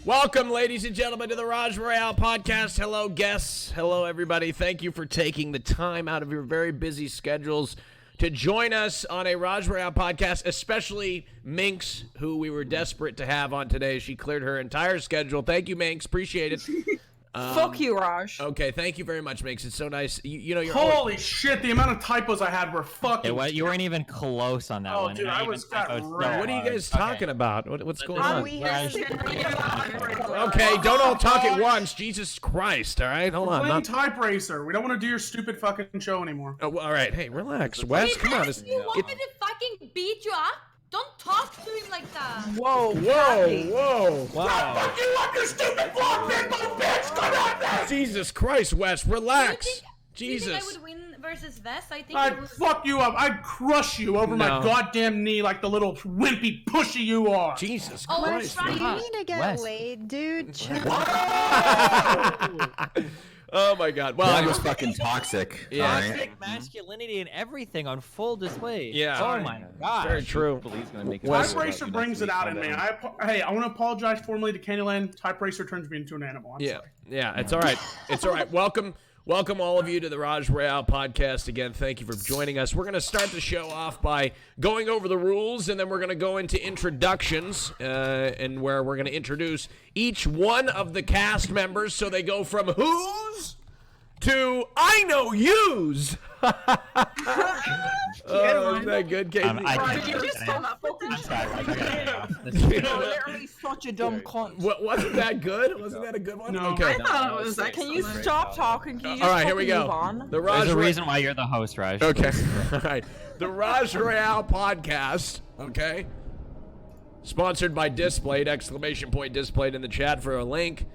Welcome, ladies and gentlemen, to the RAJJ ROYALE podcast. Hello, guests. Hello, everybody. Thank you for taking the time out of your very busy schedules to join us on a RAJJ ROYALE podcast, especially Minx, who we were desperate to have on today. She cleared her entire schedule. Thank you, Minx. Appreciate it. Fuck you, Raj. Okay, thank you very much, Minx. It's so nice. You know, you're Holy shit, the amount of typos I had were fucking... You weren't even close on that one. Oh, dude, I was got wrecked. What are you guys talking about? What's going on? We Okay, don't all talk at once. Jesus Christ, all right? Hold on. Playing Type Racer. We don't want to do your stupid fucking show anymore. Oh, all right, hey, relax. Wes, come on. You want me to fucking beat you up? Don't talk to him like that. Whoa, Whoa. Wow. Fuck you up, you stupid blonde bitch! Come on, Jesus Christ, Wes, relax. Do you think I Jesus. would win versus Vest? I think I'd fuck you up. I'd crush you over my goddamn knee like the little wimpy pussy you are. Jesus Oh, Christ. try You need to get Wes. laid, dude. Oh my God. Well, That was fucking toxic. Yeah. Toxic masculinity and everything on full display. Yeah. Oh my gosh. very true. Police gonna make Wes- Type Racer brings it out in me. Hey, I want to apologize formally to KANDYLAND. Type Racer turns me into an animal. I'm sorry. Yeah, it's all right. It's all right. Welcome all of you to the RAJJ ROYALE podcast. Again, thank you for joining us. We're going to start the show off by going over the rules, and then we're going to go into introductions, and where we're going to introduce each one of the cast members, so they go from who's to I know yous. Oh, isn't that good, Kate? You just stop fucking You're literally such a dumb cunt. Wasn't that good? Wasn't that a good one? No. Okay. I thought it was that. Can you stop talking? Can you just All right, here we fucking go. move on? The There's RAJJ a Roy- reason why you're the host, Raj. Okay. All right. The RAJJ ROYALE podcast, okay? Sponsored by Displayed, exclamation point displayed in the chat for a link,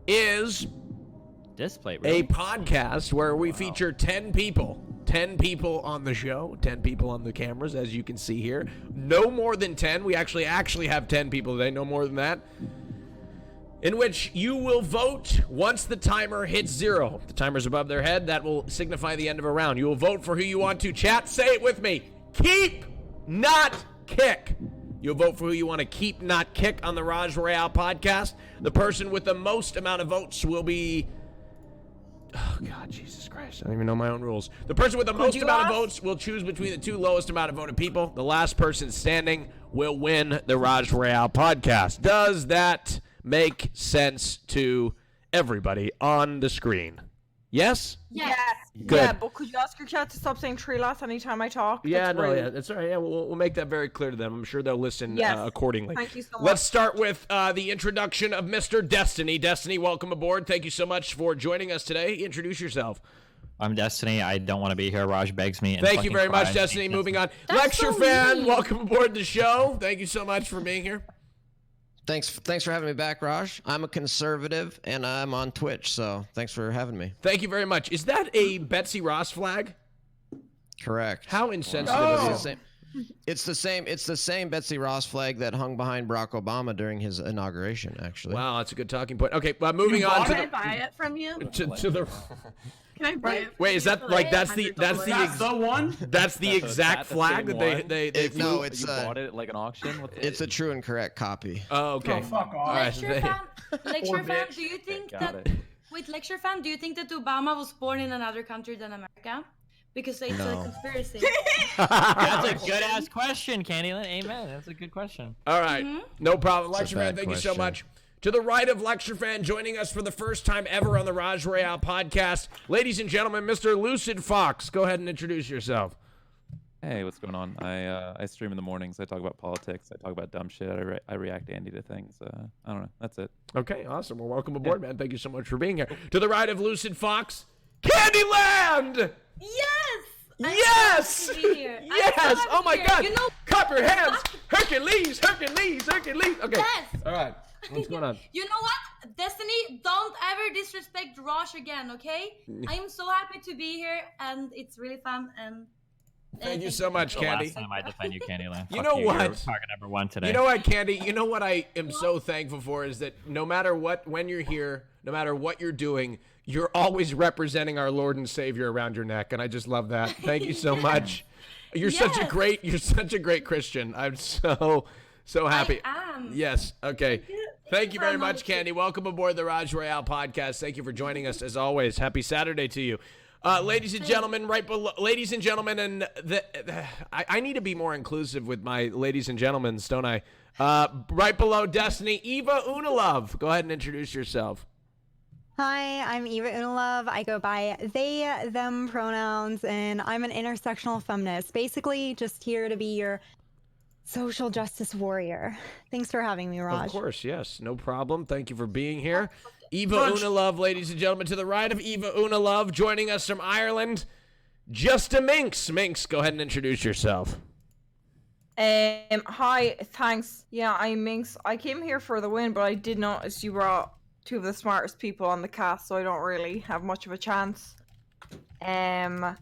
is Display, a really? podcast where we feature 10 people. 10 people on the show, 10 people on the cameras, as you can see here. No more than 10. We actually have 10 people today, no more than that. In which you will vote once the timer hits 0. If the timer's above their head, that will signify the end of a round. You will vote for who you want to. Chat, say it with me. Keep, not kick. You'll vote for who you want to keep, not kick on the RAJJ ROYALE podcast. The person with the most amount of votes will be... Oh, God, Jesus Christ. I don't even know my own rules. The person with the most amount of votes will choose between the two lowest amount of voted people. The last person standing will win the RAJJ ROYALE podcast. Does that make sense to everybody on the screen? Yes? Yes. Good. Yeah, but could you ask your cat to stop saying tree lots anytime I talk? Yeah, That's no, rude. yeah, that's all right. Yeah, we'll make that very clear to them. I'm sure they'll listen Yes. accordingly. Thank you so much. Let's start with the introduction of Mr. Destiny. Destiny, welcome aboard. Thank you so much for joining us today. Introduce yourself. I'm Destiny. I don't want to be here. Raj begs me. And Thank you fucking very much, cries. Destiny. Moving on. That's Lecture so fan, mean. welcome aboard the show. Thank you so much for being here. Thanks for having me back, Raj. I'm a conservative, and I'm on Twitch, so thanks for having me. Thank you very much. Is that a Betsy Ross flag? Correct. How insensitive Oh. is it? It's the same Betsy Ross flag that hung behind Barack Obama during his inauguration, actually. Wow, that's a good talking point. Okay, moving on Can to I buy it from you? the Can I buy it? wait. Is that like that's the That's the one? that's the exact flag that they flew? No, it's You bought it at like an auction? it's a true and correct copy. Oh, okay. Oh, fuck off. All right. Lecture fan, Poor fan, bitch. do you think Got that... it. Wait, lecture fan, do you think that Obama was born in another country than America? Because it's a No. conspiracy. That's a good ass question, Candyland. Amen. That's a good question. All right. No problem. Lecture fan, bad thank you so question. much. To the right of Lecture Fan, joining us for the first time ever on the RAJJ ROYALE podcast, ladies and gentlemen, Mr. Lucid Fox. Go ahead and introduce yourself. Hey, what's going on? I stream in the mornings. I talk about politics. I talk about dumb shit. I react Andy to things. I don't know. That's it. Okay, awesome. Well, welcome aboard, man. Thank you so much for being here. To the right of Lucid Fox, KANDYLAND! Yes! Yes! I'm so happy to be here. I'm so Yes! happy Oh to my be here. God! You know, Clap your hands! Hercules! Hercules! Hercules! Okay. Yes! All right. What's going on? you know what? Destiny, don't ever disrespect Raj again, okay? I am so happy to be here, and it's really fun, and... Thank you so much, The Candy. last time I defend you, Candyland. You Fuck know You're what? target number one today. You know what, Candy? You know what I am so thankful for is that no matter what, when you're here, no matter what you're doing, you're always representing our Lord and Savior around your neck, and I just love that. Thank you so much. You're such a Yes. great Christian. I'm so So happy. I am. Yes. Okay. Thank you very for much, noticing. Candy. Welcome aboard the RAJJ Royale podcast. Thank you for joining us as always. Happy Saturday to you. Ladies and gentlemen, right below, ladies and gentlemen, and I need to be more inclusive with my ladies and gentlemen, don't I? Right below Destiny, Eva Unalove. Go ahead and introduce yourself. Hi, I'm Eva Unalove. I go by they, them pronouns, and I'm an intersectional feminist. Basically, just here to be your social justice warrior. Thanks for having me, Raj. Of course, yes. No problem. Thank you for being here. Eva Unalove, ladies and gentlemen. To the right of Eva Unalove, joining us from Ireland, Just a Minx. Minx, go ahead and introduce yourself. Hi, thanks. Yeah, I'm Minx. I came here for the win, but I did notice you brought two of the smartest people on the cast, so I don't really have much of a chance. Yeah,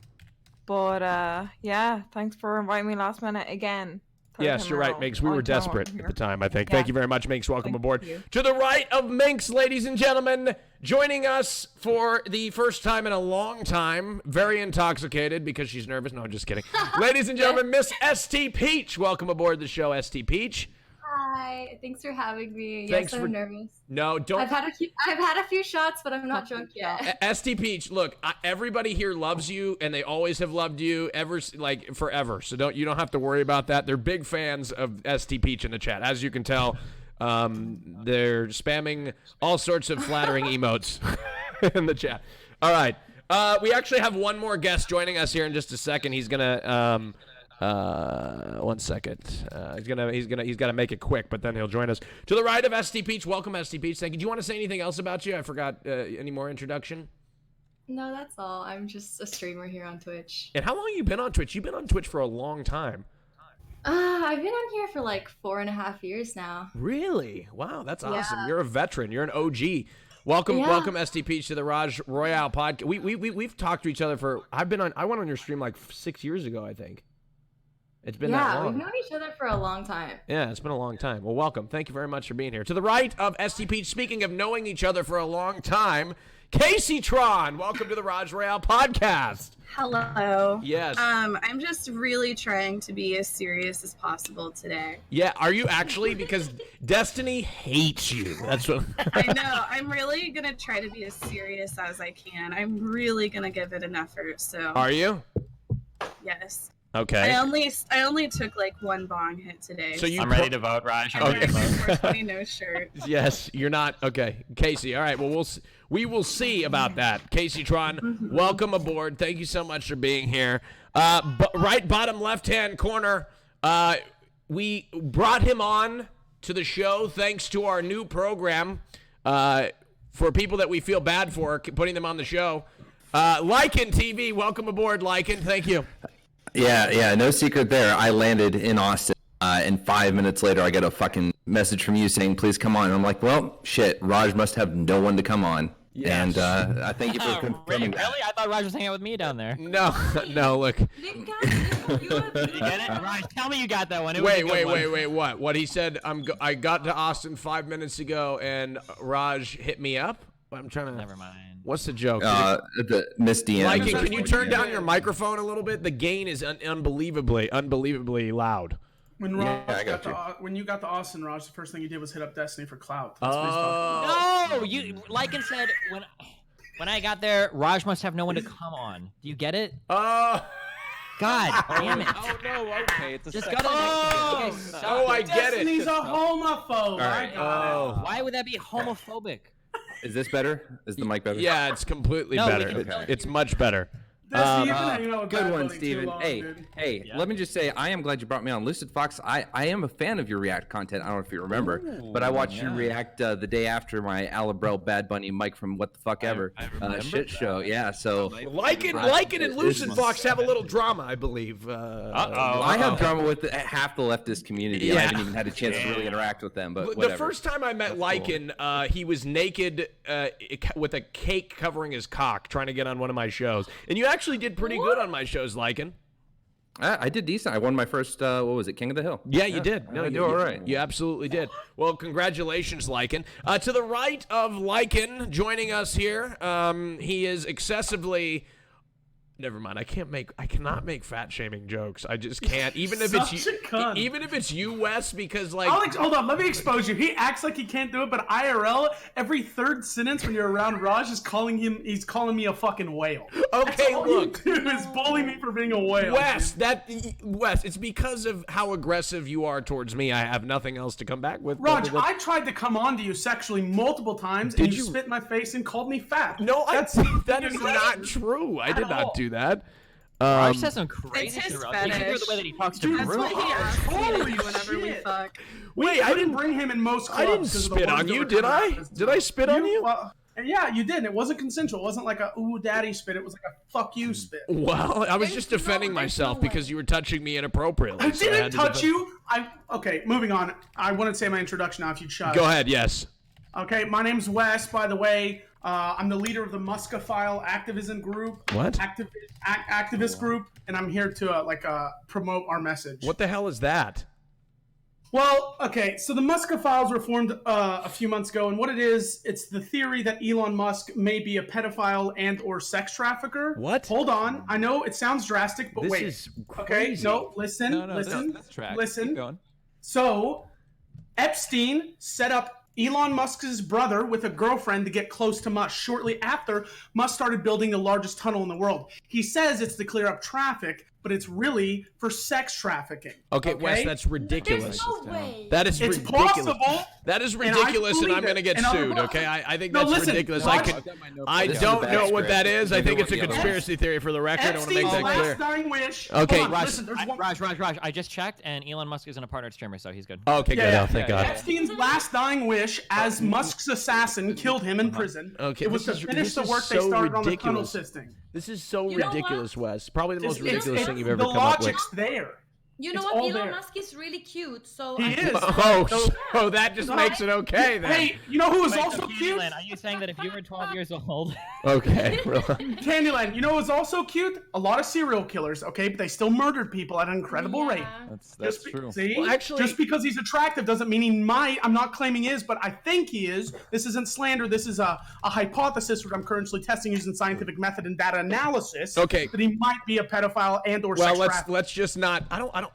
thanks for inviting me last minute again. Yes, you're right, Minx. We were desperate at the time, I think. Yeah. Thank you very much, Minx. Welcome Thank aboard. you. To the right of Minx, ladies and gentlemen, joining us for the first time in a long time, very intoxicated because she's nervous. No, I'm just kidding. Ladies and gentlemen, Miss StPEACH. Welcome aboard the show, StPEACH. Hi, thanks for having me. Thanks yes, for- I'm nervous. No, don't. I've had a few shots, but I'm not drunk yet. StPEACH, look, everybody here loves you, and they always have loved you forever. So you don't have to worry about that. They're big fans of StPEACH in the chat, as you can tell. They're spamming all sorts of flattering emotes in the chat. All right, we actually have one more guest joining us here in just a second. He's gonna. 1 second. He's got to make it quick, but then he'll join us. To the right of StPEACH, welcome StPEACH. Thank you. Do you want to say anything else about you? I forgot any more introduction. No, that's all. I'm just a streamer here on Twitch. And how long have you been on Twitch? You've been on Twitch for a long time. I've been on here for like 4.5 years now. Really? Wow, that's awesome. Yeah. You're a veteran. You're an OG. Welcome, welcome StPEACH to the RAJJ Royale podcast. We've talked to each other for. I went on your stream like 6 years ago, I think. It's been that long. We've known each other for a long time. Yeah, it's been a long time. Well, welcome. Thank you very much for being here. To the right of StPEACH, speaking of knowing each other for a long time, Casey Tron. Welcome to the RAJJ Royale podcast. Hello. Yes. I'm just really trying to be as serious as possible today. Yeah, are you actually? Because Destiny hates you. That's what. I know. I'm really gonna try to be as serious as I can. I'm really gonna give it an effort. So. Are you? Yes. Okay. I only took like one bong hit today. So you I'm ready to vote, Raj. I'm ready to vote. 420 no shirt. Yes, you're not. Okay, Casey. All right. Well, we will see about that. Casey Tron, welcome aboard. Thank you so much for being here. Right bottom left-hand corner, we brought him on to the show thanks to our new program for people that we feel bad for putting them on the show. Lycan TV, welcome aboard, Lycan. Thank you. Yeah, no secret there. I landed in Austin, and 5 minutes later, I get a fucking message from you saying, please come on. And I'm like, well, shit, Raj must have no one to come on. Yes. And I thank you for confirming that. Really? I thought Raj was hanging out with me down there. No, look. You get it? Raj, tell me you got that one. Wait, what? What he said, I got to Austin 5 minutes ago, and Raj hit me up? I'm trying to... Never mind. What's the joke? The Miss DM. Lycan, can you turn down your microphone a little bit? The gain is unbelievably loud. When you got to Austin, Raj, the first thing you did was hit up Destiny for clout. That's what he's talking about. No, Lycan said when I got there, Raj must have no one to come on. Do you get it? God damn it! Oh no, okay, it's a Just second. go to the next thing. Okay, I get it. Destiny's a homophobe. right. I got it. Why would that be homophobic? Is this better? Is the mic better? Yeah, it's completely better. Okay. It's much better. Destiny, you've been hanging out with Good Bad one, Bunny too Steven. long, Hey, dude. hey, let me just say, I am glad you brought me on. Lucid Fox, I am a fan of your React content. I don't know if you remember, but I watched you react the day after my Alabrel Bad Bunny Mike from What the Fuck Ever shit show. Yeah, so. Lycan and Lucid Fox have a little drama, I believe. I have drama with half the leftist community. Yeah. I haven't even had a chance to really interact with them, but The whatever. first time I met Lycan, he was naked with a cake covering his cock trying to get on one of my shows. And you actually did pretty good on my shows, Lycan. I did decent. I won my first, what was it, King of the Hill? Yeah, you did. No, I do all right. You absolutely did. Well, congratulations, Lycan. To the right of Lycan, joining us here, he is excessively Never mind. I cannot make fat shaming jokes. I just can't. Even if it's you, even if it's you, Wes, because like. Alex, hold on. Let me expose you. He acts like he can't do it, but IRL, every third sentence when you're around Raj he's calling me a fucking whale. Okay, look. You do is bully me for being a whale. Wes, it's because of how aggressive you are towards me. I have nothing else to come back with. Raj, I tried to come on to you sexually multiple times, and you spit in my face and called me fat. No, that is not true. I did not do that. Raj says some crazy It's his shit. You should hear the way that he talks to That's Drew. what he asks me to Holy do whenever we shit. fuck. Wait, I didn't bring him in most clubs. I didn't because of the spit ones on that you, were did coming I? out this Did I spit on you? Yeah, you did. It wasn't consensual. It wasn't like a ooh daddy spit. It was like a fuck you spit. Well, I was just defending myself because you were touching me inappropriately. I so didn't had to touch defend- you. Okay, moving on. I want to say my introduction now if you'd shut. Go ahead, yes. Okay, my name's Wes, by the way. I'm the leader of the Muscaphile activism group. What? Activist group, and I'm here to promote our message. What the hell is that? Well, okay, so the Muscaphiles were formed a few months ago, and what it is, it's the theory that Elon Musk may be a pedophile and or sex trafficker. What? Hold on. I know it sounds drastic, but This wait. is Okay, crazy. no, listen, listen, That's track. listen. Keep going. So, Epstein set up Elon Musk's brother with a girlfriend to get close to Musk. Shortly after, Musk started building the largest tunnel in the world. He says it's to clear up traffic, but it's really for sex trafficking. Okay, Wes, that's ridiculous. There's no way. That is It's ridiculous. possible. That is and I ridiculous, and believe I'm going to it. get And sued. Okay, I think that's listen, ridiculous. Raj- I This is don't a bad know what script. that is. I Maybe think it's a one of the other conspiracy theory for the record. I want to make Epstein's that clear. last dying wish. Okay, Hold on, Raj, listen, there's one. Raj, I just checked, and Elon Musk isn't a partnered streamer, so he's good. Okay, good. Yeah, Oh, thank God. Epstein's last dying wish, as Musk's assassin killed him in prison, Okay, it was to this is- finish this the is work they so started on the tunnel ridiculous. system. This is so You know ridiculous, Wes. Probably the most It's- ridiculous thing you've ever the come up with. logic's there. You know It's what? all Elon there. Musk is really cute, so He I is. Oh, so that just makes it okay then. Hey, you know who was Wait, also so cute? Candyland, are you saying that if you were 12 years old? Okay. Candyland, you know who was also cute? A lot of serial killers, okay? But they still murdered people at an incredible rate. That's true. See? Well, actually- just because he's attractive doesn't mean he might. I'm not claiming he is, but I think he is. This isn't slander. This is a hypothesis which I'm currently testing using scientific method and data analysis. Okay. That he might be a pedophile and or Well, sex let's trafficker. let's just not.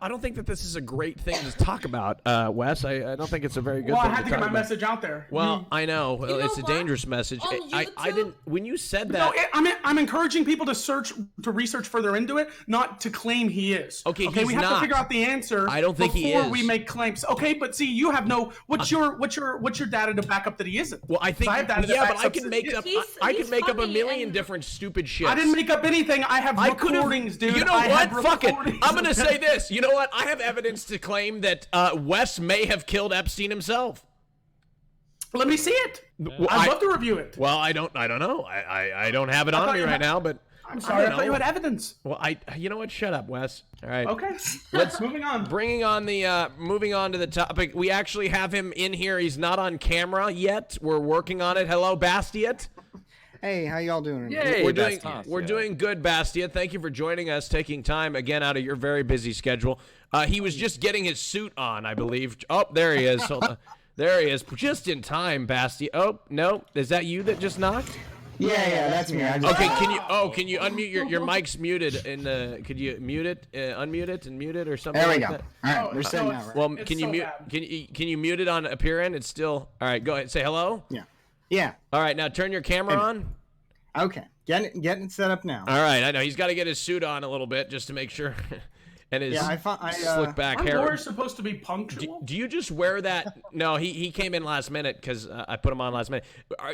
I don't think that this is a great thing to talk about, Wes. I don't think it's a very good Well, thing I had to talk get my about. message out there. Well, I know. You know It's a what? dangerous message. On I YouTube- didn't. When you said No, that. I'm encouraging people to research further into it, not to claim he is. Okay, we he's have not. to figure out the answer. I don't think he before is. we make claims. Okay, but see, you have no. What's your data to back up that he isn't? Well, I think. 'Cause have data that Yeah, but backs I up can that make he up. is. I He's can make up a funny million and- different stupid shits. I didn't make up anything. I have could've- recordings, dude. You know I what? have Fuck it. recordings I'm gonna of say it. this. You know what? I have evidence to claim that Wes may have killed Epstein himself. Let me see it. Well, I'd love to review it. Well, I don't know. I don't have it on thought me you right had- now, but I'm sorry. I don't thought you know. had evidence. Well, you know what? Shut up, Wes. All right. Okay. Let's moving on. Moving on to the topic. We actually have him in here. He's not on camera yet. We're working on it. Hello, Bastiat. Hey, how y'all doing? Yay, we're doing Bastiat. good, Bastiat. Thank you for joining us, taking time again out of your very busy schedule. He was just getting his suit on, I believe. Oh, there he is. Hold on. There he is. Just in time, Bastiat. Oh, no. Is that you that just knocked? Yeah, that's me. I just, Okay, can you unmute your mic's muted and could you mute it, unmute it and mute it or something? there we like go. that? All right, we're set now, right? Well, It's can you so mute? bad. Can you mute it on appear end? It's still all right. Go ahead. Say hello. Yeah. All right, now turn your camera on. Okay. Getting it set up now. All right, I know he's got to get his suit on a little bit just to make sure, and his slick back Aren't hair. lawyers supposed to be punctual? Do you just wear that? No, he came in last minute because I put him on last minute.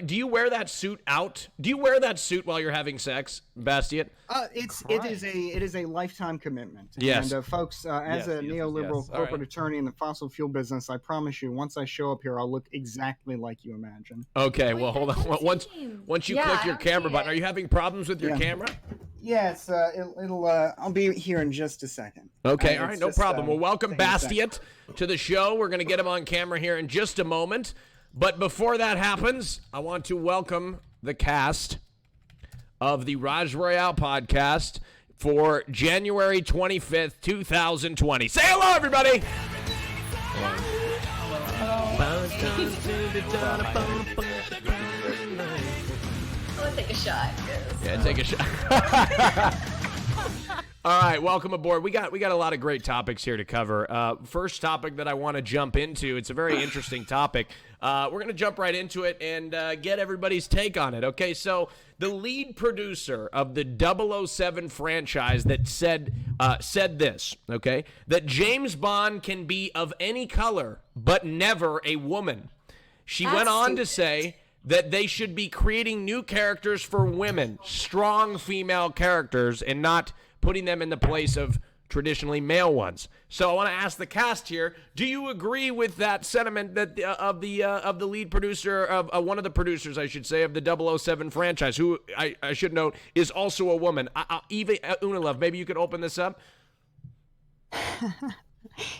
Do you wear that suit out? Do you wear that suit while you're having sex, Bastiat? It is a lifetime commitment. Yes. And folks, as a neoliberal All corporate right. attorney in the fossil fuel business, I promise you, once I show up here, I'll look exactly like you imagine. Okay, well hold on. Once you click your camera button, are you having problems with your Yeah. camera? Yes, it'll. I'll be here in just a second. Okay, all right, It's no just, problem. Well, welcome taking a second. Bastiat to the show. We're going to get him on camera here in just a moment. But before that happens, I want to welcome the cast of the RAJJ ROYALE podcast for January 25th, 2020. Say hello, everybody! I'm gonna take a shot. Yeah, take a shot. All right, welcome aboard. We got a lot of great topics here to cover. First topic that I want to jump into. It's a very interesting topic. We're gonna jump right into it and get everybody's take on it. Okay, so the lead producer of the 007 franchise that said this. Okay, that James Bond can be of any color but never a woman. She went on to say that they should be creating new characters for women, strong female characters, and not putting them in the place of traditionally male ones. So I want to ask the cast here: do you agree with that sentiment that of the lead producer of one of the producers, I should say, of the 007 franchise, who I should note is also a woman? Eva Unilove, maybe you could open this up.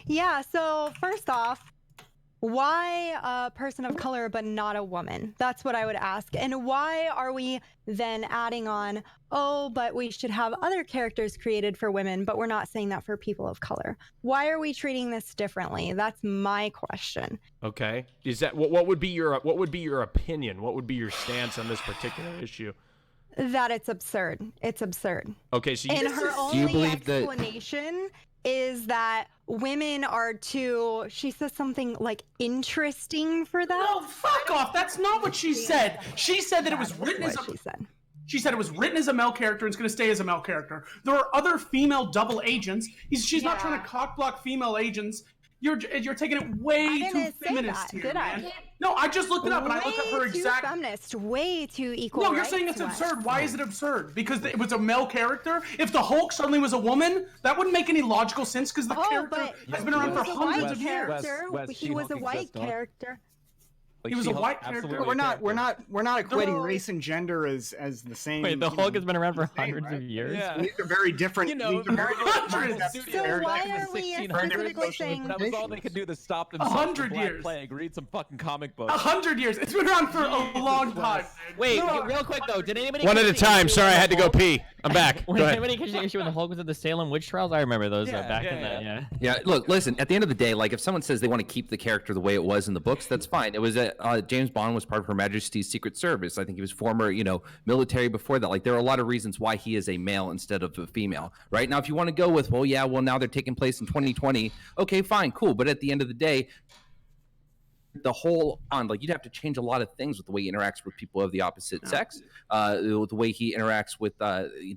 Yeah. So first off, why a person of color but not a woman? That's what I would ask. And why are we then adding on, oh, but we should have other characters created for women, but we're not saying that for people of color? Why are we treating this differently? That's my question. Okay. Is that what would be your opinion? What would be your stance on this particular issue? That it's absurd. It's absurd. Okay, so and her do you only believe that explanation is that women are too, she says something like interesting for that. No, fuck off. That's not what she said. She said that it was written as a... She said it was written as a male character and it's going to stay as a male character. There are other female double agents. She's not trying to cockblock female agents. You're taking it way too feminist here, man. No, I just looked it up and I looked up her exact... feminist, way too equal. No, you're saying it's absurd. Why is it absurd? Because it was a male character? If the Hulk suddenly was a woman, that wouldn't make any logical sense because the character has been around for hundreds of years. He was a white character. He was a white character. We're not equating race and gender as the same. Wait, the Hulk has been around for hundreds of years. Yeah. These are very different. You know, So why are we specifically saying that was all they could do to stop themselves? 100 from Black years. Plague. Read some fucking comic books. 100 years. It's been around for a long time. Wait, real quick though, did anybody? One at a time. Sorry, I had to go pee. I'm back. Go ahead. Anybody catch the issue when the Hulk was at the Salem witch trials? I remember those back in the Yeah, look, listen, at the end of the day, like if someone says they want to keep the character the way it was in the books, that's fine. It was James Bond was part of Her Majesty's Secret Service. I think he was former, military before that. Like there are a lot of reasons why he is a male instead of a female. Right now, if you want to go with, now they're taking place in 2020. Okay, fine, cool. But at the end of the day, the whole you'd have to change a lot of things with the way he interacts with people of the opposite sex, with the way he interacts with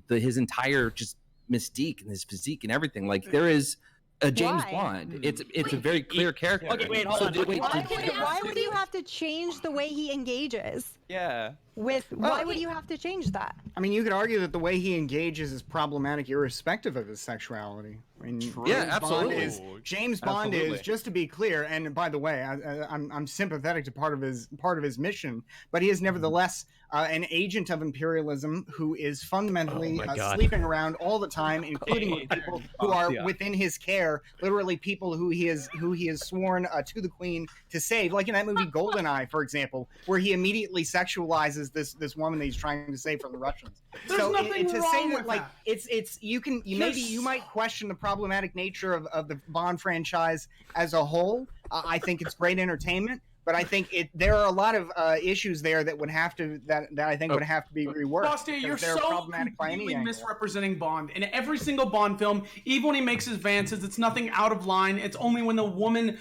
his entire just mystique and his physique and everything. Like there is a James Bond. It's a very clear character. Okay, wait, hold on. Why would you have to change the way he engages? Yeah. Why would you have to change that? I mean, you could argue that the way he engages is problematic irrespective of his sexuality. I mean, James Bond is, just to be clear, and by the way, I'm sympathetic to part of his mission, but he is nevertheless an agent of imperialism who is fundamentally sleeping around all the time, including with people who are within his care, literally people who he has sworn to the Queen to save, like in that movie GoldenEye, for example, where he immediately sexualizes this woman that he's trying to save from the Russians. There's nothing to wrong say with that, like, that. You might question the problematic nature of the Bond franchise as a whole. I think it's great entertainment, but I think there are a lot of issues there that would have to would have to be reworked. Bostia, you're so completely misrepresenting Bond. In every single Bond film, even when he makes his advances, it's nothing out of line. It's only when the woman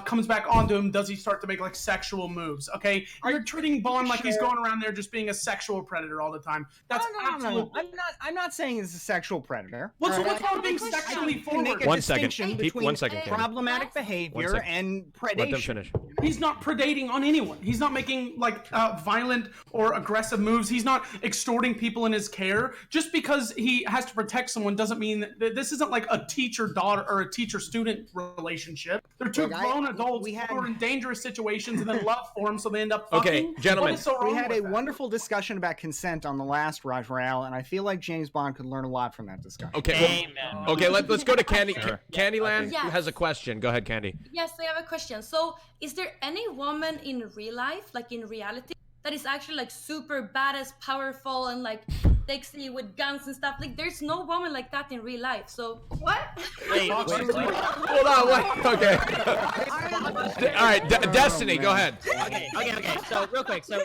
comes back onto him does he start to make like sexual moves. Okay, you're treating Bond like he's going around there just being a sexual predator all the time. That's absolutely. I'm not saying he's a sexual predator. What's wrong with being sexually forward? One second. Problematic behavior and predation. Let them finish. He's not predating on anyone. He's not making like violent or aggressive moves. He's not extorting people in his care. Just because he has to protect someone doesn't mean that this isn't like a teacher-daughter or a teacher-student relationship. They're two grown adults who are in dangerous situations and then love for him, so they end up fucking. Okay, gentlemen. We had a wonderful discussion about consent on the last RAJJ ROYALE, and I feel like James Bond could learn a lot from that discussion. Okay. Amen. Okay, let's go to Candy. Candyland has a question. Go ahead, Candy. Yes, I have a question. So, is there any woman in real life, like in reality, that is actually like super badass, powerful, and like sexy with guns and stuff. Like, there's no woman like that in real life. So what? Wait. Hold on, wait. Okay. All right, Destiny, go ahead. Okay. So real quick, so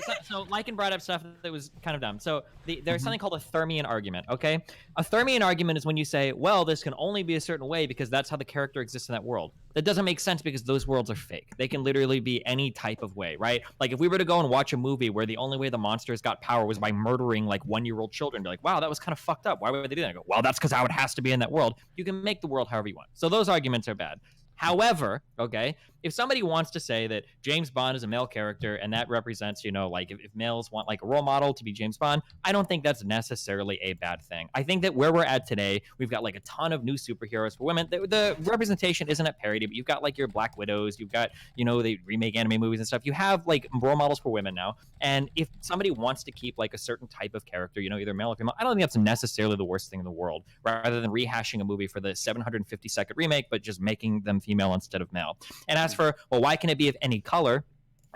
Lycan brought up stuff that was kind of dumb. So there's something called a Thermian argument. Okay, a Thermian argument is when you say, well, this can only be a certain way because that's how the character exists in that world. That doesn't make sense because those worlds are fake. They can literally be any type of way, right? Like if we were to go and watch a movie where the only way the monsters got power was by murdering like 1-year-old children, be like, wow, that was kind of fucked up. Why would they do that? I go, well, that's because how it has to be in that world. You can make the world however you want. So those arguments are bad. However, okay, if somebody wants to say that James Bond is a male character and that represents, you know, like if males want like a role model to be James Bond, I don't think that's necessarily a bad thing. I think that where we're at today, we've got like a ton of new superheroes for women. The representation isn't at parity, but you've got like your Black Widows, you've got, you know, they remake anime movies and stuff. You have like role models for women now. And if somebody wants to keep like a certain type of character, you know, either male or female, I don't think that's necessarily the worst thing in the world, rather than rehashing a movie for the 752nd remake, but just making them female instead of male. And as for, well, why can it be of any color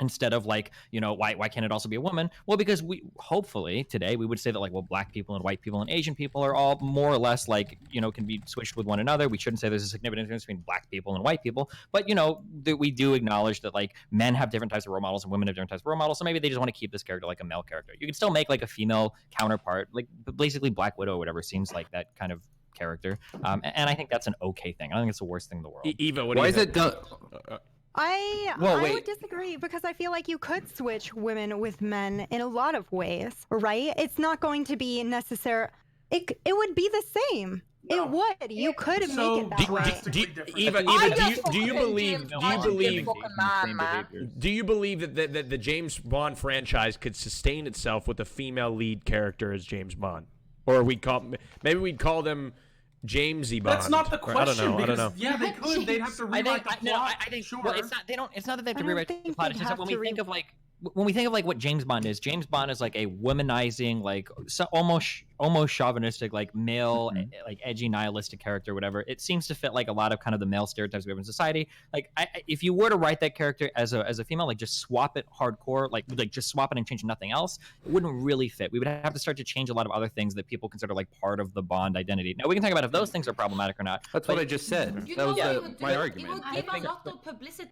instead of like, you know, why can't it also be a woman? Well, because we hopefully today we would say that like, well, black people and white people and Asian people are all more or less like, you know, can be switched with one another. We shouldn't say there's a significant difference between black people and white people, but you know, we do acknowledge that like men have different types of role models and women have different types of role models. So maybe they just want to keep this character like a male character. You can still make like a female counterpart, like basically Black Widow or whatever seems like that kind of character. And I think that's an okay thing. I don't think it's the worst thing in the world. Eva, what do you think? I would disagree because I feel like you could switch women with men in a lot of ways, right? It's not going to be necessary. It would be the same. No. It would. You could make it that way. Eva, do you believe that the James Bond franchise could sustain itself with a female lead character as James Bond, or we'd call them Jamesy Bond? That's not the question. I don't know. Yeah, they could. They'd have to rewrite the plot. I think sure. well, it's not that they have to rewrite the plot. It's just that when we think of like what James Bond is like a womanizing, like almost chauvinistic, like male, like edgy nihilistic character, whatever. It seems to fit like a lot of kind of the male stereotypes we have in society. Like if you were to write that character as a female, like just swap it hardcore, like just swap it and change nothing else, it wouldn't really fit. We would have to start to change a lot of other things that people consider like part of the Bond identity. Now we can talk about if those things are problematic or not. That's what I just said. That was my argument.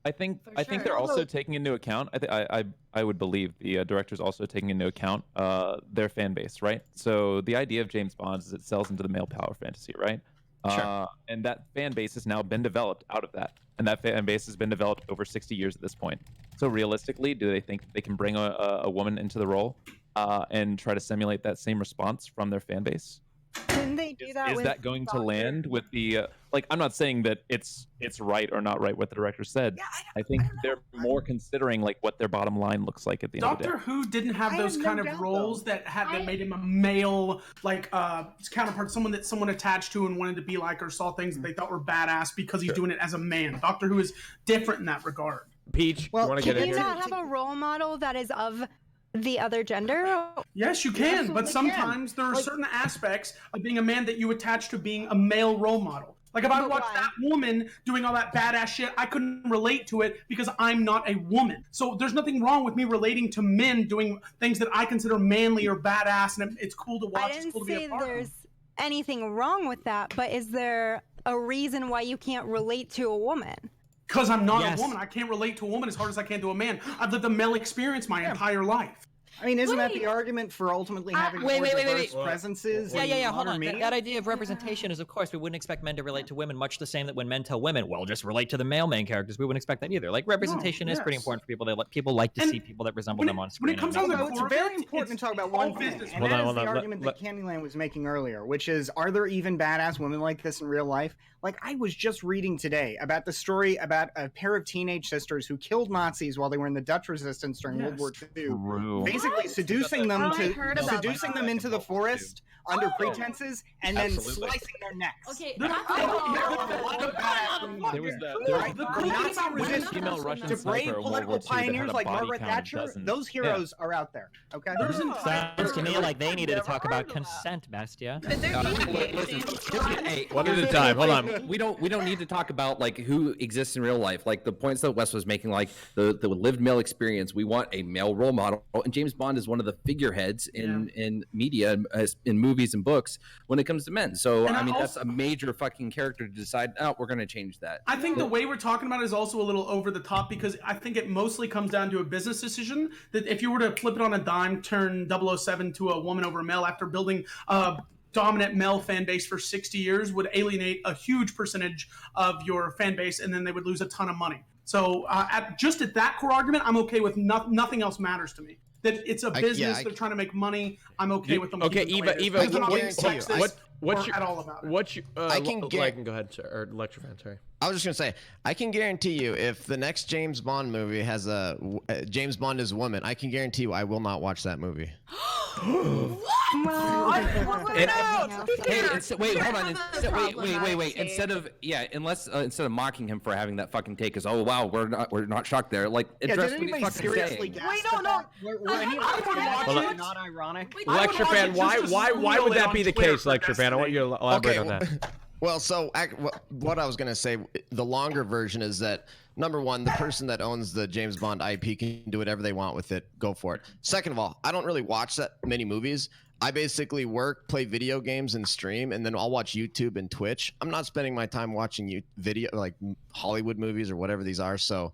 I think they're also taking into account. I would believe the director's also taking into account their fan base, right? So the idea of James Bond is it sells into the male power fantasy, right? Sure. And that fan base has now been developed out of that. And that fan base has been developed over 60 years at this point. So realistically, do they think they can bring a woman into the role and try to simulate that same response from their fan base? Didn't they do that? Is that going to land with the like? I'm not saying that it's right or not right what the director said. Yeah, I think they're more considering like what their bottom line looks like at the end of the day. Doctor Who didn't have those kind of roles that made him a male like counterpart, someone attached to and wanted to be like, or saw things that they thought were badass because he's doing it as a man. Doctor Who is different in that regard. Peach, you want to get in here? Can you not have a role model that is of the other gender? Yes, you can, but sometimes there are certain aspects of being a man that you attach to being a male role model. Like if I watched that woman doing all that badass shit, I couldn't relate to it because I'm not a woman. So there's nothing wrong with me relating to men doing things that I consider manly or badass, and it's cool to watch. It's cool to be a part of. There's anything wrong with that, but is there a reason why you can't relate to a woman? Because I'm not a woman. I can't relate to a woman as hard as I can to a man. I've lived a male experience my entire life. I mean, isn't that the argument for ultimately having more diverse presences? Yeah, hold on. That idea of representation is, of course, we wouldn't expect men to relate to women, much the same that when men tell women, well, just relate to the male main characters, we wouldn't expect that either. Like, representation is pretty important for people. People like to see people that resemble them on screen. When it comes to it's very important to talk about one thing, and that is the argument that Candyland was making earlier, which is, are there even badass women like this in real life? Like, I was just reading today about the story about a pair of teenage sisters who killed Nazis while they were in the Dutch resistance during World War II. Basically seducing them into the forest under pretenses and then slicing their necks. Okay, There was the female Russian brave political pioneers like Margaret Thatcher. Those heroes are out there. Okay. Sounds to me like they needed to talk about consent, Bestia. One at a time. Hold on. we don't need to talk about like who exists in real life. Like the points that Wes was making, like the lived male experience. We want a male role model, and James Bond is one of the figureheads in media, in movies and books when it comes to men. So I mean, that's a major fucking character to decide. Oh, we're going to change that. I think the way we're talking about it is also a little over the top, because I think it mostly comes down to a business decision. That if you were to flip it on a dime, turn 007 to a woman over a male after building a dominant male fan base for 60 years, would alienate a huge percentage of your fan base, and then they would lose a ton of money. So at that core argument, I'm okay with nothing else matters to me. That it's a business, they're trying to make money. I'm okay with them. Okay, Eva, what's your, at all about it. What's your, I can go ahead, sir, or lecture fan, sorry. I was just gonna say, I can guarantee you, if the next James Bond movie has a James Bond is a woman, I can guarantee you, I will not watch that movie. Wait, hold on. Wait. Instead of mocking him for having that fucking take, is we're not shocked there. Like, address what he's fucking saying. Wait, not ironic. Lecture fan, why would that be the case, lecture fan? I want you to elaborate on that. Well, so what I was gonna say, the longer version is that, number one, the person that owns the James Bond IP can do whatever they want with it. Go for it. Second of all, I don't really watch that many movies. I basically work, play video games, and stream, and then I'll watch YouTube and Twitch. I'm not spending my time watching video like Hollywood movies or whatever these are. So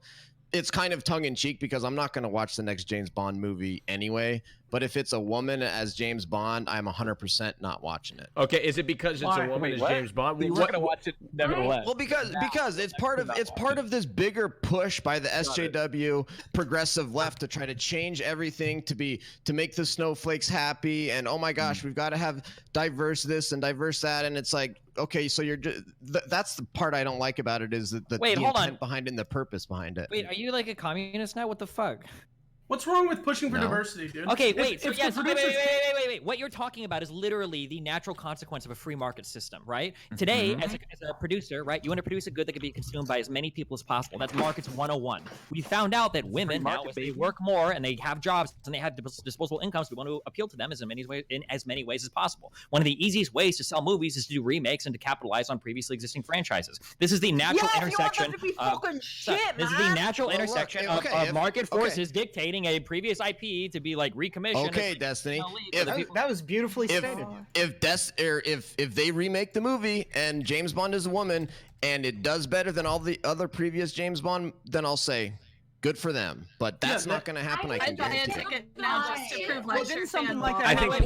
it's kind of tongue-in-cheek, because I'm not going to watch the next James Bond movie anyway. But if it's a woman as James Bond, I'm 100% not watching it. Okay, is it because it's a woman as James Bond? We're going to watch it nevertheless. Well, because it's part of this bigger push by the SJW progressive left to try to change everything to make the snowflakes happy, and oh my gosh, we've got to have diverse this and diverse that, and it's like, okay, so you're just, that's the part I don't like about it, is the intent behind it and the purpose behind it. Wait, are you like a communist now? What the fuck? What's wrong with pushing for diversity, dude? Okay, wait. Wait. What you're talking about is literally the natural consequence of a free market system, right? Today, as a producer, right, you want to produce a good that can be consumed by as many people as possible. That's markets 101. We found out that women now, as they work more and they have jobs and they have disposable incomes, we want to appeal to them in as many ways as possible. One of the easiest ways to sell movies is to do remakes and to capitalize on previously existing franchises. This is the natural intersection. This is the natural intersection of market forces dictating a previous IP to be like recommissioned. Okay, Destiny. That was beautifully stated. If they remake the movie and James Bond is a woman and it does better than all the other previous James Bond, then I'll say, good for them. But that's not going to happen. I can guarantee it. Now just to prove didn't something like that? I think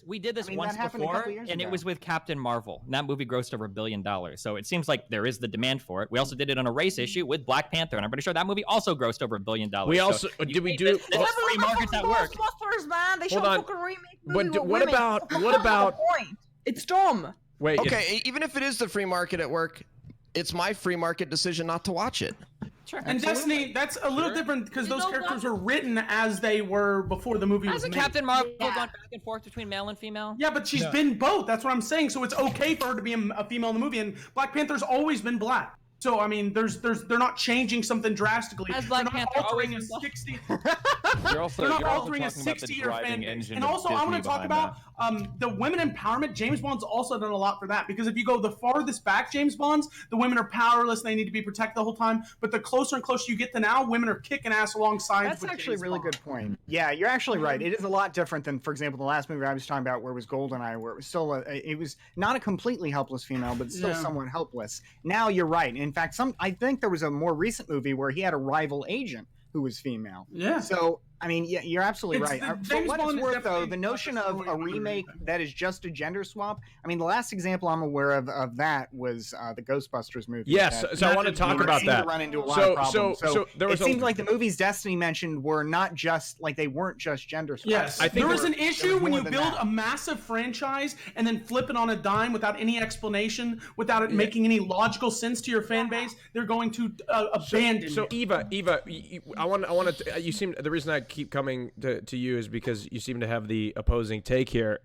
we did this once before, and it was with Captain Marvel. And that movie grossed over $1 billion. So it seems like there is the demand for it. We also did it on a race issue with Black Panther, and I'm pretty sure that movie also grossed over $1 billion. We also did we do free markets at work? Man, they should fucking remake. But what about? It's dumb. Wait. Okay, even if it is the free market at work, it's my free market decision not to watch it. Sure. And Destiny, that's a little different, because those characters were written as they were before the movie was made. Hasn't Captain Marvel gone back and forth between male and female? Yeah, but she's been both. That's what I'm saying. So it's okay for her to be a female in the movie, and Black Panther's always been black. So I mean, they're not changing something drastically. As Black Panther altering a 60. They're not altering a 60-year fan base. And also, I want to talk about the women empowerment. James Bond's also done a lot for that, because if you go the farthest back, James Bond's, the women are powerless. They need to be protected the whole time. But the closer and closer you get to now, women are kicking ass alongside. That's actually a James really Bond. good point. Yeah, you're actually right. It is a lot different than, for example, the last movie I was talking about, where it was GoldenEye, where it was still it was not a completely helpless female, but still somewhat helpless. Now you're right. In fact, I think there was a more recent movie where he had a rival agent who was female. Yeah. So I mean, yeah, you're absolutely right. For what it's worth, though, the notion of a remake that is just a gender swap. I mean, the last example I'm aware of that was the Ghostbusters movie. Yes, so I want to talk about that. To run into a lot of problems. So there was it seems like the movies Destiny mentioned were not just like they weren't just gender swaps. Yes, I think there was an issue when you build a massive franchise and then flip it on a dime without any explanation, without it making any logical sense to your fan base. They're going to abandon. So Eva, I want to. You seem the reason I keep coming to you is because you seem to have the opposing take here.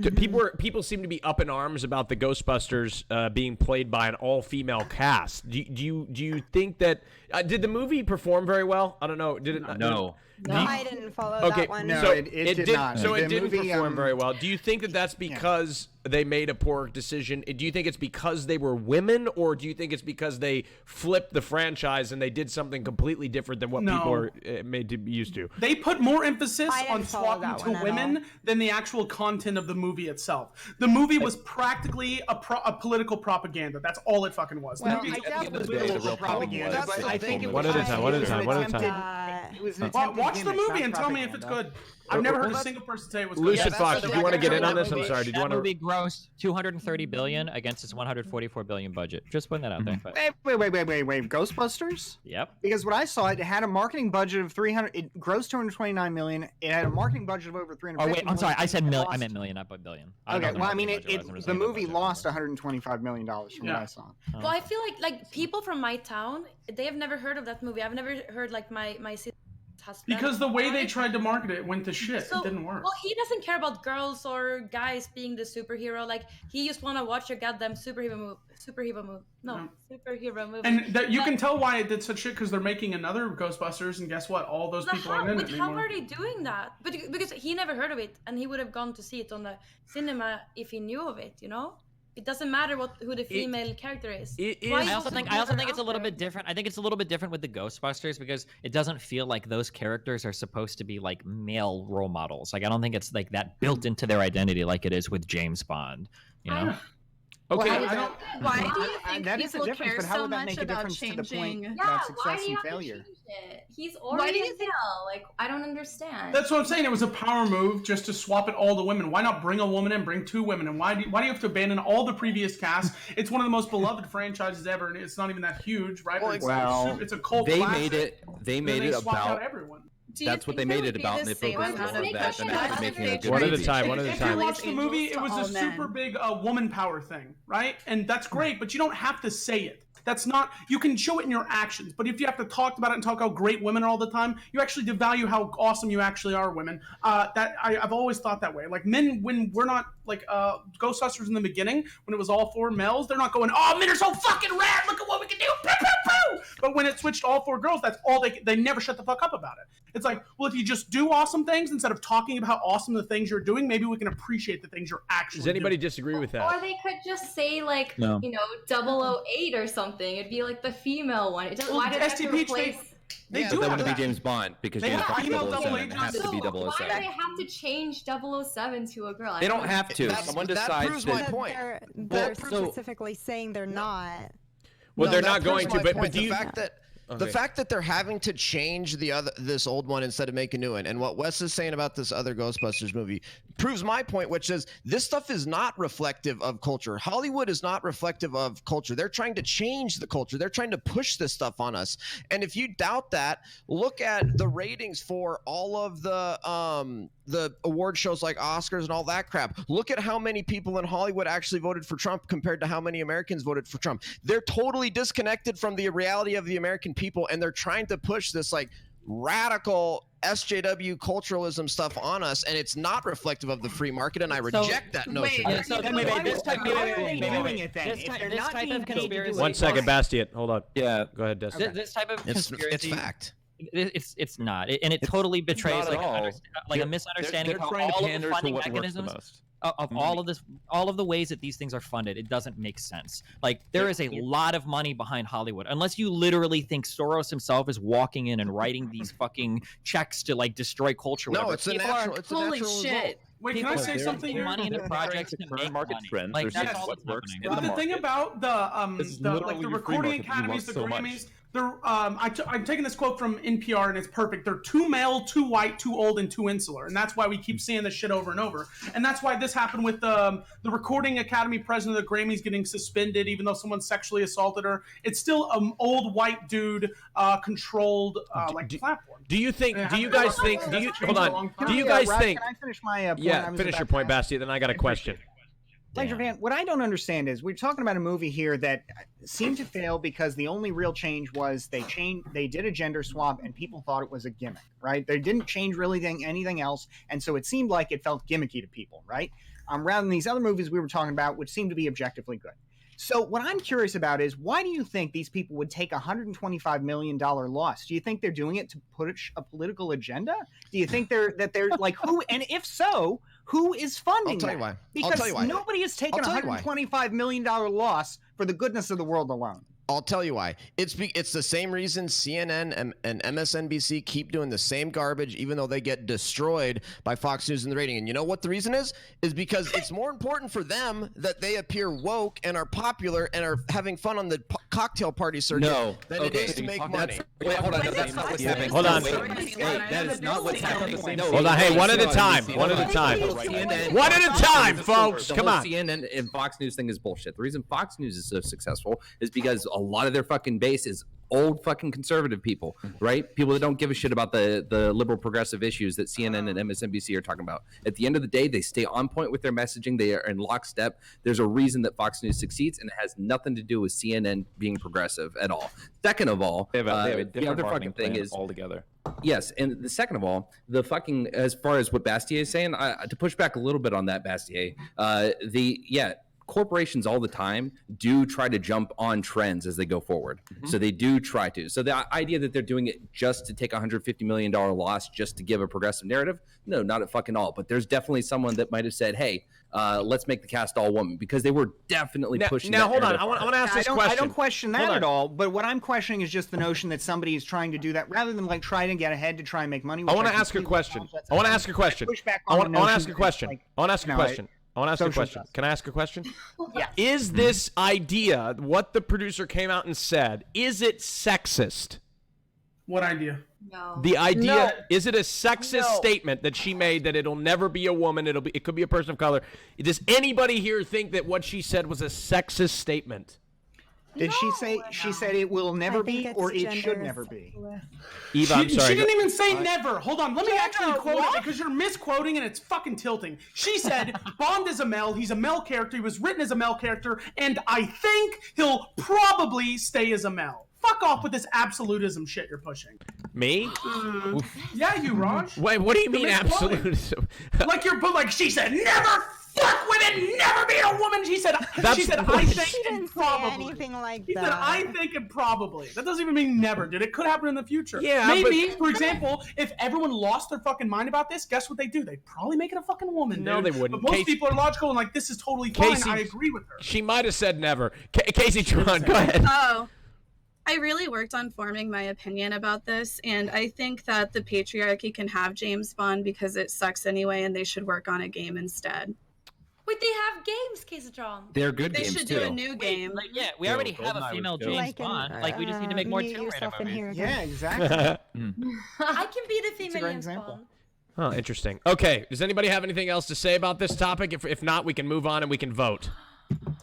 People seem to be up in arms about the Ghostbusters being played by an all-female cast. Do you think that did the movie perform very well? I don't know. Did it? No. I didn't follow Okay, that one. No, so it did not. So The it didn't movie, perform very well. Do you think that that's because they made a poor decision? Do you think it's because they were women, or do you think it's because they flipped the franchise and they did something completely different than what people are made to be used to? They put more emphasis on follow that swapping to one at women than the actual content of the movie itself. The movie was practically a political propaganda. That's all it fucking was. Well, The movie, I doubt it was the day, the political real problem propaganda, was but the I think it film was One at a time, one at a time, one at a time. It was an attempted watch the gimmick, movie not and tell me if it's propaganda. good. I've never heard a single person say it was good. Lucid that's Fox, the did you want to get in on record. this? I'm sorry. Did you That want to? movie grossed $230 billion against its $144 billion budget. Just putting that out there. But, Wait. Ghostbusters? yep. Because what I saw, it had a marketing budget of 300. It grossed 229 million. It had a marketing budget of over 300. Oh wait, I'm sorry. I said million. I meant million, not billion. I don't know Okay, what well, I the mean, marketing budget was. I'm just the saying the movie budget lost number. 125 million dollars from what I saw. Well, I feel like people from my town, they have never heard of that movie. I've never heard like my sister's husband. Because the way they tried to market it went to shit. So, it didn't work. Well, he doesn't care about girls or guys being the superhero. Like he just want to watch a goddamn superhero movie. Superhero movie. And that you can tell why it did such shit because they're making another Ghostbusters, and guess what? All those people aren't in it How anymore. are they doing that? But because he never heard of it, and he would have gone to see it on the cinema if he knew of it. You know, it doesn't matter who the female character is. I also think it's a little bit different. I think it's a little bit different with the Ghostbusters because it doesn't feel like those characters are supposed to be like male role models. Like I don't think it's like that built into their identity like it is with James Bond. You know. Okay, Why do you think that is a people difference, care but how so would that much make a about difference to the changing? point Yeah, of why success do you and have failure? to change it? He's Why already do a you think- male. Like, I don't understand. That's what I'm saying. It was a power move just to swap it all the women. Why not bring a woman and bring two women? And why do you have to abandon all the previous cast? It's one of the most beloved franchises ever, and it's not even that huge, right? Well, it's a cult They classic. made it. They made Then it they swapped out about. everyone. That's what they made it about. And they focused more on that than actually making a good One at a movie. time. One at a If you time. watch the movie, it was a all men. super big woman power thing, right? And that's great, but you don't have to say it. That's not, you can show it in your actions, but if you have to talk about it and talk how great women are all the time, you actually devalue how awesome you actually are, women. I've always thought that way. Like men, when we're not like Ghostbusters in the beginning, when it was all four males, they're not going, "Oh, men are so fucking rad! Look at what we can do!" Pew, pew, pew! But when it switched to all four girls, that's all they never shut the fuck up about it. It's like, well, if you just do awesome things instead of talking about how awesome the things you're doing, maybe we can appreciate the things you're actually Does anybody doing. disagree with Or that? they could just say like, No. 008 or something. It'd be like the female one. It doesn't. Well, Why did they have to StPEACH, replace? They Yeah, do But that have wouldn't be that. James Bond because They James have Bond female 007. It 007. has to be Why do 007. they have to change 007 to a girl? I They don't have to. That's- Someone that decides proves my that. point. They're so- specifically saying they're not. Well, No, they're that not going proves to. my But point. do you? The fact that they're having to change this old one instead of make a new one, and what Wes is saying about this other Ghostbusters movie proves my point, which is this stuff is not reflective of culture. Hollywood is not reflective of culture. They're trying to change the culture. They're trying to push this stuff on us. And if you doubt that, look at the ratings for all of the award shows like Oscars and all that crap. Look at how many people in Hollywood actually voted for Trump compared to how many Americans voted for Trump. They're totally disconnected from the reality of the American people, and they're trying to push this like radical SJW culturalism stuff on us, and it's not reflective of the free market, and I reject that notion. This type of conspiracy. 1 second, Bastiat. Hold on. Yeah. Go ahead, Des. This type of conspiracy. It's fact. It's not, and it totally betrays not at like all. a misunderstanding They're of trying to all of pander the to funding what works the mechanisms most. of all of the ways that these things are funded. It doesn't make sense. Like there is a lot of money behind Hollywood, unless you literally think Soros himself is walking in and writing these fucking checks to like destroy culture. No, whatever. it's a People natural. are- It's a Holy natural shit. result. Wait, people can I say are something putting here? money into They're projects the to current make market money. trends. Like There's that's just all what that's works happening. in But the the thing market. about This is the literally the your free recording market that you academies, love the so much. Grammys, they're I'm taking this quote from NPR and it's perfect. They're too male, too white, too old, and too insular, and that's why we keep seeing this shit over and over. And that's why this happened with the recording academy president of the Grammys getting suspended, even though someone sexually assaulted her. It's still an old white dude controlled platform. Do you think? Do you guys think? Do you hold on? Do you Yeah, guys Raj, think? Can I finish my point? Yeah, I was finish about your to point, ask? Basti. Then I got a question. Ledger Van, what I don't understand is we're talking about a movie here that seemed to fail because the only real change was they did a gender swap and people thought it was a gimmick, right? They didn't change really anything else, and so it seemed like it felt gimmicky to people, right? rather than these other movies we were talking about, which seem to be objectively good. So what I'm curious about is, why do you think these people would take a $125 million loss? Do you think they're doing it to push a political agenda? Do you think they're like, who? And if so, who is funding I'll tell you that? why. Because I'll tell you why. nobody has taken a $125 million loss for the goodness of the world alone. I'll tell you why. It's the same reason CNN and MSNBC keep doing the same garbage, even though they get destroyed by Fox News in the rating. And you know what the reason is? Is because it's more important for them that they appear woke and are popular and are having fun on the cocktail party circuit than it is to make money. Wait, hold on. That's not what's happening. Hold on. That is not what's happening. Hold on. Hey, one at a time. One at a time. One at a time, folks. Come on. CNN and Fox News thing is bullshit. The reason Fox News is so successful is because a lot of their fucking base is old fucking conservative people, right? People that don't give a shit about the liberal progressive issues that CNN and MSNBC are talking about. At the end of the day, they stay on point with their messaging. They are in lockstep. There's a reason that Fox News succeeds, and it has nothing to do with CNN being progressive at all. Second of all, they have a the other fucking thing is altogether. Yes, and the second of all, the fucking, as far as what Bastier is saying, to push back a little bit on that, Bastier, corporations all the time do try to jump on trends as they go forward. So they do try to. So the idea that they're doing it just to take a $150 million loss just to give a progressive narrative, no, not at fucking all. But there's definitely someone that might have said, hey, let's make the cast all woman, because they were definitely pushing Now, that hold on. narrative I want to ask this question. I don't question that at all, but what I'm questioning is just the notion that somebody is trying to do that rather than like try to get ahead to try and make money. I want to ask a question. I want to ask a question. I want to ask a question. I want to ask a question. I want to ask a question. Can I ask a question? Yeah. Is this idea, what the producer came out and said, is it sexist? What idea? No. The idea, is it a sexist statement that she made that it'll never be a woman, it could be a person of color? Does anybody here think that what she said was a sexist statement? Did she say she said it will never be, or it should never be? Eva, I'm sorry. She didn't even say never. Hold on. Let me actually quote it because you're misquoting and it's fucking tilting. She said, Bond is a male. He's a male character. He was written as a male character. And I think he'll probably stay as a male. Fuck off with this absolutism shit you're pushing. Me? Yeah, you, Raj. Wait, what do you mean absolutism? Like she said, never fuck women, never be a woman. She said, I think and probably. Anything like He that. said, I think and probably. That doesn't even mean never, dude. It could happen in the future. Yeah, maybe, for example, if everyone lost their fucking mind about this, guess what they do? They'd probably make it a fucking woman, No, dude. they wouldn't. But most Casey- people are logical and like, this is totally fine. Casey- I agree with her. She might have said never. Casey Tron, go ahead. Oh, I really worked on forming my opinion about this, and I think that the patriarchy can have James Bond because it sucks anyway, and they should work on a game instead. Wait, they have games, Casatron. They're good They games should too. do a new game. Like, yeah, we already have a female James Bond. Like, we just need to make more Tomb Raider movies. Yeah, exactly. I can be the female great James example. Bond. Oh, interesting. Okay, does anybody have anything else to say about this topic? If not, we can move on and we can vote.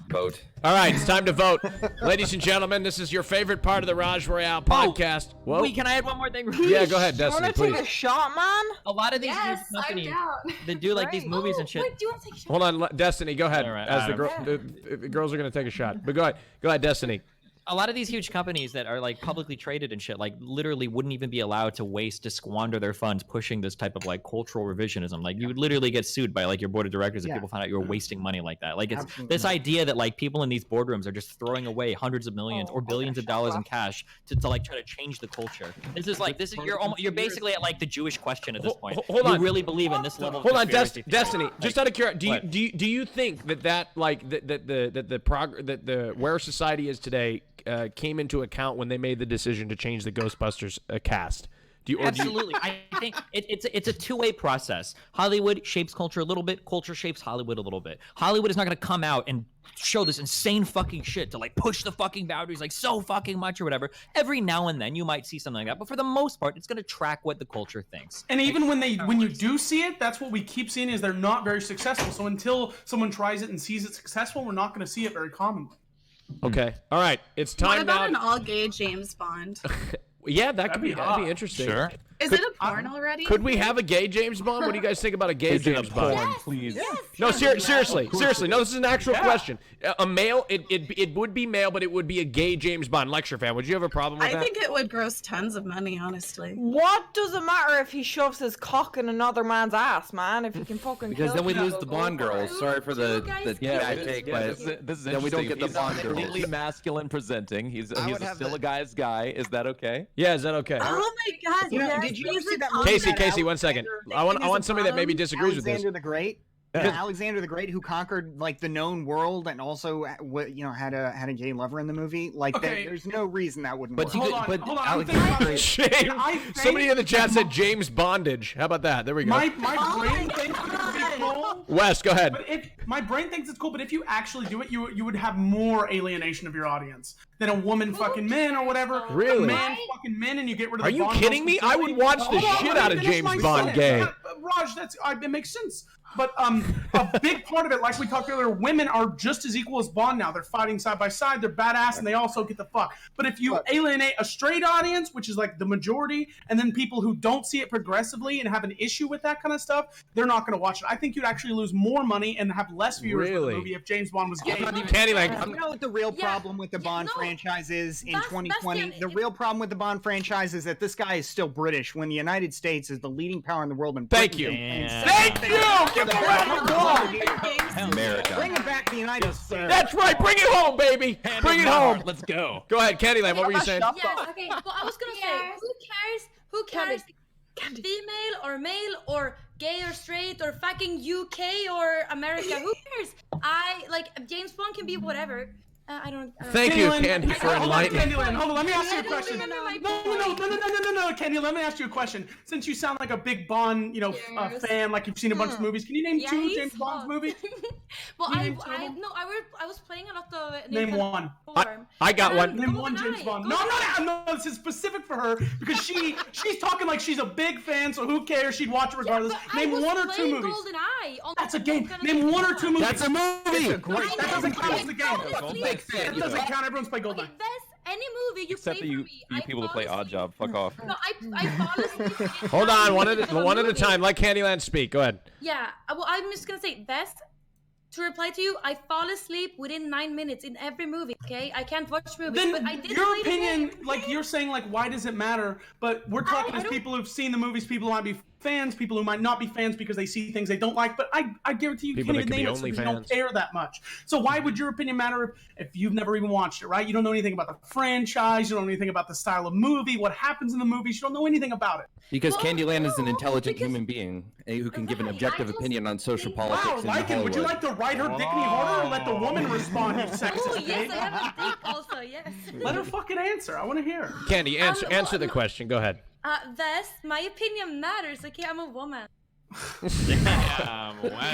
Vote. All right, it's time to vote. Ladies and gentlemen, this is your favorite part of the RAJJ ROYALE podcast. Whoa. Wait, can I add one more thing? Yeah, go ahead, You Destiny, want to take please. a shot, man? A lot of these Yes, huge I'm companies down. that do like these movies and shit. Wait, do you want to take a shot? Hold on, Destiny, go ahead. All right, As the girls are going to take a shot. But go ahead, Destiny. A lot of these huge companies that are like publicly traded and shit, like literally wouldn't even be allowed to squander their funds pushing this type of like cultural revisionism. Like you would literally get sued by like your board of directors if people found out you were wasting money like that. Like it's this idea that like people in these boardrooms are just throwing away hundreds of millions or billions of dollars in cash to like try to change the culture. You're basically at like the Jewish question at this point. Hold on. You really believe in this level of Hold on, conspiracy Destiny. theory? Just out of curiosity, do you think that where society is today came into account when they made the decision to change the Ghostbusters cast? Absolutely. I think it's a two-way process. Hollywood shapes culture a little bit. Culture shapes Hollywood a little bit. Hollywood is not going to come out and show this insane fucking shit to like push the fucking boundaries like so fucking much or whatever. Every now and then you might see something like that, but for the most part, it's going to track what the culture thinks. And even when you do see it, that's what we keep seeing is they're not very successful. So until someone tries it and sees it successful, we're not going to see it very commonly. Okay. All right. It's time What about now. an all-gay James Bond? Yeah, that'd be interesting. Sure. Is it a porn already? Could we have a gay James Bond? What do you guys think about a gay James Bond? Porn, please. No, seriously. No, this is an actual question. A male, it would be male, but it would be a gay James Bond. Lecture fan, would you have a problem with that? I think it would gross tons of money, honestly. What does it matter if he shoves his cock in another man's ass, man? If he can fucking Because kill then we people, lose the Bond girls. Sorry for the guy take, but this is then we don't get the He's Bond girls. completely masculine presenting. He's still a guy's guy. Is that okay? Yeah, is that okay? Oh my god! You know, yes, did you he's see an that movie Casey, one second. I want somebody that maybe disagrees with this. Alexander the Great. Yeah, Alexander the Great, who conquered like the known world and also, had a gay lover in the movie. Like, there's no reason that wouldn't work. Hold on. Alexander somebody in the chat said James Bondage. How about that? There we go. My brain thinks it's cool. Wes, go ahead. But my brain thinks it's cool, but if you actually do it, you would have more alienation of your audience than a woman fucking men or whatever. Really? A man fucking men, and you get rid of. Are the you Bond kidding me? I would watch the shit out of James Bond gay. Raj, it makes sense. But a big part of it, like we talked earlier, women are just as equal as Bond now. They're fighting side by side. They're badass, and they also get the fuck. But if you alienate a straight audience, which is like the majority, and then people who don't see it progressively and have an issue with that kind of stuff, they're not going to watch it. I think you'd actually lose more money and have less viewers for the movie if James Bond was gay. Candyland. You know what the real problem with the Bond franchise is in 2020? The real problem with the Bond franchise is that this guy is still British when the United States is the leading power in the world. Thank you. Thank you. America. Bring it back to the United States. That's right. Bring it home, baby. Bring it home. Let's go. Go ahead, Candyland. What were you saying? Yes, okay. Well, I was gonna say, who cares? Female or male or gay or straight or fucking UK or America? Who cares? James Bond can be whatever. I don't Thank you, Candy, for enlightening. Candyland, hold on, let me ask you a question. No, Candy, let me ask you a question. Since you sound like a big Bond, fan, like you've seen a bunch of movies, can you name two James Bond movies? Well, I was playing a lot of. Name one. I got one. Name one James Bond. No, this is specific for her because she's talking like she's a big fan, so who cares? She'd watch it regardless. Name one or two movies. That's a game. Name one or two movies. That's a movie. That doesn't count as the game. That doesn't count. Everyone's played GoldenEye. Any movie you Except play for you, for me, you people to play Odd Job. Fuck off. No, I fall asleep. Hold on, one at a time. Let Candyland speak. Go ahead. Yeah, well, I'm just gonna say best. To reply to you, I fall asleep within 9 minutes in every movie. Okay, I can't watch movies. Then but I did your play the opinion, game. like you're saying, like why does it matter? But we're talking as people who've seen the movies, people who might be fans, people who might not be fans because they see things they don't like. But I guarantee you People can't that even could name be it, so you only don't fans. care that much. So why would your opinion matter if you've never even watched it, right? You don't know anything about the franchise. You don't know anything about the style of movie, what happens in the movies. You don't know anything about it. Because Candyland is an intelligent human being who can give an objective opinion on social politics Wow, in Lycan, Hollywood. would you like to write her dick any harder or let the woman respond, you sexist Oh yes, pig? I have a dick also. Yes. Let her fucking answer. I want to hear. Candy, answer the question. Go ahead. My opinion matters. Okay, I'm a woman.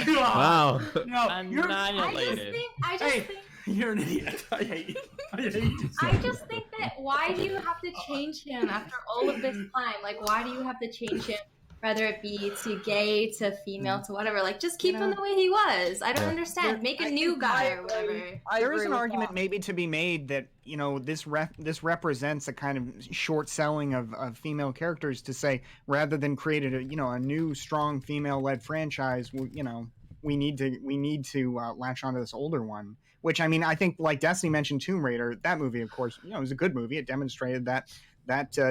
Wow. No, Annihilated. I just think you're an idiot. I hate you. I hate you. I just think that why do you have to change him after all of this time? Like, why do you have to change him? Whether it be to gay, to female, to whatever. Like, just keep him the way he was. I don't understand. Make a new guy or whatever. There is an argument maybe to be made that, this represents a kind of short selling of female characters to say, rather than create a new, strong female-led franchise, we need to latch onto this older one. Which, I mean, I think, like Destiny mentioned Tomb Raider, that movie, of course, it was a good movie. It demonstrated that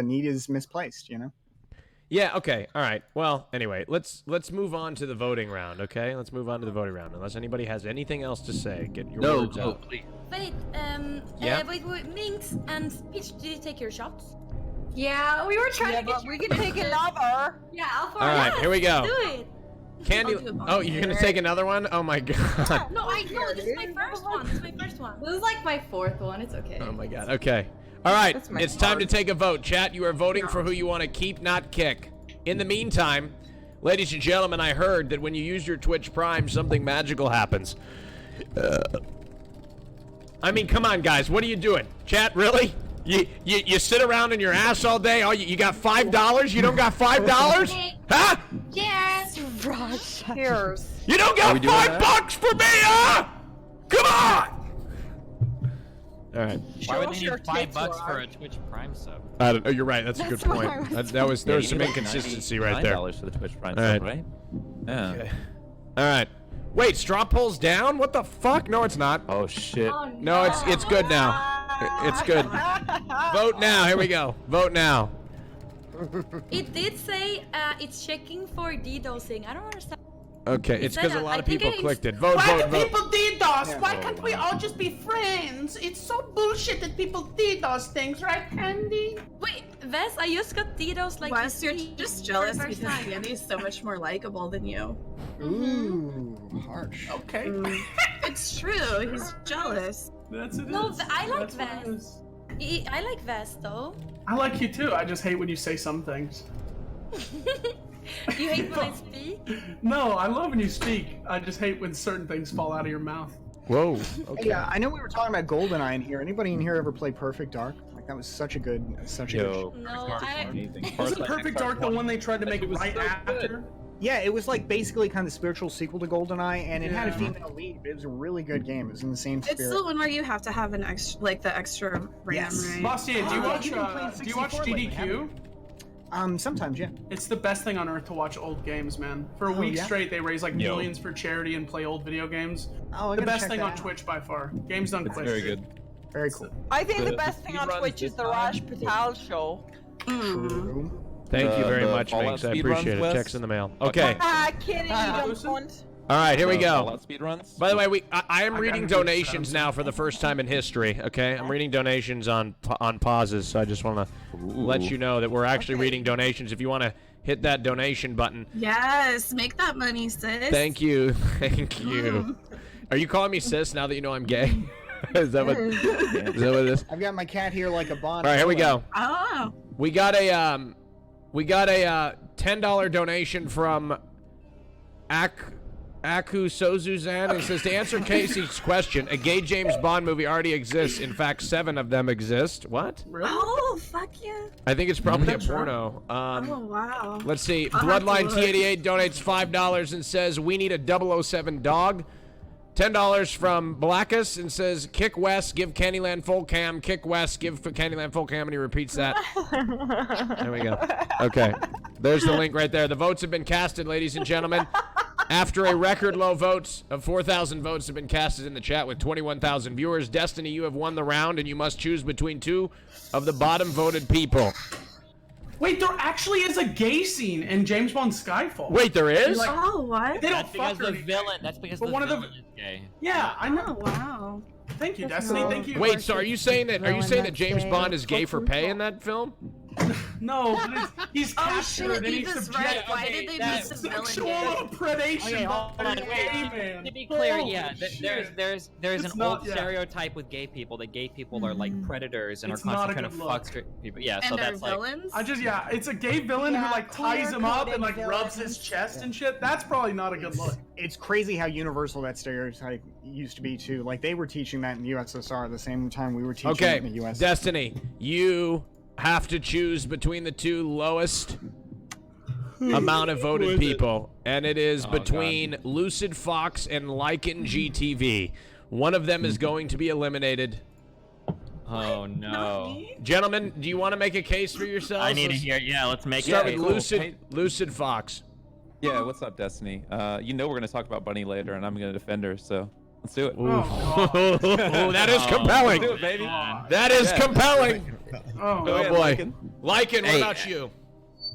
need is misplaced, Yeah, okay. All right. Well, anyway, let's move on to the voting round, okay? Let's move on to the voting round. Unless anybody has anything else to say, get your words out. Please. Wait, Yeah? wait, Minx and Peach, did you take your shots? Yeah, we were trying to get we can take another. Yeah, I'll All right, here we go. Do it. Candy. Oh, you're gonna take another one? Oh my god. No, I know. This is my first one. This is like my fourth one. It's okay. Oh my god. Okay. All right. It's time to take a vote. Chat, you are voting for who you want to keep, not kick. In the meantime, ladies and gentlemen, I heard that when you use your Twitch Prime, something magical happens. I mean, come on, guys. What are you doing? Chat, really? You sit around in your ass all day? Oh, you got $5? You don't got $5? Huh? Cheers! Raj, cheers. You don't got $5 for me, huh? Come on! All right. Why would they need $5 for a Twitch Prime sub? I don't know. You're right. That's a good point. There was some like inconsistency right there. $9 for the Twitch Prime All right. sub, right? Yeah. Okay. All right. Wait, straw poll's down? What the fuck? No, it's not. Oh shit. Oh, No, it's good now. It's good. Vote now. Here we go. Vote now. It did say it's checking for DDoSing. I don't understand. Okay, It it's said because a that. lot I of think people I clicked it. Vote, Why vote, do vote. people DDoS? Yeah. Why can't we all just be friends? It's so bullshit that people DDoS things, right, Candy? Wait, Vess, I just got DDoS like Wes, this you're week just for jealous the because first time. Candy's so much more likable than you. Ooh, harsh. Okay. It's true. He's jealous. That's it. No, is. I like That's what it Vess. is. I like Vess though. I like you too. I just hate when you say some things. You hate when I speak? No, I love when you speak. I just hate when certain things fall out of your mouth. Whoa. Okay. Yeah, I know we were talking about GoldenEye in here. Anybody in here ever play Perfect Dark? Like that was such a good. Yo. No, Wasn't Perfect Dark the one they tried to make right after? Yeah, it was like basically kind of the spiritual sequel to GoldenEye, and it had a Yeah. female lead. It was a really good game. It was in the same spirit. It's the one where you have to have an extra, like the extra RAM, Yes. right? Bastien, do you watch You've been playing do you watch 64 lately, haven't GDQ? Sometimes, yeah. It's the best thing on earth to watch old games, man. For a Oh, week yeah? straight, they raise like Yo. millions for charity and play old video games. Oh, I The gotta best check thing that on out. Twitch by far. Games done It's quick. very good. Very cool. I think the The best thing on speedruns Twitch is this the time- Raj Patel show. True. Thank you very The much, Fallout Minx. I speedruns, appreciate it. Wes? Checks in the mail. Okay. Ah, kidding, you dumb Listen. cunt. All right, here we go. Fallout speedruns. By the way, I am I reading gotta do donations that. now for the first time in history. Okay, I'm reading donations on pauses, so I just want to let you know that we're actually reading donations. If you want to hit that donation button, Yes, make that money, sis. thank you, thank you. Are you calling me sis now that you know I'm gay? Is that what? Is that what it is? I've got my cat here like a Bond. All right, here we go. Oh. We got a $10 donation from Aku Sozuzan. It says, to answer Casey's question, a gay James Bond movie already exists. In fact, 7 of them exist. What? Really? Oh, fuck yeah. I think it's probably a That's right. porno. Oh, wow. Let's see. I'll have to Bloodline look. T88 donates $5 and says, we need a 007 dog. $10 from Blackus and says, kick West, give Candyland full cam. Kick West, give Candyland full cam. And he repeats that. There we go. Okay. There's the link right there. The votes have been casted, ladies and gentlemen. After a record low votes of 4,000 votes have been casted in the chat with 21,000 viewers, Destiny, you have won the round, and you must choose between 2 of the bottom voted people. Wait, there actually is a gay scene in James Bond Skyfall. Wait, there is? Like, Oh, what? they don't That's because fuck or the anything. villain. That's because But the one of the- villain is gay. Yeah, I know. Oh, wow. Thank you, That's Destiny. wrong. Thank you. Wait, so are you saying that Villain James that's Bond gay. is gay for pay in that film? No, but he's Oh, captured shit, and he's Beavis, subjected right? Why did they make the villain sexual gay? predation Okay, hold by on, a wait. gay man. To be clear, Holy yeah, shit. there's It's an not- old yeah. stereotype with gay people that gay people are like predators and It's are constantly not a trying to good fuck look. straight people. Yeah, so And are that's like villains? It's a gay villain who Yeah, like ties him up and clear-coded like rubs villains. his chest and shit. That's probably not a good look. It's crazy how universal that stereotype used to be too. Like they were teaching that in the USSR at the same time we were teaching Okay, it in the US. Destiny, you have to choose between the 2 lowest amount of voted people, and it is Oh, between Lucid Fox and Lycan GTV. One of them is going to be eliminated. oh no. Gentlemen, do you want to make a case for yourselves? I need to Let's hear. Yeah, let's make Start it. with cool. Lucid Fox. Yeah, what's up, Destiny? You know we're gonna talk about Bunny later, and I'm gonna defend her, so let's do it. Oh, that is compelling. Do it, baby. That is Yeah. compelling. Oh, Oh ahead, boy. Lycan. Lycan, what Hey, about you?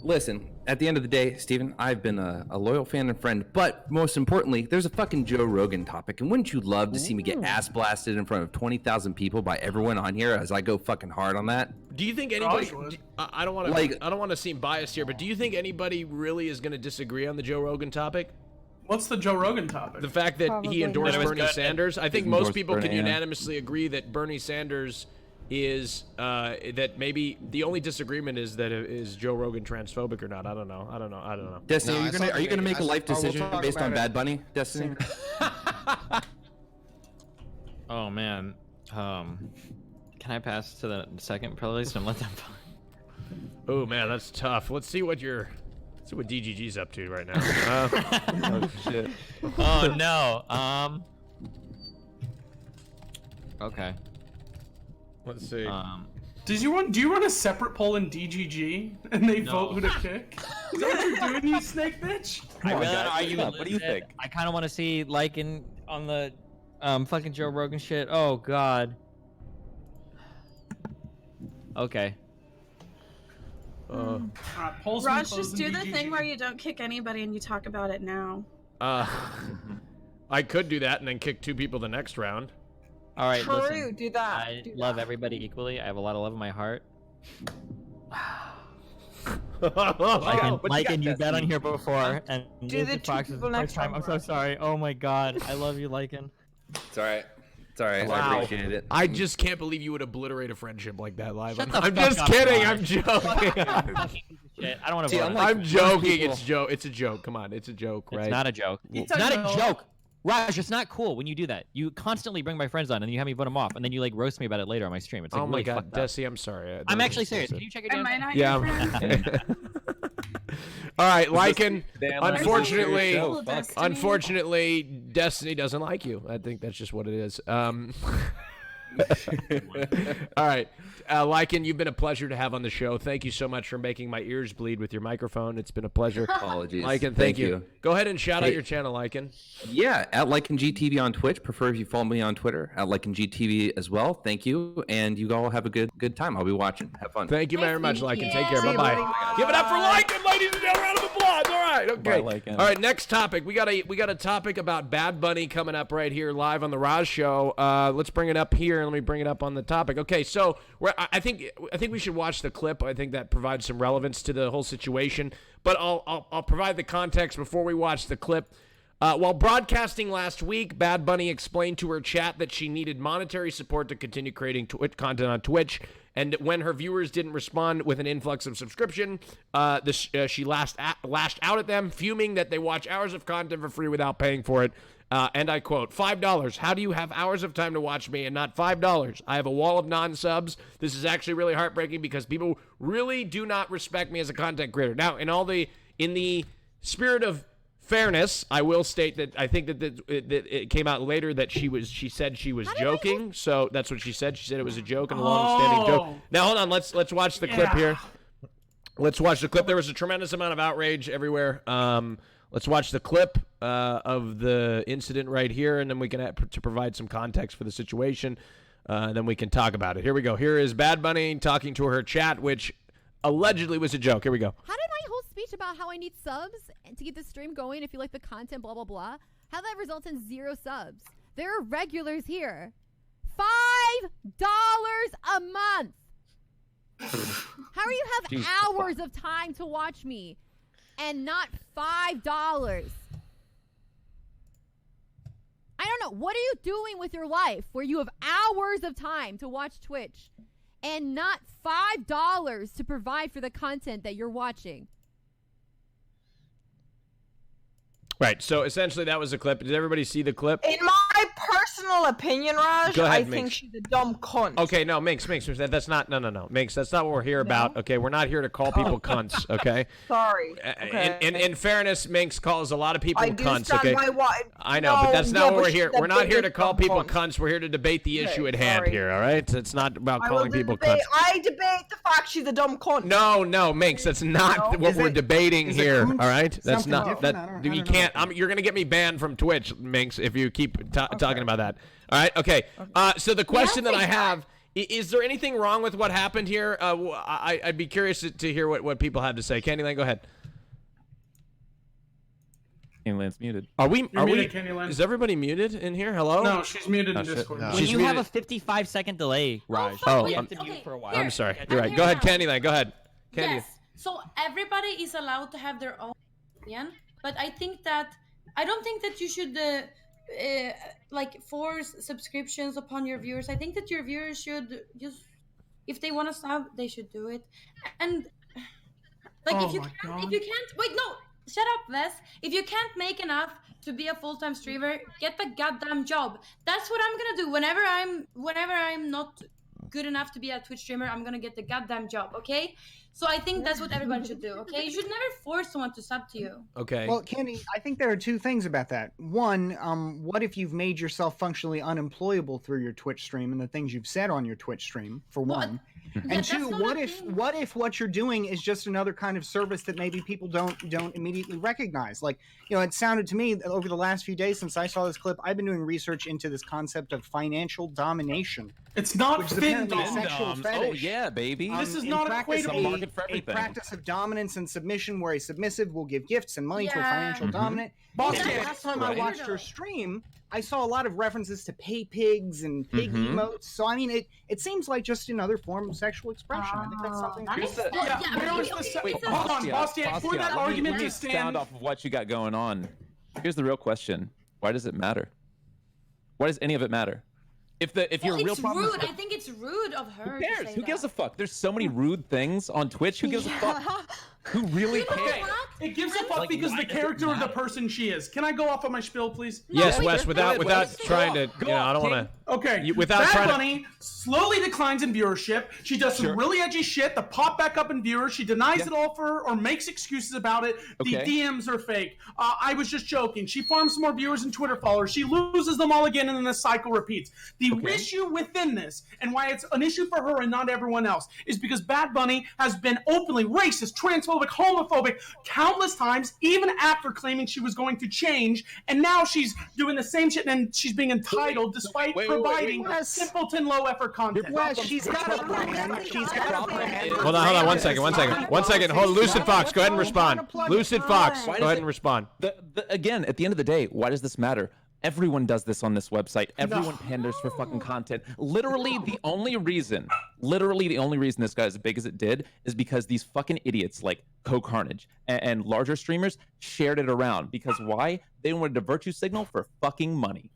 Listen, at the end of the day, Steven, I've been a loyal fan and friend, but most importantly, there's a fucking Joe Rogan topic, and wouldn't you love to see me get ass blasted in front of 20,000 people by everyone on here as I go fucking hard on that? Do you think anybody? Josh would. I don't want to. Like- I don't want to seem biased here, but do you think anybody really is going to disagree on the Joe Rogan topic? What's the Joe Rogan topic? The fact that Probably he endorsed That it was Bernie good. Sanders. I think He most endorsed people can Bernie, yeah. unanimously agree that Bernie Sanders is that maybe the only disagreement is that is Joe Rogan transphobic or not. I don't know. Destiny, No, I saw are you gonna the- make a I- life oh, we'll decision talk based about on it. Bad Bunny, Destiny? Oh man. Can I pass to the second playlist and let them? Oh man, that's tough. Let's see what DGG's up to right now. Oh shit. Oh no. Okay. Let's see. Do you run a separate poll in DGG and they vote who to kick? Is that what you're doing, you snake bitch? I really guys, argue with what do you Liz. think? I kind of want to see Lycan on the fucking Joe Rogan shit. Oh god. Okay. Polls Raj, just do the thing where you don't kick anybody and you talk about it now. I could do that and then kick 2 people the next round. All right, True, listen. do that. I do love that. everybody equally. I have a lot of love in my heart. Lycan, you bet on here before, and Do the Mr. Fox two is people the next first time. time, I'm so Raj. sorry. Oh my god, I love you, Lycan. It's all right. It's all right. Wow. I appreciate it. I just can't believe you would obliterate a friendship like that live. Shut I'm the fuck just up, kidding. Raj. I'm joking. Shit, I don't want to See, vote. I'm on like- I'm joking. people- It's a joke. Come on, it's a joke, it. right? It's not a joke. It's It's not a a joke. joke. Raj, it's not cool when you do that. You constantly bring my friends on, and then you have me vote them off, and then you like roast me about it later on my stream. It's like Oh my really god, fucked up. Desi, I'm sorry. I'm actually serious. Can you check your Am damn I not Yeah, your friend? All right, Lycan. Damn, Unfortunately, show, fuck. unfortunately, Destiny doesn't like you. I think that's just what it is. All right, Lycan, you've been a pleasure to have on the show. Thank you so much for making my ears bleed with your microphone. It's been a pleasure. Apologies. Lycan, thank you. Go ahead and shout out your channel, Lycan. Yeah, at LycanGTV on Twitch. Prefer if you follow me on Twitter at LycanGTV as well. Thank you, and you all have a good time. I'll be watching. Have fun. Thank you very much, Lycan. Take care. See you, Bye buddy. bye. Give it up for Lycan, ladies and gentlemen. Round of applause. All right. Okay. Bye, Lycan. All right. Next topic. We got a topic about Bad Bunny coming up right here live on the Raj Show. Let's bring it up here and let me bring it up on the topic. Okay. So I think we should watch the clip. I think that provides some relevance to the whole situation. But I'll provide the context before we watch the clip. While broadcasting last week, Bad Bunny explained to her chat that she needed monetary support to continue creating content on Twitch. And when her viewers didn't respond with an influx of subscription, she lashed out at them, fuming that they watch hours of content for free without paying for it. And I quote, $5. How do you have hours of time to watch me and not $5? I have a wall of non-subs. This is actually really heartbreaking because people really do not respect me as a content creator. Now, in the spirit of fairness, I will state that I think that it came out later that she said she was joking. So that's what she said. She said it was a joke and a long-standing joke. Now hold on, let's watch the clip here. Let's watch the clip. There was a tremendous amount of outrage everywhere. Let's watch the clip of the incident right here, and then we can to provide some context for the situation. And then we can talk about it. Here we go. Here is Bad Bunny talking to her chat, which allegedly was a joke. Here we go. How did my whole speech about how I need subs and to keep the stream going, if you like the content, blah, blah, blah, how that results in 0 subs? There are regulars here. $5 a month. How do you have Jesus hours of time to watch me and not $5? I don't know. What are you doing with your life where you have hours of time to watch Twitch and not $5 to provide for the content that you're watching? Right. So essentially, that was a clip. Did everybody see the clip? In my personal opinion, Raj, Go ahead, I think Minx. she's a dumb cunt. Okay, no, Minx, that's not, no, Minx, that's not what we're here about, okay? We're not here to call people cunts, okay? Sorry. Okay. In fairness, Minx calls a lot of people I do cunts, stand okay? by what. I know, but that's not what we're she's here. the We're not here to biggest call dumb people cunt. cunts. We're here to debate the issue at hand sorry. here, all right? It's not about I will calling people debate. cunts. I debate the fact she's a dumb cunt. No, Minx, that's not what Is we're it- debating is it here, cunt all right? That's something not different? that I you don't can't. know. You're gonna get me banned from Twitch, Minx, if you keep talking about that. All right, okay. So the question that I have. Is there anything wrong with what happened here? I'd be curious to hear what people have to say. Candyland, go ahead. Candyland's muted. Are we? You're muted, Candyland. Is everybody muted in here? Hello? No, she's muted in shit. Discord. No. When She's you have muted. a 55-second delay, Raj, Oh, you I'm- have to mute for a while. Here, I'm sorry. I'm You're right. here Go ahead, now. Candyland. Go ahead. Candy. Yes. So everybody is allowed to have their own opinion, but I don't think that you should like force subscriptions upon your viewers. I think that your viewers should just, if they want to sub, they should do it. And like Oh if you my can't, God. wait, no, shut up, Wes. If you can't make enough to be a full-time streamer, get the goddamn job. That's what I'm gonna do whenever I'm not good enough to be a Twitch streamer. I'm gonna get the goddamn job, okay? So I think that's what everyone should do, okay? You should never force someone to sub to you. Okay. Well, Candy, I think there are two things about that. One, what if you've made yourself functionally unemployable through your Twitch stream and the things you've said on your Twitch stream, for one? And two, what if what you're doing is just another kind of service that maybe people don't immediately recognize? Like, you know, it sounded to me over the last few days since I saw this clip, I've been doing research into this concept of financial domination. It's not which is apparently a fin-dom. sexual fetish. Oh yeah, baby. This is not practice equatable. a practice of dominance and submission where a submissive will give gifts and money to a financial dominant. Boss And the Cat, last time I right? watched her stream, I saw a lot of references to pay pigs and pig emotes. So I mean, it seems like just another form of sexual expression. I think that's something. Hold on, Bastian, for that argument to stand. Sound off of what you got going on. Here's the real question: why does it matter? Why does any of it matter? If you're a real It's problem, rude. I think it's rude of her. who cares? To say Who gives that. a fuck? There's so many rude things on Twitch. Who gives a fuck? Who really cares? It gives a fuck because the character of the person she is. Can I go off on my spiel, please? Yes, Wes. Without trying to, you know, I don't want to. Okay. Without Bad trying Bunny slowly declines in viewership. She does some really edgy shit that pop back up in viewers. She denies it all or makes excuses about it. The DMs are fake. I was just joking. She farms some more viewers and Twitter followers. She loses them all again, and then the cycle repeats. The issue within this, and why it's an issue for her and not everyone else, is because Bad Bunny has been openly racist, transphobic, homophobic countless times, even after claiming she was going to change, and now she's doing the same shit, and she's being entitled despite providing simpleton low-effort content. She's got a brand. She's got a brand. Hold on. One second. Hold, Lucid Fox, go ahead and respond. Lucid Fox, go ahead and respond. Again, at the end of the day, why does this matter? Everyone does this on this website. Everyone panders for fucking content. Literally the only reason this got as big as it did is because these fucking idiots like Carnage and larger streamers shared it around. Because why? They wanted a virtue signal for fucking money.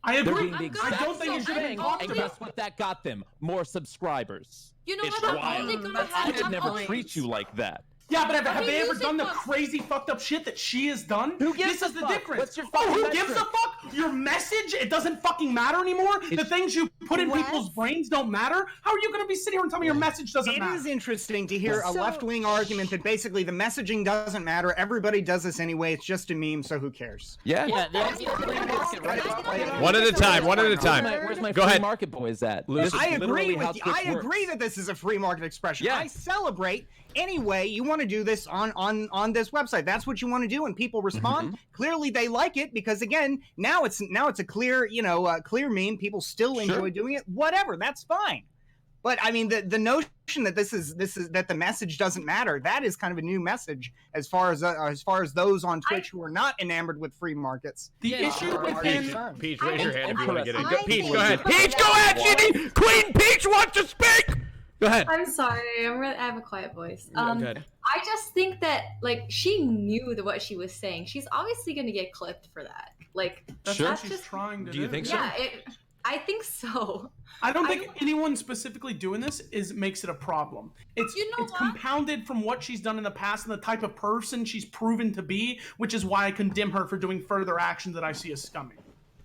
I agree. They're doing the I exact don't think same it should have been thing, talked and about. guess what that got them? More subscribers. You know It's what? wild. I would never treat you like that. Yeah, but have they ever done the crazy fucked up shit that she has done? Who gives This a is the fuck? difference. What's your Oh, fucking who gives a metric? fuck? Your message, it doesn't fucking matter anymore? The things you put in people's brains don't matter? How are you going to be sitting here and tell me your message doesn't matter? It is interesting to hear a left-wing argument that basically the messaging doesn't matter. Everybody does this anyway. It's just a meme, so who cares? Yeah. One at a time. Where's my Go free ahead. market boys at? I agree with you. I agree that this is a free market expression. I celebrate any way you want to do this on this website. That's what you want to do, and people respond. Clearly, they like it because again, now it's a clear, clear meme. People still enjoy doing it. Whatever, that's fine. But I mean, the notion that this is that the message doesn't matter, that is kind of a new message as far as those on Twitch who are not enamored with free markets. The issue within Peach, raise your hand if you want to get in. I Peach, think- go ahead. Peach, go ahead, Ginny. Queen Peach wants to speak. Go ahead. I'm sorry. I have a quiet voice. Go ahead. I just think that like she knew what she was saying. She's obviously going to get clipped for that. Like That's that's what she's just trying to do. Do you think so? yeah. I think so. I don't think anyone specifically doing this makes it a problem. It's compounded from what she's done in the past and the type of person she's proven to be, which is why I condemn her for doing further actions that I see as scummy.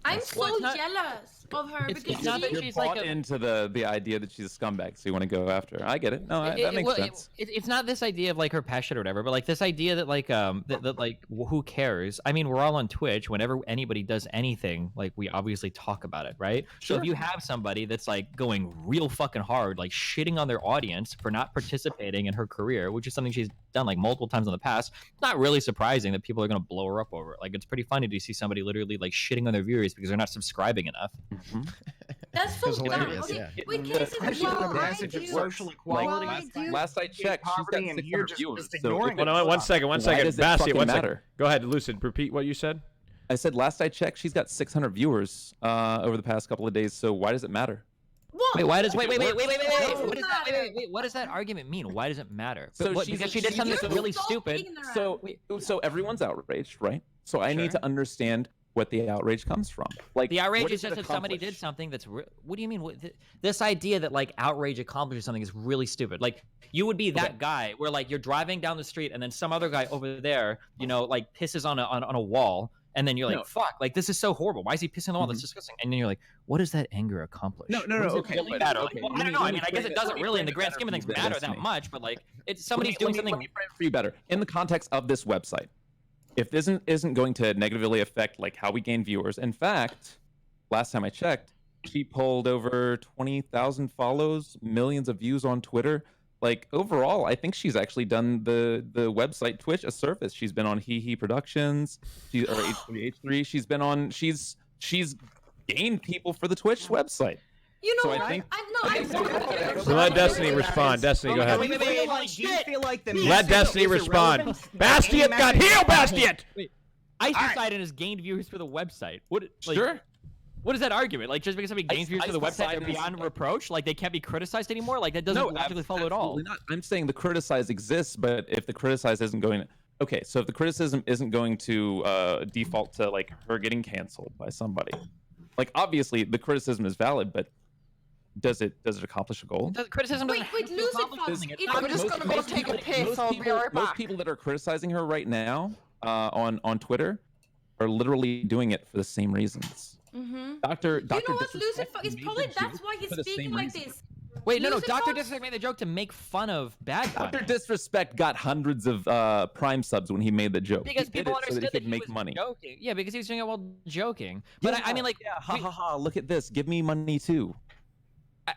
I'm so jealous of her because It's not that she- she's bought into the idea that she's a scumbag, so you want to go after her. I get it. No, that makes sense. It's not this idea of like her passion or whatever, but like this idea that like that like who cares? I mean, we're all on Twitch. Whenever anybody does anything, like we obviously talk about it, right? So if you have somebody that's like going real fucking hard, like shitting on their audience for not participating in her career, which is something she's done like multiple times in the past, it's not really surprising that people are gonna blow her up over it. Like it's pretty funny to see somebody literally like shitting on their viewers because they're not subscribing enough. That's so dumb. hilarious, Okay, yeah. wait, can you say Especially that? the message of social equality. Last I checked, she's got poverty, and you're 600 just viewers. ignoring So it. Hold on, one second. why does it Bastia, fucking one second. matter? Go ahead, Lucid. Repeat what you said. I said last I checked, she's got 600 viewers over the past couple of days. So why does it matter? Wait, why does wait? What is that? Wait, what does that argument mean? Why does it matter? So Because she did something that's really stupid. So everyone's outraged, right? So I need to understand what the outrage comes from. Like The outrage what is does it just that somebody did accomplish? something that's. What do you mean? This idea that like outrage accomplishes something is really stupid. Like you would be that guy where like you're driving down the street and then some other guy over there, like pisses on a wall. And then you're like, fuck, like this is so horrible. Why is he pissing them off? That's disgusting. And then you're like, what does that anger accomplish? No, Okay. Really matter? Like, I don't know. I mean, I guess it doesn't really in the grand scheme of things matter that much, but like it's somebody's doing something. Let me frame it for you better. In the context of this website, if this isn't going to negatively affect like how we gain viewers. In fact, last time I checked, she pulled over 20,000 follows, millions of views on Twitter. Like overall, I think she's actually done the website Twitch a service. She's been on Hee Productions, or H3H3. She's been on. She's gained people for the Twitch website. You know so what? So let Destiny respond. Destiny, go ahead. Do you feel like the Let Destiny respond. Bastiat got healed, Bastiat! Ice Poseidon has gained viewers for the website. What? Like, sure. What is that argument? Like, just because somebody gains viewers for the website, they're beyond reproach? Like, they can't be criticized anymore? Like, that doesn't logically follow at all. Not. I'm saying the criticize exists, but if the criticize isn't going... Okay, so if the criticism isn't going to default to, like, her getting canceled by somebody, like, obviously, the criticism is valid, but does it accomplish a goal? Criticism doesn't wait, lose it, Fox. I'm just gonna go take a piss. I'll be right back. Most people that are criticizing her right now on Twitter are literally doing it for the same reasons. Dr. You know what? Lose it. It's probably that's why he's speaking like this. Wait, no. Dr. Disrespect made the joke to make fun of Bad Bunny. Dr. Disrespect got hundreds of Prime subs when he made the joke. Because people understood so that he that could make money. Joking. Yeah, because he was doing it while joking. But I mean, like, ha ha ha! Look at this. Give me money too.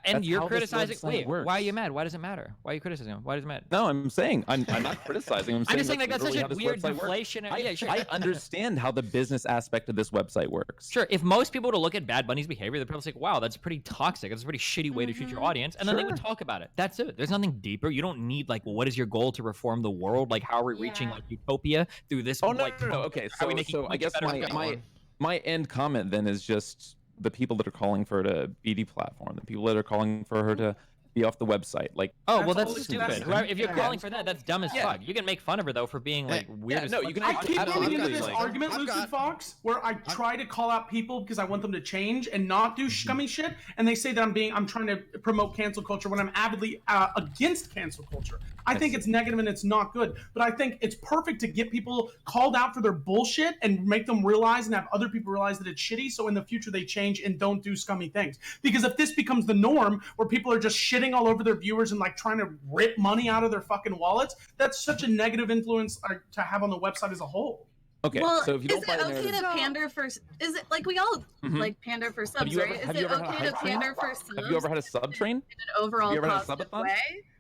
And That's you're how this criticizing. website works. Why are you mad? Why does it matter? Why are you criticizing him? Why does it matter? No, I'm saying I'm not criticizing. I'm just saying like that's literally such a how this weird website works. deflationary. Yeah, sure. I understand how the business aspect of this website works. Sure, if most people were to look at Bad Bunny's behavior, they'd probably say, wow, that's pretty toxic. That's a pretty shitty way to treat your audience. And then they would talk about it. That's it. There's nothing deeper. You don't need, like, well, what is your goal to reform the world? Like, how are we reaching, like, utopia through this? Oh, no, like, no. Okay, so I guess better my end comment then is just the people that are calling for her to be deplatformed, the people that are calling for her to be off the website. Like, oh, well, that's stupid. If you're calling for that, that's dumb as fuck. You can make fun of her though for being like weird as fuck. You can. I keep getting into this argument, Lucid Fox, where I try to call out people because I want them to change and not do scummy shit, and they say that I'm trying to promote cancel culture when I'm avidly against cancel culture. I think it's negative and it's not good, but I think it's perfect to get people called out for their bullshit and make them realize and have other people realize that it's shitty, so in the future they change and don't do scummy things. Because if this becomes the norm, where people are just shitting all over their viewers and like trying to rip money out of their fucking wallets, that's such a negative influence to have on the website as a whole. Okay, well, so if you don't buy the is it okay to pander for? Is it like we all like pander for subs, right? Is it okay to pander for subs? Have you ever had a sub train? In an overall positive way?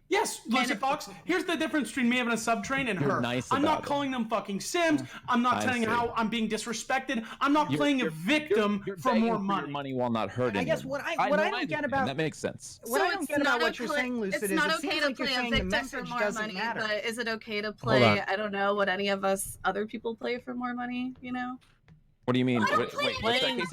Yes, Lucid Fox. Here's the difference between me having a sub train and her. I'm not calling them fucking Sims. I'm not telling how I'm being disrespected. I'm not playing a victim for more money. Money while not hurting. I guess what I don't get about that makes sense. What I don't get about what you're saying, Lucid, is it's not it okay seems to like you're play a saying the victim for message more doesn't money, matter. but is it okay to play? I don't know what any of us other people play for more money. You know. What do you mean? Playing games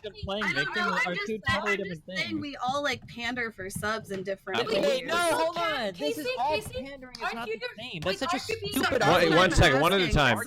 and playing victim are two totally different things. We all like pander for subs in different ways. ways. No, hold on. This is all pandering is not the same. That's such a stupid argument. Wait, 1 second, one at a time.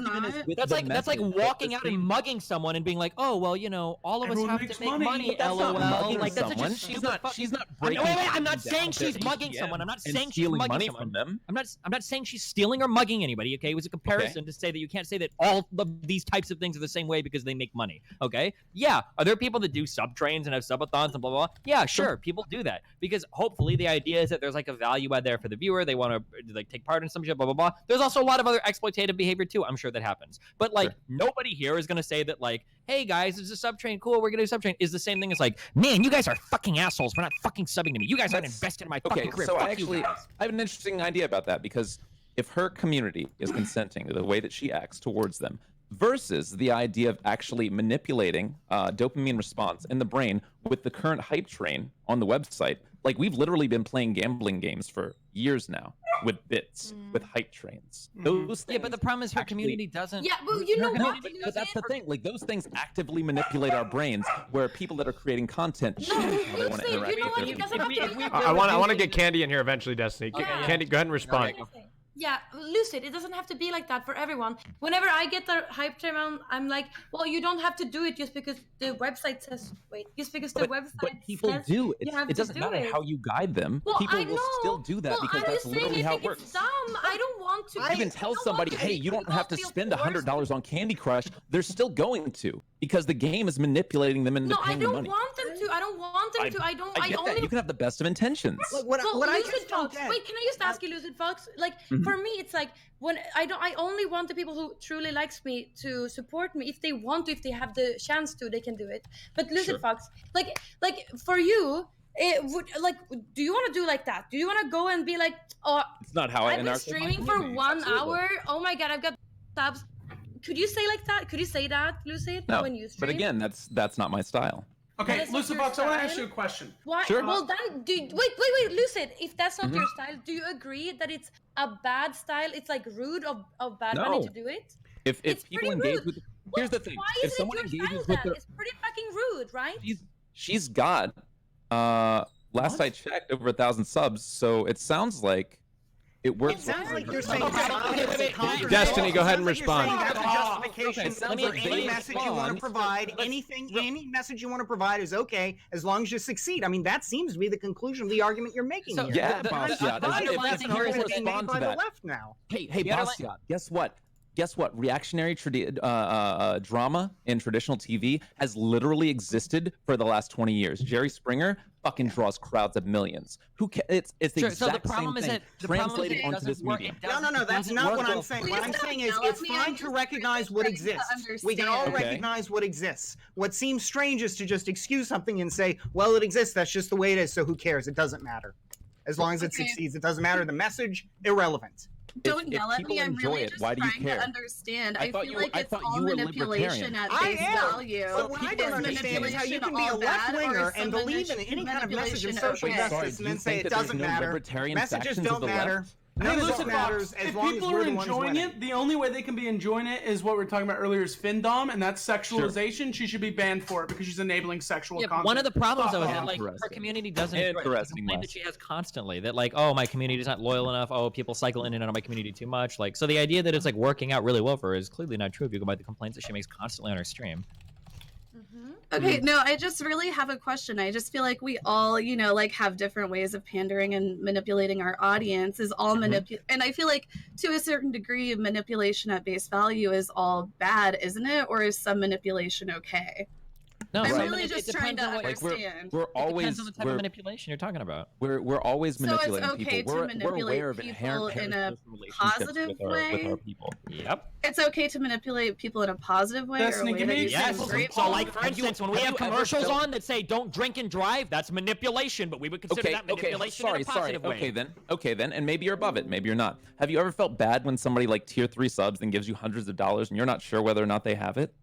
That's like walking out and mugging someone and being like, oh, well, you know, all of us have to make money, LOL. Like, that's such a stupid... She's not breaking... Wait, I'm not saying she's mugging someone. I'm not saying she's mugging someone. I'm not saying she's stealing or mugging anybody, okay? It was a comparison to say that you can't say that all of these types of things are the same way because they make money. Okay. Yeah. Are there people that do sub trains and have subathons and blah, blah, blah? Yeah, sure. People do that because hopefully the idea is that there's like a value add there for the viewer. They want to like take part in some shit, blah, blah, blah. There's also a lot of other exploitative behavior too. I'm sure that happens. But like nobody here is going to say that like, hey guys, it's a sub train. Cool. We're going to do sub train is the same thing as like, man, you guys are fucking assholes for not fucking subbing to me. You guys aren't invested in my fucking career. So I have an interesting idea about that because if her community is consenting to the way that she acts towards them, versus the idea of actually manipulating dopamine response in the brain with the current hype train on the website. Like, we've literally been playing gambling games for years now with bits, with hype trains. Those but the problem is her community doesn't... Yeah, well, you know what? But that's the thing. Like, those things actively manipulate our brains where people that are creating content choose how they want to interact with I want to get Candy in here eventually, Destiny. Candy, go ahead and respond. Yeah, Lucid, it doesn't have to be like that for everyone. Whenever I get the hype train on, I'm like, well, you don't have to do it just because the website says, But people says do. it Doesn't matter how you guide them. Well, people I will know. still do that because I'm that's just saying, literally I how think it works. it's dumb. I don't want to. Even tell somebody, hey, you don't have to spend $100 on Candy Crush. They're still going to because the game is manipulating them into paying the money. Want them to. I don't want them to. I get that. You can have the best of intentions. Lucid Fox. Wait, can I just ask you, Lucid Fox? Like, for me, it's like when I only want the people who truly likes me to support me. If they want to, if they have the chance to, they can do it. But Lucid Fox, like for you, it would do you want to do like that? Do you want to go and be like, oh, it's not how I've been streaming for 1 hour. Oh my god, I've got subs. Could you say like that? Could you say that, Lucid? No, when you stream? but again, that's not my style. Okay, Lucid Fox, I want to ask you a question. Why? Sure. Well, then, wait, Lucid. If that's not your style, do you agree that it's a bad style? It's like rude of Bad Bunny to do it. If people engage with, here's the thing. Why If is someone it your engages style with then? It's pretty fucking rude, right? she's got last I checked over 1,000 subs, so it sounds like it works. It sounds like you're saying Destiny, go ahead and respond. That's a justification for any message you want to provide. Any message you want to provide is okay as long as you succeed. I mean, that seems to be the conclusion of the argument you're making here. Yeah, Bastiat. That's an argument being made by the left now. Hey, Bastiat, guess what? Guess what? Reactionary drama in traditional TV has literally existed for the last 20 years. Jerry Springer fucking draws crowds of millions. It's the exact so the problem same is thing that translated onto this medium. No, that's not what I'm saying. What I'm saying is it's fine to recognize what exists. We can all recognize what exists. What seems strange is to just excuse something and say, well, it exists. That's just the way it is. So who cares? It doesn't matter. As long as it succeeds, it doesn't matter. The message, irrelevant. Don't yell at me. I'm really just trying to understand. I feel like it's all manipulation at face value. But what I don't understand is how you can be a left-winger and believe in any kind of message of social justice and then say it doesn't matter. Messages don't matter. None of it matters as long as people we're are the ones enjoying winning. it, the only way they can be enjoying it is what we were talking about earlier is Findom, and that's sexualization. She should be banned for it because she's enabling sexual content. One of the problems though is that like her community doesn't enjoy the complaint that she has constantly that like, oh, my community is not loyal enough, oh, people cycle in and out of my community too much. Like, so the idea that it's like working out really well for her is clearly not true if you go by the complaints that she makes constantly on her stream. Okay, no, I just really have a question. I just feel like we all, like have different ways of pandering and manipulating our audience is all and I feel like to a certain degree manipulation at base value is all bad, isn't it? Or is some manipulation okay? No, I'm really just trying to understand. We're always depends on the type of manipulation you're talking about. We're always manipulating so it's okay people. to manipulate we're aware of people inherent in a positive way. with our people. Yep. It's okay to manipulate people in a positive way. Destiny, or a way give me that you Yes. feel great So, for. like for instance, when we have commercials on that say "Don't drink and drive," that's manipulation, but we would consider that manipulation in a positive way. Okay then, and maybe you're above it, maybe you're not. Have you ever felt bad when somebody like tier 3 subs and gives you hundreds of dollars and you're not sure whether or not they have it?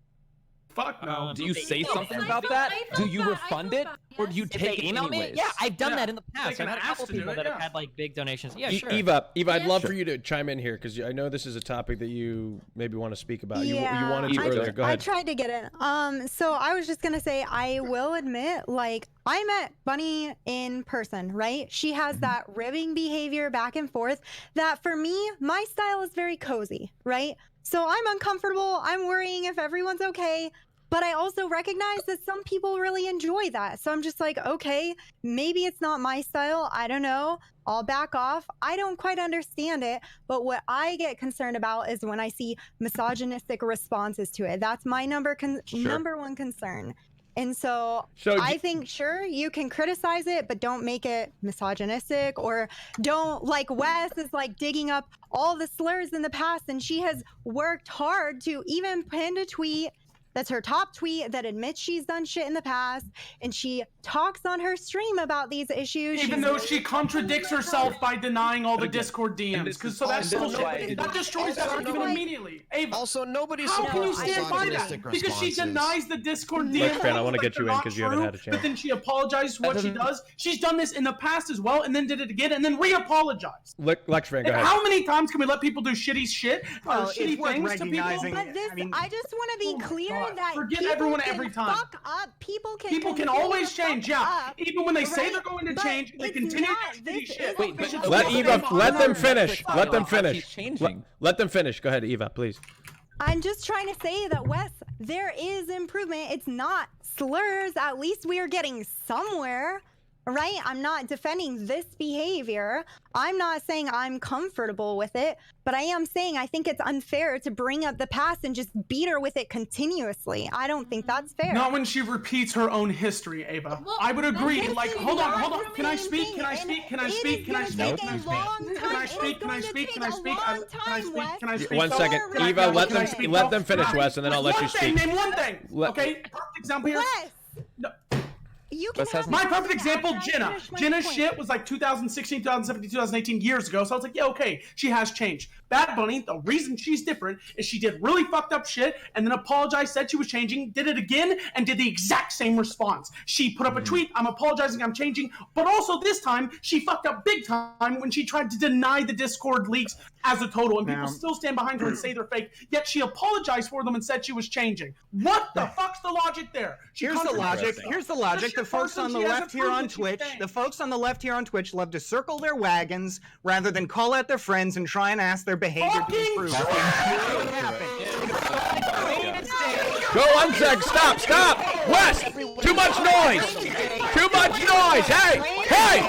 Fuck no. Do you say something about that? Do you refund it, or do you take it email anyways? me? Yeah, I've done that in the past. They I've can had a couple ask to do people it, that have yeah. had like big donations. Yeah, sure. Eva, I'd love for you to chime in here because I know this is a topic that you maybe want to speak about. You wanted to earlier. Go I ahead. tried to get in. So I was just gonna say I will admit, like I met Bunny in person, right? She has that ribbing behavior back and forth that for me, my style is very cozy, right? So I'm uncomfortable. I'm worrying if everyone's okay. But I also recognize that some people really enjoy that. So I'm just like, okay, maybe it's not my style. I don't know. I'll back off. I don't quite understand it. But what I get concerned about is when I see misogynistic responses to it. That's my number one concern. And so I think, sure, you can criticize it, but don't make it misogynistic or don't, like Wes is like digging up all the slurs in the past. And she has worked hard to even pin a tweet that's her top tweet that admits she's done shit in the past, and she talks on her stream about these issues. Even though she contradicts herself by denying all the Discord DMs, because so that's bullshit. That destroys that argument immediately. Ava, also, nobody's how can you supporting stand by that? misogynistic Because she responses. denies the Discord DMs. Lex fan, I want to get you in because you haven't had a chance. But then she apologizes for what she does. She's done this in the past as well, and then did it again, and then re-apologized. Lex fan, go ahead. How many times can we let people do shitty shit or Well, shitty it's worth things to people? recognizing- But this, I just want to be clear lot. that Forgive people everyone can every time. Fuck up. People can always change. Yeah, up, even when they say right? they're going to But change, they it's continue not- to this shit. isn't Wait, They should Let still Eva, stay let them on. finish. Let them finish. Changing. Let them finish. Go ahead, Eva, please. I'm just trying to say that, Wes, there is improvement. It's not slurs. At least we are getting somewhere, right? I'm not defending this behavior. I'm not saying I'm comfortable with it, but I am saying I think it's unfair to bring up the past and just beat her with it continuously. I don't think that's fair. Not when she repeats her own history, Ava. Well, I would agree. this Like, is hold on. not Can I the speak? same Can I thing, speak? Can I and speak? it Can I is speak? gonna Can I take a speak? long Can I time. speak? It Can I is speak? going Can I to speak? take a long time, Can I speak? One second. Can I Eva, speak? let Can I them speak? let them finish, No. Wes, and then I'll let you One thing, speak. name one thing. Let- Okay, perfect example here. Wes, No. you can have My a perfect moment example, after I Jenna. finish my Jenna's point. shit was like 2016, 2017, 2018 years ago. So I was like, yeah, okay, she has changed. Bad Bunny, the reason she's different is she did really fucked up shit and then apologized, said she was changing, did it again, and did the exact same response. She put up a tweet, I'm apologizing, I'm changing. But also this time, she fucked up big time when she tried to deny the Discord leaks as a total. And people still stand behind her and say they're fake. Yet she apologized for them and said she was changing. What the fuck's the logic there? Here's the logic. Here's the logic. The folks on the left here on Twitch, love to circle their wagons rather than call out their friends and try and ask their behavior to improve. Go 1 sec. Stop. Wes, too much noise. Too much noise. Hey.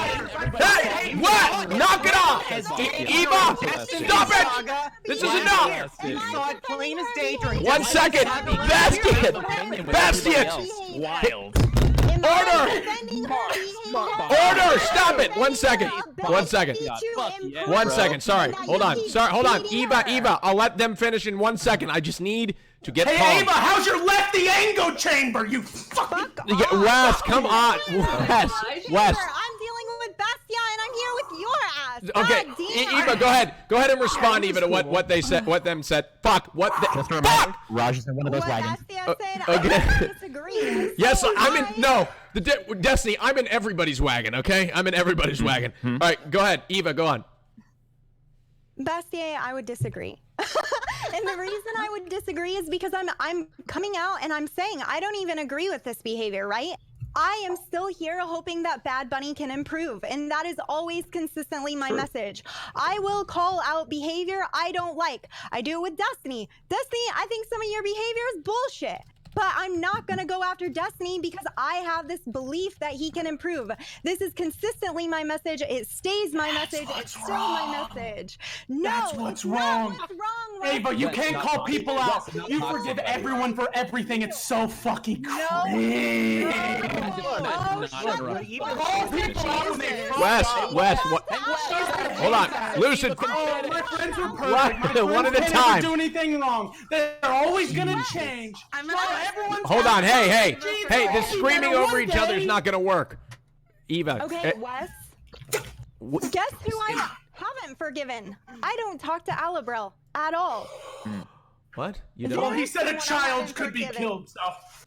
Wes, knock it off. Eva, stop it. This is enough. Saw it plain as day during 1 second. Bastian. Wild. Order. Stop it. 1 second. 1 second. 1 second. Sorry. Hold on. Eva, I'll let them finish in 1 second. I just need to get Hey, calm. Ava, how's your lefty angle chamber, you fucking... Wes, come on. Wes. I'm dealing with Bastia and I'm here with your ass. Okay, God damn. Eva, go ahead. Go ahead and respond, Eva, to what they said, what them said. Fuck, what the, Just a reminder, fuck! Raj is in one of those wagons. Bastia said, Okay. I disagree. Yes, I'm in, no, Destiny, I'm in everybody's wagon, okay? I'm in everybody's wagon. All right, go ahead. Eva, go on. Bastia, I would disagree. And the reason I would disagree is because I'm coming out and I'm saying I don't even agree with this behavior, right? I am still here hoping that Bad Bunny can improve, and that is always consistently my message. I will call out behavior I don't like. I do it with Destiny. Destiny, I think some of your behavior is bullshit. But I'm not going to go after Destiny because I have this belief that he can improve. This is consistently my message. It stays my message. It's still my message. No, That's what's it's not wrong. what's wrong. Ava, you Wes, can't not call toxic. people Wes, out. not You toxic. forgive everyone for everything. It's so fucking cringe. Wes, what? Hold on. Lucid. Oh, my friends are perfect. My One friends at a can't time. even do anything wrong. They're always gonna change. Everyone's Hold on. Hey, Jesus. this screaming over each other is not going to work. Eva. Okay, Wes. Guess who I haven't forgiven? I don't talk to Alabrel at all. What? You Well, don't? he said a Someone I child haven't could be forgiven. killed, so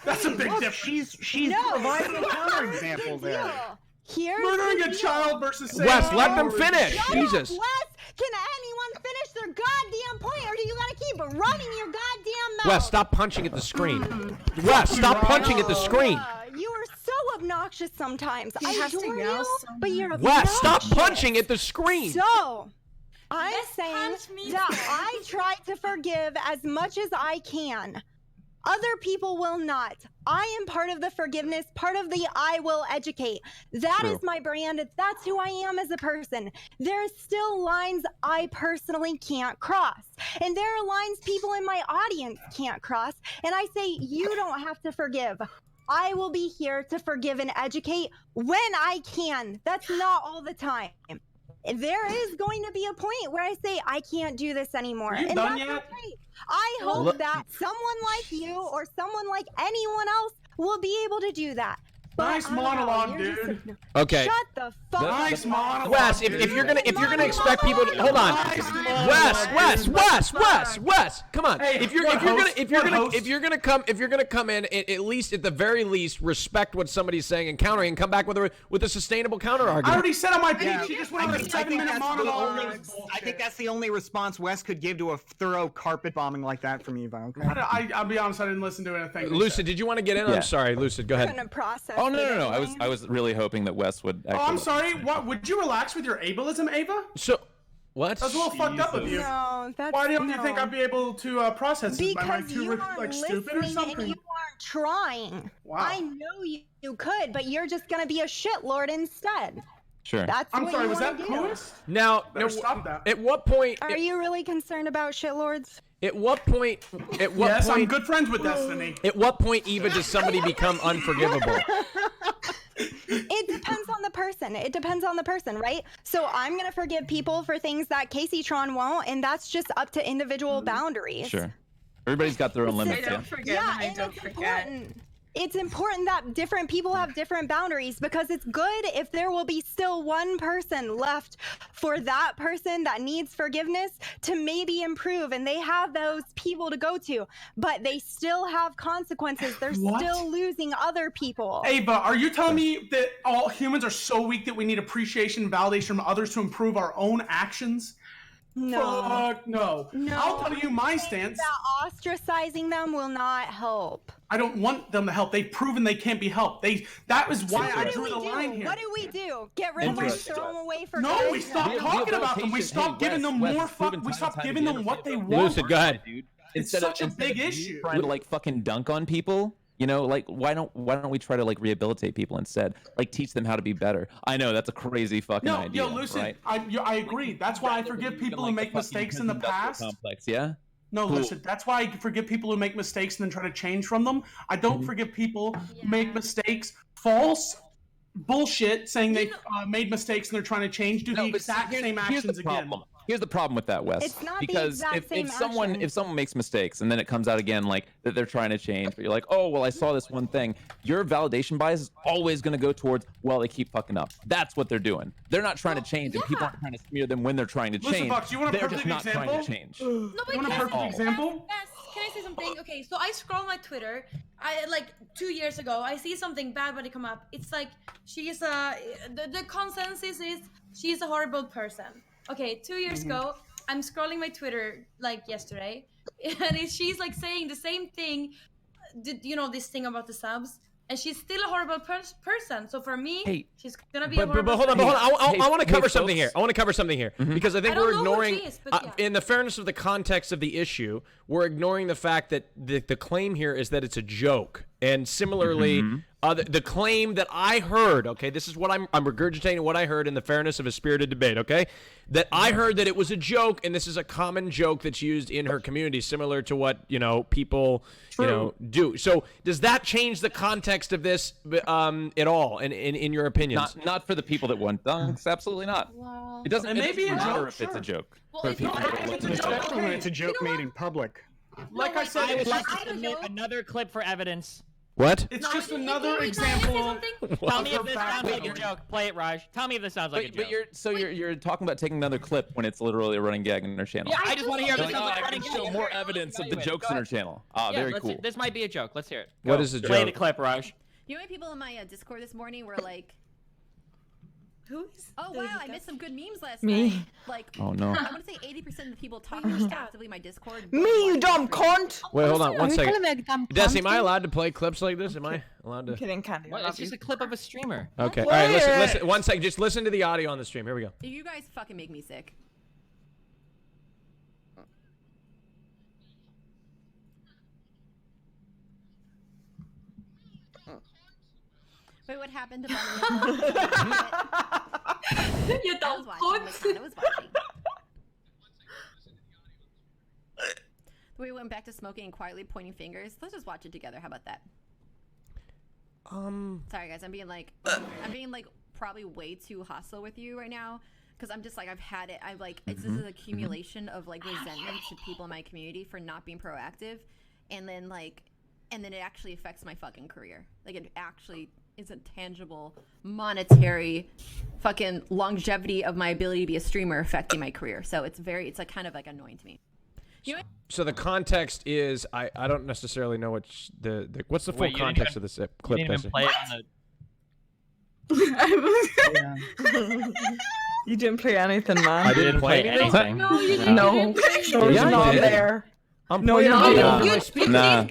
that's a big Look, difference. she's No, providing a counterexample there. Here's Murdering the a deal. child versus saying... Wes, let them finish. Shut Jesus. up, Wes! Can anyone finish their goddamn point, or do you gotta keep running your goddamn mouth? Wes, stop punching at the screen. Wes, stop punching at the screen. You are so obnoxious sometimes. I have to adore yell you, so but you're obnoxious. Wes, stop punching at the screen. So, I'm Yes, saying punch me that too. I try to forgive as much as I can. Other people will not. I am part of the forgiveness, part of the I will educate. That is my brand. That's who I am as a person. There are still lines I personally can't cross. And there are lines people in my audience can't cross. And I say, you don't have to forgive. I will be here to forgive and educate when I can. That's not all the time. There is going to be a point where I say, I can't do this anymore. Are you And done that's yet? okay. I hope that someone like you or someone like anyone else will be able to do that. Nice monologue, dude. Okay. Shut the fuck up. Nice monologue. Wes, if you're gonna expect people to hold on, Wes, come on. Hey, If you're gonna come in, at least at the very least, respect what somebody's saying and countering, and come back with a sustainable counter I argument. already said on my pitch. You just went on a 7-minute that's monologue. I think that's the only response Wes could give to a thorough carpet bombing like that from Eva. Okay. I'll be honest. I didn't listen to anything. Lucid, did you want to get in? Yeah. I'm sorry, Lucid. Go ahead. Couldn't process Oh no. it. I was really hoping that Wes would. Oh, Actually I'm sorry. What? Would you relax with your ableism, Ava? So, what? That's a little fucked up of you. No, that's Why don't you think I'd be able to process it? Am I because too you aren't stupid or listening something? and you aren't trying. Wow. I know you could, but you're just gonna be a shitlord instead. Sure. That's I'm what sorry. you Was that wanna do. Lewis? Now, Stop that. at what point? Are you really concerned about shitlords? At what point? Yes, I'm good friends with Destiny. At what point, Eva, does somebody become unforgivable? It depends on the person. It depends on the person, right? So I'm gonna forgive people for things that Casey Tron won't, and that's just up to individual boundaries. Sure. Everybody's got their own limits. I don't forget. Yeah, I and don't it's forget. important. It's important that different people have different boundaries, because it's good if there will be still one person left for that person that needs forgiveness to maybe improve, and they have those people to go to, but they still have consequences. They're What? still losing other people. Ava, are you telling me that all humans are so weak that we need appreciation and validation from others to improve our own actions? No. Fuck no. No. I'll tell you my stance. That ostracizing them will not help. I don't want them to help. They've proven they can't be helped. That was why I drew the line here. What do we do? Get rid of them, throw them away for No, good? we stopped talking about them. We stopped giving them more fuck. We stopped giving them what they want. Lucid, go ahead. It's such a big issue. Trying to like fucking dunk on people. You know, like why don't we try to like rehabilitate people instead? Like teach them how to be better. I know that's a crazy fucking idea. Yo, Lucid, right? I agree. That's why I forgive people who make mistakes in the past. Complex, yeah. No, Cool. listen, that's why I forgive people who make mistakes and then try to change from them. I don't forgive people who make mistakes, false bullshit, saying they made mistakes and they're trying to change, do the exact same actions again. Here's the problem with that, Wes. It's not the because exact same if someone makes mistakes and then it comes out again like that they're trying to change, but you're like, oh well, I saw this one thing. Your validation bias is always going to go towards, well, they keep fucking up. That's what they're doing. They're not trying to change, and people aren't trying to smear them when they're trying to Listen, change. Fox, you want a they're just perfect not trying to example? change. No, but You want a perfect example? Yes, can I say something? Okay, so I scroll my Twitter. I like 2 years ago. I see something bad when it come up. It's like she's the consensus is she's a horrible person. Okay, 2 years ago, I'm scrolling my Twitter like yesterday, and she's like saying the same thing. You know this thing about the subs, and she's still a horrible person. So for me, she's gonna be. But hold on. I want to cover something here. I want to cover something here because I think we're ignoring, in the fairness of the context of the issue, we're ignoring the fact that the claim here is that it's a joke. And similarly, the claim that I heard, okay, this is what I'm regurgitating what I heard in the fairness of a spirited debate, okay, that I heard that it was a joke, and this is a common joke that's used in her community, similar to what people do. So does that change the context of this at all? In your opinions? Not for the people that want dunks. Absolutely not. Wow. It doesn't matter if it's a joke. Well, Especially when it's a joke made in public. Like I said, I would it's like just, to submit another clip for evidence. What? it's just another example. Tell me if this sounds like a joke. Play it, Raj. Tell me if this sounds like a joke. But you're talking about taking another clip when it's literally a running gag in her channel. Yeah, I just want to hear if You're it like, sounds like a I running can gag. show more evidence of the jokes in her channel. Very cool. This might be a joke. Let's hear it. What Go. is the Play joke? the clip, Raj. You know how many people in my Discord this morning were like, Who is? oh wow, I missed some good memes last Me. night. Like, Oh, no. I want to say 80% of the people talking actively in my Discord. Me, you dumb cunt! Wait, hold on one Are you second. calling me a dumb Desi, am I cunt? allowed to play clips like this? Am I allowed to? I'm kidding, Candy. I What? love It's just you. a clip of a streamer. Okay. All Play right. it. Listen. 1 second. Just listen to the audio on the stream. Here we go. You guys fucking make me sick. Wait, what happened to Bonnie? You I don't was watching. Makana was watching. We went back to smoking and quietly pointing fingers. Let's just watch it together. How about that? Sorry guys, I'm being like probably way too hostile with you right now because I'm just like I've had it. I've like this is an accumulation of like resentment to people in my community for not being proactive, and then it actually affects my fucking career. Like it actually isn't tangible, monetary, fucking longevity of my ability to be a streamer affecting my career. So it's like kind of like annoying to me. You know, so the context is I don't necessarily know what what's the full context of this clip. You didn't even play it on the... You didn't play anything, man. I didn't play anything. No, you didn't. No, it's not there. No, you're not. Nah.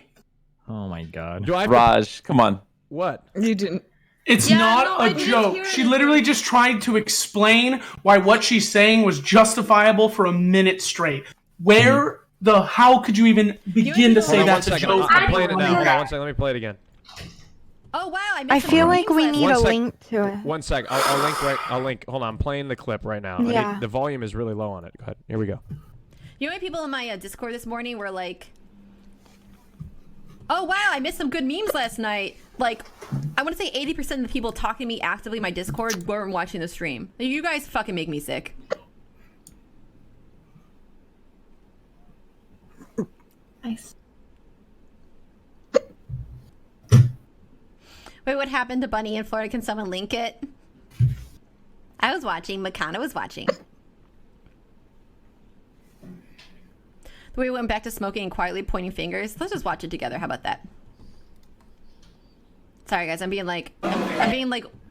Oh my god. Do I? Raj, come on. What? You didn't. It's not a joke. She literally just tried to explain why what she's saying was justifiable for a minute straight. How could you even begin to say that's a joke? I'm playing it now. Hold on 1 second. Let me play it again. Oh wow! I feel like we need a link to it. 1 sec. I'll link. Hold on. I'm playing the clip right now. Yeah. The volume is really low on it. Go ahead. Here we go. You know, people in my Discord this morning were like, "Oh wow, I missed some good memes last night." Like, I want to say 80% of the people talking to me actively in my Discord weren't watching the stream. You guys fucking make me sick. Nice. Wait, what happened to Bunny in Florida? Can someone link it? I was watching. Makana was watching. We went back to smoking and quietly pointing fingers. Let's just watch it together. How about that? Sorry, guys. I'm being like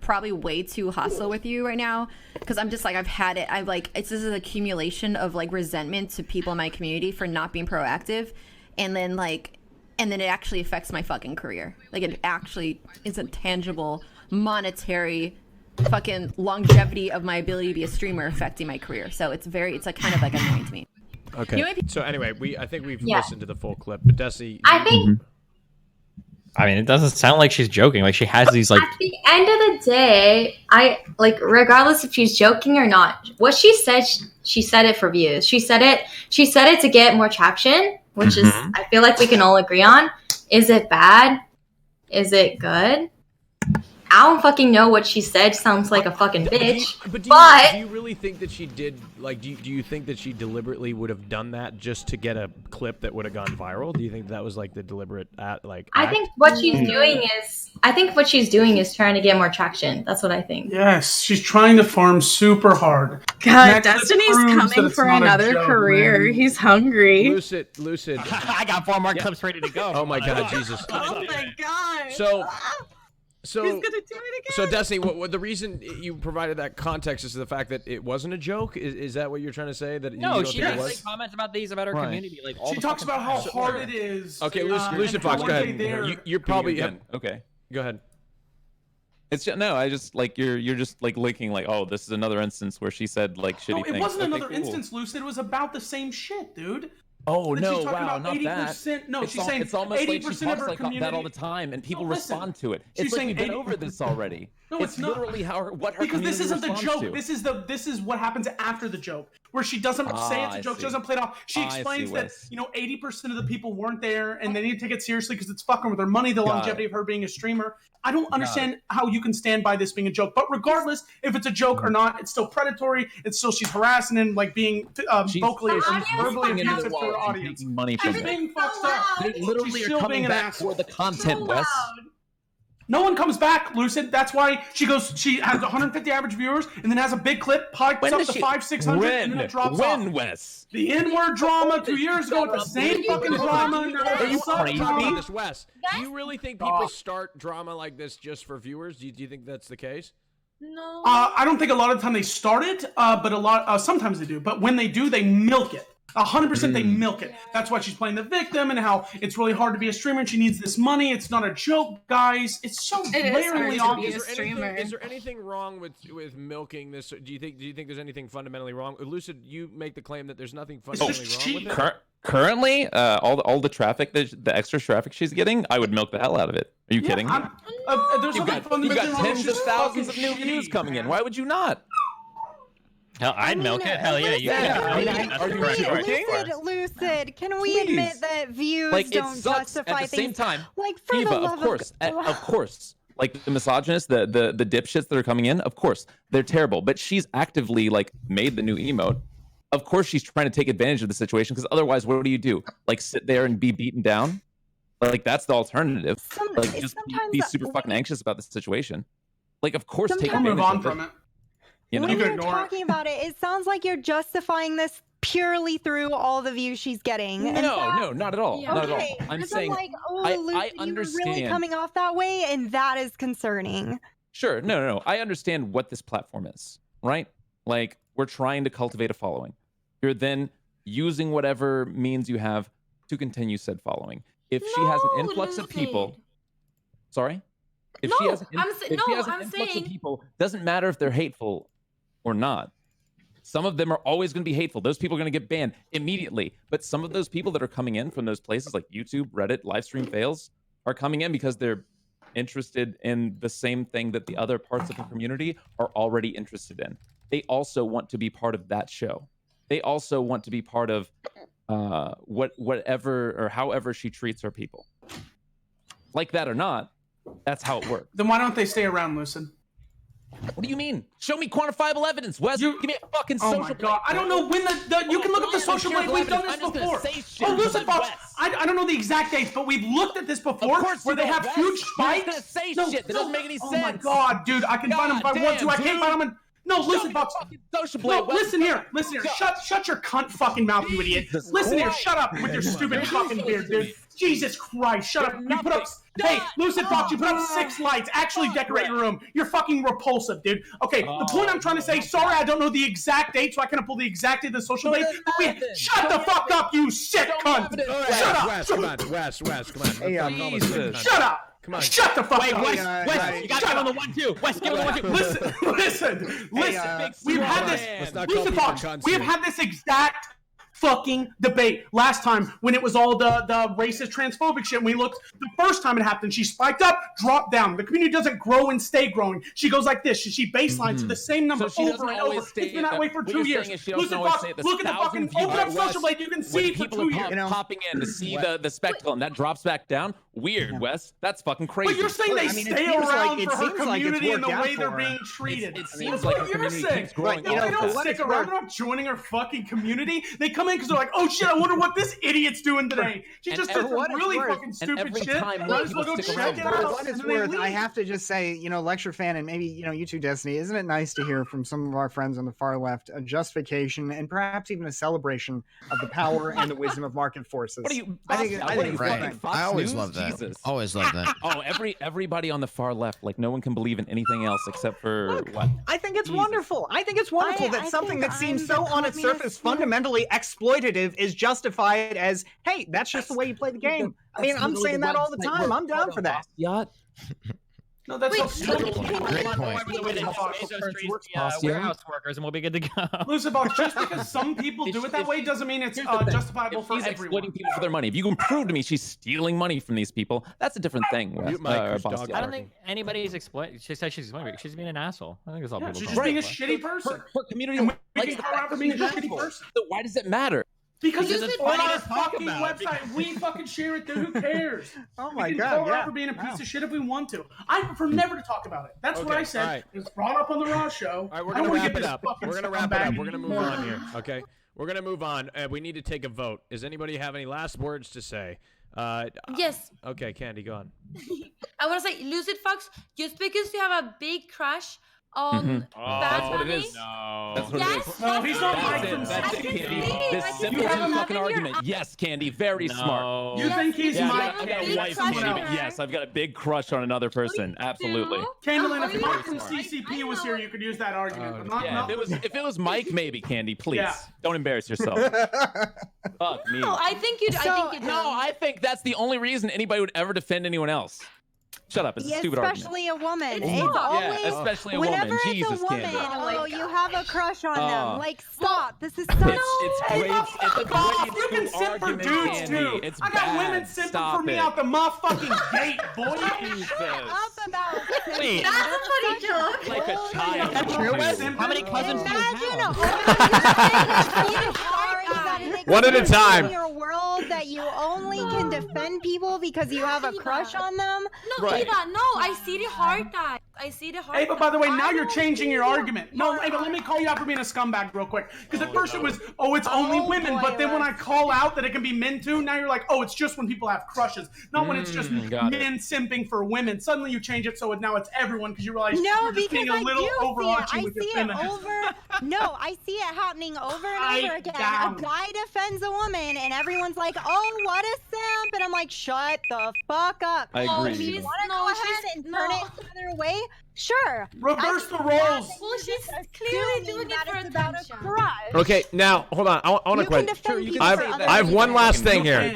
probably way too hostile with you right now because I'm just like I've had it. This is an accumulation of like resentment to people in my community for not being proactive, and then it actually affects my fucking career. Like it actually is a tangible, monetary, fucking longevity of my ability to be a streamer affecting my career. So it's like kind of like annoying to me. Okay. You know, so anyway, I think we've listened to the full clip, but Desi, I think I mean, it doesn't sound like she's joking. Like she has these like. at the end of the day, regardless if she's joking or not, what she said, she said it for views. She said it to get more traction, which is I feel like we can all agree on. Is it bad? Is it good? I don't fucking know what she said. Sounds like a fucking bitch. But do you really think that she did? Like, do you think that she deliberately would have done that just to get a clip that would have gone viral? Do you think that was like the deliberate act? I think what she's doing is trying to get more traction. That's what I think. Yes, she's trying to farm super hard. God, Destiny's coming for another career. Man. He's hungry. Lucid. I got 4 more clips ready to go. Oh my god, Jesus. Oh my god. So he's gonna do it again. So Destiny, what the reason you provided that context is the fact that it wasn't a joke. Is that what you're trying to say? That no, you don't she think it makes was? like comments about these about her community. Like all she talks about how hard it is. Okay, Lucid Fox, go ahead. You're probably okay. Go ahead. It's just, no, I just like you're just like linking like, oh, this is another instance where she said like shitty things. No, it wasn't okay, another cool. instance, Lucid. It was about the same shit, dude. Oh no! She's Wow, about not 80%, that. No, she's saying it's almost 80% like she of talks her like community. that all the time, and people respond to it. She's It's like saying we've been over this already. No, it's not. literally what her because community this isn't the responds joke. to. This is what happens after the joke, where she doesn't say it's a joke. She doesn't play it off. She explains that 80% of the people weren't there, and they need to take it seriously because it's fucking with their money. The longevity of her being a streamer. I don't understand how you can stand by this being a joke. But regardless, if it's a joke or not, it's still predatory. It's still she's harassing and like being vocally and verbally abusive to her audience. Money from Everything fucked up. They literally are coming back for the content, Wes. No one comes back, Lucid. That's why she goes. She has 150 average viewers, and then has a big clip, pikes up to 500-600, and then it drops off. Wes? The N-word drama 2 years ago with the same fucking drama. Are you crazy? This, Wes. Do you really think people start drama like this just for viewers? Do you think that's the case? No. I don't think a lot of the time they start it, but sometimes they do. But when they do, they milk it. 100% they milk it. That's why she's playing the victim and how it's really hard to be a streamer and she needs this money. It's not a joke, guys. It's so glaringly obvious. Is there anything wrong with milking this? Do you think there's anything fundamentally wrong? Lucid, you make the claim that there's nothing fundamentally wrong with it. Currently, all the traffic, the extra traffic she's getting, I would milk the hell out of it. Are you kidding me? You've got tens of thousands of new views coming in. Why would you not? Hell, I'd milk it. Hell yeah, you can. Lucid, can we admit that views don't justify at the things? same time, like for Eva, the love of course. Like the misogynists, the dipshits that are coming in, of course, they're terrible. But she's actively like made the new emote. Of course, she's trying to take advantage of the situation because otherwise, what do? Like sit there and be beaten down? Like that's the alternative. Like just sometimes be that- super fucking anxious about the situation. Like of course take Sometimes- advantage Move on of from it. it. You know? When You you're ignore it. talking about it, it sounds like you're justifying this purely through all the views she's getting. And No, that- no, not at all. Yeah. Not at all. Okay, I'm 'cause saying like, oh, I Lucid, you were really understand. coming off that way, and that is concerning. Sure, no. I understand what this platform is, right? Like we're trying to cultivate a following. You're then using whatever means you have to continue said following. If she has an No, influx of people, Lucid. sorry. If No, she has an, I'm if sa- she no, has an I'm influx saying- of people, doesn't matter if they're hateful or not. Some of them are always going to be hateful. Those people are going to get banned immediately. But some of those people that are coming in from those places like YouTube, Reddit, Livestream fails are coming in because they're interested in the same thing that the other parts of the community are already interested in. They also want to be part of that show. They also want to be part of whatever or however she treats her people. Like that or not, that's how it works. Then why don't they stay around, Lucid? What do you mean? Show me quantifiable evidence, Wes. Give me a fucking Oh social my god! I don't know when the you can look up the social blade. We've done this before. Oh, Lucid Fox. I don't know the exact dates, but we've looked at this before. Of course where you they don't, have Wes. huge You're spikes. gonna say shit that doesn't make any Oh my sense. god, dude! I can find them if I want to. I can't find them. No, Lucid Fox. Social blade. No, listen here. Shut your cunt fucking mouth, you idiot. Listen here. Shut up with your stupid fucking beard, dude. Jesus Christ! Shut up. You put up. Hey, Lucid Fox, you put up 6 lights. Actually decorate your room. You're fucking repulsive, dude. Okay, the point I'm trying to say, sorry, I don't know the exact date, so I can't pull the exact date of the social blade. Shut the fuck up, you sick cunt! Shut up! Wes, come on. Wes, come on. Hey, Jesus. Shut up! Come on. Shut the fuck Wait, up! Wes, you got to give him the 1-2. Wes, give him the 1-2. Listen. We've had Let's this. not call Lucid people Fox, cunts we have here. had this exact fucking debate last time when it was all the racist transphobic shit. We looked the first time it happened, she spiked up, dropped down. The community doesn't grow and stay growing. She goes like this. She baselines to the same number So she over doesn't and always over. stay It's been that way for what 2 you're years. saying is she doesn't Lucid always Fox, stay at the look at the fucking 1,000 open up views. social blade. You can see When it for people 2 are years. popping in to see the spectacle and that drops back down, weird, Wes. That's fucking crazy. But you're saying they I mean, it stay seems around like- for it her seems like it's community and the worked out way they're for her. being treated. It seems That's like what her you're community saying. keeps growing. They don't stick around. They're not joining her fucking community. They come in because they're like, oh shit, I wonder what this idiot's doing today. She And just did every- some really what it's fucking and stupid every shit. time Might as well people go stick check around. it For out. what it's and they worth, I leave. have to just say, lecture fan and maybe, YouTube Destiny, isn't it nice to hear from some of our friends on the far left a justification and perhaps even a celebration of the power and the wisdom of market forces? What are you? I think it's Right. fine. Fox I always News? love that. Jesus. Always love that. Oh, everybody on the far left, like no one can believe in anything else except for what? I think it's Jesus. wonderful. I think it's wonderful I that something think that seems I'm so the on its surface communist- fundamentally exploitative is justified as, hey, that's just the way you play the game. I mean, I'm saying that all the time. I'm down for that. Yacht. No, that's what Great point. Warehouse workers, and we'll be good to go. Lucid Fox, just because some people do it that way doesn't mean it's justifiable If for she's everyone. exploiting people for their money, if you can prove to me she's stealing money from these people, that's a different thing. Wes. Mute Mike, Chris Boss Dog. Yacht. I don't think anybody's exploiting. She said she's exploiting. She's being an asshole. I think it's all Yeah, people. she's call just being a it. shitty person. Her community And we likes can the call her out fact for that being a she's shitty hateful. person. So why does it matter? Because Because it's it's on funny our to talk fucking about. website. We fucking share it, dude. Who cares? Oh my we can God, call her yeah. out for being a piece Wow. of shit if we want to. I prefer never to talk about it. That's what Okay, I said. all right. It was brought up on the Raw show. All right, we're I don't gonna wanna wrap get it this up. fucking We're gonna wrap it up. scumbag We're gonna move anymore. on here. Okay, we're gonna move on. We need to take a vote. Does anybody have any last words to say? Yes. Okay, Candy, go on. I want to say, Lucid Fox, just because you have a big crush on Bad That's what it Bunny, is. No. That's what Yes, it is. No, he's not That's Mike it. from That's it, I can Candy. see it. This I can simple see it. fucking Love in your argument. eyes. Yes, Candy. Very smart. You think he's Yeah, Mike? I've got a Big wife, crush Candy. on but her. Yes, I've got a big crush on another person. Absolutely. Candlin, if Oh, Mike yeah. from CCP was here, you could use that argument. But not, Yeah, not if it was Mike, maybe Candy. Please Yeah. don't embarrass yourself. Fuck me. No, I think you. I think you do. No, I think that's the only reason anybody would ever defend anyone else. Shut up. It's a stupid argument. Especially a woman. It's It's not. always Yeah, especially a whenever woman. it's Jesus, a woman. Candy. Oh, you have a crush on Oh. them. Like, stop. This is so. It's great. It's a Fuck off. great You can school simp for argument, dudes Candy. too. It's I got bad. women simping Stop for me it. out the motherfucking gate, boy. Jesus. Up about Wait. That's a funny joke. Like a child. That's true, Wes? How many cousins do you Imagine have? One at a time. In your world that you only can defend people because you have a crush on them. No, Right. Eva, no, I see the heart that. I see the heart. Hey, but by the way, now I you're don't changing see your the argument. No, hey, but let me call you out for being a scumbag real quick. Because at first it was, oh, it's only women. But then when I call out that it can be men too, now you're like, oh, it's just when people have crushes. Not when it's just men simping for women. Suddenly you change it so now it's everyone because you realize you're just being a little overarching with your feminism. No, I see it happening over and over again. A guy defends a woman and everyone's like, oh, what a simp. And I'm like, shut the fuck up. I agree. If you want to go ahead and turn it the other way, sure. Reverse the roles. Well, she's clearly doing it for attention. Okay, now hold on. I want to question. I have one last thing here.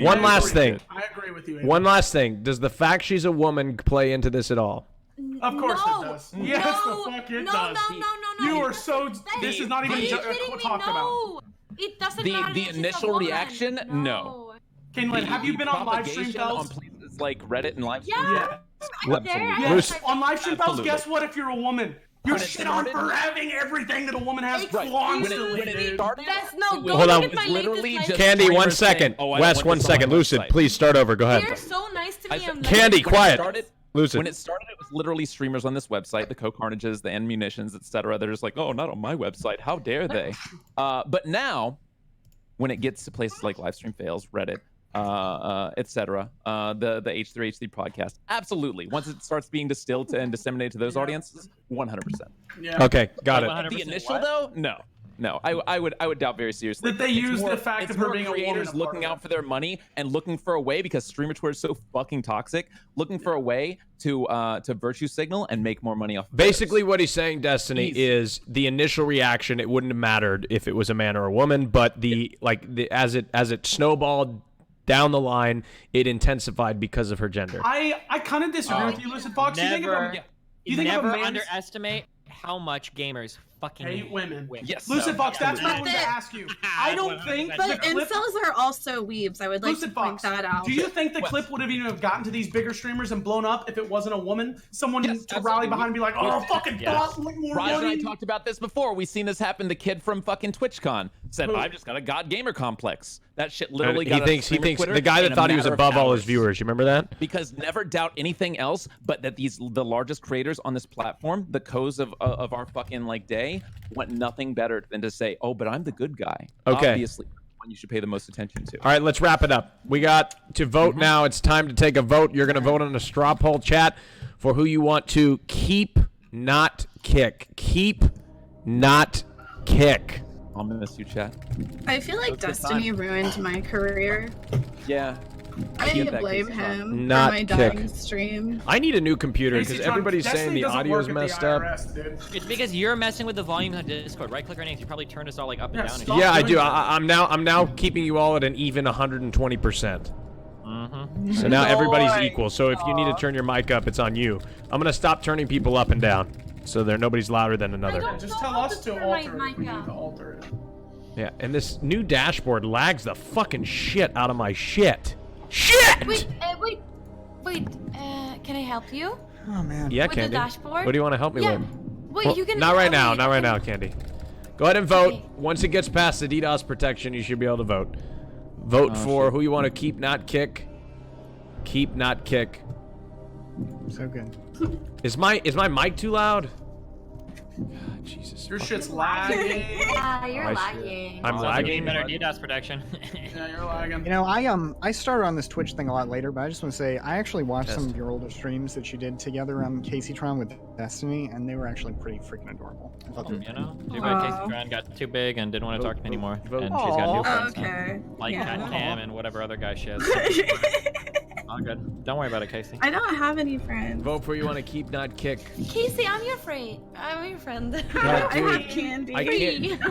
One last thing. I agree with you. One last thing. Does the fact she's a woman play into this at all? Of course it does. Yes, the fuck it does. No. You are so. This is not even talked about. It doesn't matter. The initial reaction, no. Kaylin, have you been on live stream on Fells? places like Reddit and live stream? Yeah. Yes, on live stream Fells, guess what? If you're a woman, you're shit on for having everything that a woman has constantly. When it started, Hold on. Candy, 1 second. Wes, 1 second. Lucid, please start over. Go ahead. You're so nice to me. Candy, quiet. Lucid. When it started, it was literally streamers on this website, the Co-Carnages, the Ammunitions, etc. They're just like, oh, not on my website. How dare they? But now, when it gets to places like Livestream Fails, Reddit, etc., the H3H3 podcast, absolutely. Once it starts being distilled and disseminated to those audiences, 100%. Yeah. Okay, got it. The initial though, no, I would doubt very seriously that they use the fact of her being a woman. Creators looking out for their money and looking for a way, because streamer Twitter is so fucking toxic, looking for a way to virtue signal and make more money off. Basically, what he's saying, Destiny, is the initial reaction. It wouldn't have mattered if it was a man or a woman, but as it snowballed down the line, it intensified because of her gender. I kind of disagree with you, Lucid Fox. Never Never underestimate how much gamers fucking hate women. Yes, Lucid Fox, that's what I wanted to ask you. I don't think But incels are also weebs. I would like to point that out. Do you think the clip would have even gotten to these bigger streamers and blown up if it wasn't a woman? Someone to rally behind and be like, oh, fucking boss, more Raj and I money. talked about this before. We've seen this happen. The kid from fucking TwitchCon said, I've just got a god gamer complex. That shit literally got he thinks the guy that thought he was above all his viewers. You remember that? Because never doubt anything else, but that the largest creators on this platform, the co's of our fucking day, want nothing better than to say, oh, but I'm the good guy. Okay. Obviously, one you should pay the most attention to. All right, let's wrap it up. We got to vote now. It's time to take a vote. You're going to vote on a straw poll chat for who you want to keep, not kick. Keep, not kick. I'll miss you, chat. I feel like Destiny ruined my career. Yeah. I need to blame him Not for my kick. dying stream. I need a new computer because everybody's saying the audio's messed up. It's because you're messing with the volumes on Discord. Right click our names. You probably turned us all up and down. Yeah, I do. I'm now keeping you all at an even 120%. So now everybody's equal. So if you need to turn your mic up, it's on you. I'm gonna stop turning people up and down, so nobody's louder than another. Just tell us to alter it. We need to alter it. Yeah, and this new dashboard lags the fucking shit out of my shit. Shit! Wait. Can I help you? Oh man. Yeah, With Candy. the dashboard? What do you want to help me with? Wait, Well, you can. not right now. Not right now, Candy. Go ahead and vote. Once it gets past the DDoS protection, you should be able to vote. Vote for who you want to keep, not kick. Keep, not kick. So good. Is my mic too loud? God, Jesus. Your shit's lagging. Yeah, you're My shit. lagging. I'm lagging. Better DDoS protection. Yeah, you're lagging. You know, I started on this Twitch thing a lot later, but I just want to say I actually watched some of your older streams that you did together on Caseytron with Destiny, and they were actually pretty freaking adorable. I thought they were You know, too bad Caseytron got too big and didn't want to talk to me anymore. And she's got new friends now. Like Cat Cam and whatever other guy she has. All good. Don't worry about it, Casey. I don't have any friends. Vote for who you want to keep, not kick. Casey, I'm your friend. I'm your friend. I have candy. I can't.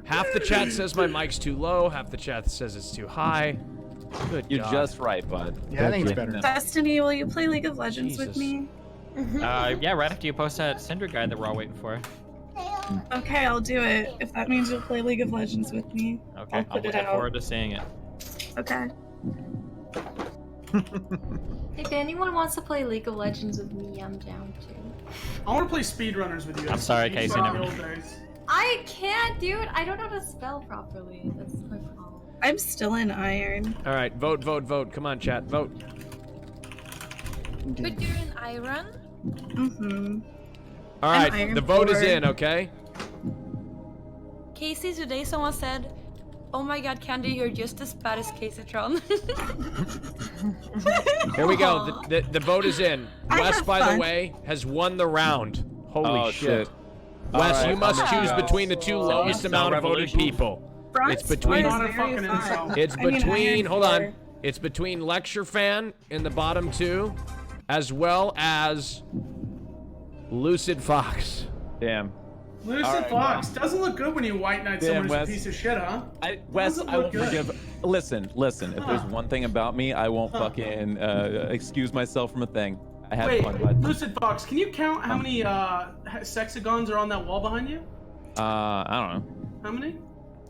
Half the chat says my mic's too low. Half the chat says it's too high. Good You're God. just right, bud. Yeah, I think it's better. Destiny, will you play League of Legends with me? Yeah, right after you post that Cinder guide that we're all waiting for. Okay, I'll do it. If that means you'll play League of Legends with me. Okay, I'll I'm put it looking out. forward to seeing it. Okay. If anyone wants to play League of Legends with me, I'm down too. I want to play speedrunners with you. I'm sorry, Casey. Never mind. I can't, dude. I don't know how to spell properly. That's my problem. I'm still in iron. All right, vote. Come on, chat, vote. But you're in Iron? Mm-hmm. All right, the vote is in, okay? Casey, today someone said, "Oh my God, Candy, you're just as bad as Caseytron." Here we go. The vote is in. Wes, by the way, has won the round. Holy shit. Wes, right, you must I'm choose gonna between the two lowest amount of voted people. It's between. Hold on. It's between Lecture Fan in the bottom two, as well as Lucid Fox. Damn. Lucid Fox doesn't look good when you white knight someone who's a piece of shit, huh? Wes, I won't forgive. Listen. If there's one thing about me, I won't fucking excuse myself from a thing. I had fun. But... Lucid Fox, can you count how many sexagons are on that wall behind you? I don't know. How many?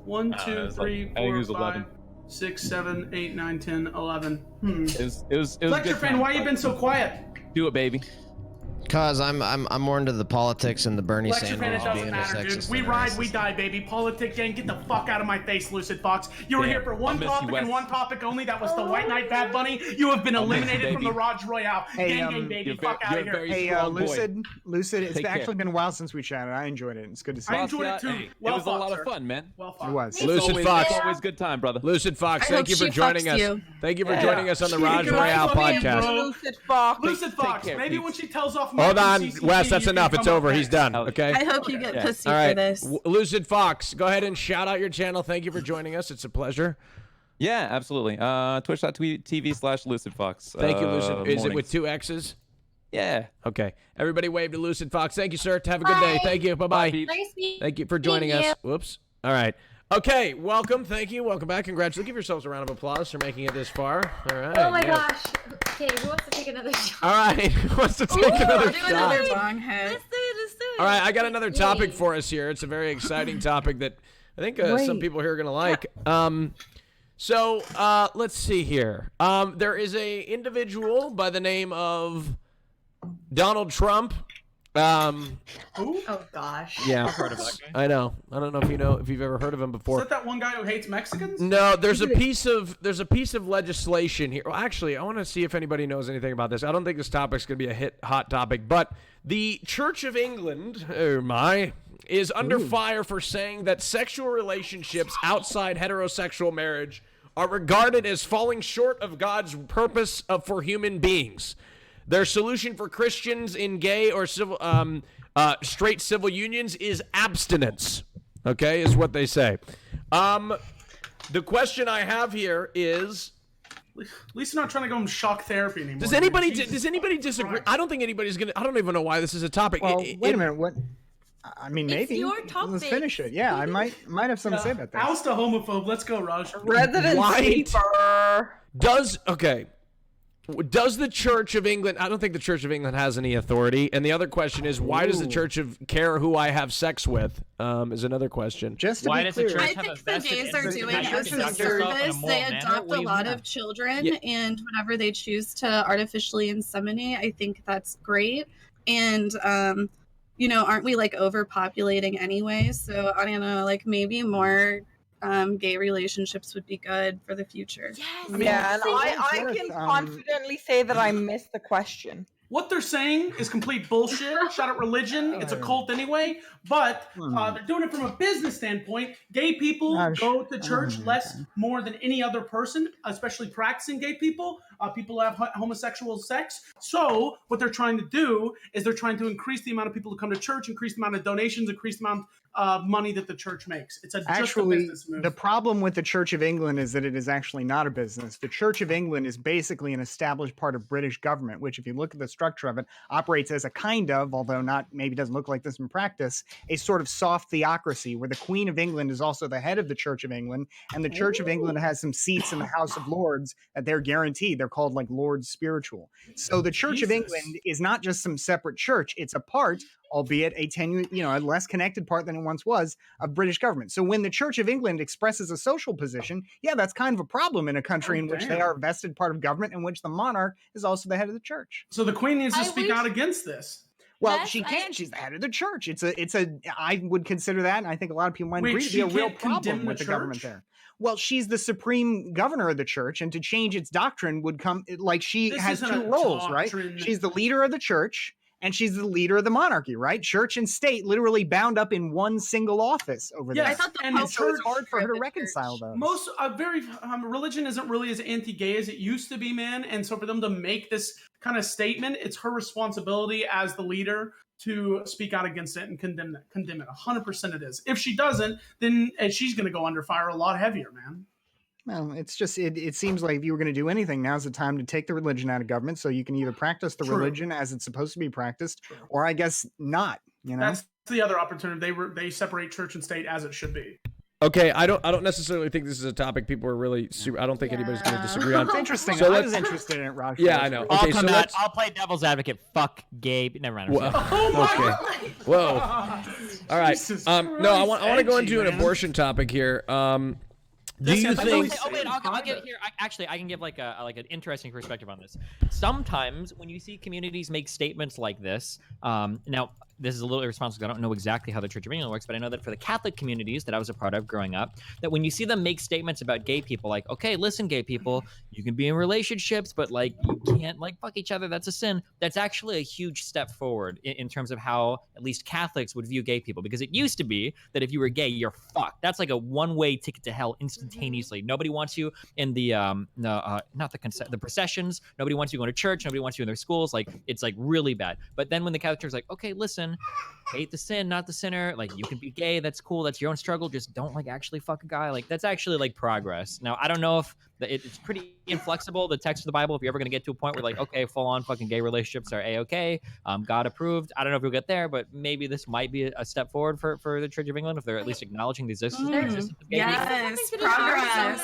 1, 2, 3, 4, 5, 6, 7, 8, 9, 10, 11. It was Lecture Fan, why you been so quiet? Do it, baby. Cause I'm more into the politics and the Bernie Lecture Fan, it Sanders doesn't being a matter, dude. sexist. We ride, we die, baby. Politic gang, get the fuck out of my face, Lucid Fox. You were here for one topic and one topic only. That was the White Knight Bad Bunny. You have been eliminated from the RAJJ Royale. Gang, baby. Fuck out of here. Hey, Lucid, it's actually been a while since we chatted. I enjoyed it. It's good to see you. I enjoyed it too. It was a lot of fun, man. Well It was. Lucid Fox. Always good time, brother. Lucid Fox, thank you for joining us. Thank you for joining us on the RAJJ Royale podcast. Lucid Fox. Lucid Fox. Maybe when she tells off. Hold on, Wes, that's enough. It's over. He's done. Okay. I hope you get pussy All right. for this. Lucid Fox, go ahead and shout out your channel. Thank you for joining us. It's a pleasure. Yeah, absolutely. Twitch.tv/LucidFox. Thank you, Lucid. Is it with 2 X's? Yeah. Okay. Everybody wave to Lucid Fox. Thank you, sir. Have a good day. Thank you. Bye-bye. Thank you for joining us. Whoops. All right. Okay, welcome. Thank you. Welcome back. Congratulations. Give yourselves a round of applause for making it this far. All right. Oh my gosh. Okay, who wants to take another shot? All right. Who wants to take another shot? Another bong head. Let's do it. All right, I got another topic for us here. It's a very exciting topic that I think some people here are going to like. So let's see here. There is a individual by the name of Donald Trump. Oh gosh. Yeah, I've heard of that guy. I know. I don't know if you've ever heard of him before. Is that one guy who hates Mexicans? No, there's a piece of legislation here. Well, actually, I want to see if anybody knows anything about this. I don't think this topic's going to be a hot topic, but the Church of England, is under fire for saying that sexual relationships outside heterosexual marriage are regarded as falling short of God's purpose for human beings. Their solution for Christians in gay or straight civil unions is abstinence. Okay, is what they say. The question I have here is, At least you're not trying to go in shock therapy anymore. does anybody disagree? I don't think anybody's gonna. I don't even know why this is a topic. Well, wait a minute. What? I mean, maybe. It's your topic. Let's finish it. Yeah, I might have something to say about that. Oust a homophobe. Let's go, Raj. Residency for... Does the Church of England? I don't think the Church of England has any authority. And the other question is, why does the Church care who I have sex with? Is another question. Just to Why be does the clear, church I have a think the vested gays are interest in doing how you this in conduct yourself in a service. moral They manner? adopt What a do you lot mean? of children, Yeah. and whenever they choose to artificially inseminate, I think that's great. And aren't we like overpopulating anyway? So I don't know, like maybe more gay relationships would be good for the future. Yes. I mean, Yeah, and I Yes, can confidently say that I missed the question. What they're saying is complete bullshit. Shout out religion. It's a cult anyway. But they're doing it from a business standpoint. Gay people go to church more than any other person, especially practicing gay people. People have homosexual sex. So what they're trying to do is they're trying to increase the amount of people who come to church, increase the amount of donations, increase the amount of money that the church makes. It's just a business move. The problem with the Church of England is that it is actually not a business. The Church of England is basically an established part of British government, which, if you look at the structure of it, operates as a kind of, although not maybe doesn't look like this in practice, a sort of soft theocracy where the Queen of England is also the head of the Church of England, and the Church of England has some seats in the House of Lords that they're guaranteed. They're called like Lords Spiritual. So the Church of England is not just some separate church; it's a part, albeit a less connected part than it once was, of British government. So when the Church of England expresses a social position, yeah, that's kind of a problem in a country in which they are a vested part of government, in which the monarch is also the head of the church. So the Queen needs to speak out against this. Well, she can. She's the head of the church. I would consider that, and I think a lot of people might agree, to be a real problem with the government there. Well, she's the supreme governor of the church, and to change its doctrine would come, like, she has two roles, right? She's the leader of the church, and she's the leader of the monarchy, right? Church and state literally bound up in one single office over there. I thought and it's hard for her to reconcile those. Most religion isn't really as anti-gay as it used to be, man. And so for them to make this kind of statement, it's her responsibility as the leader to speak out against it and condemn it. 100% it is. If she doesn't, then she's going to go under fire a lot heavier, man. Well, it's just, it seems like if you were going to do anything, now's the time to take the religion out of government so you can either practice the religion as it's supposed to be practiced, or I guess not, you know? That's the other opportunity. They separate church and state as it should be. Okay, I don't necessarily think this is a topic people are really super. I don't think anybody's going to disagree on. It's interesting. So I was interested in it, Raj. Yeah, I know. Okay, so I'll play devil's advocate. Fuck gay. Never mind. Okay. Whoa. All right. No, I want to go into an abortion topic here. Do you think? Oh wait, I'll get here. Actually, I can give like an interesting perspective on this. Sometimes when you see communities make statements like this, now this is a little irresponsible. I don't know exactly how the Church of England works, but I know that for the Catholic communities that I was a part of growing up, that when you see them make statements about gay people, like, okay, listen, gay people, you can be in relationships, but like you can't like fuck each other. That's a sin. That's actually a huge step forward in terms of how at least Catholics would view gay people, because it used to be that if you were gay, you're fucked. That's like a one-way ticket to hell instantaneously. Nobody wants you in the the processions. Nobody wants you going to church. Nobody wants you in their schools. Like it's like really bad. But then when the Catholic Church is like, okay, listen, hate the sin, not the sinner. Like you can be gay. That's cool. That's your own struggle. Just don't like actually fuck a guy. Like that's actually like progress. Now I don't know if it's pretty inflexible, the text of the Bible. If you're ever gonna get to a point where like, okay, full on fucking gay relationships are a-okay, God approved. I don't know if we'll get there, but maybe this might be a step forward for the Church of England if they're at least acknowledging the existence of gay people. Progress.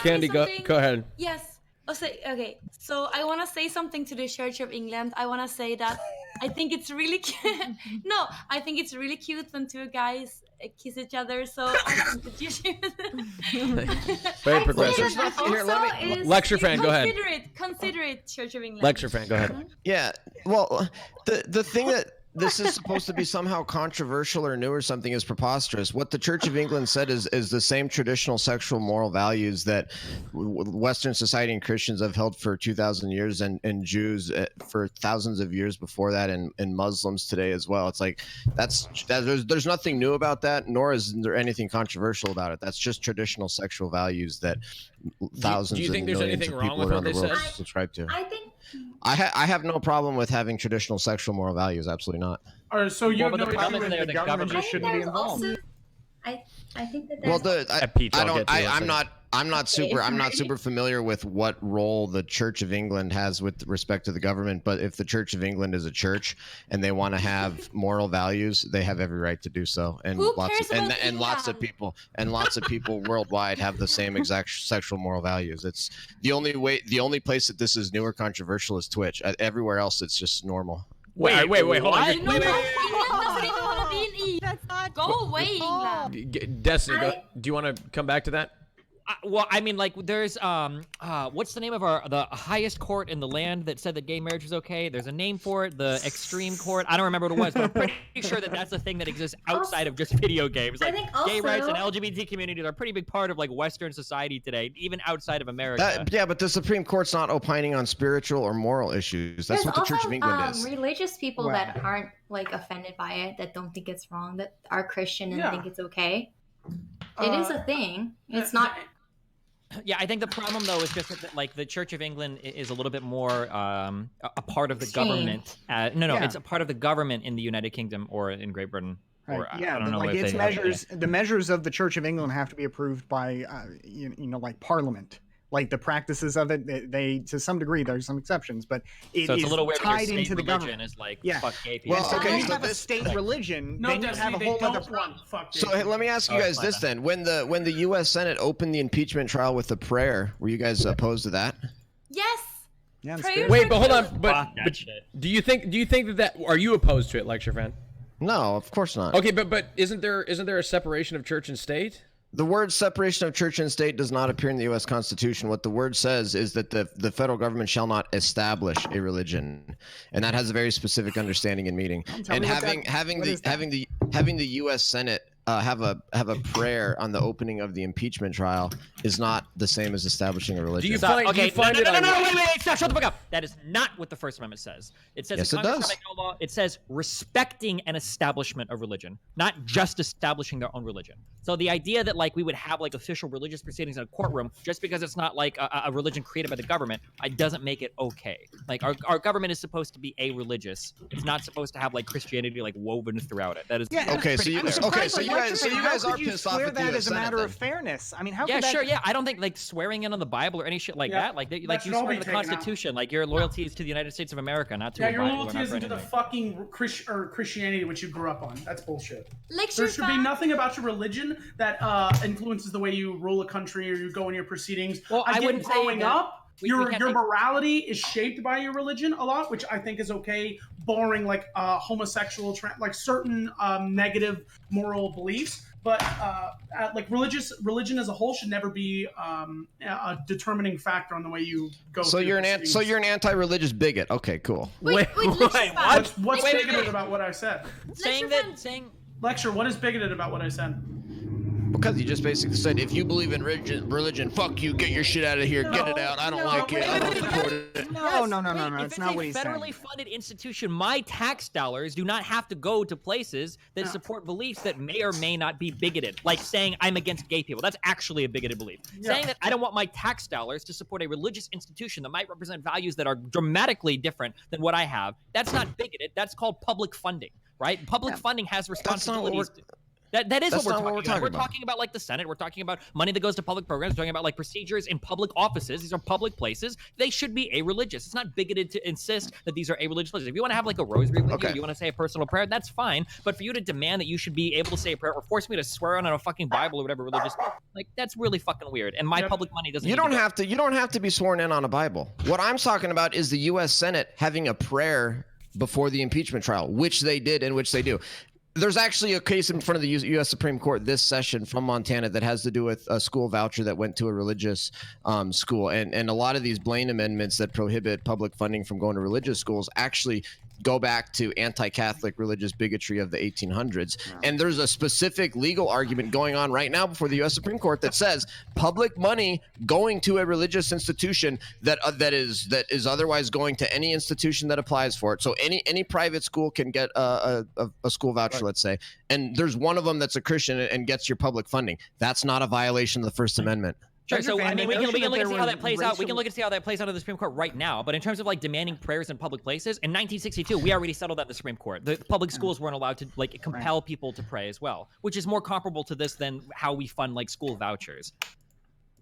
Candy, go ahead. Yes. Okay, so I want to say something to the Church of England. I want to say that I think it's really cute. No, I think it's really cute when two guys kiss each other. So I think that you should. Very progressive. Lecture fan, go ahead. Consider it, Church of England. Lecture fan, go ahead. Yeah, well, the thing that this is supposed to be somehow controversial or new or something is preposterous. What the Church of England said is the same traditional sexual moral values that Western society and Christians have held for 2,000 years, and Jews for thousands of years before that, and Muslims today as well. It's like there's nothing new about that, nor is there anything controversial about it. That's just traditional sexual values that thousands do you think and there's millions anything of wrong people with around what the they world said? subscribe to. I think I have no problem with having traditional sexual moral values. Absolutely not. All right, so you have Well, no but the problem issue is with the the government government I think shouldn't be there's involved. also I think that Well, there's Peach, I'll get to you in a second. I'm not super familiar with what role the Church of England has with respect to the government. But if the Church of England is a church and they want to have moral values, they have every right to do so. And Who lots cares of, about lots of people worldwide have the same exact sexual moral values. It's the only place that this is new or controversial is Twitch. Everywhere else, it's just normal. Wait, hold on. England doesn't even want to be in Eve. That's not Go away, England. Destiny, do you want to come back to that? Well, I mean, like, there's what's the name of the highest court in the land that said that gay marriage was okay? There's a name for it, the Extreme Court. I don't remember what it was, but I'm pretty sure that that's a thing that exists outside of just video games. Like, I think gay rights and also- LGBT communities are a pretty big part of like Western society today, even outside of America. Yeah, but the Supreme Court's not opining on spiritual or moral issues. That's There's what the Church also, of England is. religious people that aren't like offended by it, that don't think it's wrong, that are Christian and think it's okay. It is a thing. It's not. Yeah, I think the problem though is just that like the Church of England is a little bit more a part of the government. It's a part of the government in the United Kingdom or in Great Britain. Or, Yeah, I don't know like if its they measures, the measures of the Church of England have to be approved by, like Parliament. Like the practices of it, they to some degree there's some exceptions, but it so it's is a little weird tied that your into state the religion government. is like Yeah. fuck gay people. Well, So okay, when you so have a this- state religion, No, then you Destiny, have a they whole don't other want fuck So hey, let me ask you guys this then: when the U.S. Senate opened the impeachment trial with a prayer, were you guys opposed to that? Yes. Yeah, it's Prayer good. Wait, but hold on. Fuck But that shit. do you think that are you opposed to it, lecture fan? No, of course not. Okay, but isn't there a separation of church and state? The word separation of church and state does not appear in the U.S. Constitution. What the word says is that the federal government shall not establish a religion, and that has a very specific understanding and meaning. And having the U.S. Senate have a prayer on the opening of the impeachment trial is not the same as establishing a religion. Do you find, okay, do you find wait, stop, shut the fuck up. That is not what the First Amendment says. It says Yes, it Congress does. shall make no law. It says respecting an establishment of religion, not just establishing their own religion. So the idea that like we would have like official religious proceedings in a courtroom just because it's not like a religion created by the government, it doesn't make it okay. Like our government is supposed to be a-religious. It's not supposed to have like Christianity like woven throughout it. That is Okay, so you guys are pissed off at the that US as a matter Senate, of fairness. I mean, how yeah, could that... sure, yeah. I don't think like swearing in on the Bible or any shit like that. Like that you should all swear be to the taken out. Constitution. Like your loyalty is to the United States of America, not to a your Bible or loyalty not is for into the anything. fucking Christianity which you grew up on. That's bullshit. Lecture There should be nothing about your religion that influences the way you rule a country or you go in your proceedings. Well, I wouldn't say growing that up, we your can't take- morality is shaped by your religion a lot, which I think is okay, barring like homosexual, like certain negative moral beliefs. But like religion as a whole should never be a determining factor on the way you go. So you're an anti-religious bigot. Okay, cool. Wait, What's wait, bigoted about what I said? Lecture, what is bigoted about what I said? Because you just basically said, if you believe in religion, fuck you, get your shit out of here, get it out. I don't like it. I don't support it. No. If It's not what it's he's a federally saying. funded institution, my tax dollars do not have to go to places that support beliefs that may or may not be bigoted. Like saying I'm against gay people. That's actually a bigoted belief. Yeah. Saying that I don't want my tax dollars to support a religious institution that might represent values that are dramatically different than what I have, that's not bigoted. That's called public funding, right? Public funding has responsibilities. That is what we're talking about. We're talking about like the Senate. We're talking about money that goes to public programs. We're talking about like procedures in public offices. These are public places. They should be a-religious. It's not bigoted to insist that these are a-religious places. If you want to have like a rosary with you want to say a personal prayer, that's fine. But for you to demand that you should be able to say a prayer or force me to swear on a fucking Bible or whatever religious, like that's really fucking weird. And my public money doesn't. You don't have to be sworn in on a Bible. What I'm talking about is the U.S. Senate having a prayer before the impeachment trial, which they did and which they do. There's actually a case in front of the U.S. Supreme Court this session from Montana that has to do with a school voucher that went to a religious school. And a lot of these Blaine amendments that prohibit public funding from going to religious schools actually go back to anti-Catholic religious bigotry of the 1800s. And there's a specific legal argument going on right now before the U.S. Supreme Court that says public money going to a religious institution that is otherwise going to any institution that applies for it. So any private school can get a school voucher, let's say, and there's one of them that's a Christian and gets your public funding. That's not a violation of the First Amendment. Sure. So I mean, we can look and see how that plays out. We can look and see how that plays out in the Supreme Court right now. But in terms of like demanding prayers in public places, in 1962, we already settled that in the Supreme Court. The public schools weren't allowed to like compel people to pray as well, which is more comparable to this than how we fund like school vouchers.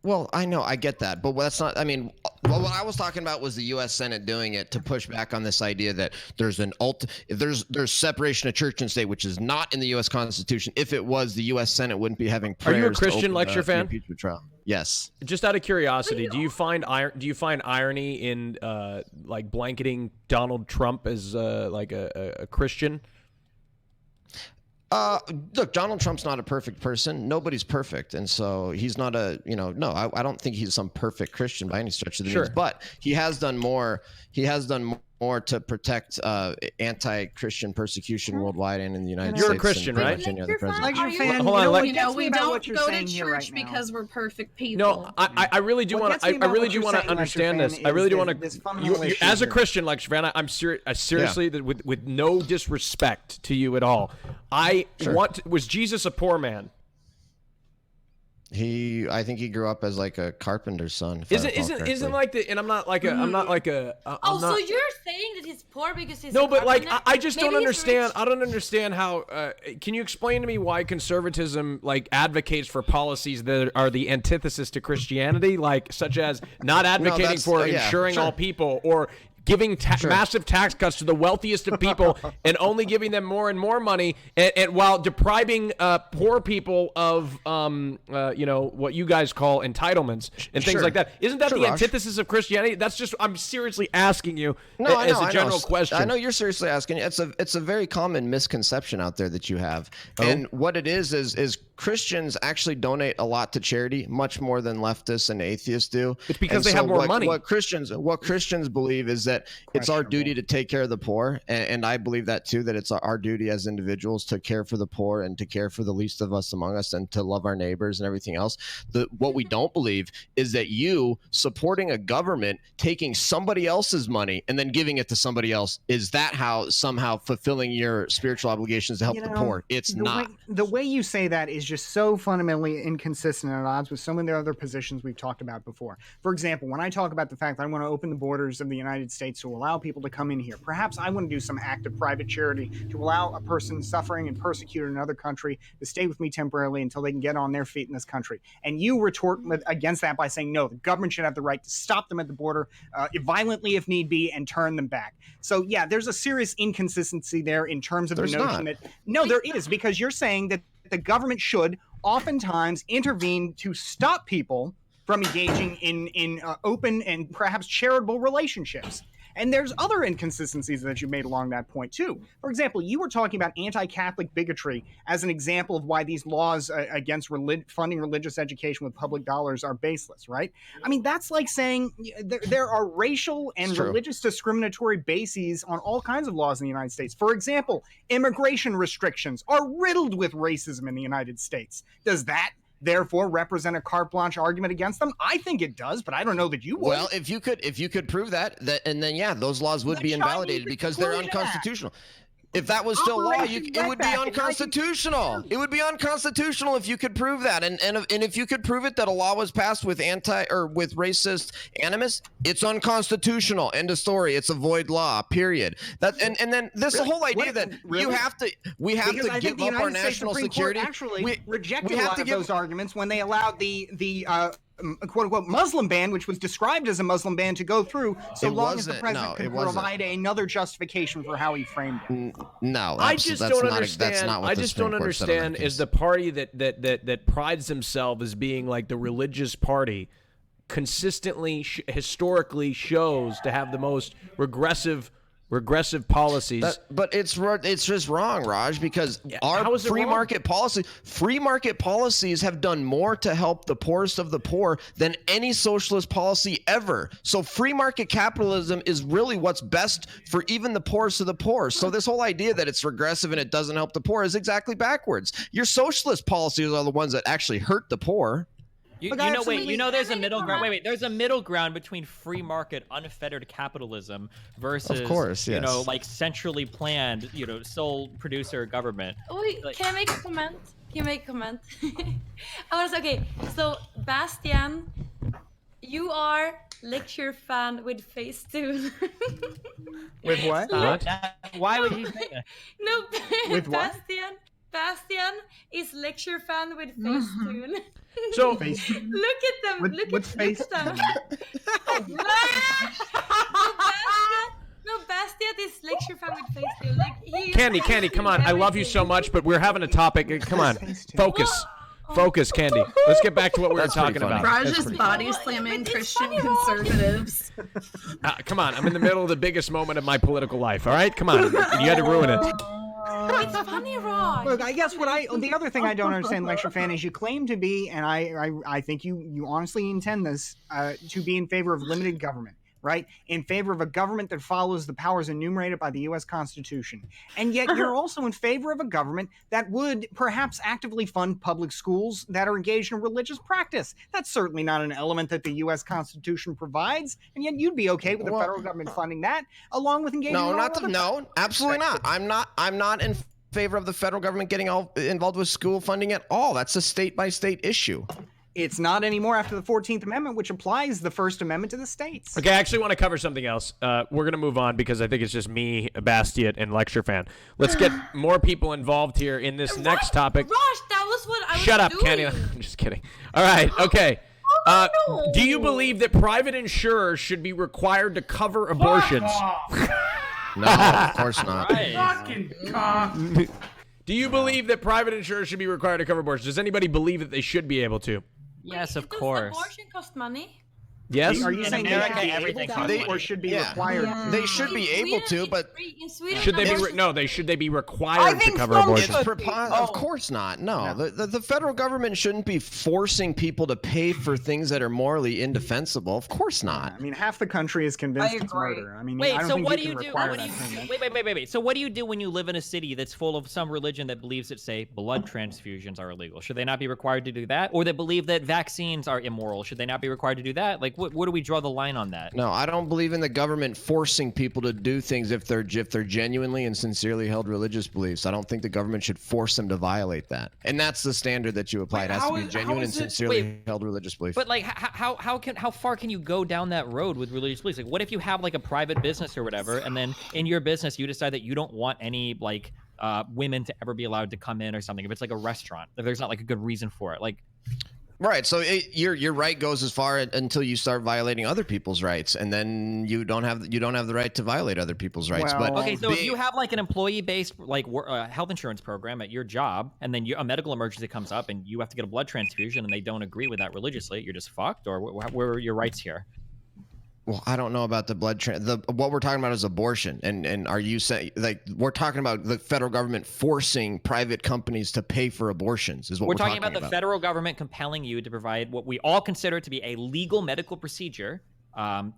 Well, I know, I get that, but that's not. I mean, what I was talking about was the U.S. Senate doing it to push back on this idea that there's there's separation of church and state, which is not in the U.S. Constitution. If it was, the U.S. Senate wouldn't be having prayers. Are you a Christian lecture fan? Impeachment trial. Yes. Just out of curiosity, do you find irony in like blanketing Donald Trump as like a Christian? Look, Donald Trump's not a perfect person. Nobody's perfect. And so he's not I don't think he's some perfect Christian by any stretch of the means, but he has done more. He has done more to protect anti-Christian persecution worldwide and in the United States. You're a Christian, right? Any other president. Hold on, we don't go to church because we're perfect people. No, I really do want to. I really do want to understand this. I really do want to. As a Christian, like Savannah, I'm serious. Seriously, with no disrespect to you at all, I want. Was Jesus a poor man? I think he grew up as like a carpenter's son. Isn't like the, and I'm not like a, so you're saying that he's poor because he's no, but like I just don't understand. I don't understand how. Can you explain to me why conservatism like advocates for policies that are the antithesis to Christianity, like such as not advocating for insuring all people or giving massive tax cuts to the wealthiest of people and only giving them more and more money, and while depriving poor people of what you guys call entitlements and things like that. Isn't that the antithesis of Christianity? That's just, I'm seriously asking you as a general question. I know you're seriously asking. It's a very common misconception out there that you have. And what it is Christians actually donate a lot to charity, much more than leftists and atheists do. It's because they have more money. What Christians believe is that that it's our duty to take care of the poor, and I believe that too, that it's our duty as individuals to care for the poor and to care for the least of us among us and to love our neighbors and everything else. What we don't believe is that you supporting a government taking somebody else's money and then giving it to somebody else, is that how somehow fulfilling your spiritual obligations to help the poor? It's not. The way you say that is just so fundamentally inconsistent and at odds with some of the other positions we've talked about before. For example, when I talk about the fact that I want to open the borders of the United States to allow people to come in here, perhaps I want to do some act of private charity to allow a person suffering and persecuted in another country to stay with me temporarily until they can get on their feet in this country. And you retort against that by saying, no, the government should have the right to stop them at the border violently if need be and turn them back. So yeah, there's a serious inconsistency there in terms of the notion that, no, there is, because you're saying that the government should oftentimes intervene to stop people from engaging in open and perhaps charitable relationships. And there's other inconsistencies that you made along that point, too. For example, you were talking about anti-Catholic bigotry as an example of why these laws against funding religious education with public dollars are baseless, right? I mean, that's like saying there are racial and religious discriminatory bases on all kinds of laws in the United States. For example, immigration restrictions are riddled with racism in the United States. Does that therefore represent a carte blanche argument against them? I think it does, but I don't know that you would. Well, if you could prove that, and then yeah, those laws would be invalidated because they're unconstitutional. If that was still law, it would be unconstitutional. It would be unconstitutional if you could prove that. And if you could prove it that a law was passed with with racist animus, it's unconstitutional. End of story. It's a void law. Period. And then this whole idea that we have to give up our national security. Actually rejected a lot of those arguments when they allowed the quote-unquote Muslim ban, which was described as a Muslim ban, to go through so long as the president could provide another justification for how he framed it. No, I just don't understand. I just don't understand is the party that prides themselves as being like the religious party consistently, historically shows to have the most regressive policies. But it's just wrong, Raj, because our free market policies have done more to help the poorest of the poor than any socialist policy ever. So free market capitalism is really what's best for even the poorest of the poor. So this whole idea that it's regressive and it doesn't help the poor is exactly backwards. Your socialist policies are the ones that actually hurt the poor. There's a middle ground. Wait, there's a middle ground between free market, unfettered capitalism versus, of course, yes. Like centrally planned, sole producer government. Wait, can I make a comment? I was okay. So, Bastian, you are lecture fan with Facetune. With what? Why would you say that? No, with what? Bastian is lecture fan with Facetune. So look at them. Look at them. No, Bastian is lecture fan with Facetune. Like Candy, come on. I love you so much, but we're having a topic. Come on, focus, Candy. Let's get back to what we were talking about. Raj is body slamming Christian conservatives. Come on, I'm in the middle of the biggest moment of my political life. All right, come on, you had to ruin it. It's funny, Raj. Look, I guess the other thing I don't understand, lecture fan, is you claim to be, and I think you honestly intend this, to be in favor of limited government, right? In favor of a government that follows the powers enumerated by the U.S. Constitution. And yet you're also in favor of a government that would perhaps actively fund public schools that are engaged in religious practice. That's certainly not an element that the U.S. Constitution provides, and yet you'd be okay with the federal government funding that, along with engaging No, absolutely not. I'm not in favor of the federal government getting involved with school funding at all. That's a state-by-state issue. It's not anymore after the 14th Amendment, which applies the First Amendment to the states. Okay, I actually want to cover something else. We're going to move on because I think it's just me, Bastian, and Lecture Fan. Let's get more people involved here in this next topic. Raj, that was what I was Shut up, doing. Candy. I'm just kidding. All right, okay. Do you believe that private insurers should be required to cover abortions? No, of course not. Fucking cock. Do you believe that private insurers should be required to cover abortions? Does anybody believe that they should be able to? Yes, of course. Does abortion cost money? Yes. Are you In saying America, they should be everything able costs to, money. or should be Yeah. required? Yeah. They should be able to, but In Sweden, Should they be abortion- no? Should they be required to think cover some abortion? should. Of course not. No, the federal government shouldn't be forcing people to pay for things that are morally indefensible. Of course not. I mean, half the country is convinced it's agree. murder. I mean, I Wait, don't so think what do you you can do? require What do that payment. wait. So what do you do when you live in a city that's full of some religion that believes that, say, blood transfusions are illegal? Should they not be required to do that? Or that believe that vaccines are immoral? Should they not be required to do that? Like, where do we draw the line on that? No, I don't believe in the government forcing people to do things if they're genuinely and sincerely held religious beliefs. I don't think the government should force them to violate that. And that's the standard that you apply. It has to be genuine and sincerely held religious belief. But like, how far can you go down that road with religious beliefs? Like, what if you have like a private business or whatever, and then in your business you decide that you don't want any like women to ever be allowed to come in or something? If it's like a restaurant, if there's not like a good reason for it, like. Right, so your right goes as far until you start violating other people's rights, and then you don't have the right to violate other people's rights. Well, but Okay, so if you have like an employee-based like health insurance program at your job, and then a medical emergency comes up, and you have to get a blood transfusion, and they don't agree with that religiously, you're just fucked. Or where are your rights here? Well, I don't know about the what we're talking about is abortion, and are you saying like we're talking about the federal government forcing private companies to pay for abortions? Is what We're talking about the federal government compelling you to provide what we all consider to be a legal medical procedure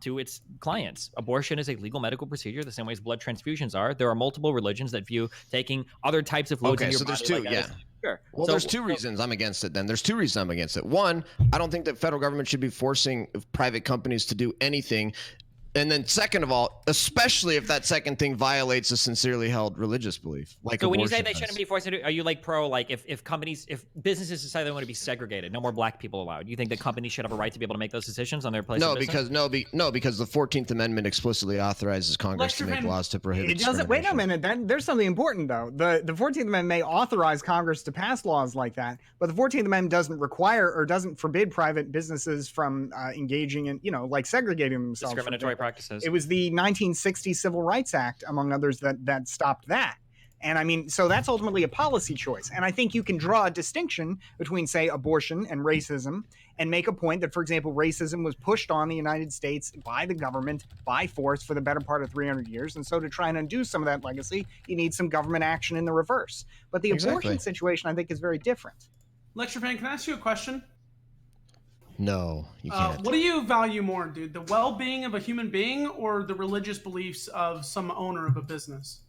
to its clients. Abortion is a legal medical procedure the same way as blood transfusions are. There are multiple religions that view taking other types of fluids in your body. Okay, so there's two, like that as- Sure. Well, there's two reasons I'm against it then. There's two reasons I'm against it. One, I don't think the federal government should be forcing private companies to do anything. And then second of all, especially if that second thing violates a sincerely held religious belief. Like so when you say abortion they does. shouldn't be forced to do, are you like pro, like if businesses decide they want to be segregated, no more black people allowed, you think that companies should have a right to be able to make those decisions on their place of business? Because the 14th Amendment explicitly authorizes Congress to make laws to prohibit It doesn't. Wait a minute. There's something important though. The 14th Amendment may authorize Congress to pass laws like that, but the 14th Amendment doesn't require or doesn't forbid private businesses from engaging in, like segregating themselves. Discriminatory practices. It was the 1960 Civil Rights Act, among others, that stopped that. And I mean, so that's ultimately a policy choice. And I think you can draw a distinction between, say, abortion and racism and make a point that, for example, racism was pushed on the United States by the government by force for the better part of 300 years. And so to try and undo some of that legacy, you need some government action in the reverse. But the abortion situation, I think, is very different. Lecture fan, can I ask you a question? No, you can't. What do you value more, dude? The well-being of a human being or the religious beliefs of some owner of a business?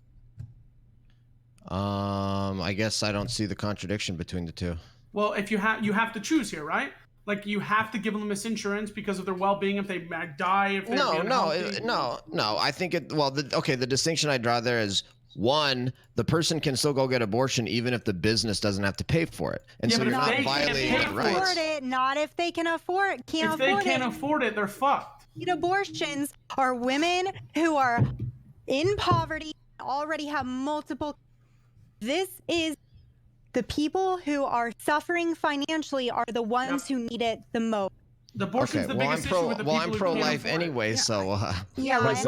I guess I don't see the contradiction between the two. Well, if you have to choose here, right? Like you have to give them this insurance because of their well-being if they die. If they No. I think the distinction I draw there is one, the person can still go get abortion even if the business doesn't have to pay for it, and so you're not violating their rights. Not if they can afford it. If they can't afford it, they're fucked. Abortions are women who are in poverty, already have multiple. This is the people who are suffering financially are the ones who need it the most. The abortion's the biggest issue with the people I'm pro-life anyway, so. Wes,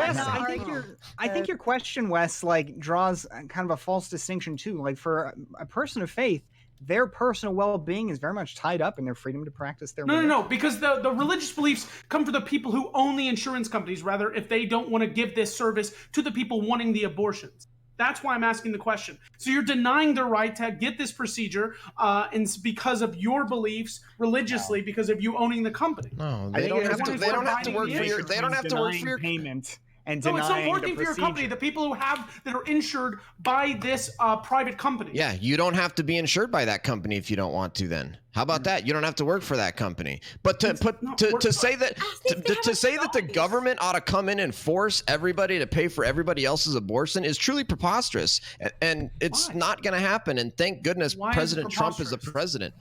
I think your question, Wes, like draws kind of a false distinction too. Like for a person of faith, their personal well-being is very much tied up in their freedom to practice their religion. No, because the religious beliefs come from the people who own the insurance companies, rather, if they don't want to give this service to the people wanting the abortions. That's why I'm asking the question. So you're denying their right to get this procedure and because of your beliefs religiously, because of you owning the company. No, they don't have to work for your. They don't have to work for your payment. And no, it's not denying working the for your company. The people that are insured by this private company. Yeah, you don't have to be insured by that company if you don't want to. Then how about that? You don't have to work for that company. But to say that the government ought to come in and force everybody to pay for everybody else's abortion is truly preposterous, and it's not going to happen. And thank goodness President Trump is the president.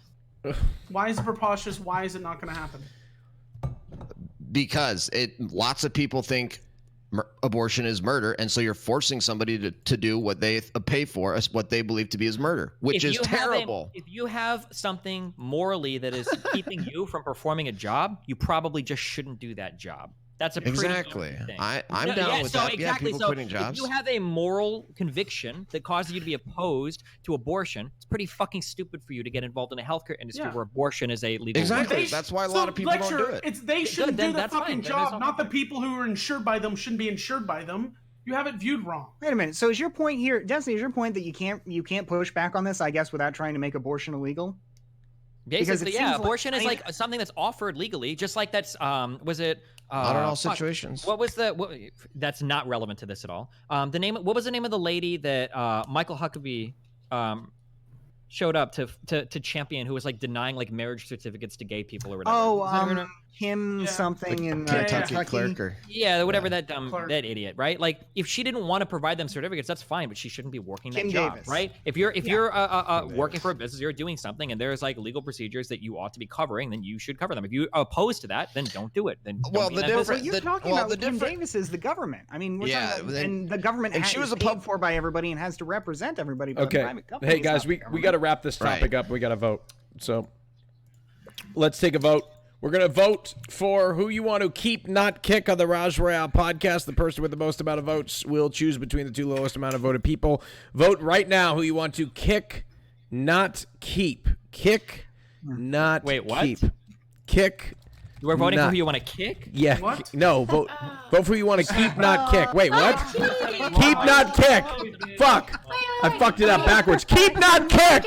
Why is it preposterous? Why is it not going to happen? Because lots of people think abortion is murder, and so you're forcing somebody to do what they pay for, what they believe to be as murder, which is terrible. If you have something morally that is keeping you from performing a job, you probably just shouldn't do that job. That's a pretty Exactly. easy thing. I'm No, down yeah, with so that. Yeah, exactly. people So quitting jobs. if you have a moral conviction that causes you to be opposed to abortion, it's pretty fucking stupid for you to get involved in a healthcare industry where abortion is a legal. Exactly. That's why a lot of people don't do it. They shouldn't Then do the that's fine. fucking Then there's job. no Not the people who are insured by them shouldn't be insured by them. You have it viewed wrong. Wait a minute. So is your point here, Destiny? Is your point that you can't push back on this? I guess without trying to make abortion illegal. Basically, yeah, abortion is like something that's offered legally, just like that's was it Not in all fuck, situations. What was that's not relevant to this at all. What was the name of the lady that Michael Huckabee showed up to champion, who was like denying like marriage certificates to gay people or whatever? Oh, Kim something in Kentucky Kentucky. clerker. Yeah, whatever that that idiot, right? Like, if she didn't want to provide them certificates, that's fine, but she shouldn't be working that Kim job, Davis. right? If you're working for a business, you're doing something, and there's like legal procedures that you ought to be covering, then you should cover them. If you're opposed to that, then don't do it. Then Well, don't be the in that difference- business. You're talking about Kim Davis is the government. I mean, we're talking about, and the government and she was is a paid for by everybody and has to represent everybody. But Okay. private company Hey is guys, not we the got to wrap this topic up. We got to vote. So let's take a vote. We're going to vote for who you want to keep, not kick on the RAJJ Royale podcast. The person with the most amount of votes will choose between the two lowest amount of voted people. Vote right now who you want to kick, not keep. Kick, not Wait, what? keep. Kick. We're voting not- for who you want to kick? Yeah. What? No, vote for who you want to keep, not kick. Wait, what? Keep, not kick. Fuck. I fucked it up backwards. Keep, not kick.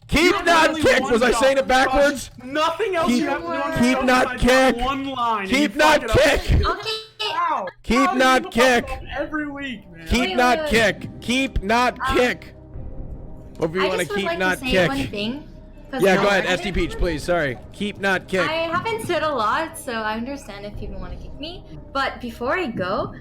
Keep, not kick. Was I saying it backwards? Nothing else Keep, you have to do on your keep show not besides kick. that one line. and Keep you not fuck it up. kick. Wow. Keep How do not you kick. fuck up every week, man? Keep, not kick. Keep, not kick. What if you I want to just would keep, like not to say kick? one thing. 'cause Yeah, no go ahead, one- StPEACH, please. Sorry. Keep, not kick. I haven't said a lot, so I understand if people want to kick me. But before I go,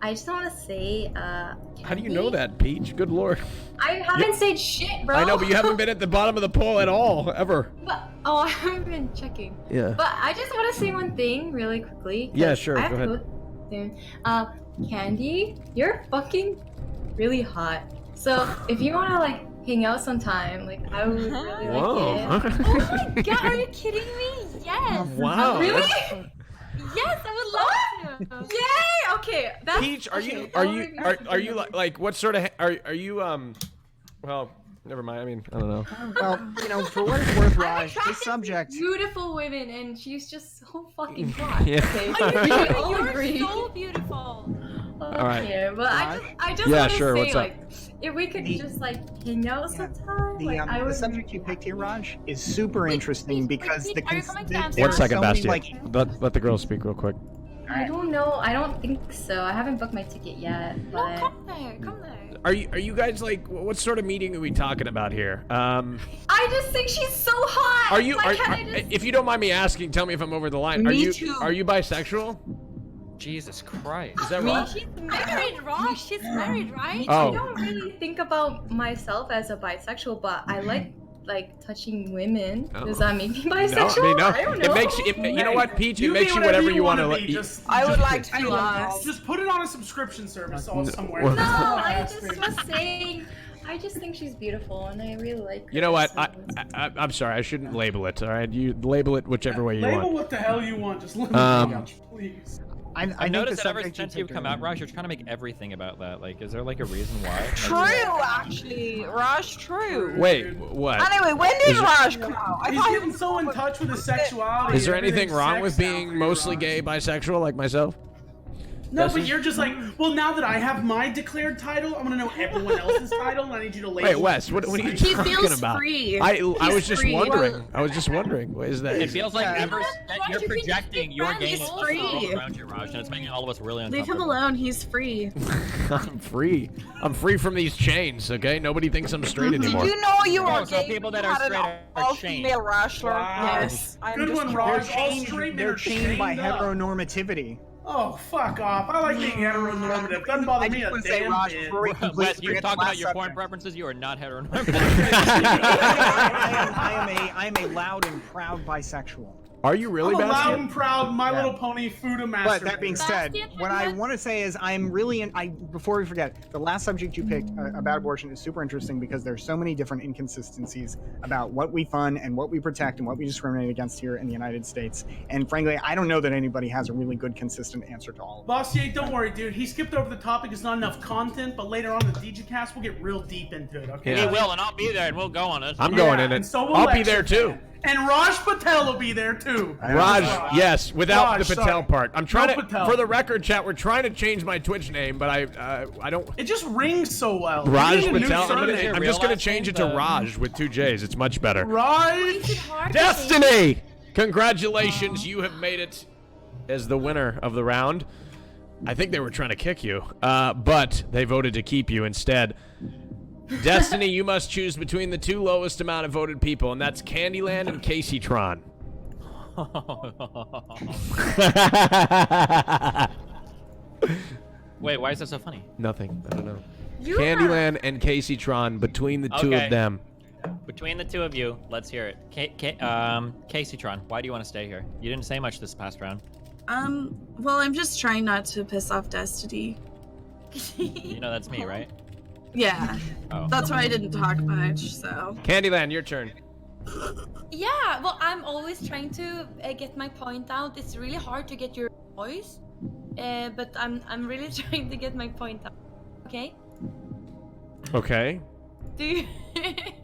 I just want to say, How do you know that, Peach? Good lord. I haven't said shit, bro. I know, but you haven't been at the bottom of the poll at all, ever. But, I haven't been checking. Yeah. But I just want to say one thing really quickly. 'cause Yeah, sure, I have go to ahead. soon. Candy, you're fucking really hot. So if you want to like hang out sometime, like I would really like it. Whoa. Oh my god, are you kidding me? Yes. Wow. Really? Yes, I would love to. Yay! Okay, that's Peach, are okay, you like what sort of are you well, never mind. I mean, I don't know. Well, you know, for what it's worth, Raj, this subject. beautiful women, and she's just so fucking hot. Yeah. Okay, we all You're agree. so beautiful. right. Okay, but I just Yeah, want to sure, say what's up? like, if we could just like hang out sometime, like I The would. subject you picked here, Raj, is super interesting because the are you coming to Amsterdam? there One are second, so many, Bastia. like, Let the girls speak real quick. I don't know. I don't think so. I haven't booked my ticket yet. But... Come there. Come there. Are you guys like what sort of meeting are we talking about here? I just think she's so hot. Are you Like, can I just... if you don't mind me asking, tell me if I'm over the line. Me too. Are you bisexual? Jesus Christ. Is that Me wrong? She's married, Rob. She's married, right? Oh. I don't really think about myself as a bisexual, but I like touching women. Oh. Does that make me No, bisexual? no. I don't know. It makes you. You know what, Peach? It You makes be you whatever you want wanna to. be, just- I would just- like to I be love involved. this. Just put it on a subscription service somewhere. well- No, I just was saying. I just think she's beautiful, and I really like her. You know what? so- I'm sorry. I shouldn't label it. All right, you label it whichever way you Label want. what the hell you want. Just let me know, please. I I've think noticed the that ever subject since you you've picked come are- out, Raj, you're trying to make everything about that. Like, is there like a reason why? True, actually. Raj, true. Wait, what? Anyway, when did Is it- Raj come out? I He's thought he getting was so in touch with his sexuality. Is there and anything everything's wrong with sex now being for you, mostly Raj. gay, bisexual, like myself? No, That's but it? you're just like, well, now that I have my declared title, I'm gonna know everyone else's title, and I need you to label. Wait, Wes, what are you He talking feels about? free. I He's was just free. wondering. I was just wondering. What is that? It feels like Yeah. that you're projecting your gayness He's free. around you, Raj, and it's making all of us really Leave uncomfortable. him alone. He's free. I'm free. I'm free from these chains. Okay, nobody thinks I'm straight anymore. Did you know you were Oh, so gay? people that You are had an straight are all-female wrestler. Wow. Yes. I'm Good just one, kidding. Raj. They're All chained, straight men they're are chained by chained up. heteronormativity. Oh, fuck off. I like being heteronormative. Doesn't bother me a damn bit. Wes, you talk about your porn preferences. You are not heteronormative. I am a loud and proud bisexual. Are you really, I'm a loud Bastian? and proud My Little Pony Fuda master. But that being said, what I want to say is I'm really before we forget, the last subject you picked about abortion is super interesting because there's so many different inconsistencies about what we fund and what we protect and what we discriminate against here in the United States. And frankly, I don't know that anybody has a really good, consistent answer to all of it. Bossier, don't worry, dude. He skipped over the topic. It's not enough content, but later on in the DGCast, we'll get real deep into it, okay? Yeah. We will, and I'll be there, and we'll go on it. I'm going in it. and so will I'll be Lexi. there too. And Raj Patel will be there too. Raj, yes, without Raj, the Patel sorry. part. I'm trying No to, Patel. for the record, chat. We're trying to change my Twitch name, but I don't. It just rings so well. Raj We need a new Patel. surname. I'm just gonna change it to Raj with 2 J's. It's much better. Raj. Destiny! Congratulations, you have made it as the winner of the round. I think they were trying to kick you, but they voted to keep you instead. Destiny, you must choose between the 2 lowest amount of voted people, and that's Candyland and Caseytron. Wait, why is that so funny? Nothing. I don't know. Candyland and Caseytron, between the 2 Okay. of them. Between the 2 of you, let's hear it. Caseytron, why do you want to stay here? You didn't say much this past round. Well, I'm just trying not to piss off Destiny. You know that's me, right? Yeah. Oh. That's why I didn't talk much, so. Candyland, your turn. Yeah, well, I'm always trying to get my point out. It's really hard to get your voice, but I'm really trying to get my point out. Okay? Okay. Do you?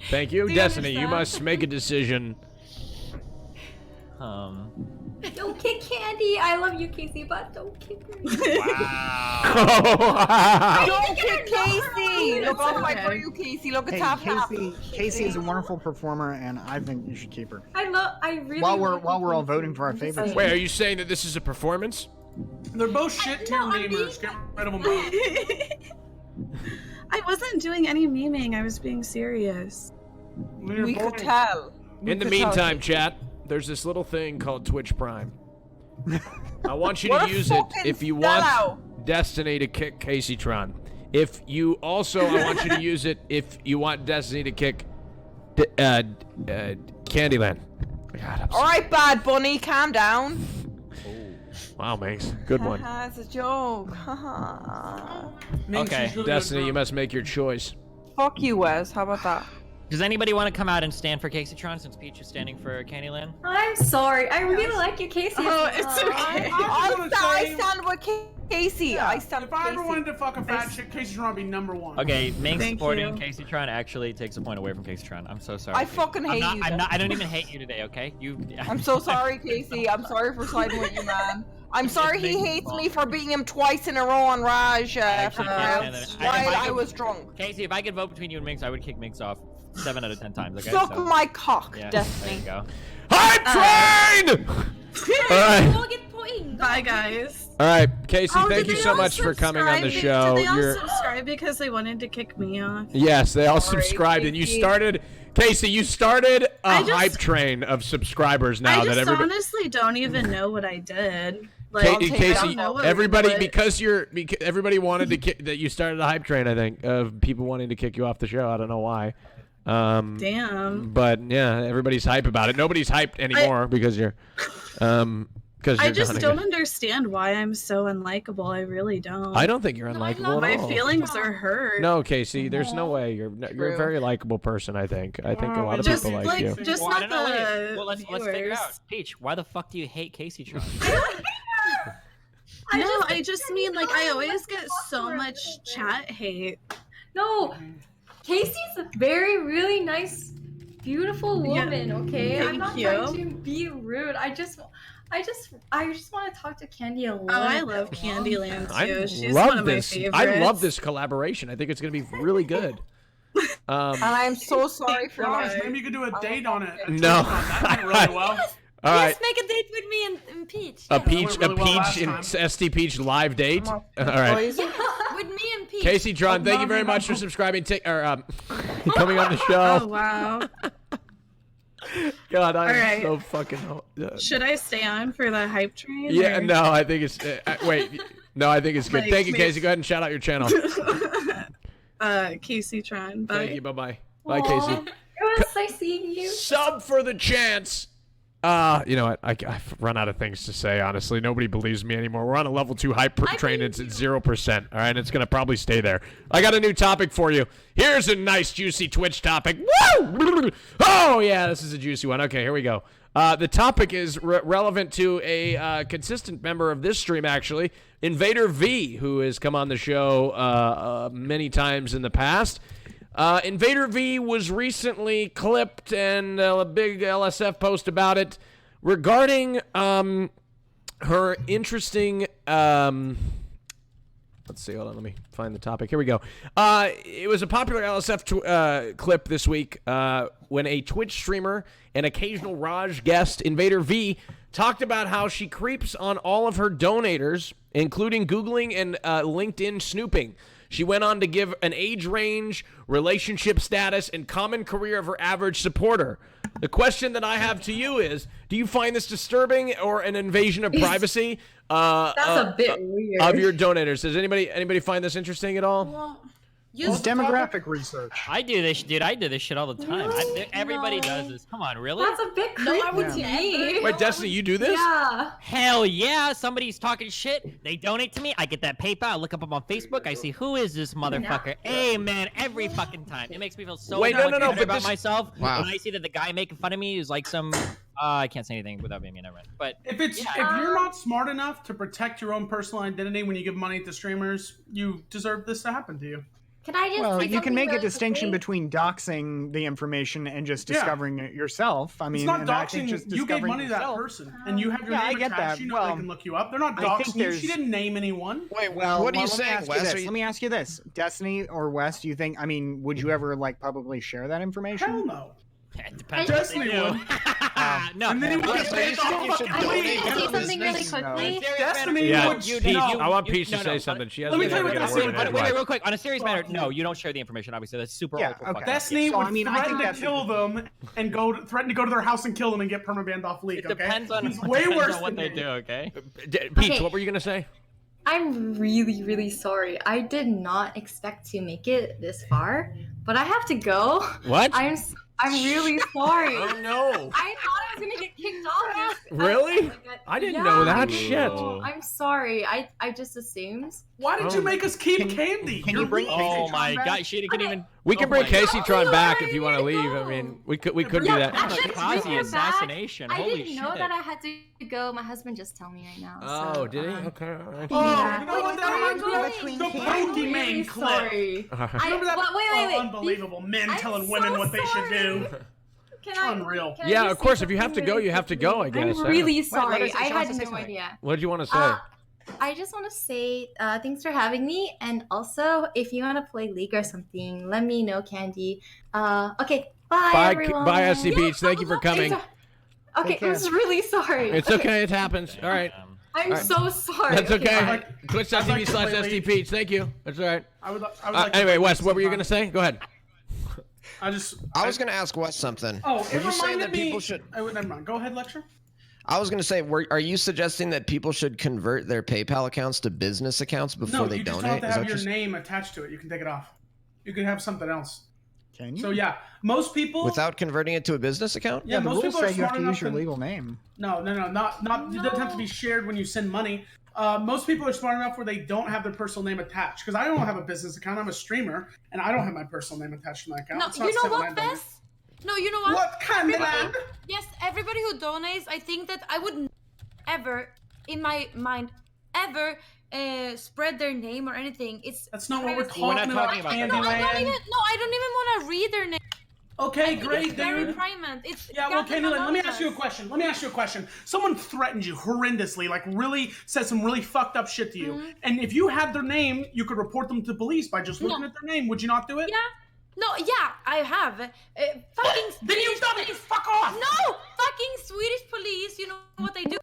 Thank you. Do Destiny, you understand? must make a decision. Don't kick Candy. I love you, Casey, but don't kick her. Don't kick Casey! Look, I'll fight for you, Casey. Look, it's half. Casey is a wonderful performer, and I think you should keep her. I really. While we're all voting for our favorites. Wait, are you saying that this is a performance? They're both shit tier memers. Get rid of them both. I wasn't doing any memeing. I was being serious. We could tell. In the meantime, chat, there's this little thing called Twitch Prime. I want you to What a use it fucking if you want sellout. Destiny to kick Caseytron. If you also, I want you to use it if you want Destiny to kick Candyland. God, All right, Bad Bunny, calm down. wow, Mace. Good one. It's a joke. Okay. Destiny, you must make your choice. Fuck you, Wes. How about that? Does anybody want to come out and stand for Caseytron since Peach is standing for Candyland? I'm sorry. I really like you, Casey. Oh, it's okay. I stand with Casey. I stand If with I ever Casey. wanted to fuck a fat chick, Casey's gonna be #1. Okay, Ming Thank supporting you. Caseytron actually takes a point away from Caseytron. I'm so sorry. I Casey. fucking hate you. I don't even hate you today, okay? I'm so sorry, Casey. I'm sorry for siding with you, man. I'm sorry he hates me for beating him twice in a row on Raj actually can't stand that. while If I could- was drunk. Casey, if I could vote between you and Minx, I would kick Minx off 7 out of 10 times, okay? Suck So- my cock, Yeah, Destiny. there you go. Hype train! All right. We'll get point. Bye, guys. All right, Casey, Oh, thank did you they so all much for coming on the subscribe? show. Did they all You're subscribe because they wanted to kick me off? yes, they all Sorry, subscribed, and you Casey. started. Casey, you started a I just- hype train of subscribers now I that just everybody. honestly don't even know what I did. Like, Ca- I don't Casey, know what everybody, what- because everybody wanted to that you started a hype train. I think of people wanting to kick you off the show. I don't know why. Damn. But yeah, everybody's hype about it. Nobody's hyped anymore because you're, because I just don't understand why I'm so unlikable. I really don't. I don't think you're unlikable My at all. feelings are hurt. No, Casey, there's no way. You're a very likable person. I think a lot of Just people like you. just Well, I not don't know, wait. the Well, let's figure it viewers. out. Peach, why the fuck do you hate Caseytron? I just mean like I always get so much chat hate. No, Casey's a very, really nice, beautiful Yeah, woman. Okay, I'm thank not you. trying to be rude. I just want to talk to Candy a little. Oh, I love Candyland I too. She's love one of my this. favorites. I love this collaboration. I think it's going to be really good. And I'm so sorry for Raj, that. maybe you could do a date on it. No. That'd be really well. All right. Yes, make a date with me and Peach. A Yeah. Peach, That went really well last in time. StPEACH live date. All right. With me and Peach. Caseytron, thank you very much for subscribing. Coming on the show. Oh wow. God, I'm right. so fucking. Should I stay on for the hype train? Yeah, or- no, I think it's. Wait, no, I think it's good. Like, Thank you, maybe- Casey. Go ahead and shout out your channel. Caseytron. Bye. Thank you. Bye bye. Bye, Casey. It was nice seeing you. Sub for the chance You know what? I've run out of things to say, honestly. Nobody believes me anymore. We're on a level 2 hype train. It's at 0%. All right, it's going to probably stay there. I got a new topic for you. Here's a nice, juicy Twitch topic. Woo! Oh, yeah, this is a juicy one. Okay, here we go. The topic is relevant to a consistent member of this stream, actually, Invader V, who has come on the show many times in the past. Invader V was recently clipped, and a big LSF post about it regarding her interesting. Let's see. Hold on. Let me find the topic. Here we go. It was a popular LSF clip this week when a Twitch streamer and occasional Raj guest, Invader V, talked about how she creeps on all of her donators, including Googling and LinkedIn snooping. She went on to give an age range, relationship status, and common career of her average supporter. The question that I have to you is, do you find this disturbing or an invasion of privacy That's a bit weird. of your donators? Does anybody find this interesting at all? Well, It's demographic research. I do this, dude. I do this shit all the time. Everybody does this. Come on, really? That's a bit creepy. No, I would me. Wait, Destiny, you do this? Yeah. Hell yeah! Somebody's talking shit. They donate to me. I get that PayPal. I look up on Facebook. I see who is this motherfucker. Amen. Every fucking time. It makes me feel so no, but about this... myself Wow. when I see that the guy making fun of me is like some. I can't say anything without being never. But if you're not smart enough to protect your own personal identity when you give money to streamers, you deserve this to happen to you. Can I just Well, say you can make really a distinction quickly? between doxing the information and just discovering it yourself. I mean, It's not and I think doxing. just You gave discovering money to that yourself- person, and you have your Yeah, I name get attached. that. You know Well, they can look you up. They're not I think doxing you. there's- She didn't name anyone. Wait, Well, what are you let me saying, ask you Wes? this. Are you- Let me ask you this: Destiny or Wes? Do you think? I mean, would you ever like publicly share that information? Hell no. it depends. Destiny would. No. And then he would Wes, get are you paid saying off you should fucking donate league. to Can I say the something really business? quickly? Destiny Yeah, would. Peach, No. I want Peach to no, say no, something. She let hasn't me been tell you able to what get a Destiny word would in do. Wait, edgewise. real quick. On a serious matter, no, you don't share the information. Obviously, that's super Yeah, awful. okay. Destiny So, would I mean, I think threaten to that's- kill them and threaten to go to their house and kill them and get permabanned off league. It depends on, He's way worse what than they me. do. Okay. Peach, Okay. what were you gonna say? I'm really, really sorry. I did not expect to make it this far, but I have to go. What? I'm really sorry. Oh no! I thought I was gonna get kicked off. Really? I didn't know that shit. I'm sorry. I just assumed. Why did you make us keep Candy? Can you bring? Oh my god, she couldn't even. We can bring my Casey God. Tron back if you want to leave. I mean, we could do that. Actually, Kamikaze bring her assassination. back. I Holy didn't know shit. that I had to go. My husband just told me right now. Oh, so, did he? Okay. All right. Oh, Yeah. you know what that reminds me of? The I'm really Pokemon clip. sorry. Remember that? Wait. Oh, unbelievable. Men I'm telling so women what they should sorry. do. Can It's I? unreal. Can I Yeah, just of course. say If you have to something go, really you have to quickly? go, I guess. I'm really let sorry. her say- I she wants had to say no something. idea. What did you want to say? I just want to say thanks for having me, and also if you want to play League or something, let me know, Candy. Okay, bye everyone. Bye, StPEACH. Thank you for coming. Okay, I'm just really sorry. It's okay. It happens. All right. I'm so sorry. That's okay. bye. Twitch.tv/StPEACH. Thank you. That's all right. I would like to Anyway, play Wes, League what were you sometime. gonna say? Go ahead. I was going to ask Wes something. Oh, Were it you saying reminded that me. people should? Never mind. Go ahead, lecture. I was going to say, are you suggesting that people should convert their PayPal accounts to business accounts before No, they you just donate? don't Is have to that have your just name attached to it. You can take it off. You can have something else. Can you? So yeah, most people. without converting it to a business account? Yeah, the most rules people are say you have smart to enough use your legal name. No, not. It doesn't have to be shared when you send money. Most people are smart enough where they don't have their personal name attached. Because I don't have a business account. I'm a streamer, and I don't have my personal name attached to my account. No, It's not you know Seven what, Land Bess? No, you know what? What KANDYLAND? Yes, everybody who donates, I think that I would ever, in my mind, ever spread their name or anything. That's not what we're privacy. talking about, No, I don't KANDYLAND. even want to read their name. Okay, I think great, it's very dude. private. It's Yeah, well, gotten KANDYLAND, let me ask you a anonymous. question. Someone threatened you horrendously, like really said some really fucked up shit to you. Mhm. And if you had their name, you could report them to police by just looking No. at their name. Would you not do it? Yeah. No, yeah, I have. Fucking Then you've done it. Fuck off. No, fucking Swedish police. You know what they do?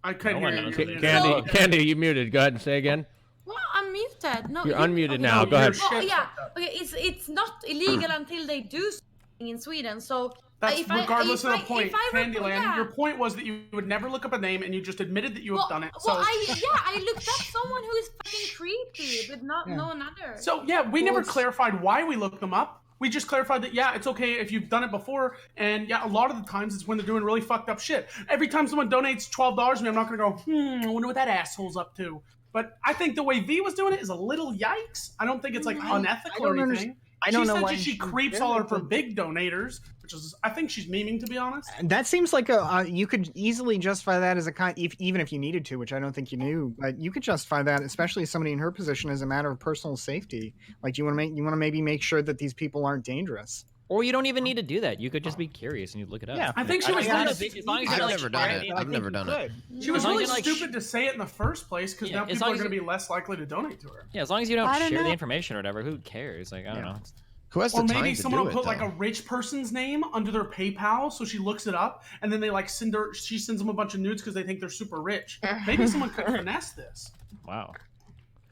I couldn't No hear one you. knows. Candy, you muted. Go ahead and say again. Well, I'm muted. No, You're you- unmuted okay. now. Go ahead. Well, yeah. Okay, it's not illegal until they do something in Sweden. So That's if regardless I, of the point, if I report- KANDYLAND. yeah. Your point was that you would never look up a name, and you just admitted that you have done it. So, Well, I looked up someone who is fucking creepy, but not no another. so yeah, we never clarified why we looked them up. We just clarified that, yeah, it's okay if you've done it before. And yeah, a lot of the times it's when they're doing really fucked up shit. Every time someone donates $12 to me, I'm not going to go, I wonder what that asshole's up to. But I think the way V was doing it is a little yikes. I don't think it's like unethical or anything. I don't know She why said she creeps all of her big donators, which is, I think she's memeing, to be honest. That seems like you could easily justify that as a even if you needed to, which I don't think you knew, but you could justify that, especially somebody in her position, as a matter of personal safety. Like you want to maybe make sure that these people aren't dangerous. Or you don't even need to do that. You could just be curious and you look it up. Yeah, I think she was. I've never done it. I've never done it. She was really stupid to say it in the first place because now people are going to be less likely to donate to her. Yeah, as long as you don't share the information or whatever, who cares? Like I don't know. Who has the time to do it? Or maybe someone will put like a rich person's name under their PayPal, so she looks it up, and then they like send her. She sends them a bunch of nudes because they think they're super rich. Maybe someone could finesse this. Wow.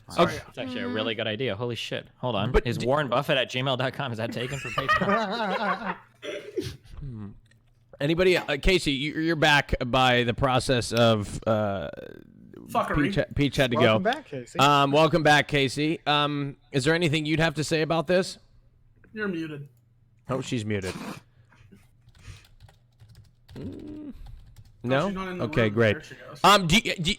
Sorry. That's actually a really good idea. Holy shit. Hold on. Is Warren Buffett at gmail.com? Is that taken for PayPal? Anybody? Casey, you're back by the process of fuckery. Peach had to go. Welcome back, Casey. Welcome back, Casey. Is there anything you'd have to say about this? You're muted. Oh, she's muted. No? Okay, great.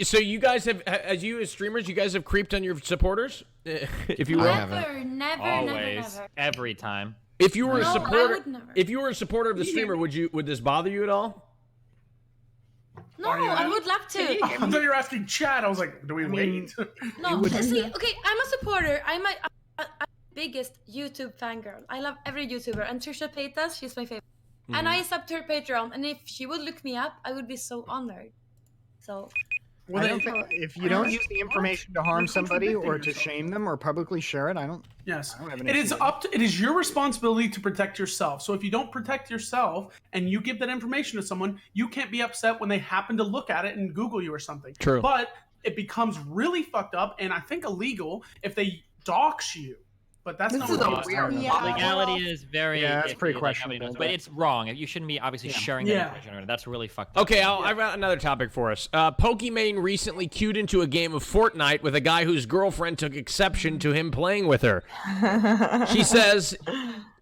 So you guys have, as you as streamers, you guys have creeped on your supporters, if you will. Never. Every time. If you were a supporter, of the streamer, would this bother you at all? No, I would love to. I thought you were asking chat. I was like, do we wait? No, see, okay, I'm a supporter. I'm a biggest YouTube fangirl. I love every YouTuber, and Trisha Paytas, she's my favorite. And I subbed her Patreon, and if she would look me up, I would be so honored. So. Well, if you don't use the information to harm somebody or to shame them or publicly share it, I don't. Yes, I don't have an it issue is it is your responsibility to protect yourself. So if you don't protect yourself and you give that information to someone, you can't be upset when they happen to look at it and Google you or something. True. But it becomes really fucked up and I think illegal if they dox you. But that's not what legality is very. Yeah, that's pretty iffy, questionable. But it's wrong. You shouldn't be obviously sharing that information. That's really fucked up. Okay, I've got another topic for us. Pokimane recently queued into a game of Fortnite with a guy whose girlfriend took exception to him playing with her. She says,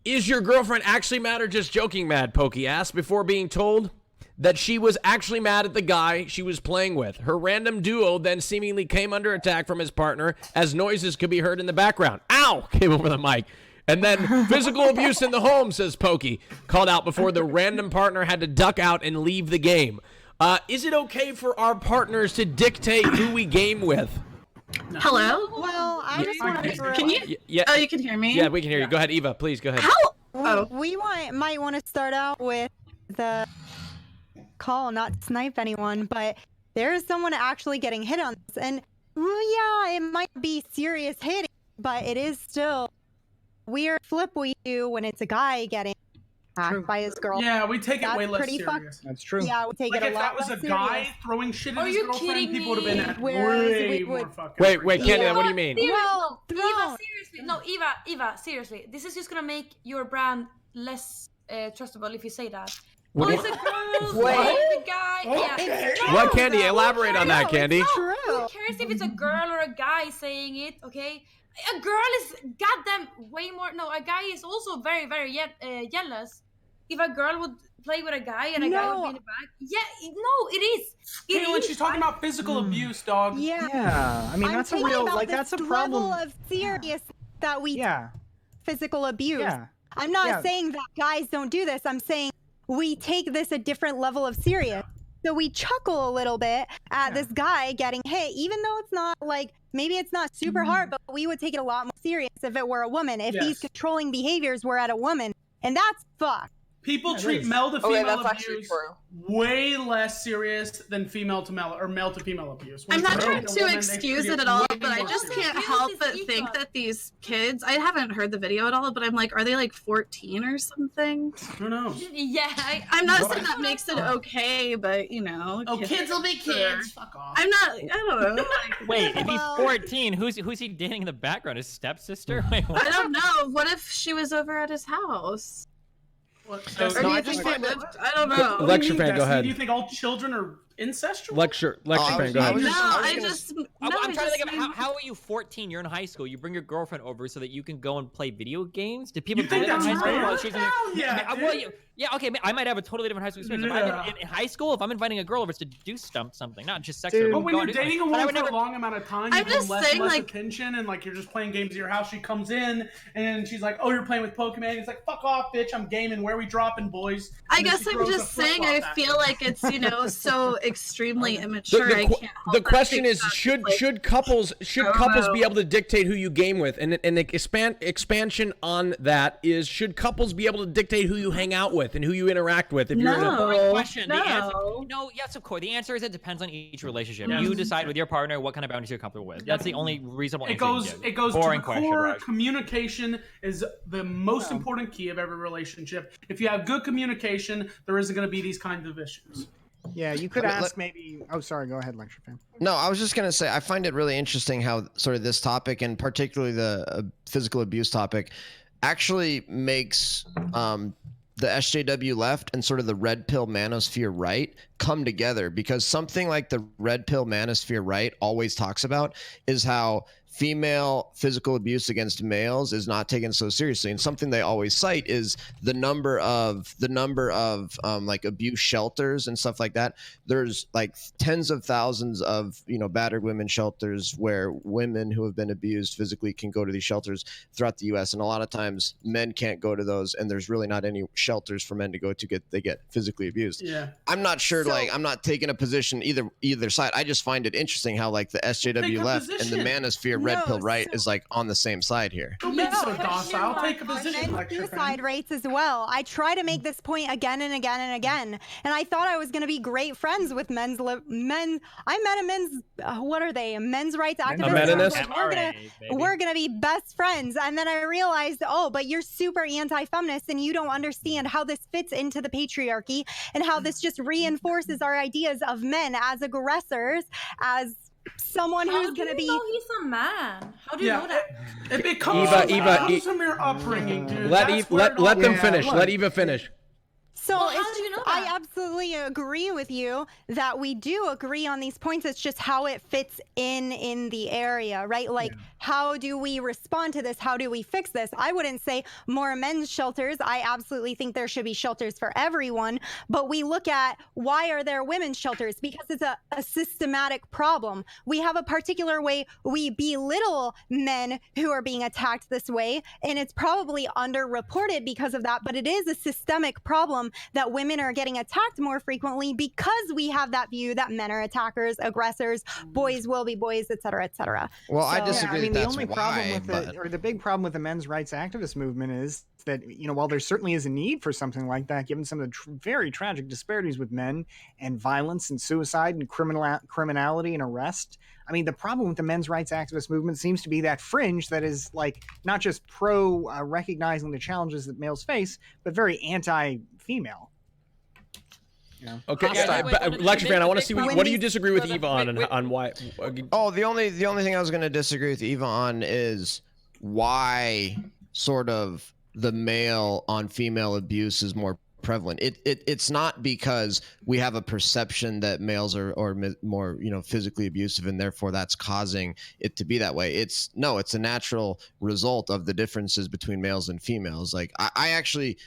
"Is your girlfriend actually mad or just joking mad?" Pokey asked before being told that she was actually mad at the guy she was playing with. Her random duo then seemingly came under attack from his partner as noises could be heard in the background. Ow! Came over the mic. And then physical abuse in the home, says Pokey, called out before the random partner had to duck out and leave the game. Is it okay for our partners to dictate who we game with? Hello? Well, I just want to. Can you? Yeah. Oh, you can hear me? Yeah, we can hear you. Go ahead, Eva. Please go ahead. We might want to start out with the call, not to snipe anyone, but there is someone actually getting hit on this, and yeah, it might be serious hitting, but it is still weird flip we do when it's a guy getting attacked by his girl. Yeah, we take it way less serious. That's true. Yeah, we take like it a if lot that was less a guy serious. throwing shit at Are his you girlfriend, kidding people would have been at Whereas way we would- more fucking. Wait, Candy, what do you mean? Well, Eva, seriously. No, Eva, seriously. This is just gonna make your brand less trustable if you say that. What Oh, do it's you- a girl, it's a guy. Okay. Yeah. What, Candy? Elaborate on that, Candy. Who cares if it's a girl or a guy saying it, okay? A girl is goddamn way more. No, a guy is also very, very jealous. If a girl would play with a guy and a guy would be in the back. Yeah, no, it is. You know, when she's talking about physical abuse, dog. Yeah, I mean, that's a real, like, that's a problem. Level of seriousness that we physical abuse. Yeah. I'm not saying that guys don't do this. I'm saying we take this a different level of serious. So we chuckle a little bit at this guy getting hit, even though it's not like, maybe it's not super hard, but we would take it a lot more serious if it were a woman. If these controlling behaviors were at a woman, and that's fucked. People treat male to female abuse way less serious than female to male or male to female abuse. When I'm not it's trying a to woman, excuse they treat it at all, way but I more just serious. can't help but think that these kids, I haven't heard the video at all, but I'm like, are they like 14 or something? Who knows? Yeah. I'm not saying that makes it okay, but you know. Oh, kids will be kids. Fuck off. I'm not, I don't know. Like, Wait, if he's 14, who's he dating in the background? His stepsister? Wait, what? I don't know. What if she was over at his house? What? Or do you think they lived? I don't know. Lecture fan, go ahead. Do you think all children are incestual? Lecture fan, go ahead. I'm trying to think of how are you 14? You're in high school. You bring your girlfriend over so that you can go and play video games. Did people do that in high school? While she's in okay. I might have a totally different high school experience. In high school, if I'm inviting a girl over, it's to do something, not just sex. But when you're dating a woman for a long amount of time, you give less attention, and like you're just playing games at your house. She comes in and she's like, "Oh, you're playing with Pokemon." He's like, "Fuck off, bitch! I'm gaming. Where we dropping, boys?" I guess I'm just saying. I feel like it's so extremely immature. The question is, should couples be able to dictate who you game with? And the expansion on that is, should couples be able to dictate who you hang out with and who you interact with? If you're in a question, yes, of course. The answer is it depends on each relationship. You decide with your partner what kind of boundaries you're comfortable with. That's the only reasonable answer. It goes to the core. Communication is the most important key of every relationship. If you have good communication, there isn't going to be these kinds of issues. Yeah, you could ask maybe. Oh, sorry. Go ahead, lecture fan. No, I was just gonna say I find it really interesting how sort of this topic, and particularly the physical abuse topic, actually makes the SJW left and sort of the red pill manosphere right come together, because something like the red pill manosphere right always talks about is how female physical abuse against males is not taken so seriously, and something they always cite is the number of like abuse shelters and stuff like that. There's like tens of thousands of battered women shelters where women who have been abused physically can go to these shelters throughout the U.S., and a lot of times men can't go to those, and there's really not any shelters for men to go to get physically abused. Yeah, I'm not sure. I'm not taking a position either side. I just find it interesting how like the SJW left and the manosphere red pill right is like on the same side here. Don't be so docile. Take a position. Suicide rates as well. I try to make this point again and again and again, and I thought I was going to be great friends with men. I met a men's what are they? Men's rights activists. We're gonna be best friends, and then I realized, but you're super anti-feminist, and you don't understand how this fits into the patriarchy, and how this just reinforces our ideas of men as aggressors, as someone who's going to be. Know he's a man. How do you know that? It becomes from your upbringing, dude. Let them finish. Let Eva finish. So I absolutely agree with you that we do agree on these points. It's just how it fits in the area, right? Like, how do we respond to this? How do we fix this? I wouldn't say more men's shelters. I absolutely think there should be shelters for everyone. But we look at, why are there women's shelters? Because it's a systematic problem. We have a particular way we belittle men who are being attacked this way, and it's probably underreported because of that. But it is a systemic problem that women are getting attacked more frequently because we have that view that men are attackers, aggressors, boys will be boys, etc., etc. Well, I disagree. I mean, the only problem with the big problem with the men's rights activist movement is that, while there certainly is a need for something like that, given some of the very tragic disparities with men and violence and suicide and criminality and arrest. I mean, the problem with the men's rights activist movement seems to be that fringe that is like not just pro recognizing the challenges that males face, but very anti-female. Okay, lecture fan, I want to see what do you disagree with Eva on why? Oh, the only thing I was going to disagree with Eva on is why sort of the male on female abuse is more prevalent. It's not because we have a perception that males are more physically abusive and therefore that's causing it to be that way. It's a natural result of the differences between males and females. Like I actually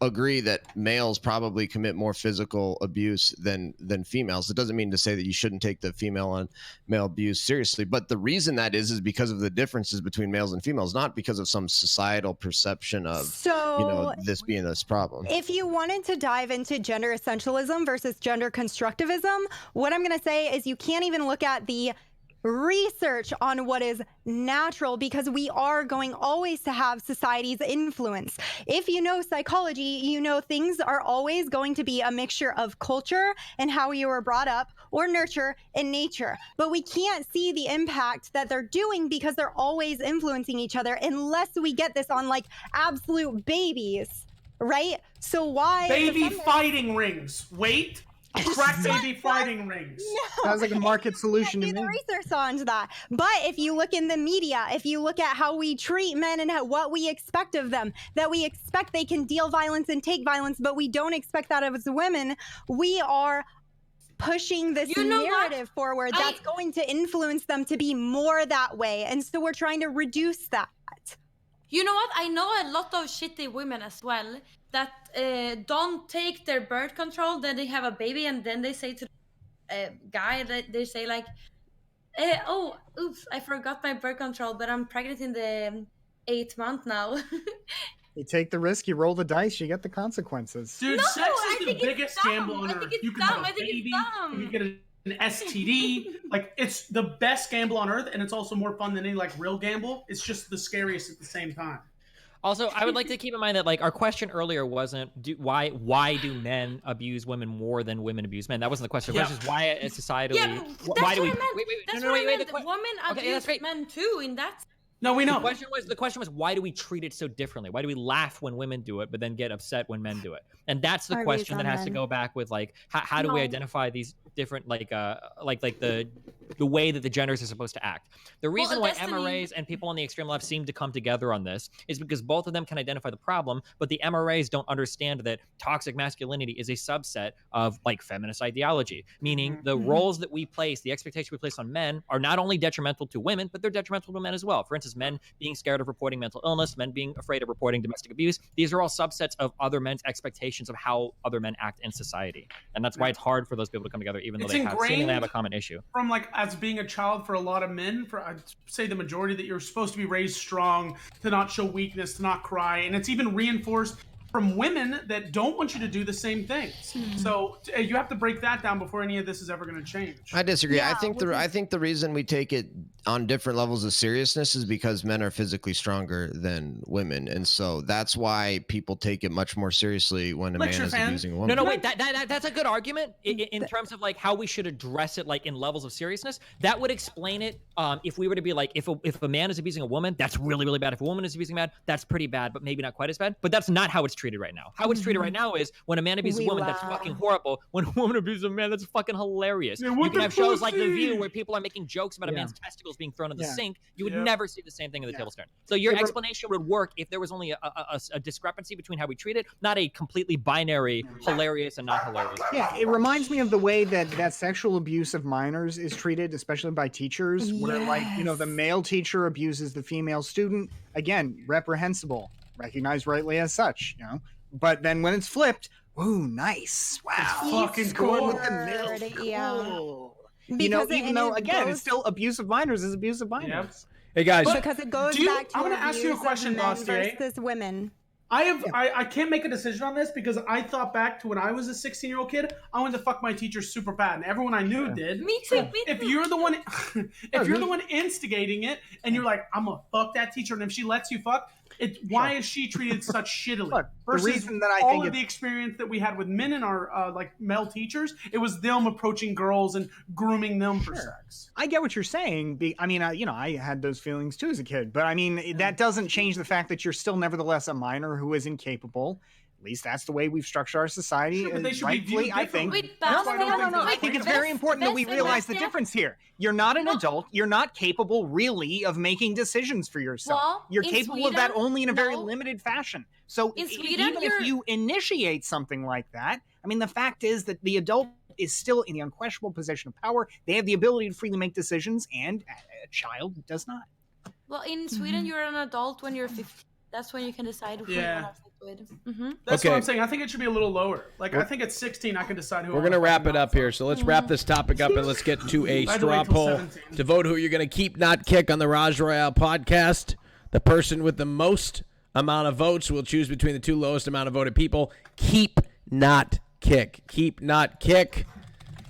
agree that males probably commit more physical abuse than females. It doesn't mean to say that you shouldn't take the female on male abuse seriously, but the reason that is because of the differences between males and females, not because of some societal perception of this being this problem. If you wanted to dive into gender essentialism versus gender constructivism, what I'm going to say is you can't even look at the research on what is natural, because we are going always to have society's influence. If you know psychology, things are always going to be a mixture of culture and how you were brought up, or nurture and nature. But we can't see the impact that they're doing because they're always influencing each other unless we get this on like absolute babies, right? So why baby fighting rings? Wait. Crack baby fighting rings. No, sounds like a market solution to me. The research on that. But if you look in the media, if you look at how we treat men and what we expect of them, that we expect they can deal violence and take violence, but we don't expect that of women, we are pushing this narrative forward that's going to influence them to be more that way. And so we're trying to reduce that. You know what? I know a lot of shitty women as well that don't take their birth control, then they have a baby, and then they say to the guy that they say like, oh, oops, I forgot my birth control, but I'm pregnant in the 8th month now. You take the risk, you roll the dice, you get the consequences. Dude, No, sex I is the think it's biggest dumb. gamble on I earth. think it's You can dumb. have I a think it's baby, dumb. you get an STD. Like, it's the best gamble on earth, and it's also more fun than any like real gamble. It's just the scariest at the same time. Also, I would like to keep in mind that like our question earlier wasn't why do men abuse women more than women abuse men? That wasn't the question. The question is why societally. Yeah, why do we? Wait, that's what I meant. Women abuse men too. In that. No, we know. The question was why do we treat it so differently? Why do we laugh when women do it, but then get upset when men do it? And that's the question that has to go back with like how do we identify these different like the way that the genders are supposed to act. The reason why MRAs and people on the extreme left seem to come together on this is because both of them can identify the problem, but the MRAs don't understand that toxic masculinity is a subset of like feminist ideology, meaning the roles that we place, the expectation we place on men are not only detrimental to women, but they're detrimental to men as well. For instance, men being scared of reporting mental illness, men being afraid of reporting domestic abuse. These are all subsets of other men's expectations of how other men act in society. And that's why it's hard for those people to come together, even though they seemingly have a common issue. From like as being a child for a lot of men, for I'd say the majority, that you're supposed to be raised strong, to not show weakness, to not cry, and it's even reinforced from women that don't want you to do the same things. So you have to break that down before any of this is ever going to change. I disagree. I think the reason we take it on different levels of seriousness is because men are physically stronger than women, and so that's why people take it much more seriously when a man is abusing a woman. No, wait, that's a good argument in terms of like how we should address it, like in levels of seriousness. That would explain it. If we were to be like, if a man is abusing a woman, that's really, really bad. If a woman is abusing a man, that's pretty bad, but maybe not quite as bad. But that's not how it's treated right now. How it's treated right now is when a man abuses a woman, that's fucking horrible. When a woman abuses a man, that's fucking hilarious. Yeah, you can have shows like The View where people are making jokes about a man's testicles being thrown in the sink. You would never see the same thing in the table stern. So your explanation would work if there was only a discrepancy between how we treat it, not a completely binary hilarious and not hilarious. Yeah, it reminds me of the way that sexual abuse of minors is treated, especially by teachers, where like, you know, the male teacher abuses the female student. Again, reprehensible, recognized rightly as such, you know. But then when it's flipped, ooh, nice. Wow. Fucking cool. cool. With the milk. Yeah. Cool. You know, even though, again, it's still abuse of minors is abuse of minors. Yep. Hey, guys. Because it goes back to I'm going to ask you a question, Dossier. versus women. I can't make a decision on this because I thought back to when I was a 16-year-old kid. I wanted to fuck my teacher super bad, and everyone I knew did. Me too. If you're the one, if you're the one instigating it, and you're like, I'm gonna fuck that teacher, and if she lets you fuck, why is she treated such shittily? Look, versus the reason that I all think of the experience that we had with men in our like male teachers, it was them approaching girls and grooming them for sex. I get what you're saying. I mean, you know, I had those feelings too as a kid, but I mean, that doesn't change the fact that you're still nevertheless a minor who is incapable. At least that's the way we've structured our society. Sure, but they should be rightfully, viewed I think. differently. No. I think it's very important that we realize the difference here. You're not an adult. You're not capable, really, of making decisions for yourself. Well, you're in capable of that Sweden, only in a very limited fashion. So In Sweden, even if you initiate something like that, I mean, the fact is that the adult is still in the unquestionable position of power. They have the ability to freely make decisions, and a child does not. Well, in Sweden, you're an adult when you're 15. That's when you can decide who you want to sleep with. That's what I'm saying. I think it should be a little lower. Like, I think at 16, I can decide who. We're going to wrap it up here. So let's wrap this topic up and let's get to a straw poll to vote who you're going to keep, not kick on the RAJJ ROYALE podcast. The person with the most amount of votes will choose between the two lowest amount of voted people. Keep, not kick. Keep, not kick.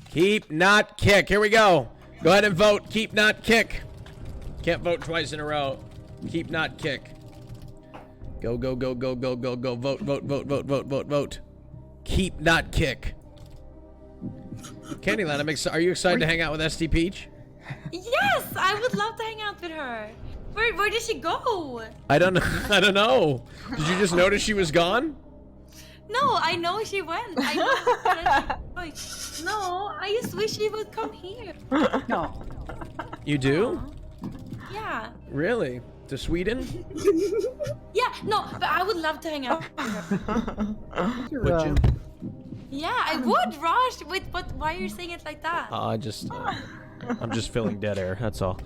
Keep, not kick. Here we go. Go ahead and vote. Keep, not kick. Can't vote twice in a row. Keep, not kick. Go, go, go, go, go, go, go. Vote, vote, vote, vote, vote, vote, vote. Keep, not kick. Candyland, are you excited to hang out with StPEACH? Yes, I would love to hang out with her. Where did she go? I don't know. Did you just notice she was gone? No, I know she went. I know. No, I just wish she would come here. No. You do? Yeah. Really? To Sweden? Yeah, no, but I would love to hang out with her. Would you? Yeah, I would, Raj. Wait, but why are you saying it like that? I'm just feeling dead air. That's all.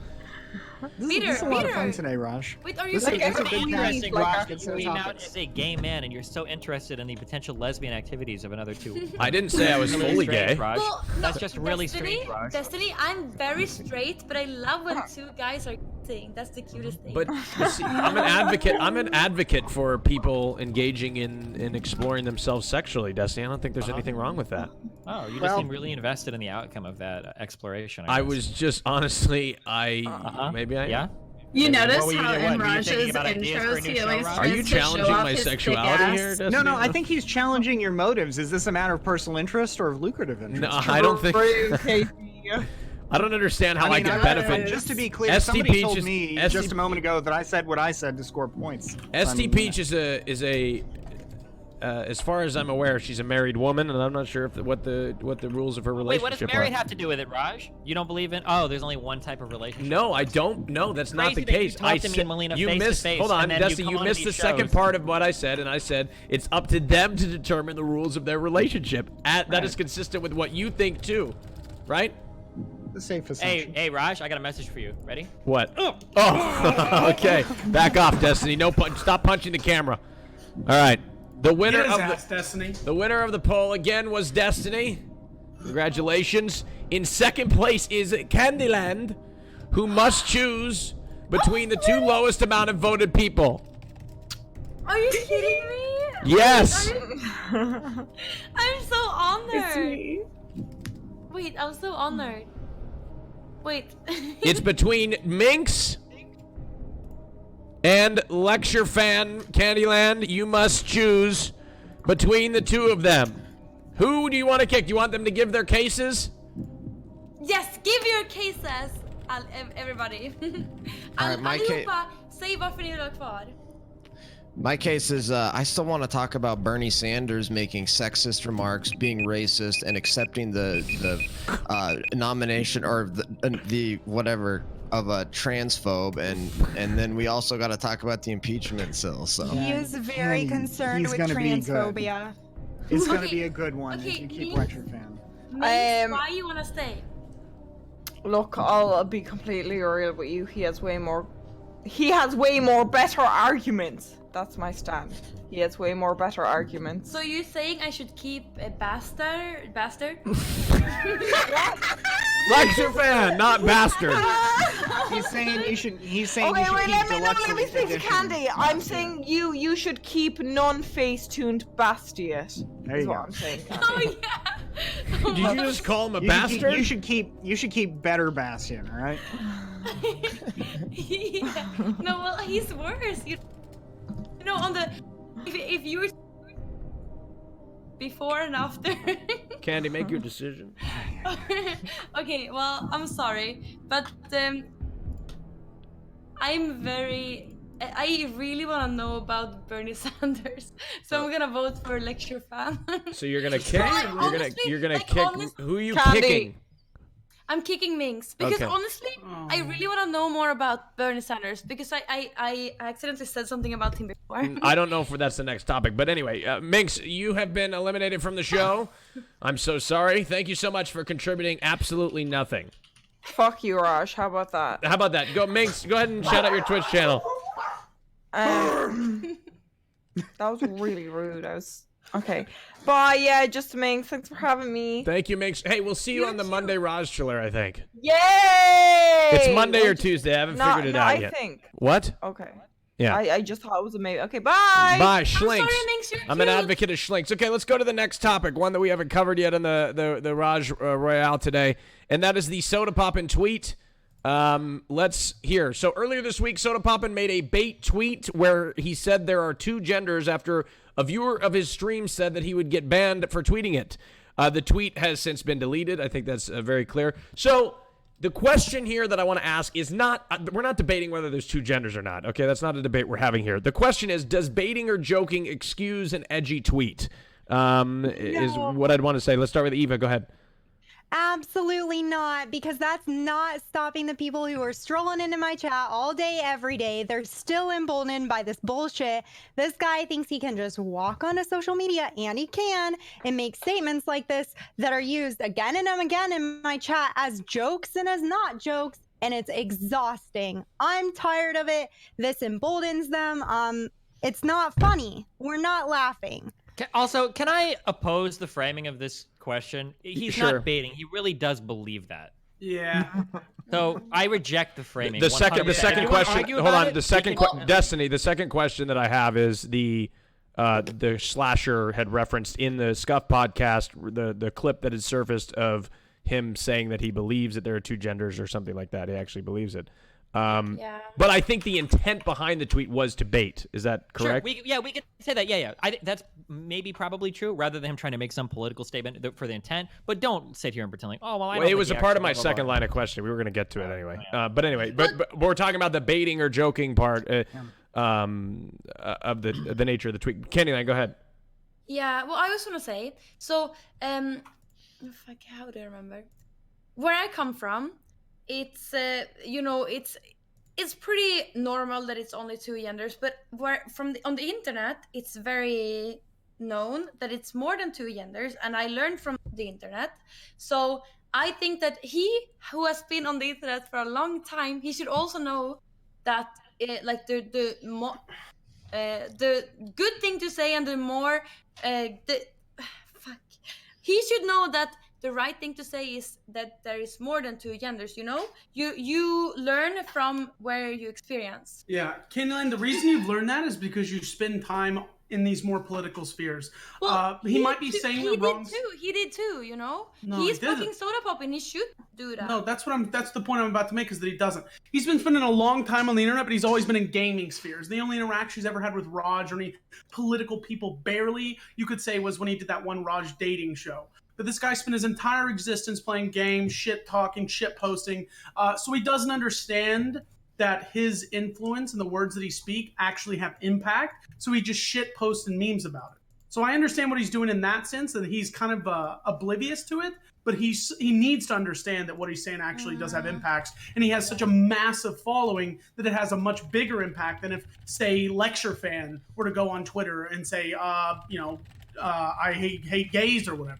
This is a lot of fun today, Raj. Wait, are you This is saying a good Interesting, Raj Raj. gets You to the came out topics. as a gay man, and you're so interested in the potential lesbian activities of another two. I didn't say I was Really fully strange, gay. Raj. Well, no, That's just really Destiny, strange, Raj. Destiny, I'm very straight, but I love when two guys are kissing. That's the cutest thing. But you see, I'm an advocate for people engaging in exploring themselves sexually, Destiny. I don't think there's anything wrong with that. Oh, you just seem really invested in the outcome of that exploration. I guess. was just honestly, maybe I. Yeah. You notice What were you how doing? in Were you thinking Raj's about ideas for a intros new he show, always Raj? Are you tries to show challenging off my his thick sexuality ass. here, Destiny? No, I think he's challenging your motives. Is this a matter of personal interest or of lucrative interest? No, I don't think. I don't understand how I, can benefit. Just to be clear, somebody told me ST just a moment ago that I said what I said to score points. StPEACH is a as far as I'm aware, she's a married woman, and I'm not sure if what the rules of her relationship Wait, what does married are. have to do with it, Raj? You don't believe in? Oh, there's only one type of relationship. No, I don't. No, that's not the Crazy that you case. talked to me and Melina you face to missed. face, Hold on, and then you Dusty. come You on missed to the these second shows. part of what I said, and I said it's up to them to determine the rules of their relationship. That is consistent with what you think too, right? The safe assumption. Hey, Raj, I got a message for you. Ready? What? Oh, okay. Back off, Destiny. No punch. Stop punching the camera. All right. The winner Get his of ass, Destiny. the winner of the poll again was Destiny. Congratulations. In second place is KANDYLAND, who must choose between the two lowest amount of voted people. Are you kidding me? Yes. I'm so honored. It's me. Wait, I'm so honored. Wait. It's between Minx and lecture fan KANDYLAND. You must choose between the two of them. Who do you want to kick? Do you want them to give their cases? Yes, give your cases, everybody. All right, my case. Allihopa, säg varför ni vill ha kvar. My case is I still want to talk about Bernie Sanders making sexist remarks, being racist, and accepting the nomination or the whatever of a transphobe, and then we also got to talk about the impeachment still. So He is very concerned he's with gonna be good. transphobia. It's going to Okay, be a good one okay, if you keep me- lecture fan. Mace, why you wanna stay? Look, I'll be completely real with you. He has way more better arguments. That's my stand. He has way more better arguments. So you saying I should keep a bastard? Lecture fan, not bastard. He's saying you should. He's saying Okay, you should wait, keep let me speak to edition. Candy. I'm saying you should keep non-face-tuned Bastiat. There Is you what go. I'm saying. Oh yeah. Did you just call him a You bastard? should keep better Bastion. All right. Yeah. No, well, he's worse. You know, on the if you were before and after. Candy, make your decision. Okay, well, I'm sorry, but I really want to know about Bernie Sanders, so I'm gonna vote for lecture fan. So you're gonna kick. You're gonna like, kick. honest- Who are you Candy. kicking? I'm kicking Minx because Okay. honestly, I really want to know more about Bernie Sanders because I accidentally said something about him before. I don't know if that's the next topic, but anyway, Minx, you have been eliminated from the show. I'm so sorry. Thank you so much for contributing absolutely nothing. Fuck you, Raj. How about that? How about that? Go, Minx. Go ahead and shout out your Twitch channel. That was really rude. Okay. Bye, yeah, just Minx. Thanks for having me. Thank you, Minx. Hey, we'll see you on the Monday Raj Chiller, I think. Yay! It's Monday or Tuesday. I haven't figured it out I yet. think. What? Okay. Yeah. I just thought it was amazing. Okay, bye. Bye, I'm Schlinks. sorry, Minx, you're I'm an cute. advocate of Schlinks. Okay, let's go to the next topic, one that we haven't covered yet on the RAJJ Royale today, and that is the Soda Poppin' tweet. Let's hear. So earlier this week, Soda Poppin' made a bait tweet where he said there are two genders after a viewer of his stream said that he would get banned for tweeting it. The tweet has since been deleted. I think that's very clear. So the question here that I want to ask is not, we're not debating whether there's two genders or not. Okay, that's not a debate we're having here. The question is, does baiting or joking excuse an edgy tweet? Is what I'd want to say. Let's start with Eva. Go ahead. Absolutely not, because that's not stopping the people who are strolling into my chat all day, every day. They're still emboldened by this bullshit. This guy thinks he can just walk onto social media, and he can, and make statements like this that are used again and again in my chat as jokes and as not jokes, and it's exhausting. I'm tired of it. This emboldens them. It's not funny. We're not laughing. Also, can I oppose the framing of this question? He's Sure. not baiting. He really does believe that. Yeah. So I reject the framing. The second 100%. question. Argue Hold about on. it? The second Destiny. The second question that I have is the slasher had referenced in the Scuff podcast the clip that had surfaced of him saying that he believes that there are two genders or something like that. He actually believes it. Yeah. But I think the intent behind the tweet was to bait. Is that correct? Sure, we could say that. Yeah. I think that's maybe probably true, rather than him trying to make some political statement for the intent. But don't sit here and pretend like, oh, well, I don't It think was he a part of actually my blah, blah, second blah. line of questioning. We were going to get to it anyway. But anyway, but we're talking about the baiting or joking part of the nature of the tweet. Candyland, go ahead. Yeah, well, I was gonna say, so, fuck, how do I remember? Where I come from, it's, it's pretty normal that it's only two genders, but on the internet, it's very known that it's more than two genders, and I learned from the internet. So I think that he, who has been on the internet for a long time, he should also know that, the good thing to say and the more, he should know that the right thing to say is that there is more than two genders, You learn from where you experience. Yeah, Candyland, the reason you've learned that is because you spend time in these more political spheres. Well, he might be saying the wrong... He did too, No, He's he didn't. fucking soda popping. He should do that. No, that's the point I'm about to make, is that he doesn't. He's been spending a long time on the internet, but he's always been in gaming spheres. The only interaction he's ever had with Raj or any political people, barely, you could say, was when he did that one Raj dating show. But this guy spent his entire existence playing games, shit talking, shit posting. So he doesn't understand that his influence and the words that he speaks actually have impact. So he just shit posts and memes about it. So I understand what he's doing in that sense, that he's kind of oblivious to it. But he needs to understand that what he's saying actually does have impacts. And he has such a massive following that it has a much bigger impact than if, say, Lecture Fan were to go on Twitter and say, I hate gays or whatever.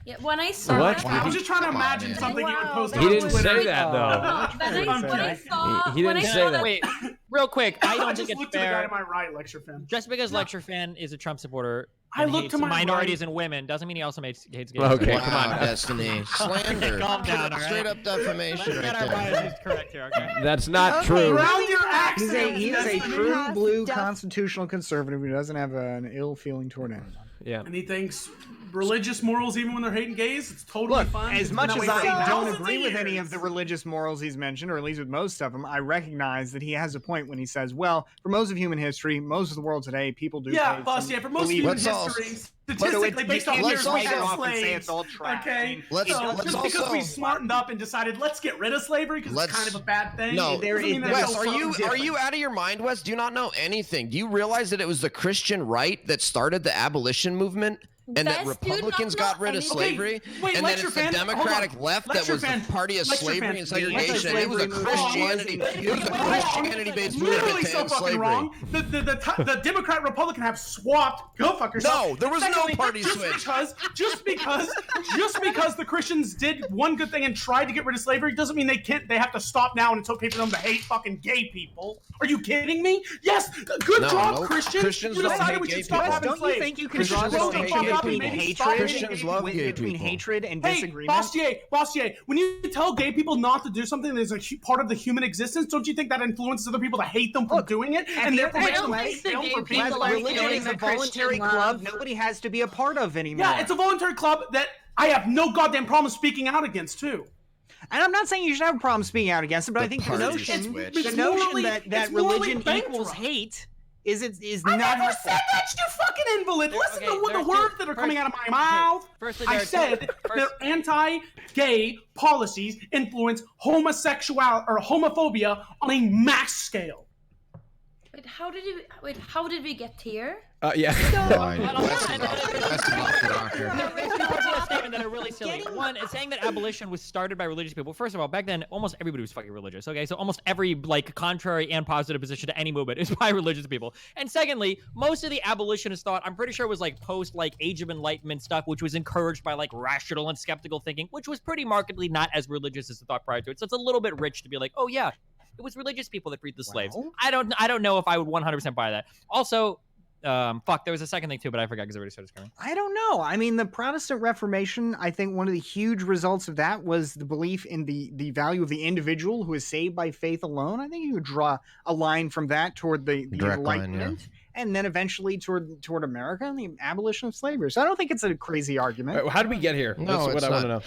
Yeah, when I saw What? that, I was just trying to imagine something he would post He on didn't Twitter. say that, though. when I saw, He didn't say that. Wait, real quick. I I don't just think it's looked at the guy fair. to my right, Lecture Fan. Just because Lecture Fan is a Trump supporter I and look hates to my minorities right. and women doesn't mean he also hates gays. Okay, Wow, come on. Destiny. Slander. Calm down, all right? Straight up defamation Let's get right our there. biases correct here, okay? That's not Okay, true. Round your He's accent. he is a Destiny. true blue Def- constitutional conservative who doesn't have an ill feeling toward anyone. Yeah. And he thinks religious morals, even when they're hating gays, it's totally Look, fine. as It's much been as that way for I don't thousands agree of with any years. of the religious morals he's mentioned, or at least with most of them, I recognize that he has a point when he says, well, for most of human history, most of the world today, people do Yeah, face boss, some yeah, for most of belief- human Let's all- history, So statistically, you based on can't years just we write it had off and say slaves. it's all trash. I Okay, mean, Let's- so let's just because also- we smartened up and decided let's get rid of slavery because it's Let's- kind of a bad thing. No, it doesn't mean that Wes, it's are you different. out of your mind, Wes? Do you not know anything? Do you realize that it was the Christian right that started the abolition movement? And that Wes, do you not Republicans know got rid of anything? slavery, wait, and then Lecture it's the Fan, hold Democratic on. left that Lecture was Fan, the party of Lecture slavery Fan, and the segregation. It was a anti-slavery movement Christianity. was- It was a Christianity-based Literally movement to so end fucking slavery. wrong. The Democrat Republican have swapped. Go fuck yourself. No, there was no Secondly, party just switch. Just because the Christians did one good thing and tried to get rid of slavery doesn't mean they can't. They have to stop now and it's okay for them to hate fucking gay people. Are you kidding me? Yes, good No, job, no, Christians. Christians You don't decided hate we gay should stop people. having Don't slaves. you think you can Christians draw a don't distinction hate gay between people. hatred, Christians love gay between people. hatred and Hey, disagreement? Bastier, when you tell gay people not to do something that is a part of the human existence, don't you think that influences other people to hate them for doing it? At And the therefore end makes of them the hate day, them for being Religion religious? is a voluntary club nobody has to be a part of anymore. Yeah, it's a voluntary club that I have no goddamn problem speaking out against, too. And I'm not saying you should have a problem speaking out against it, but I think the party notion, switch. the It's notion morally- that it's morally religion equals bankrupt. hate is I not never said that, you fucking invalid. Listen Okay, to the there's words two- that are first- coming out of my mouth. firstly, I there are two- said first- their anti-gay policies influence homosexuality or homophobia on a mass scale. Wait, how did we get here? Yeah. There's two parts of that statement that are really silly. One is saying that abolition was started by religious people. First of all, back then, almost everybody was fucking religious. Okay, so almost every like contrary and positive position to any movement is by religious people. And secondly, most of the abolitionist thought, I'm pretty sure, was like post like Age of Enlightenment stuff, which was encouraged by like rational and skeptical thinking, which was pretty markedly not as religious as the thought prior to it. So it's a little bit rich to be like, oh yeah, it was religious people that freed the slaves. I don't know if I would 100% buy that. Also, fuck, there was a second thing too, but I forgot because I already started screaming. I don't know. I mean, the Protestant Reformation, I think one of the huge results of that was the belief in the value of the individual who is saved by faith alone. I think you could draw a line from that toward the Enlightenment, and then eventually toward America and the abolition of slavery. So I don't think it's a crazy argument. Wait, how did we get here? No, That's what I want to know.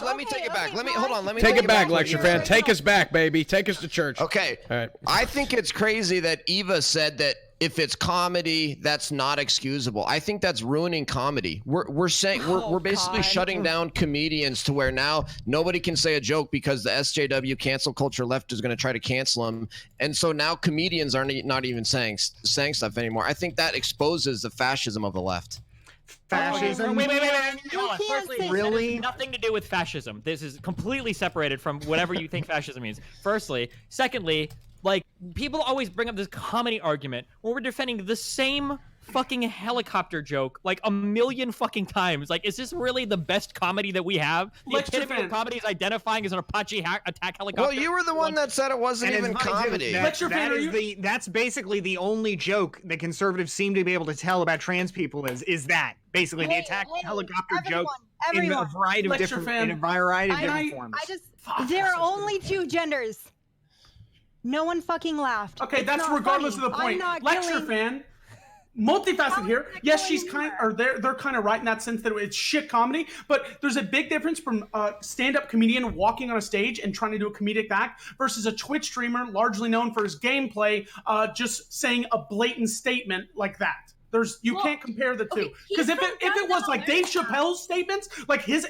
Let me take it back. Let me take it back, lecture fan. Take us back, baby. Take us to church. Okay. All right. I think it's crazy that Eva said that if it's comedy, that's not excusable. I think that's ruining comedy. We're saying we're basically shutting down comedians to where now nobody can say a joke because the SJW cancel culture left is going to try to cancel them, and so now comedians are not even saying stuff anymore. I think that exposes the fascism of the left. Fascism. Wait. Firstly, really? That has nothing to do with fascism. This is completely separated from whatever you think fascism means. Firstly. Secondly, like, people always bring up this comedy argument when we're defending the same fucking helicopter joke like a million fucking times. Like, is this really the best comedy that we have? The epitome of comedy is identifying as an Apache attack helicopter. Well, you were the one that said it wasn't even comedy. That's basically the only joke that conservatives seem to be able to tell about trans people is that basically the attack helicopter joke in a variety of different forms. There are only two genders. No one fucking laughed. Okay, It's that's not regardless funny. of the point. I'm not Lecture killing- fan, multifaceted here. Yes, she's they're kind of right in that sense that it's shit comedy, but there's a big difference from a stand-up comedian walking on a stage and trying to do a comedic act versus a Twitch streamer largely known for his gameplay, just saying a blatant statement like that. You can't compare the two, because if it was like Dave Chappelle's statements, like his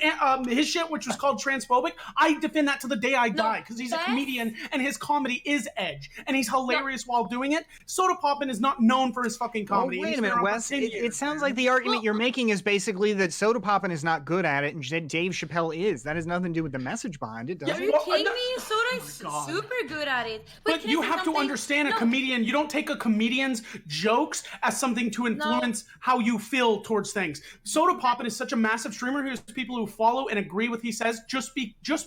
shit, which was called transphobic, I defend that to the day I die, because he's a comedian and his comedy is edge and he's hilarious while doing it. Soda Poppin is not known for his fucking comedy. Wait a minute, Wes. It sounds like the argument you're making is basically that Soda Poppin is not good at it and Dave Chappelle is. That has nothing to do with the message behind it, does it? Are you kidding me? Soda is super good at it. But you have to understand a comedian. You don't take a comedian's jokes as something to influence how you feel towards things. Soda Poppin is such a massive streamer who has people who follow and agree with he says just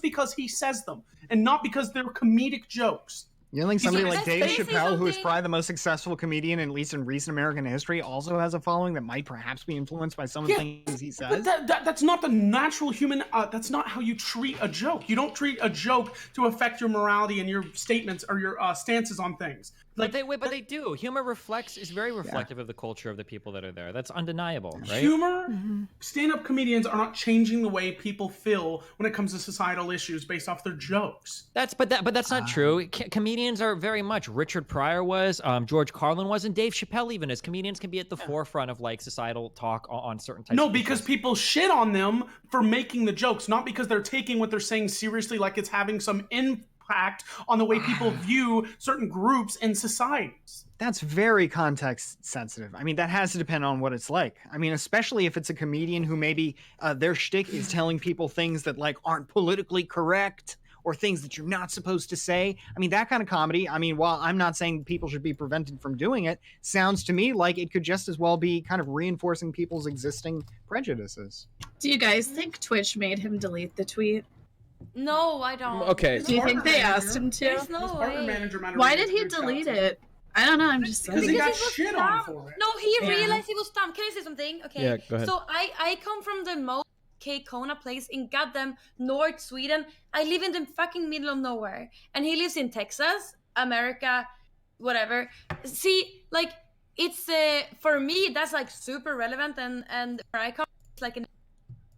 because he says them and not because they're comedic jokes. You don't think somebody like Dave Chappelle, who is probably the most successful comedian, at least in recent American history, also has a following that might perhaps be influenced by some of the things he says? But that's not the natural human. That's not how you treat a joke. You don't treat a joke to affect your morality and your statements or your stances on things. But they do. Humor is very reflective of the culture of the people that are there. That's undeniable, right? Humor, stand-up comedians are not changing the way people feel when it comes to societal issues based off their jokes. But that's not true. Comedians are very much. Richard Pryor was, George Carlin was, and Dave Chappelle even is. Comedians can be at the forefront of like societal talk on certain types. No, because people shit on them for making the jokes, not because they're taking what they're saying seriously, like it's having some impact on the way people view certain groups in societies. That's very context sensitive. I mean, that has to depend on what it's like. I mean, especially if it's a comedian who maybe their shtick is telling people things that like aren't politically correct or things that you're not supposed to say. I mean, that kind of comedy, I mean, while I'm not saying people should be prevented from doing it, sounds to me like it could just as well be kind of reinforcing people's existing prejudices. Do you guys think Twitch made him delete the tweet? No, I don't. Okay. Do you think they asked him to? There's no way. Why did he delete it? I don't know. I'm just saying. Because he got shit on for it. No, he realized he was dumb. Can I say something? Okay. Yeah, go ahead. So I come from the most Kona place in goddamn North Sweden. I live in the fucking middle of nowhere, and he lives in Texas, America, whatever. See, like it's for me that's like super relevant, and where I come, it's like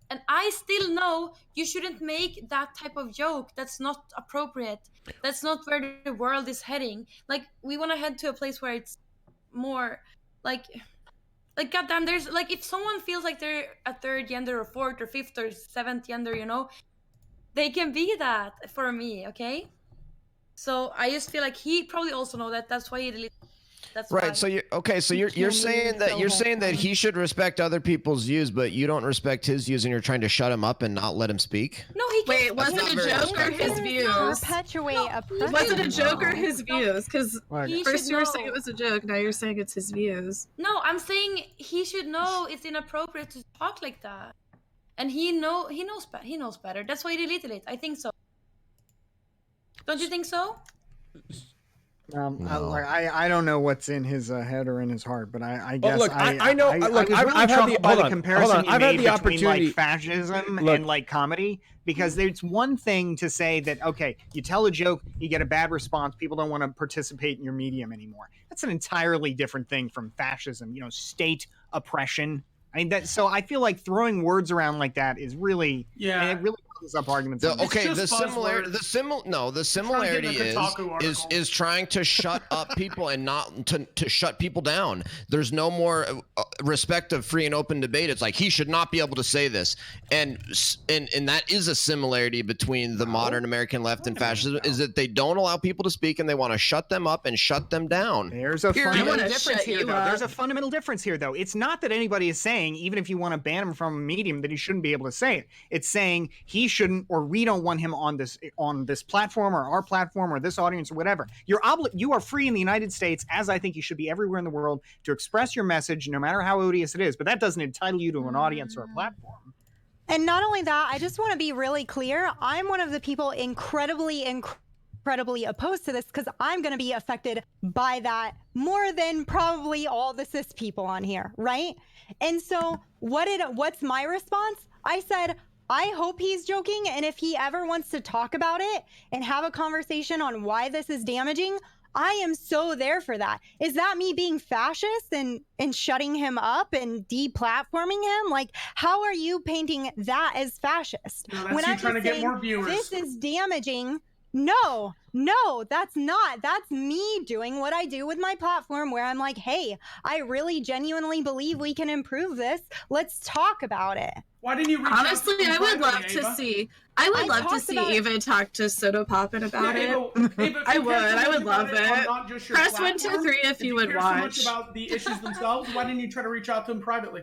and I still know you shouldn't make that type of joke. That's not appropriate. That's not where the world is heading. Like, we want to head to a place where it's more like goddamn, there's like, if someone feels like they're a third gender or fourth or fifth or seventh gender, you know, they can be that for me, okay? So I just feel like he probably also know that. That's why he deleted. That's Right. why. So you're saying that he should respect other people's views, but you don't respect his views, and you're trying to shut him up and not let him speak. No, he Wait, was That's it a not very joke or respectful. his views? Perpetuate a Was it a joke or his views? Because He first should you were know. saying it was a joke, now you're saying it's his views. No, I'm saying he should know it's inappropriate to talk like that, and he knows better. That's why he deleted it. I think so. Don't you think so? No. I don't know what's in his head or in his heart, but I guess look, I know. Look, was really I've had troubled the by hold the on, comparison hold on. you I've had made the between opportunity. like fascism Look. and like comedy, because there's one thing to say that okay, you tell a joke, you get a bad response, people don't want to participate in your medium anymore. That's an entirely different thing from fascism, state oppression. I mean, so I feel like throwing words around like that is really, it really causes up arguments. The similarity is trying to shut up people and not to shut people down. There's no more respect of free and open debate. It's like he should not be able to say this, and that is a similarity between the modern American left and fascism, is that they don't allow people to speak and they want to shut them up and shut them down. There's a fundamental difference here, though. There's a fundamental difference here, though. It's not that anybody is saying, even if you want to ban him from a medium, that he shouldn't be able to say it. It's saying he shouldn't, or we don't want him on this platform or our platform or this audience or whatever. You are free in the United States, as I think you should be everywhere in the world, to express your message, no matter how odious it is. But that doesn't entitle you to an audience or a platform. And not only that, I just want to be really clear. I'm one of the people incredibly opposed to this, because I'm going to be affected by that more than probably all the cis people on here, right? And so what's my response? I said, I hope he's joking, and if he ever wants to talk about it and have a conversation on why this is damaging, I am so there for that. Is that me being fascist and shutting him up and deplatforming him? Like, how are you painting that as fascist? No, that's you trying to get more viewers. This is damaging. No, that's not. That's me doing what I do with my platform, where I'm like, hey, I really genuinely believe we can improve this. Let's talk about it. Why didn't you reach Honestly, out to I would love Ava? to see. I would love to see Ava talk to Soda Poppin about it. Ava, I would love on it. not just your Press 1, 2, platform. 3 if you would care watch. so much about the issues themselves, why didn't you try to reach out to them privately?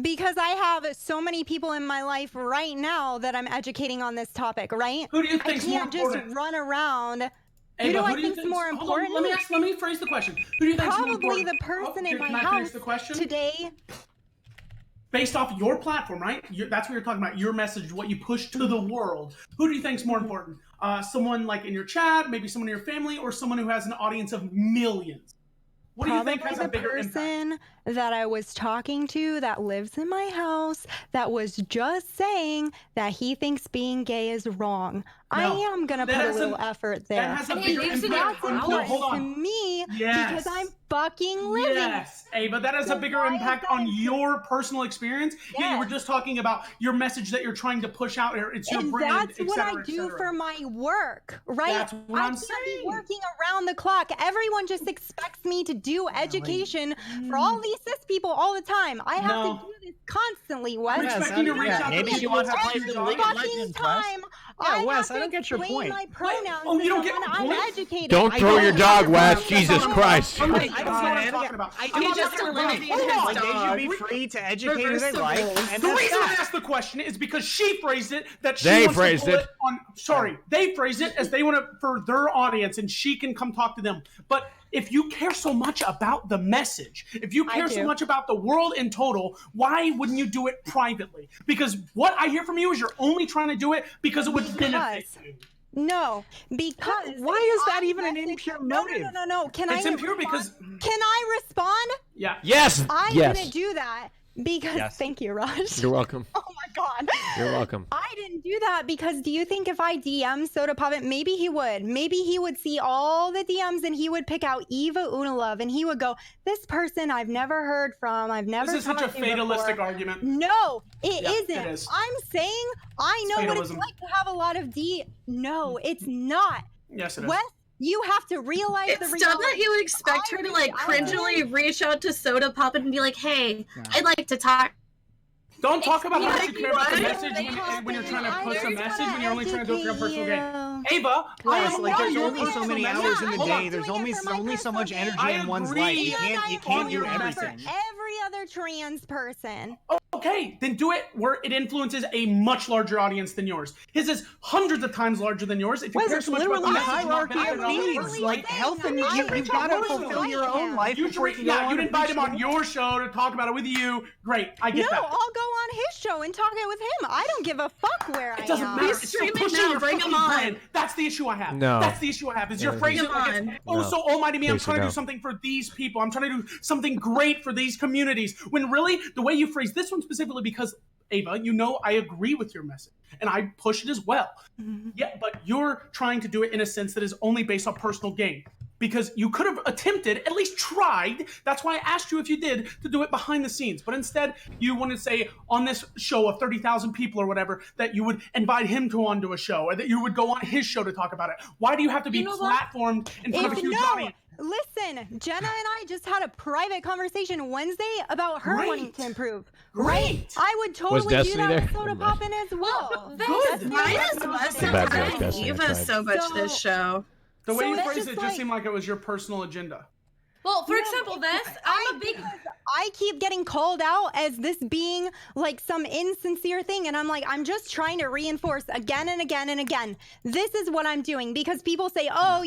Because I have so many people in my life right now that I'm educating on this topic, right? Who do you think's more I can't just important? run around. Ava, who do I you think's think's more hold on, important? let me phrase the question. Who do you think's more Probably important? the person in my can I house finish the question? today. Based off your platform, right? That's what you're talking about. Your message, what you push to the world. Who do you think's more important? Someone like in your chat, maybe someone in your family, or someone who has an audience of millions? What do you think has a bigger impact? Probably the person that I was talking to that lives in my house that was just saying that he thinks being gay is wrong. I am going to put a little effort there. That has a bigger impact. Important Hold on. to me Yes. because I'm fucking living. Yes, Ava, that has a bigger impact on your personal experience. Yeah, you were just talking about your message that you're trying to push out here. It's your And brand, that's what I do for my work, right? That's what I'm I can't be working around the clock. Everyone just expects me to do education for all these cis people all the time. I have to do this constantly, Wes. I'm expecting you to reach out to Maybe she people wants to who play have some to League of Legends, Wes. Yeah, Wes, I have don't get your explain point. my pronouns Oh, you don't to get someone my I'm point? educated. Don't throw your dog, Wes. Jesus Christ. I know what I'm talking about. He just eliminated his Like, dog. they should be free to educate who they like. And The that's reason I that. asked the question is because she phrased it that she They wants phrased to pull it. on. Sorry, they phrased it as they want to for their audience, and she can come talk to them. But if you care so much about the message, if you care so much about the world in total, why wouldn't you do it privately? Because what I hear from you is you're only trying to do it because it would benefit you. No, because Why is that even an impure motive? No. Can It's I impure respond? because- Can I respond? Yeah. Yes. I yes. didn't do that because Yes. thank you, Raj. You're welcome. Oh my god. You're welcome. I didn't do that because do you think if I DM Soda Puppet, maybe he would. Maybe he would see all the DMs and he would pick out Eva Unalove and he would go, this person I've never heard from. I've never This is such a talked to fatalistic before." argument. No, it Yeah, isn't. it is. I'm saying I know what it's fatalism. like to have a lot of No, it's not. Yes, it is. Wes, you have to realize the It's reality. dumb that you would expect her to like cringily reach out to Soda Poppin and be like, "Hey, I'd like to talk." Don't talk about how Like, much you care about the what? message when you're trying to push a message when you're only trying to do it for your personal gain. Ava, I am like there's your only so personal many message. hours in the Hold day. on. There's only so much energy I in one's agree. life. You And can't do your everything. Every other trans person. Okay, then do it where it influences a much larger audience than yours. His is hundreds of times larger than yours. If you care It's so much about the literally message, not hierarchy of benefiting needs. others, Like health and you've got to fulfill your own life. You before should, you can go yeah, on you'd and invite preach him on the- your show to talk about it with you. Great, I get No, that. I'll go on his show and talk it with him. I don't give a fuck where I am. It doesn't matter. It's still pushing your fucking brand. That's the issue I have. No. That's the issue I have. Is you're phrasing it like it's, oh, No. so almighty me, I'm Casey, trying to no. do something for these people. I'm trying to do something great for these communities. When really, the way you phrase this one specifically, because Ava, you know I agree with your message. And I push it as well. Yeah, but you're trying to do it in a sense that is only based on personal gain. Because you could have attempted, at least tried. That's why I asked you if you did to do it behind the scenes. But instead, you want to say on this show of 30,000 people or whatever that you would invite him to onto a show, or that you would go on his show to talk about it. Why do you have to be platformed in front of a huge audience? Listen, Jenna and I just had a private conversation Wednesday about her wanting to improve. Great. I would totally Destiny do that there? with Soda Poppin' as well. Good. Mine is less Bad joke, than Destiny, I Eva tried. so much this show. The way So you it's phrased just it just seemed like it was your personal agenda. Well, for example, this, I'm a big. I keep getting called out as this being like some insincere thing, and I'm like, I'm just trying to reinforce again and again and again. This is what I'm doing because people say, "Oh,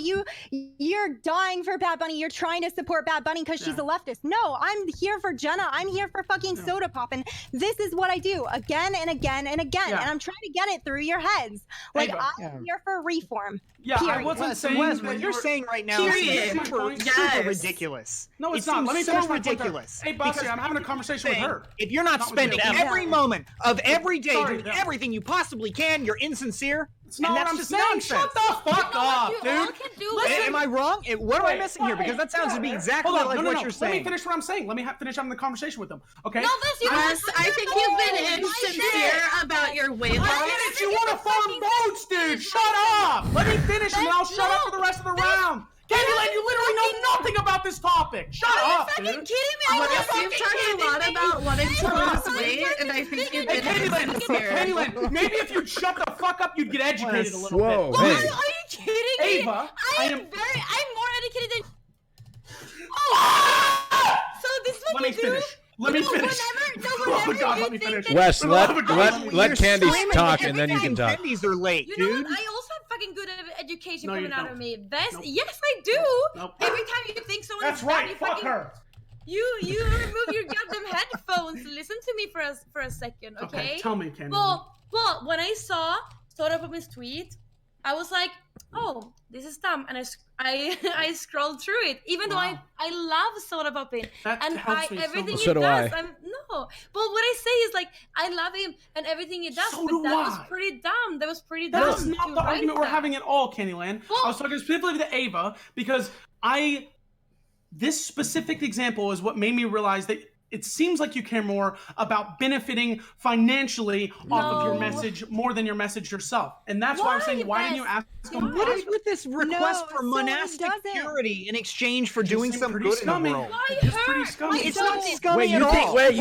you're dying for Bad Bunny. You're trying to support Bad Bunny because she's a leftist." No, I'm here for Jenna. I'm here for fucking Soda Poppin'. This is what I do again and again and again, and I'm trying to get it through your heads. Like I'm here for reform. Yeah, period. I wasn't saying Wes, that what you you're were- saying right now Period. is super Yes. ridiculous. No, it's It not. seems Let me so finish my point there. ridiculous. Hey, Bussy, Because I'm having a conversation with her. If you're not Not with spending you. every moment of every day Sorry, doing no. everything you possibly can, you're insincere. It's not and what that's I'm just saying. nonsense. Shut the fuck up, You all dude. can do Listen. Am I wrong? What am I Wait, missing here? Because that sounds to be exactly Hold on, like no, what you're saying. Let me finish what I'm saying. Let me finish having the conversation with them. Okay? No, this you Wes, I think you've been insincere about your weight loss. Minutes, you want to farm votes, dude. Shut up. Let me finish and then I'll shut up for the rest of the round. Candyland, you literally know nothing about this topic. Shut up, dude. kidding me? Wes, you've talked a lot about wanting to lose weight, and I think you've Hey, been insincere. Candyland, maybe if you'd shut the fuck up, you'd get educated a little Whoa, bit. hey. Are you kidding me? Ava, I'm more educated than. Oh! So this is what Let me you do? finish. Let me finish. Oh my God, let me finish. Wes, let You're Candy screaming talk, every and then you can time talk. Candies are late, You know dude. what? I also have fucking good education No, you coming out don't. of me. Best? Nope. Yes, I do. Nope. Every time you think someone That's is bad, right. you Fuck fucking her. you remove your goddamn headphones. Listen to me for a second, okay? Okay, tell me, Candyland. Well, when I saw Soda Poppin's tweet, I was like, oh, this is dumb, and I scrolled through it, even though I love Soda Poppin, That and helps me so everything much. he So do does. I. No, but what I say is like I love him and everything he does, So but do that was I. pretty dumb. That was pretty That dumb. is not to the write argument we're that. having at all, Candyland. I was talking specifically to Ava because this specific example is what made me realize that it seems like you care more about benefiting financially off of your message more than your message yourself. And that's why I'm saying, why didn't you ask them? What is with this request for so it monastic doesn't. purity in exchange for doing seem some pretty good scummy. in the world? It's pretty scummy. It's not scummy Wait, at you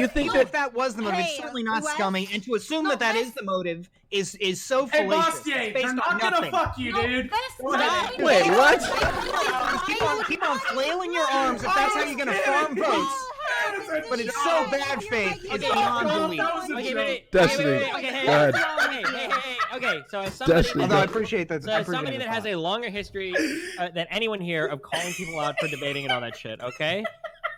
all. think Even if that was the motive, it's Hey, certainly not Wes? scummy. And to assume that is the motive is so Hey, fallacious. Bastier, It's based they're on not gonna nothing. fuck you, dude. That's Wait, what? Keep on flailing your arms if that's how you're gonna farm votes. But it's so bad faith, it's beyond belief. Okay, wait. Destiny, Okay, hey, go ahead. hey. Okay, so as somebody, Destiny, Although I appreciate that. so as somebody that has a longer history than anyone here of calling people out for debating and all that shit, okay?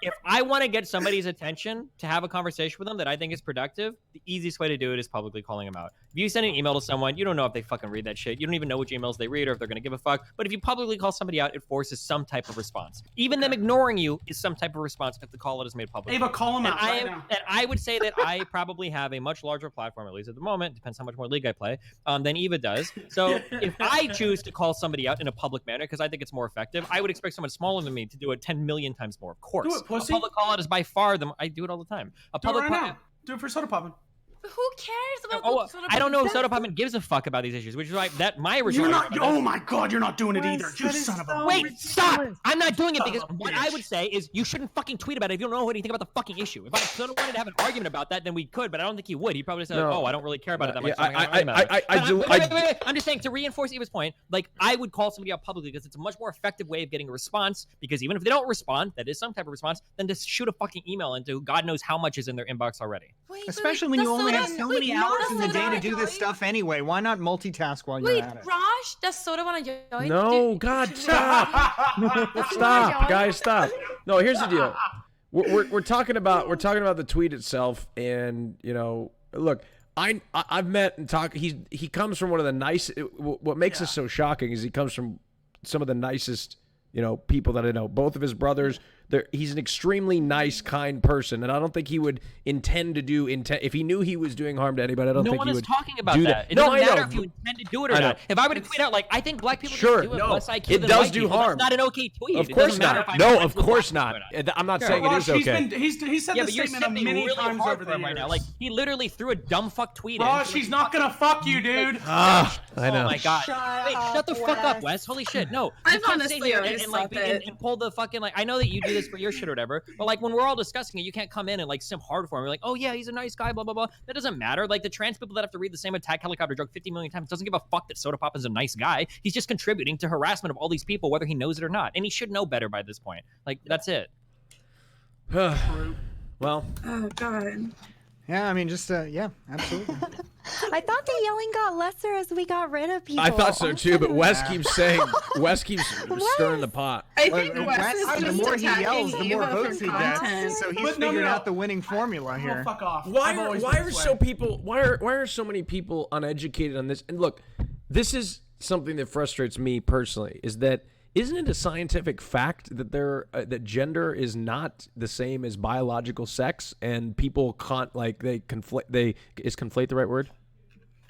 If I want to get somebody's attention to have a conversation with them that I think is productive, the easiest way to do it is publicly calling them out. If you send an email to someone, you don't know if they fucking read that shit. You don't even know which emails they read or if they're going to give a fuck. But if you publicly call somebody out, it forces some type of response. Even them ignoring you is some type of response if the call out is made public. Ava, call him out right now. And I would say that I probably have a much larger platform, at least at the moment, depends how much more League I play, than Eva does. So if I choose to call somebody out in a public manner, because I think it's more effective, I would expect someone smaller than me to do it 10 million times more, of course. Do it, pussy. A public call out is by far I do it all the time. A Do it public right now. Do it for Soda Poppin'. who cares about Oh, Soda I don't know if Poppin'? Soda Poppin gives a fuck about these issues, which is why that my original. You're not. argument- Oh my god, you're not doing it either. You son of a. Wait, stop! I'm not doing it Son because of a what bitch. I would say is you shouldn't fucking tweet about it if you don't know anything about the fucking issue. If I sort of wanted to have an argument about that, then we could, but I don't think he would. He'd probably say, No. "Oh, I don't really care about it that much." Yeah, so I'm not gonna argue about it." I But do- wait. I'm just saying to reinforce Eva's point. Like, I would call somebody out publicly because it's a much more effective way of getting a response. Because even if they don't respond, that is some type of response. Then just shoot a fucking email into God knows how much is in their inbox already. Especially when you only have so many hours in the day to do this stuff anyway. Why not multitask while you're Wait, at it? Raj, does Soda want to join? No, God, stop! Stop, guys, stop. No, here's the deal. We're talking about the tweet itself, and you know, look, I've met and talked. He comes from one of the nice. What makes this so shocking is he comes from some of the nicest, you know, people that I know. Both of his brothers. He's an extremely nice, kind person, and I don't think he would intend to do if he knew he was doing harm to anybody. I don't No think one he is would talking about do that. It No, doesn't I matter know. if you intend to do it or I know. not. If I were to tweet out, like, I think black people Sure, do it no, less IQ it than does white do people. harm. That's not an okay tweet. Of It course doesn't matter not. if I'm No, friends of with course black not. people or I'm not Yeah, saying Raj, it is okay. He said Yeah, the but you're statement sending many really times hard over for the him right years. now. Like, he literally threw a dumb fuck tweet Raj, in. she's not gonna fuck you, dude. I know. Oh my god! Wait, shut the fuck up, Wes. Holy shit, no. I've You can't honestly sit here always and like thought that- and pull the fucking like. I know that you do this for your shit or whatever, but like when we're all discussing it, you can't come in and like simp hard for him. You're like, oh yeah, he's a nice guy, blah blah blah. That doesn't matter. Like the trans people that have to read the same attack helicopter joke 50 million times doesn't give a fuck that Soda Pop is a nice guy. He's just contributing to harassment of all these people, whether he knows it or not, and he should know better by this point. Like that's it. Well. Oh god. Yeah, I mean, just yeah, absolutely. I thought the yelling got lesser as we got rid of people. I thought so too, but Wes keeps stirring the pot. I think Well, Wes Wes, is the just more he attacking yells, the more Eva votes for he gets. content. So he's But no, figured no. out the winning formula here. Oh, fuck off. Why I've are always why been are this so way. people why are so many people uneducated on this? And look, this is something that frustrates me personally. Is that isn't it a scientific fact that that gender is not the same as biological sex, and people can't is conflate the right word?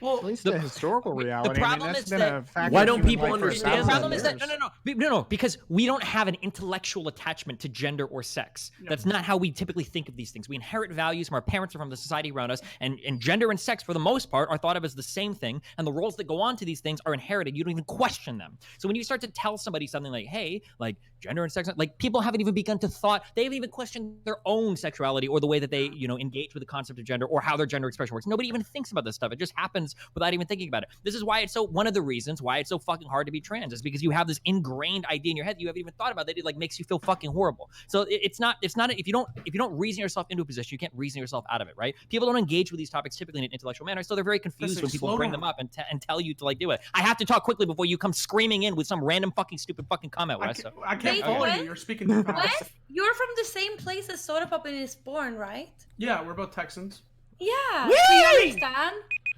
Well, at least the historical reality. The problem I mean, that's is been that a fact why of don't human people life for understand The problem is that years. no, because we don't have an intellectual attachment to gender or sex. That's not how we typically think of these things. We inherit values from our parents or from the society around us, and gender and sex, for the most part, are thought of as the same thing, and the roles that go on to these things are inherited. You don't even question them. So when you start to tell somebody something like, hey, like gender and sex, like people haven't even begun to they haven't even questioned their own sexuality or the way that they, engage with the concept of gender or how their gender expression works. Nobody even thinks about this stuff. It just happens without even thinking about it. This is why one of the reasons why it's so fucking hard to be trans is because you have this ingrained idea in your head that you haven't even thought about that it like makes you feel fucking horrible. So it's not if you don't reason yourself into a position, you can't reason yourself out of it, right? People don't engage with these topics typically in an intellectual manner, so they're very confused when people bring them up and tell you to like do it. I have to talk quickly before you come screaming in with some random fucking stupid fucking comment, Wes. I can't follow you. You're speaking too fast. Wes, you're from the same place as Soda Pop is born, right? Yeah, we're both Texans. Yeah. Do you understand?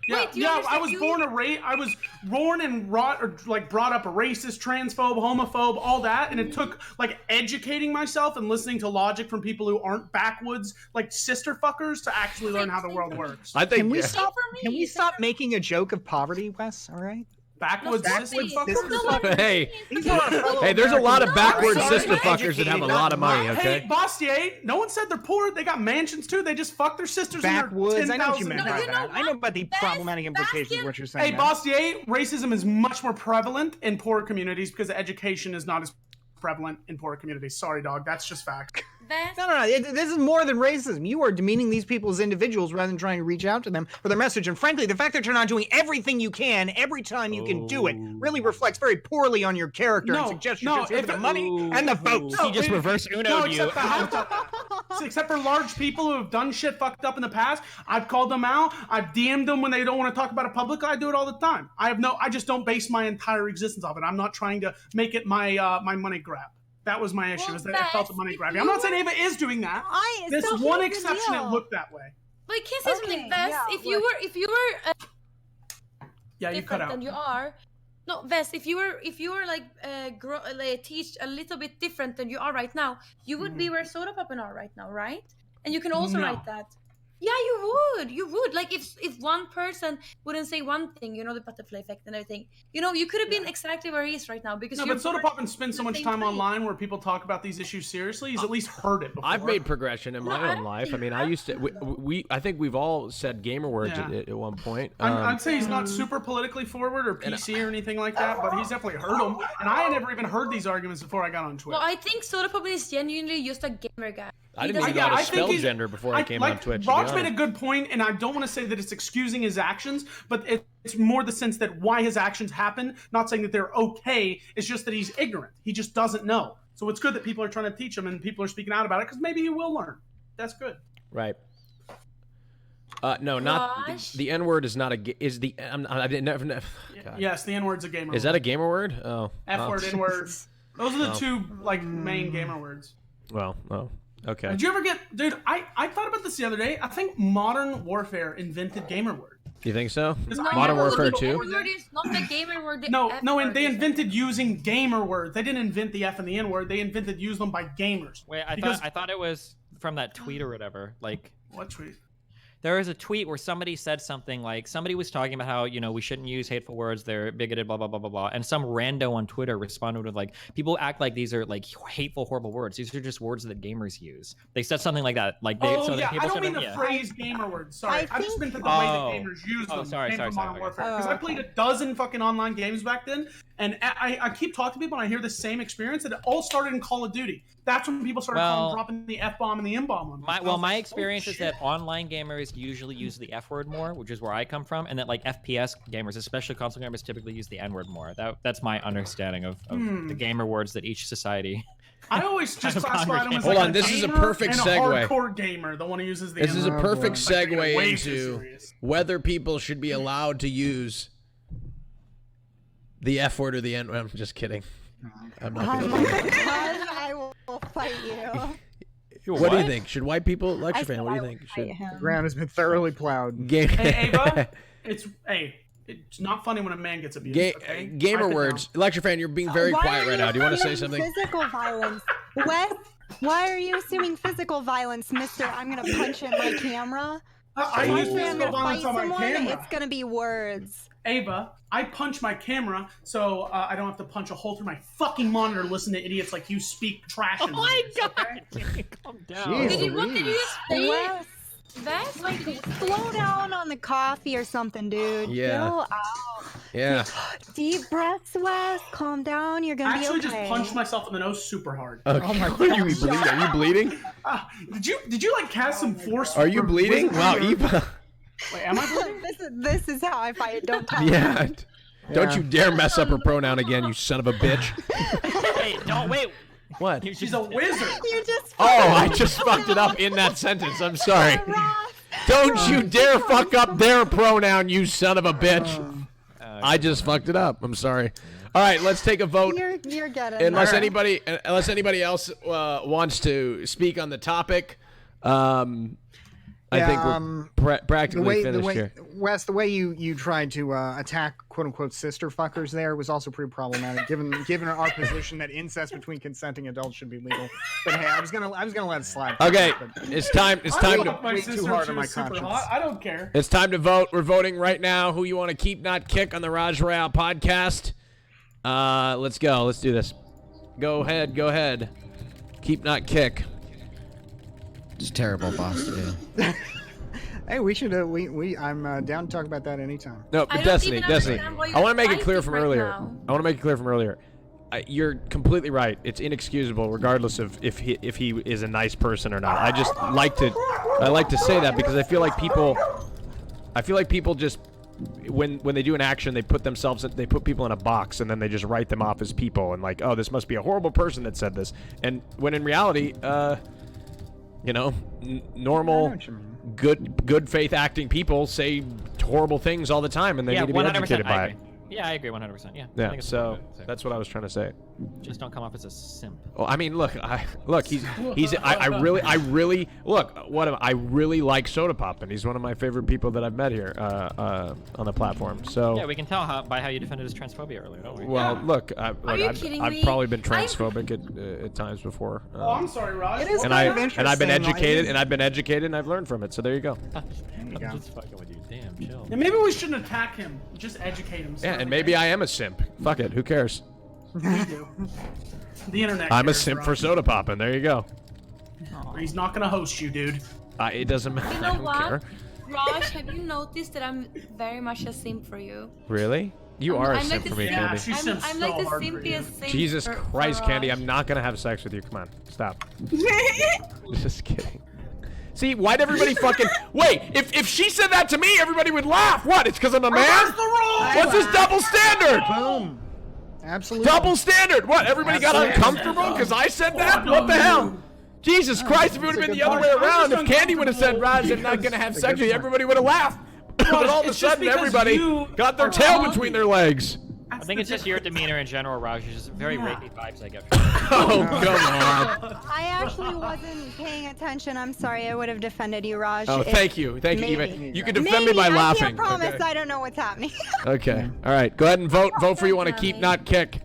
Yeah, Wait, do you I understand was born and brought up a racist, transphobe, homophobe, all that, and it took like educating myself and listening to logic from people who aren't backwoods, like sister fuckers, to actually learn how the world works. I think Can we stop making a joke of poverty, Wes? All right. Backwoods sister fuckers. Hey, there's a lot of backward sister fuckers that have a lot of money. Okay. Hey, Bostier, no one said they're poor. They got mansions too. They just fuck their sisters. Backwoods. In I know what you their meant by that. I know about the problematic implications of what you're saying. Hey, Bostier, racism is much more prevalent in poor communities because education is not as prevalent in poor communities. Sorry, dog. That's just fact. No. This is more than racism. You are demeaning these people as individuals rather than trying to reach out to them for their message. And frankly, the fact that you're not doing everything you can every time you can do it really reflects very poorly on your character and suggests you're just here for the money and the votes. He just reverse Uno'd you. Except for large people who have done shit fucked up in the past. I've called them out. I've DM'd them when they don't want to talk about it publicly. I do it all the time. I just don't base my entire existence off it. I'm not trying to make it my money grab. That was my issue, is that it felt the money grabbing. I'm not saying Ava is doing that. This one exception, it looked that way. But I can say something, Vess. yeah, if you were Yeah, you cut different out. than you are. No, Vess, if you were like teach a little bit different than you are right now, you would be where Soda Poppin' are right now, right? And you can also No. write that. Yeah, you would. Like if one person wouldn't say one thing, you know, the butterfly effect and everything, you know, you could have been exactly where he is right now because No, but Soda Poppin spends so much time online where people talk about these issues seriously. He's at least heard it before. I've made progression in my own life. I mean, I used to. I think we've all said gamer words at one point. I'd say he's not super politically forward or PC or anything like that, but he's definitely heard them. And I had never even heard these arguments before I got on Twitch. Well, I think Soda Poppin is genuinely just a gamer guy. I didn't even know how to spell gender before I came on Twitch. Raj made a good point, and I don't want to say that it's excusing his actions, but it's more the sense that why his actions happen, not saying that they're okay, it's just that he's ignorant. He just doesn't know. So it's good that people are trying to teach him and people are speaking out about it, because maybe he will learn. That's good. Right. No, not the N word is not a is the I didn't never. Yes, the N word's a gamer. Is that a gamer word? Oh. F word, N word. Those are the two like main gamer words. Well, okay. Did you ever get, dude? I thought about this the other day. I think Modern Warfare invented gamer word. You think so? No, Modern Warfare 2? The word is not the gamer word. And they invented using gamer words. They didn't invent the F and the N word. They invented using them by gamers. Wait, I thought it was from that tweet or whatever. Like what tweet? There was a tweet where somebody said something like, somebody was talking about how, you know, we shouldn't use hateful words, they're bigoted, blah, blah, blah, blah, blah. And some rando on Twitter responded with like, people act like these are like hateful, horrible words. These are just words that gamers use. They said something like that. Like, I don't mean the phrase gamer words. Sorry, I just meant the way that gamers use them. Sorry. Modern Warfare. Because I played a dozen fucking online games back then, and I keep talking to people and I hear the same experience, that it all started in Call of Duty. That's when people started dropping the F-bomb and the M-bomb on my experience is that online gamers usually use the F word more, which is where I come from, and that like FPS gamers, especially console gamers, typically use the N word more. That's my understanding of the gamer words that each society. I always just classify them as Hold on, this is a perfect segue. A hardcore gamer, the one who uses the This is a perfect like, segue into whether people should be allowed to use the F word or the N word. I'm just kidding. I'm not Oh my god, I will fight you. What do you think? Should white people, lecture fan? What do you think? The ground has been thoroughly plowed. Hey, Ava, it's not funny when a man gets abused. Okay? Gamer words, lecture fan. You're being very quiet right now. Do you want to say something? Physical violence. Wes, why are you assuming physical violence, Mister? I'm gonna punch in my camera. I use physical violence on my camera. It's gonna be words. Ava, I punch my camera so I don't have to punch a hole through my fucking monitor. Listen to idiots like you speak trash. Oh my god! Okay? Calm down. What did you say? Wes, Vest? like, slow down on the coffee or something, dude. Yeah. Chill out. Yeah. Deep breaths, Wes. Calm down. You're gonna I be actually okay. just punched myself in the nose super hard. Okay. Oh my god! Are you bleeding? Did you like cast some force? Are you bleeding? Wow, Eva. Wait, am I bleeding? This is how I fight. Don't tell Yeah. me. Don't you dare mess up her pronoun again, you son of a bitch. Hey, don't wait. What? She's a wizard. You just. Oh, I just fucked it up in that sentence. I'm sorry. Don't you dare fuck up their pronoun, you son of a bitch. I just fucked it up. I'm sorry. All right, let's take a vote. You're getting. Unless anybody else wants to speak on the topic, I think we're practically finished here. Wes, the way you tried to attack "quote unquote" sister fuckers there was also pretty problematic, given our position that incest between consenting adults should be legal. But hey, I was gonna let it slide. Okay, it's time. It's time to. My sister, too hard on my super conscience. hot. I don't care. It's time to vote. We're voting right now. Who you want to keep, not kick on the RAJJ ROYALE podcast? Let's go. Let's do this. Go ahead. Go ahead. Keep, not kick. It's terrible, boss. Yeah. Hey, we should. I'm down to talk about that anytime. No, but Destiny. I want to make it clear from earlier. You're completely right. It's inexcusable, regardless of if he is a nice person or not. I just like to say that because I feel like people just when they do an action, they put people in a box and then they just write them off as people and like, oh, this must be a horrible person that said this. And when in reality, normal, good faith acting people say horrible things all the time, and they need to be educated by it. Yeah, I agree 100%. Yeah. I Yeah. think it's So appropriate, so. that's what I was trying to say. Just don't come off as a simp. Well, I mean, look, I really look. I really like Soda Pop, and he's one of my favorite people that I've met here on the platform. So Yeah, we can tell by how you defended his transphobia earlier, don't we? well, look, you kidding I've me? probably been transphobic at times before. Oh, I'm sorry, Raj. It is and kind I of and I've been interesting, educated, like- and I've learned from it. So there you go. I'm just fucking with you. Damn, chill. Yeah, maybe we shouldn't attack him. Just educate him. Yeah, and maybe I am a simp. Fuck it, who cares? We do. The internet. I'm a cares, simp Raj. for Soda Pop, and there you go. He's not gonna host you, dude. It doesn't matter. You I know don't what? care. Raj, have you noticed that I'm very much a simp for you? Really? You are a I'm simp like for the me, simp- Candy. she simps I'm like so the hard for you. simpiest simp Jesus for Christ, Candy, Raj. I'm not gonna have sex with you. Come on, stop. Just kidding. See, why'd everybody fucking wait? If she said that to me, everybody would laugh. What? It's because I'm a man? Reverse the rules! What's this double standard? Boom. Absolutely. Double standard. What? Everybody got Absolutely. uncomfortable because I said that? What the hell? Jesus Christ! If it would have been the other way around, if Candy would have said, "Raj, I'm not gonna have sex with you," everybody would have laughed. But all of a it's just sudden, because everybody you got their are tail ugly. between their legs. I think it's just your demeanor in general, Raj. It's just very Yeah. rapey vibes I get from you. Oh, come on. I actually wasn't paying attention. I'm sorry. I would have defended you, Raj. Oh, if- thank you. Thank you. maybe. Even you can defend Maybe. me by I laughing. can't promise. Okay. I don't know what's happening. Okay. All right. Go ahead and vote. Vote for you want to keep, not kick.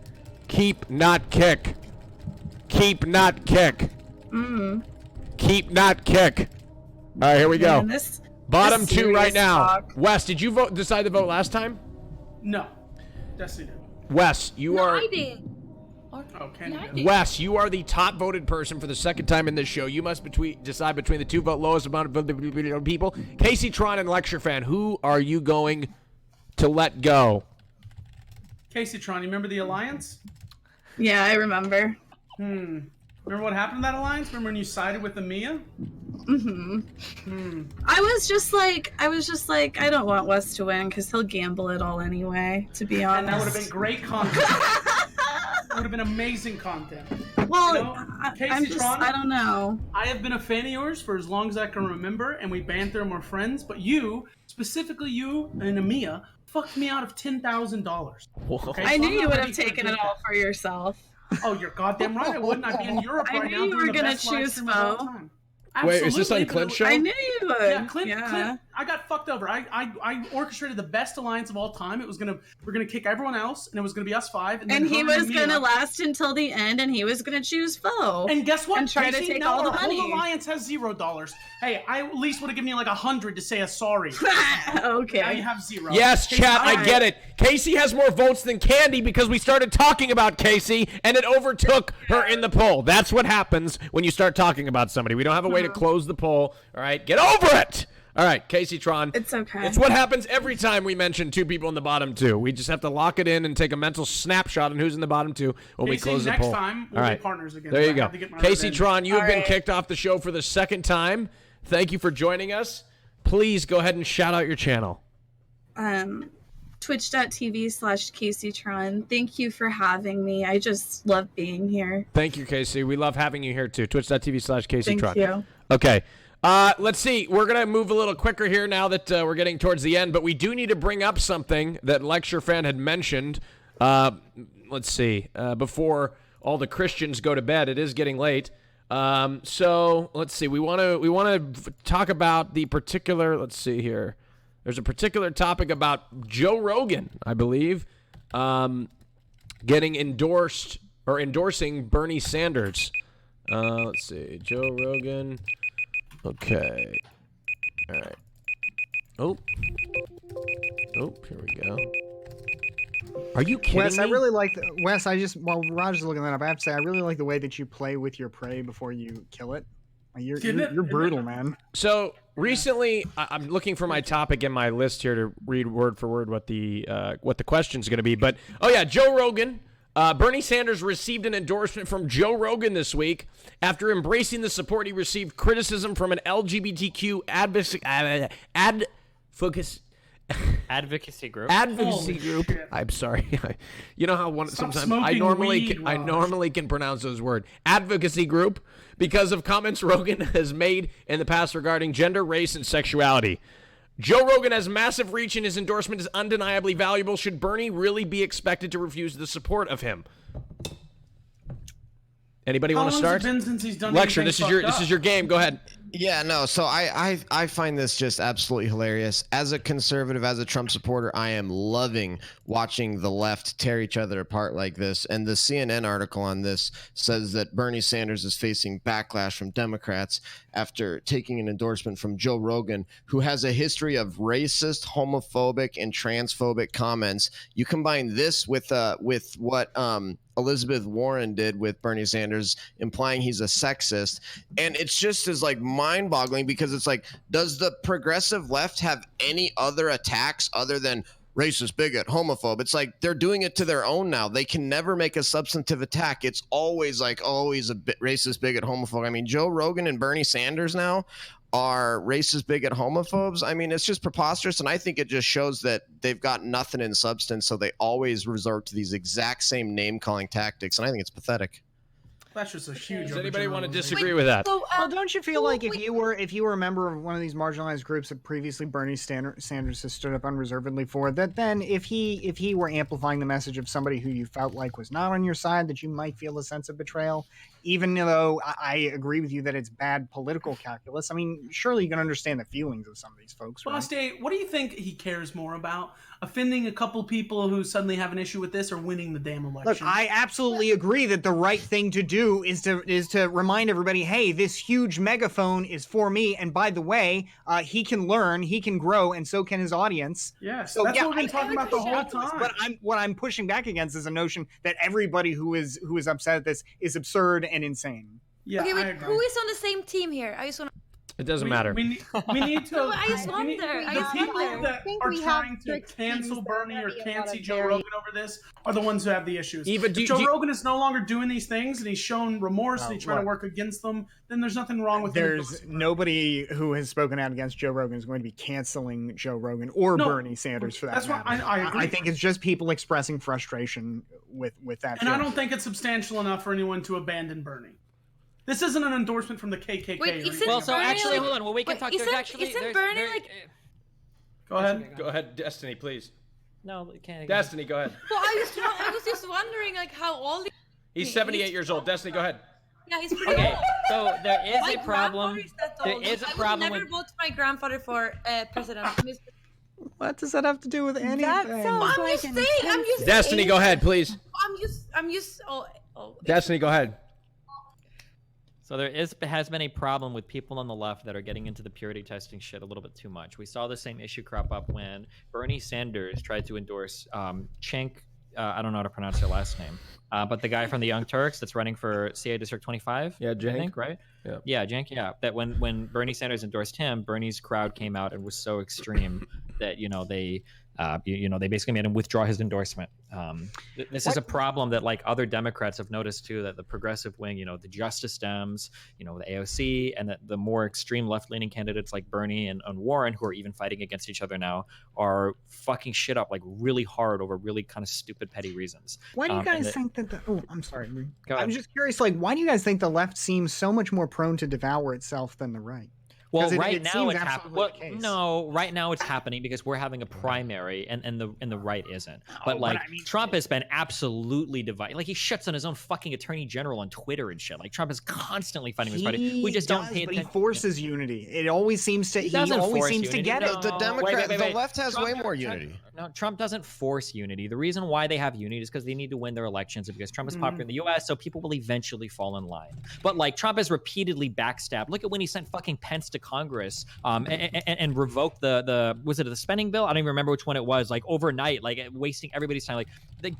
Keep, not kick. Keep, not kick. Keep, not kick. All right, here we go. Man, this Bottom this two right serious now. talk. Wes, did you decide to vote last time? No. Destiny did. Wes, you No, are. I did. Oh, Candy Yeah, I did. did. Wes, you are the top voted person for the second time in this show. You must decide between the two vote lowest amount of people. Casey Tron and Lecture Fan, who are you going to let go? Casey Tron, you remember the alliance? Yeah, I remember. Remember what happened to that alliance? Remember when you sided with Amia? I was just like, I don't want Wes to win because he'll gamble it all anyway. To be honest, And that would have been great content. It would have been amazing content. Well, You know, I'm Casey just, Tron, I don't know. I have been a fan of yours for as long as I can remember, and we banter and we're friends. But you, specifically you and Amia, fucked me out of $10,000. Okay, I so knew I'm you not would ready have to taken forget it all that. for yourself. Oh, you're goddamn right. I wouldn't. I'd be in Europe I right knew now you doing were the gonna best live choose stream of all Mo. time. Wait, is this on Absolutely, but Clint's it- show? I knew you would. Yeah, Clint, I got fucked over. I orchestrated the best alliance of all time. We're gonna kick everyone else, and it was gonna be us five. And, then And he her was Mia. gonna last until the end, and he was gonna choose foe. And guess what? And try to Casey? take Now all the our money. whole alliance has $0. Hey, I at least would have given you like 100 to say a sorry. Okay. Now you have 0. Yes, Casey, chat, I alright. get it. Casey has more votes than Candy because we started talking about Casey and it overtook her in the poll. That's what happens when you start talking about somebody. We don't have a way to close the poll. All right, get over it. All right, Casey Tron. It's okay. It's what happens every time we mention two people in the bottom two. We just have to lock it in and take a mental snapshot on who's in the bottom two when we Casey, close the next poll. time, we'll All be right, partners again. there I you go. have to get my Casey revenge. Tron, you have All been right. kicked off the show for the second time. Thank you for joining us. Please go ahead and shout out your channel. Twitch.tv/CaseyTron. Thank you for having me. I just love being here. Thank you, Casey. We love having you here too. Twitch.tv/CaseyTron. Thank you. Okay. Let's see. We're going to move a little quicker here now that we're getting towards the end, but we do need to bring up something that Lecture Fan had mentioned. Let's see. Before all the Christians go to bed, it is getting late. So let's see. We want to talk about the particular, let's see here. There's a particular topic about Joe Rogan, I believe, getting endorsed or endorsing Bernie Sanders. Let's see. Joe Rogan. Okay. All right. Oh, here we go. Are you kidding Wes, me? I really like Wes. While Raj is looking that up, I have to say I really like the way that you play with your prey before you kill it. Like, you're brutal, man. So recently, I'm looking for my topic in my list here to read word for word what the question's going to be. But oh yeah, Joe rogan. Bernie Sanders received an endorsement from Joe Rogan this week after embracing the support he received criticism from an LGBTQ advocacy group. Advocacy group. I'm sorry. You know how sometimes I normally can pronounce those words. Advocacy group because of comments Rogan has made in the past regarding gender, race, and sexuality. Joe Rogan has massive reach and his endorsement is undeniably valuable. Should Bernie really be expected to refuse the support of him? Anybody want to start? Lecture, this is your game. Go ahead. Yeah, no. So I find this just absolutely hilarious. As a conservative, as a Trump supporter, I am loving watching the left tear each other apart like this. And the CNN article on this says that Bernie Sanders is facing backlash from Democrats after taking an endorsement from Joe Rogan, who has a history of racist, homophobic, and transphobic comments. You combine this with what Elizabeth Warren did with Bernie Sanders, implying he's a sexist, and it's just as like mind-boggling because it's like, does the progressive left have any other attacks other than racist, bigot, homophobe? It's like they're doing it to their own now. They can never make a substantive attack. It's always like always a racist, bigot, homophobe. I mean, Joe Rogan and Bernie Sanders now are racist, bigot, homophobes. I mean, it's just preposterous, and I think it just shows that they've got nothing in substance, so they always resort to these exact same name-calling tactics, and I think it's pathetic. That's just a huge. Does anybody want to disagree with that? Well, don't you feel like if you were a member of one of these marginalized groups that previously Bernie Sanders has stood up unreservedly for, that then if he were amplifying the message of somebody who you felt like was not on your side, that you might feel a sense of betrayal, even though I agree with you that it's bad political calculus. I mean, surely you can understand the feelings of some of these folks, right? Boss, what do you think he cares more about? Offending a couple people who suddenly have an issue with this, or winning the damn election? Look, I absolutely agree that the right thing to do is to remind everybody, hey, this huge megaphone is for me, and by the way, he can learn, he can grow, and so can his audience. Yes, so, that's what we've been talking about the whole time. But what I'm pushing back against is a notion that everybody who is upset at this is absurd and insane. Yeah, okay, wait, who is on the same team here? I just want to... It doesn't matter. We need to. No, I just wonder. The people that are trying to cancel Bernie or cancel Joe Rogan over this are the ones who have the issues. Eva, if Joe Rogan is no longer doing these things and he's shown remorse and he's trying to work against them, then there's nothing wrong with him. There's nobody who has spoken out against Joe Rogan is going to be canceling Joe Rogan or Bernie Sanders for that matter. That's what I agree. I think it's just people expressing frustration with that. And I don't think it's substantial enough for anyone to abandon Bernie. This isn't an endorsement from the KKK. Wait, well, so actually, hold on. Well, we can talk. Isn't Bernie like? Go ahead, Destiny, please. No, we can't. Destiny, go ahead. Well, I was just wondering, like, how old. He's 78 years old. Destiny, go ahead. Yeah, he's pretty old. So there is a problem. There is a problem. I would never vote my grandfather for president. What does that have to do with anything? That sounds I'm just saying. Destiny, go ahead, please. I'm just. Destiny, go ahead. So there has been a problem with people on the left that are getting into the purity testing shit a little bit too much. We saw the same issue crop up when Bernie Sanders tried to endorse Cenk. I don't know how to pronounce their last name, but the guy from the Young Turks that's running for CA District 25. Yeah, Cenk. I think, right? Yeah. Yeah, Cenk. Yeah. That when Bernie Sanders endorsed him, Bernie's crowd came out and was so extreme that they basically made him withdraw his endorsement. This is a problem that like other Democrats have noticed too, that the progressive wing, the Justice Dems, the AOC, and that the more extreme left-leaning candidates like Bernie and Warren, who are even fighting against each other now, are fucking shit up like really hard over really kind of stupid, petty reasons. Why do you guys think that I'm sorry. Go ahead. I'm just curious, like, why do you guys think the left seems so much more prone to devour itself than the right? Well, right now it's happening. Well, no, right now it's happening because we're having a primary, and the right isn't. But Trump has been absolutely divided. Like he shuts on his own fucking attorney general on Twitter and shit. Like Trump is constantly fighting his party. We just don't pay attention. He forces unity. It always seems to. He always seems to get it. The Democrat, the left has way more unity. No, Trump doesn't force unity. The reason why they have unity is because they need to win their elections, and because Trump is popular in the U.S., so people will eventually fall in line. But like Trump has repeatedly backstabbed. Look at when he sent fucking Pence to Congress. And revoked the was it the spending bill? I don't even remember which one it was. Like overnight, like wasting everybody's time. Like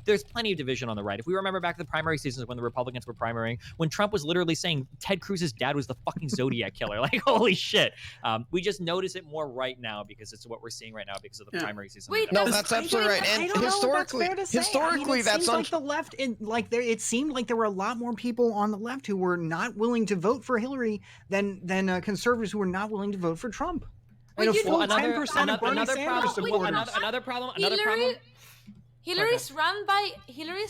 there's plenty of division on the right. If we remember back to the primary seasons when the Republicans were primarying, when Trump was literally saying Ted Cruz's dad was the fucking Zodiac killer. Like holy shit. We just notice it more right now because it's what we're seeing right now because of the primary season. Wait, no, that's absolutely right. And historically, that's like the left. It seemed like there were a lot more people on the left who were not willing to vote for Hillary than conservatives who were not willing to vote for Trump. Another problem. Hillary's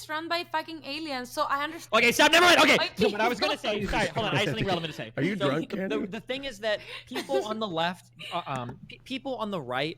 run by fucking aliens, so I understand. Okay, stop. Never mind. Okay, so what I was gonna say. Sorry, hold on. I have something relevant to say. Are you drunk, Candy? The thing is that people on the left, people on the right.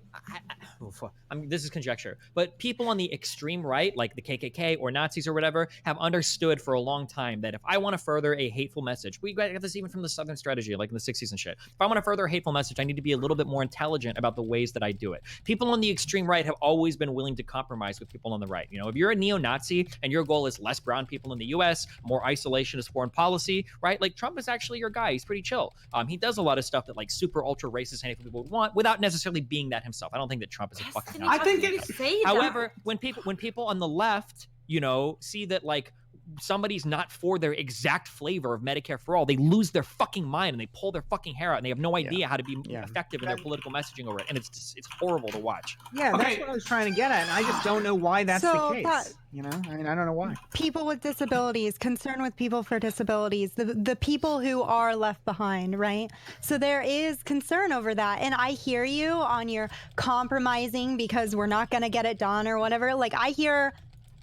This is conjecture, but people on the extreme right, like the KKK or Nazis or whatever, have understood for a long time that if I want to further a hateful message, we got this even from the Southern strategy, like in the 60s and shit. If I want to further a hateful message, I need to be a little bit more intelligent about the ways that I do it. People on the extreme right have always been willing to compromise with people on the right. You know, if you're a neo-Nazi and your goal is less brown people in the U.S., more isolationist foreign policy, right? Like Trump is actually your guy. He's pretty chill. He does a lot of stuff that like super ultra racist hateful people would want without necessarily being that himself. I don't think that Trump is a fucking Nazi. I think it's. However, when people on the left, you know, see that like somebody's not for their exact flavor of Medicare for all, they lose their fucking mind and they pull their fucking hair out and they have no idea how to be effective in their political messaging over it, and it's horrible to watch. Yeah, that's what I was trying to get at, and I just don't know why that's the case. You know, I mean, I don't know why. People with disabilities, concern with people for disabilities, the people who are left behind, right? So there is concern over that, and I hear you on your compromising because we're not going to get it done or whatever. Like I hear,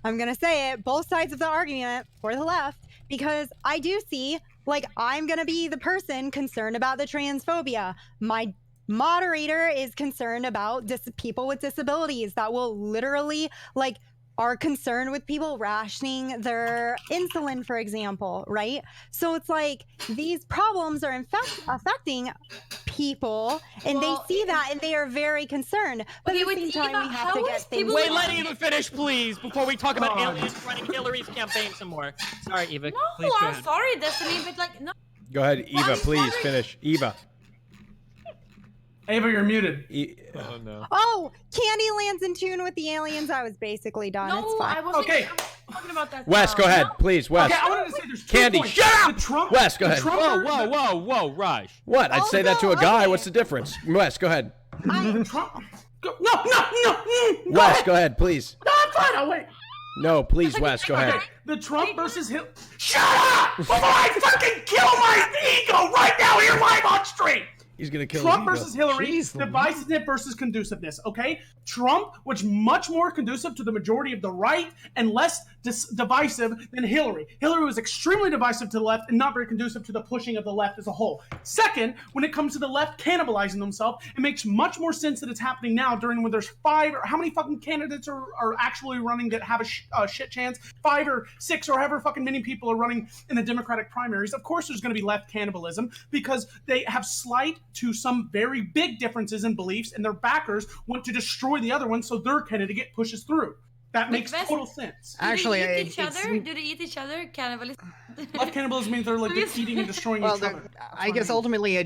I'm going to say it, both sides of the argument for the left, because I do see, like, I'm going to be the person concerned about the transphobia. My moderator is concerned about people with disabilities that will literally, like, are concerned with people rationing their insulin, for example, right? So it's like these problems are affecting people, and they see that, and they are very concerned. But at the same time, we have to get things. Wait, let Eva finish, please, before we talk about aliens running Hillary's campaign some more. Sorry, Eva. No, please go I'm ahead. sorry, Destiny, but like no. Go ahead, Eva. Please finish, Eva. Ava, you're muted. Oh no. Oh, Candyland's in tune with the aliens. I was basically done. No, it's fine. I wasn't Okay. talking about that. Wes, go ahead, please, Wes. Okay, I wanted to say there's 2 Candy, points. shut up! The Trump, Wes, go ahead. Whoa, Raj. What? I'd say that to a guy. What's the difference? Wes, go ahead. Trump. No. Wes, go ahead, please. No, I'm fine. I'll wait. No, please, Wes, go ahead. The Trump versus Hillary. Shut up! Before I fucking kill my ego right now here live on stream. He's gonna kill Trump his ego. versus Hillary, divisiveness versus conduciveness, okay? Trump was much more conducive to the majority of the right and less divisive than Hillary. Hillary was extremely divisive to the left and not very conducive to the pushing of the left as a whole. Second, when it comes to the left cannibalizing themselves, it makes much more sense that it's happening now during when there's 5 or how many fucking candidates are actually running that have a shit chance? 5 or 6 or however fucking many people are running in the Democratic primaries. Of course there's going to be left cannibalism because they have slight to some very big differences in beliefs, and their backers want to destroy the other one so their candidate pushes through. That makes total sense. Actually, do they eat each other? Cannibalism. Left cannibalism means they're like eating and destroying each other. I guess ultimately,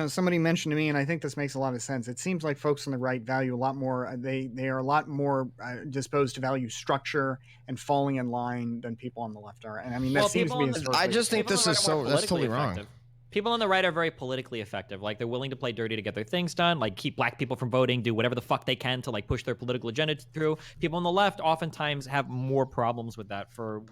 somebody mentioned to me, and I think this makes a lot of sense. It seems like folks on the right value a lot more. They are a lot more disposed to value structure and falling in line than people on the left are. And I mean, that seems to be. I just think this is that's totally wrong. People on the right are very politically effective. Like, they're willing to play dirty to get their things done, like keep black people from voting, do whatever the fuck they can to like push their political agenda through. People on the left oftentimes have more problems with that for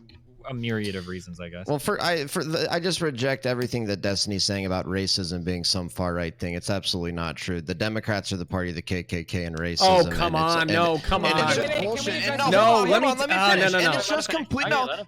a myriad of reasons, I guess. Well, I just reject everything that Destiny's saying about racism being some far right thing. It's absolutely not true. The Democrats are the party of the KKK and racism. Oh, come on. No, come on. It's just bullshit. No, let me finish. No. And it's just complete.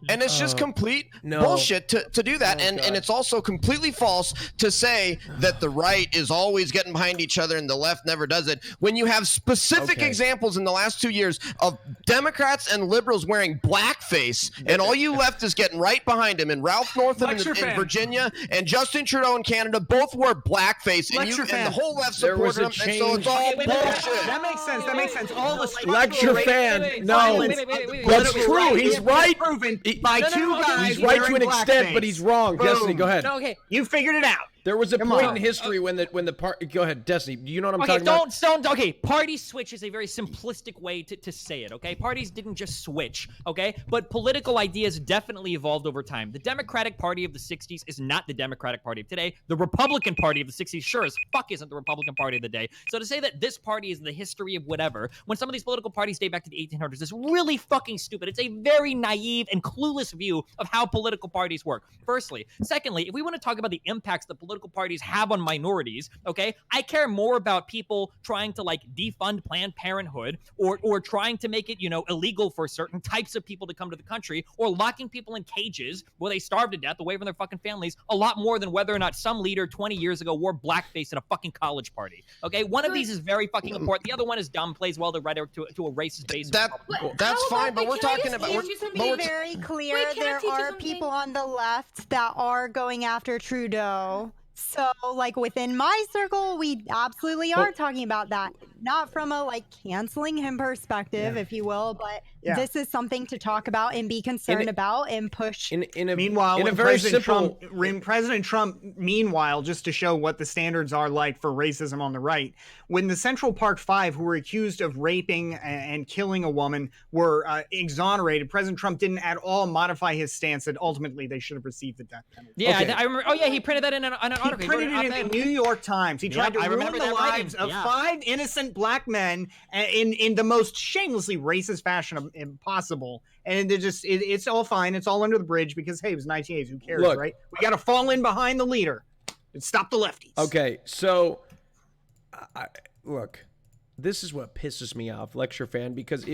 And it's just complete bullshit to do that. And it's also completely false to say that the right is always getting behind each other and the left never does it. When you have specific examples in the last 2 years of Democrats and liberals wearing blackface, and all you left is getting right behind him, and Ralph Northam in Virginia and Justin Trudeau in Canada both wore blackface, and the whole left supported them, and so it's all bullshit. That makes sense. All the lecture fan. No, that's true. He's right. By 2 guys. He's right to an extent, but he's wrong. Destiny, go ahead. No, okay. You figured it out. There was a point in history when the party. Go ahead, Destiny. Do you know what I'm talking about? Okay, party switch is a very simplistic way to say it, okay? Parties didn't just switch, okay? But political ideas definitely evolved over time. The Democratic Party of the 60s is not the Democratic Party of today. The Republican Party of the 60s sure as fuck isn't the Republican Party of the day. So to say that this party is the history of whatever, when some of these political parties date back to the 1800s, is really fucking stupid. It's a very naive and clueless view of how political parties work, firstly. Secondly, if we want to talk about the impacts that political parties have on minorities, okay? I care more about people trying to like defund Planned Parenthood or trying to make it, you know, illegal for certain types of people to come to the country, or locking people in cages where they starve to death away from their fucking families, a lot more than whether or not some leader 20 years ago wore blackface at a fucking college party. Okay, one of these is very fucking important. The other one is dumb, plays well to rhetoric to a racist base. That's fine, but we're talking about. To be very clear, there are people on the left that are going after Trudeau. So, like, within my circle, we absolutely are talking about that. Not from a, like, canceling him perspective, if you will, but this is something to talk about and be concerned about and push. Meanwhile, when President Trump, meanwhile, just to show what the standards are like for racism on the right, when the Central Park Five, who were accused of raping and killing a woman, were exonerated, President Trump didn't at all modify his stance that ultimately they should have received the death penalty. Yeah, I remember. Oh, yeah, he printed that in an article. He printed it in the New York Times. He tried to ruin the lives of 5 innocent black men in the most shamelessly racist fashion possible. And it's all fine. It's all under the bridge because, hey, it was 1980s. Who cares, right? We got to fall in behind the leader and stop the lefties. Okay, so, look, this is what pisses me off, lecture fan, because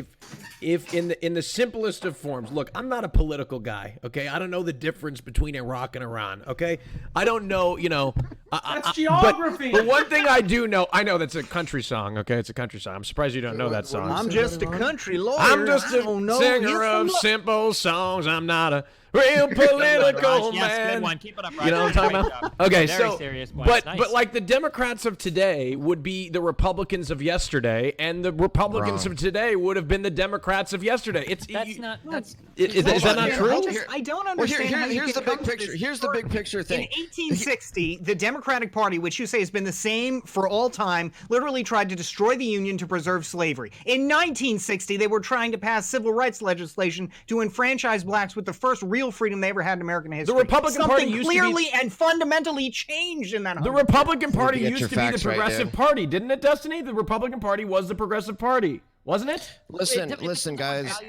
if in the simplest of forms, look, I'm not a political guy, okay? I don't know the difference between Iraq and Iran, okay? I don't know, you know. That's geography. But one thing I do know, I know that's a country song, okay? It's a country song. I'm surprised you don't know that song. I'm just a country lawyer. I'm just a singer of simple songs. I'm not a real political man. Yes, good one. Keep it up, Raj. You know what I'm talking about? Okay, Very so serious voice. but Nice. but like the Democrats of today would be the Republicans of yesterday, and the Republicans of today would have been the Democrats of yesterday. Is that not true? I don't understand. Here's the big picture. Here's the big picture thing. In 1860, the Democratic Party, which you say has been the same for all time, literally tried to destroy the Union to preserve slavery. In 1960, they were trying to pass civil rights legislation to enfranchise blacks with the first real freedom they ever had in American history. The Republican Party used clearly to be... and fundamentally changed in that. The Republican Party used to be the Progressive Party, didn't it, Destiny? The Republican Party was the Progressive Party, wasn't it? Listen, guys. At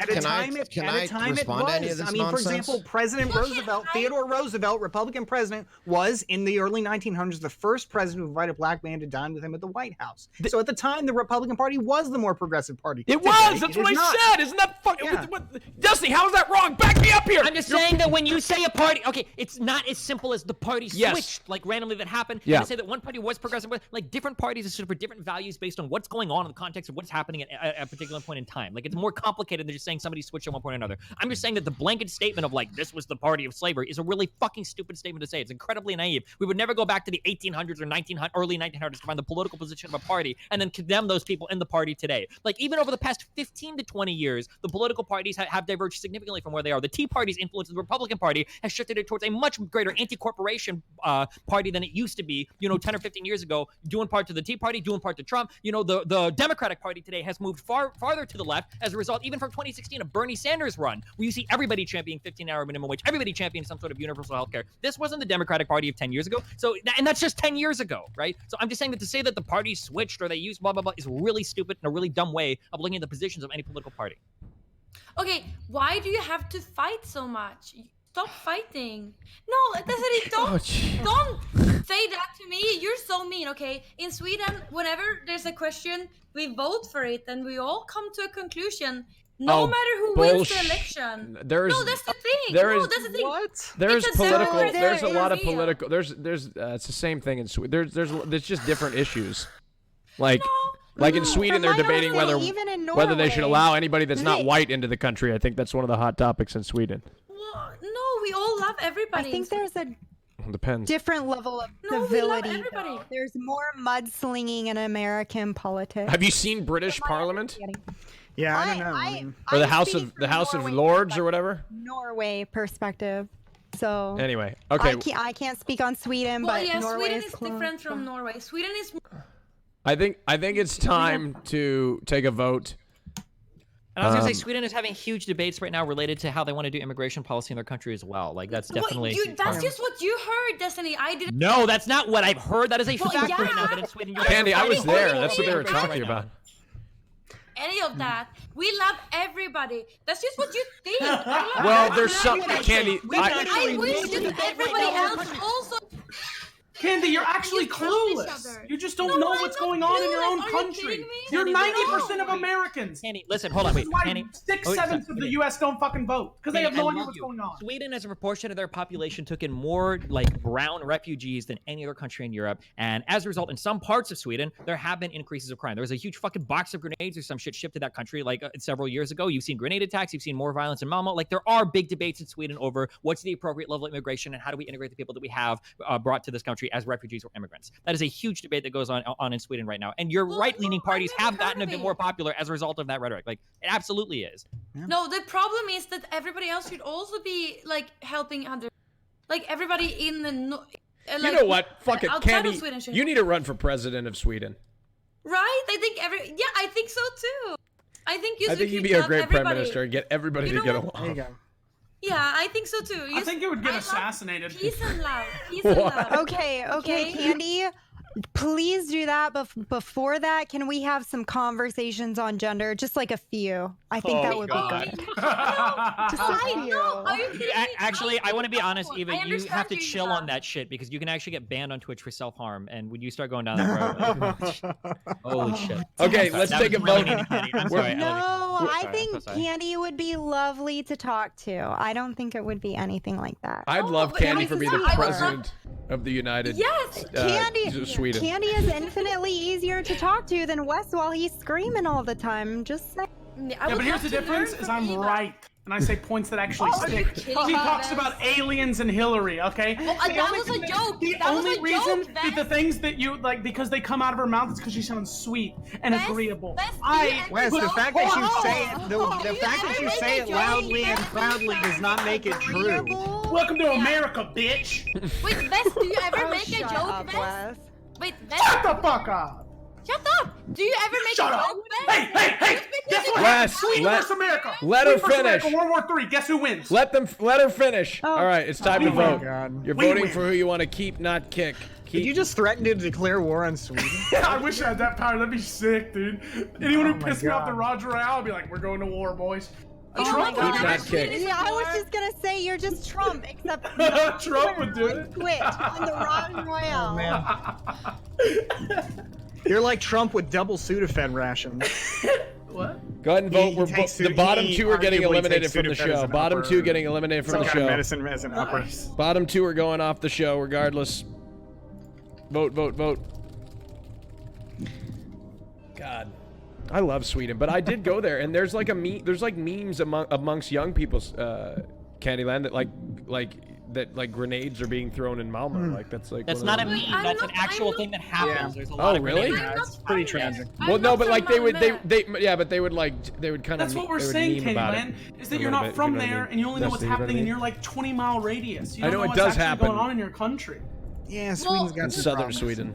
a time it was. I mean, for example, President Roosevelt, Theodore Roosevelt, Republican president, was in the early 1900s the first president who invited a black man to dine with him at the White House. So at the time, the Republican Party was the more progressive party. It was. That's what I said. Isn't that fucking? Destiny, how is that wrong? Back me up here. I'm just saying that when you say a party, okay, it's not as simple as the party switched like randomly that happened. Yeah. And to say that one party was progressive, like different parties are stood for different values based on what's going on in the context of what's happening at a particular point in time. Like, it's more complicated than just saying somebody switched at one point or another. I'm just saying that the blanket statement of like this was the party of slavery is a really fucking stupid statement to say. It's incredibly naive. We would never go back to the 1800s or early 1900s to find the political position of a party and then condemn those people in the party today. Like, even over the past 15 to 20 years, the political parties have diverged significantly from where they are. The Tea Party's influence in the Republican Party has shifted it towards a much greater anti-corporation party than it used to be, 10 or 15 years ago, doing part to the Tea Party, doing part to Trump. The Democratic Party today has moved farther to the left as a result, even from 2016, a Bernie Sanders run, where you see everybody championing 15-hour minimum wage, everybody championing some sort of universal health care. This wasn't the Democratic Party of 10 years ago. So, and that's just 10 years ago, right? So I'm just saying that to say that the party switched or they used blah, blah, blah is really stupid and a really dumb way of looking at the positions of any political party. Okay, why do you have to fight so much? Stop fighting. No, don't say that to me. You're so mean, okay? In Sweden, whenever there's a question, we vote for it and we all come to a conclusion. No matter who wins the election. No, that's the thing. That's the thing. What? There's political. There's a lot of political. There's. It's the same thing in Sweden. There's just different issues. Like in Sweden, they're debating whether they should allow anybody that's not white into the country. I think that's one of the hot topics in Sweden. Well, no, we all love everybody. I think there's a Depends. different level of civility. There's more mudslinging in American politics. Have you seen British Parliament? Yeah, I don't know. Or the House of Lords or whatever. Norway perspective. So anyway, okay. I can't speak on Sweden, well, but yeah, Norway Sweden is different from Norway. Sweden is. I think it's time to take a vote. And I was gonna say Sweden is having huge debates right now related to how they want to do immigration policy in their country as well. Like that's definitely. That's just what you heard, Destiny. I didn't. No, that's not what I've heard. That is a fact right now. That in Sweden, Candy, I was there. That's what they were talking about. Any of that. We love everybody. That's just what you think. Well, there's some Candy. I wish that everybody else also. Candy, you're actually clueless. You just don't know what's going on in your own country. You're 90% of Americans. Candy, listen, hold on, wait. Candy, 6/7 of the U.S. don't fucking vote because they have no idea what's going on. Sweden, as a proportion of their population, took in more like brown refugees than any other country in Europe, and as a result, in some parts of Sweden, there have been increases of crime. There was a huge fucking box of grenades or some shit shipped to that country like several years ago. You've seen grenade attacks. You've seen more violence in Malmo. Like there are big debates in Sweden over what's the appropriate level of immigration and how do we integrate the people that we have brought to this country as refugees or immigrants. That is a huge debate that goes on in Sweden right now. And your right-leaning parties have gotten a bit more popular as a result of that rhetoric. Like it absolutely is. No, the problem is that everybody else should also be like helping other, like everybody in the. Like, you know what? Fuck it, outside of Candy. Sweden should You need to run for president of Sweden. Right? I think I think so too. I think you'd be a great prime minister and get everybody to get along. There you go. Yeah, I think so too. I think it would get assassinated. Peace and love. Peace and love. Okay, Candy. Please do that. Before that, can we have some conversations on gender? Just like a few. I think that would be good. Just a few. Actually, I want to be honest, Eva. You have to chill on that shit because you can actually get banned on Twitch for self-harm. And when you start going down that road, holy shit. Okay, let's take a vote. I'm sorry. I think Candy would be lovely to talk to. I don't think it would be anything like that. I'd love Candy for being the president of the United Sweden. Candy is infinitely easier to talk to than Wes while he's screaming all the time. Just saying. Yeah, but here's the difference: is I'm right, and I say points that actually stick. He talks about aliens and Hillary. Okay. Well, that was a joke. The only reason the things that you like because they come out of her mouth is because she sounds sweet and agreeable. Wes, the fact that you say it, the fact that you say it loudly and proudly does not make it true. Welcome to America, bitch. Wait, Bess, do you ever make a joke, Bess? Wait, Bess. Shut the fuck up. Shut up! Do you ever make a joke, Bess? Hey! Guess what? Wes, Sweden versus America. Let her Sweden versus finish. America, World War III. Guess who wins? Let her finish. All right, it's time to vote. You're We voting win. for who you want to keep, not kick. Did you just threaten to declare war on Sweden? I wish I had that power. That'd be sick, dude. Anyone who pissed me off the RAJJ ROYALE, I'd be like, we're going to war, boys. Trump would do that. Yeah, I was just gonna say you're just Trump, except Trump would do it. Twitch on the RAJJ ROYALE. Oh, man. You're like Trump with double Sudafed rations. What? Go ahead and vote. The bottom two are getting eliminated from the show. Bottom two getting eliminated from the show. Medicine as an upper. Bottom two are going off the show regardless. Vote. God, I love Sweden, but I did go there, and there's like there's like memes amongst young people's Candyland that like grenades are being thrown in Malmo. Like that's not a meme. That's an actual thing that happens. There's a lot of really? grenades. It's pretty tragic. Well, no, but like they would kind of. That's what we're saying, Candyland, is that you're not from there and you only know what's happening in your like 20-mile radius. You don't know it what's does actually happen going on in your country. Yeah, Sweden's got some southern problems. Sweden.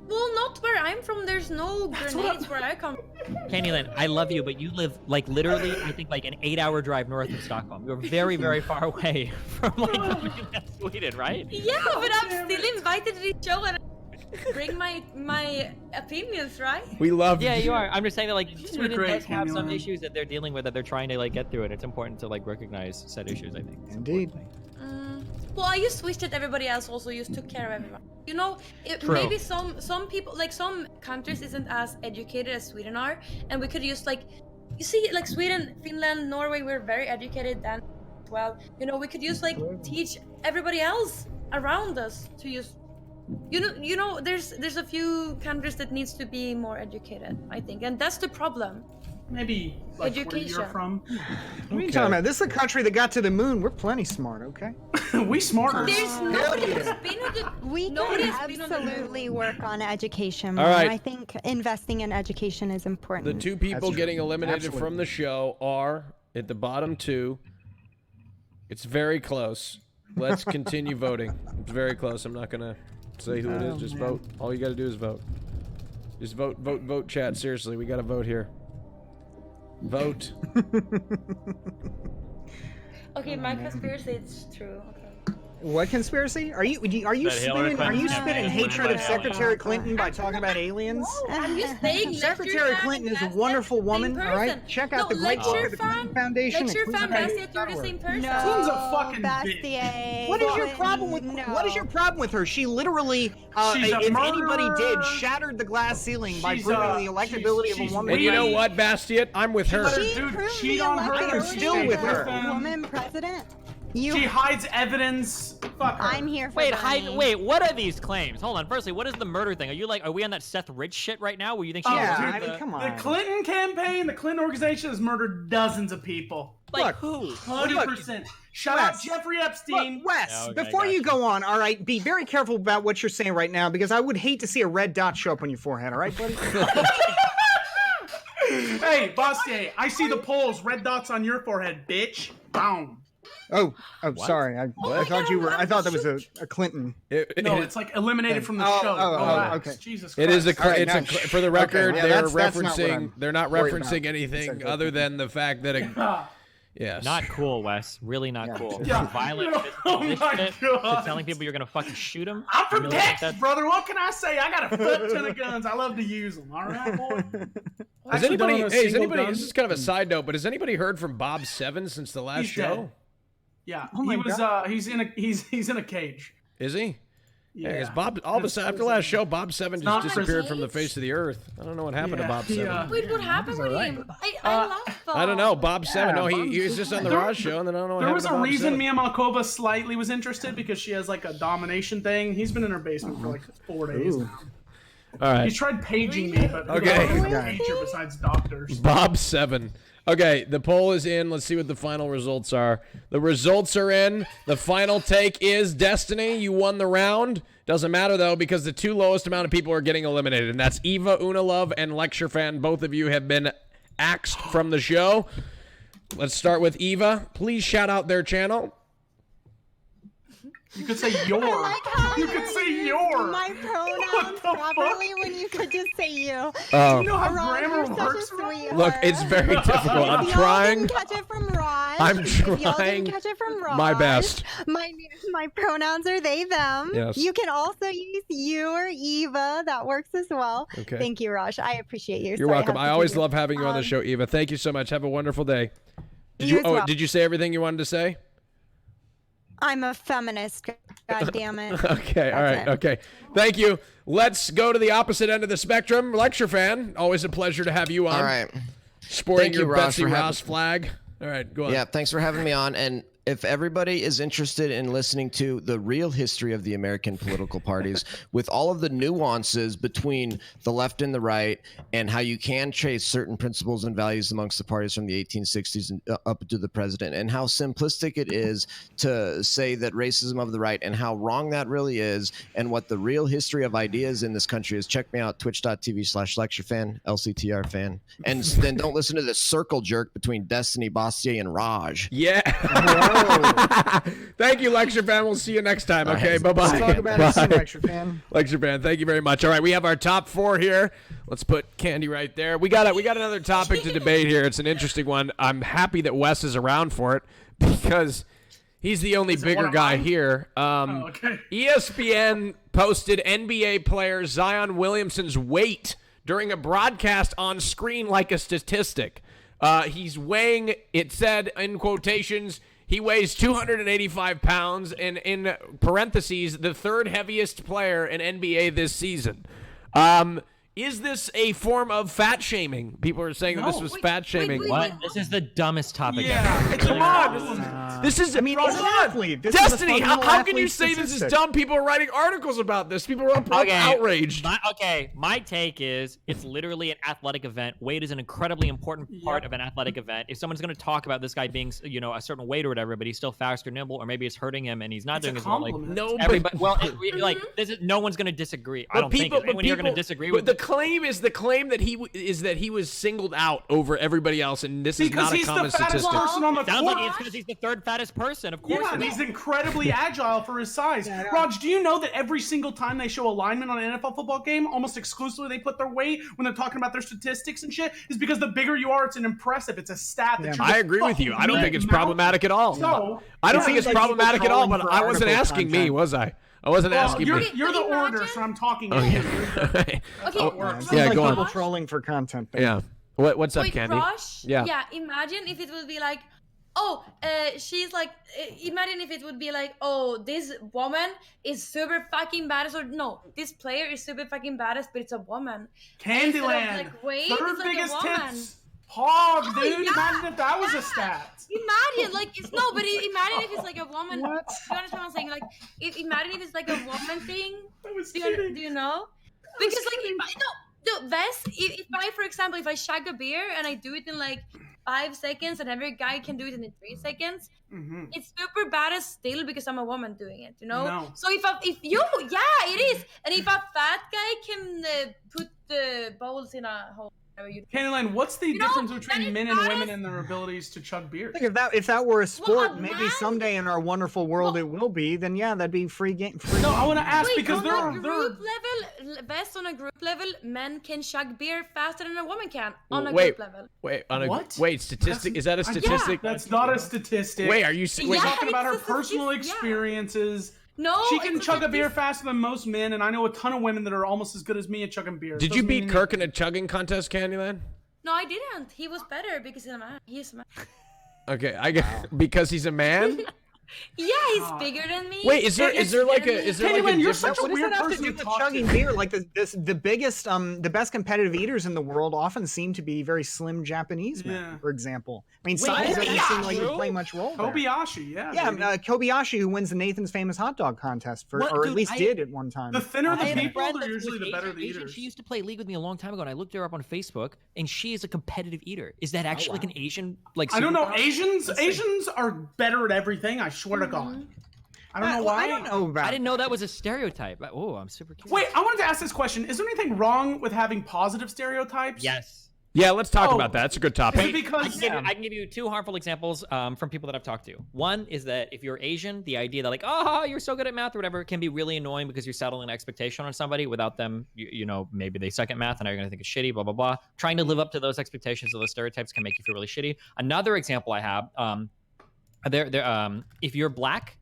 Well, not where I'm from. There's no grenades where I come from. Candyland, I love you, but you live like literally, I think like an 8-hour drive north of Stockholm. You're very, very far away from like Sweden, right? Yeah, but I'm still invited to the show and I bring my opinions, right? We love. Yeah, you are. I'm just saying that like Sweden great, does have some Candyland. issues that they're dealing with that they're trying to like get through, and it's important to like recognize said issues. I think. Indeed. Well, I just wish that everybody else also just took care of everyone. You know, maybe some people, like some countries isn't as educated as Sweden are, and we could just like, you see, like Sweden, Finland, Norway, we're very educated then as well. You know, we could just like teach everybody else around us to just, you know, there's a few countries that needs to be more educated, I think, and that's the problem. Maybe like where you're from. What are you talking about? This is a country that got to the moon. We're plenty smart, okay? We smarter. There's nobody that's been to We can absolutely work on education more. All right. I think investing in education is important. The two people getting eliminated from the show are at the bottom two. It's very close. Let's continue voting. It's very close. I'm not gonna say who it is. Just vote. All you gotta do is vote. Just vote, chat. Seriously, we gotta vote here. Vote. Okay, my conspiracy is true. Okay. What conspiracy? Are you spitting hatred of Secretary Clinton by talking about aliens? I'm just saying. Secretary Clinton is a wonderful woman. All right, check out the great work of the Clinton Foundation. Lecture fan, Bastiat, you're the same person. No, Clinton's a fucking bitch. What is your problem with? What is your problem with her? She literally, if anybody did, shattered the glass ceiling by proving the electability of a woman. And you know what, Bastiat? I'm with her. Cheat on her. I'm still with her. Woman president. She hides evidence. Fuck her. I'm here for Wait, what are these claims? Hold on. Firstly, what is the murder thing? Are we on that Seth Rich shit right now where you think she murdered come on. The Clinton campaign, the Clinton organization has murdered dozens of people. Like who? 100%. Shout out Jeffrey Epstein. Look, Wes, before you go on, all right, be very careful about what you're saying right now because I would hate to see a red dot show up on your forehead, all right, buddy? Hey, Bastiat, I see the polls. Red dots on your forehead, bitch. Boom. Oh, sorry. I thought you were. I thought that was a Clinton. No, it's like eliminated from the show. Okay. Jesus Christ. It is for the record. Okay, they're that's not what referencing. I'm They're not worried referencing about. anything other than the fact that. Yes. Not cool, Wes. Really not cool. Yeah. Violent. Oh my shit, God. to telling people you're gonna fucking shoot them. I'm from Texas, brother. What can I say? I got a fuck ton of guns. I love to use them. All right, boy. Has anybody? Hey, has anybody? This is kind of a side note, but has anybody heard from Bob Seven since the last show? Dead. Yeah, Oh my God. He's in a cage. Is he? Yeah. Because Bob, all of a sudden, after last show, Bob Seven not just disappeared from the face of the earth. I don't know what happened to Bob Seven. Wait, what happened with him? I love Bob. I don't know. Bob Seven. No, he was just on the Raj show, and then I don't know what There happened was to a Bob reason Seven. Mia Malkova slightly was interested because she has like a domination thing. He's been in her basement for like 4 days now. All right. He's tried paging me, but Okay. who knows a pager besides doctors? Bob Seven. Okay, the poll is in. Let's see what the final results are. The results are in. The final take is Destiny. You won the round. Doesn't matter, though, because the two lowest amount of people are getting eliminated, and that's Eva, Unalove, and Lecture Fan. Both of you have been axed from the show. Let's start with Eva. Please shout out their channel. You could say your. You could say your. My pronouns properly when you could just say you. Oh. You know how Raj, grammar you're such a works, sweetheart. Look, it's very difficult. I'm If y'all trying. didn't catch it from Raj. I'm If y'all trying didn't catch it from Raj, my best. My pronouns are they, them. Yes. You can also use you or Eva. That works as well. Okay. Thank you, Raj. I appreciate you. You're Sorry, welcome. have I to always do love this. having you on the show, Eva. Thank you so much. Have a wonderful day. You as well. Did you say everything you wanted to say? I'm a feminist. God damn it. Okay, all right, it. okay. Thank you. Let's go to the opposite end of the spectrum. Lecture Fan, always a pleasure to have you on. All right. Sporting Thank you, your Ross, Betsy for having- Ross flag. All right, go on. Yeah, thanks for having me on. And if everybody is interested in listening to the real history of the American political parties with all of the nuances between the left and the right and how you can trace certain principles and values amongst the parties from the 1860s and up to the president and how simplistic it is to say that racism of the right and how wrong that really is and what the real history of ideas in this country is, check me out, twitch.tv/lecturefan, LCTR fan. And then don't listen to the circle jerk between Destiny, Bastiat, and Raj. Yeah. Thank you, Lecture Fan. We'll see you next time. Okay, bye-bye. Let's talk about it soon, Lecture Fan. Lecture Fan, thank you very much. All right, we have our top 4 here. Let's put Candy right there. We got another topic to debate here. It's an interesting one. I'm happy that Wes is around for it because he's the only bigger guy here. ESPN posted NBA player Zion Williamson's weight during a broadcast on screen like a statistic. He's weighing, it said in quotations, he weighs 285 pounds, and in parentheses, the third heaviest player in NBA this season. Is this a form of fat shaming? People are saying that this was fat shaming. What? This is the dumbest topic Yeah, ever. come on. This is, I mean, come exactly. on. This is a Destiny, how fundamental can you athlete say this is statistic. dumb? People are writing articles about this. People are outraged. My take is it's literally an athletic event. Weight is an incredibly important part of an athletic event. If someone's going to talk about this guy being, a certain weight or whatever, but he's still fast or nimble, or maybe it's hurting him and he's not doing as well. Like, No, but- everybody, this is, no one's going to disagree. I don't think anyone here going to disagree with the claim that he was singled out over everybody else, and this is not a common statistic. Sounds like it's because he's the third third fattest person. Of course. Yeah, and he's incredibly agile for his size. Raj, do you know that every single time they show a lineman on an NFL football game, almost exclusively they put their weight when they're talking about their statistics and shit? Is because the bigger you are, it's an impressive. It's a stat that you're I agree with you. I don't think it's problematic at all. So, I don't think it's problematic at all, but I wasn't asking me, was I? I wasn't asking you're, me. You're the orator, so I'm talking. Okay. Okay. Yeah, go on. People trolling for content. Though. Yeah. What's up, Wait, Candy? Rosh? Yeah. Yeah. Imagine if it would be like, oh, she's like. Imagine if it would be like, oh, this woman is super fucking badass, or no, this player is super fucking badass, but it's a woman. Candyland. Like, wait, Third it's like biggest a woman. tits. Hog, Oh, dude. yeah, Imagine if that was a stat. Imagine, like, it's no, but imagine if it's like a woman. What? You understand what I'm saying? Like, imagine if it's like a woman thing. Do you know? Because like, no, Vest. If I, for example, if I shag a beer and I do it in like 5 seconds, and every guy can do it in 3 seconds, it's super badass still because I'm a woman doing it. You know? No. So if you, yeah, it is. And if a fat guy can put the bowls in a hole. Candyland, what's the difference between men and women and their abilities to chug beer? Think if that were a sport, maybe someday in our wonderful world it will be. Then yeah, that'd be free game. No, I want to ask because there are group level, Best on a group level, men can chug beer faster than a woman can on a Wait, group level. wait, on a What? wait, statistic? Is that a statistic? That's not a statistic. Wait, are you? We're Wait, talking about her it's a personal statistic, yeah. experiences. No, she can it's a chug a beer statistic. faster than most men, and I know a ton of women that are almost as good as me at chugging beer. did you beat Kirk in a chugging contest, Candyland? No, I didn't. He was better because he's a man. He's a man. Okay, I get because he's a man. Yeah, he's bigger than me. Wait, is there like a Candyland, you're difference? such a What does weird that have to person do to with talk chugging to. beer? Like the biggest, the best competitive eaters in the world often seem to be very slim Japanese men, Yeah. for example. I mean, size doesn't seem like it would play much role there. Kobayashi, yeah. Yeah, baby. Kobayashi, who wins the Nathan's Famous Hot Dog contest, What, or at dude, least I- did at one time. The thinner the I had a people, friend they're that usually was the better the Asian. eaters. She used to play League with me a long time ago, and I looked her up on Facebook, and she is a competitive eater. Is that actually like an Asian like? I don't know. superpower? Asians are better at everything. I swear to God. I don't know why. I don't know about. I didn't know that was a stereotype. Oh, I'm super curious. Wait, I wanted to ask this question. Is there anything wrong with having positive stereotypes? Yes. Yeah, let's talk Oh. about that. That's a good Is it topic. because I can give you 2 harmful examples from people that I've talked to. One is that if you're Asian, the idea that like, oh, you're so good at math or whatever can be really annoying because you're settling an expectation on somebody without them, you know, maybe they suck at math and now you're going to think it's shitty, blah, blah, blah. Trying to live up to those expectations of those stereotypes can make you feel really shitty. Another example I have, if you're black,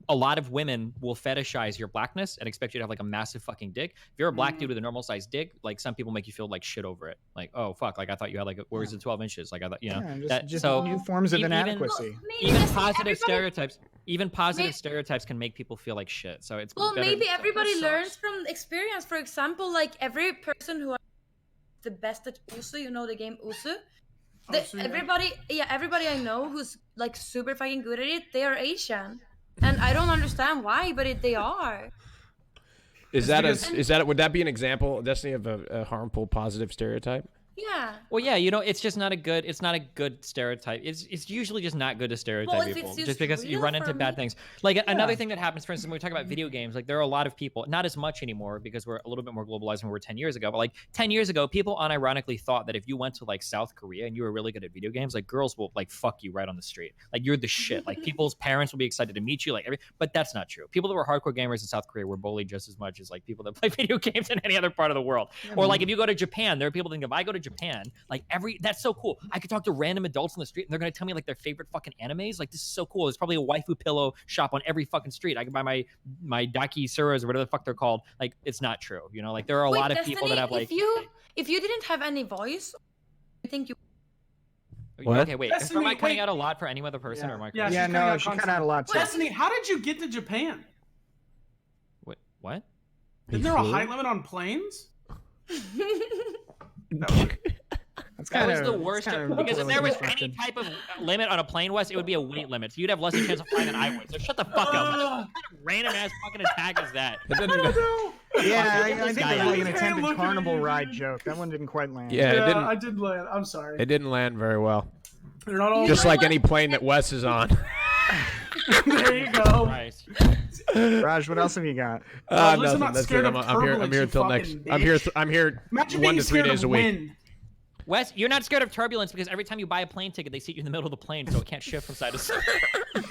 a lot of women will fetishize your blackness and expect you to have like a massive fucking dick. If you're a black dude with a normal sized dick, like some people make you feel like shit over it. Like, oh fuck, like I thought you had like where's the 12 inches? Like I thought, you know, just new forms of inadequacy. Even positive stereotypes, stereotypes can make people feel like shit. So it's Well, better- maybe everybody learns from experience. For example, like every person who is the best at Usu, you know the game Usu. Everybody I know who's like super fucking good at it, they are Asian, and I don't understand why, but they are. Is that would that be an example, Destiny, of a harmful positive stereotype? Yeah. Well, yeah, you know, it's just not a good stereotype. It's usually just not good to stereotype Well, if people, it's just just because you real run for into me- bad things. Like another thing that happens, for instance, when we talk about video games, like there are a lot of people, not as much anymore because we're a little bit more globalized than we were 10 years ago. But like 10 years ago, people unironically thought that if you went to like South Korea and you were really good at video games, like girls will like fuck you right on the street. Like you're the shit. Like people's parents will be excited to meet you. Like but that's not true. People that were hardcore gamers in South Korea were bullied just as much as like people that play video games in any other part of the world. Or like if you go to Japan, there are people that think if I go to Japan, like that's so cool. I could talk to random adults on the street and they're gonna tell me like their favorite fucking animes. Like this is so cool. There's probably a waifu pillow shop on every fucking street. I can buy my Daki Suras or whatever the fuck they're called. Like it's not true. You know, like there are a lot of people that have like. If you didn't have any voice, I think you. What? Okay, wait. Destiny, Am I cutting wait. out a lot for any other person or am I? Yeah, Yeah, no, she cut out a lot too. Destiny, how did you get to Japan? Wait, what? Isn't there a height limit on planes? That was the worst. Because if there was any type of limit on a plane, Wes, it would be a weight limit. So you'd have less of a chance of flying than I would. So shut the fuck up. What kind of random ass fucking attack is that? Yeah, I think guy it was like an out. attempted Look at carnival you, ride joke. That one didn't quite land. Yeah, it didn't. I did land. I'm sorry. It didn't land very well. They're not all Just like any plane that Wes is on. There you go. Christ. Raj, what else have you got? At least I'm Nothing. not That's scared it. of I'm here turbulence, till you next. fucking I'm here Imagine 1 being to 3 scared days of a week. wind. Wes, you're not scared of turbulence because every time you buy a plane ticket, they seat you in the middle of the plane so it can't shift from side to side.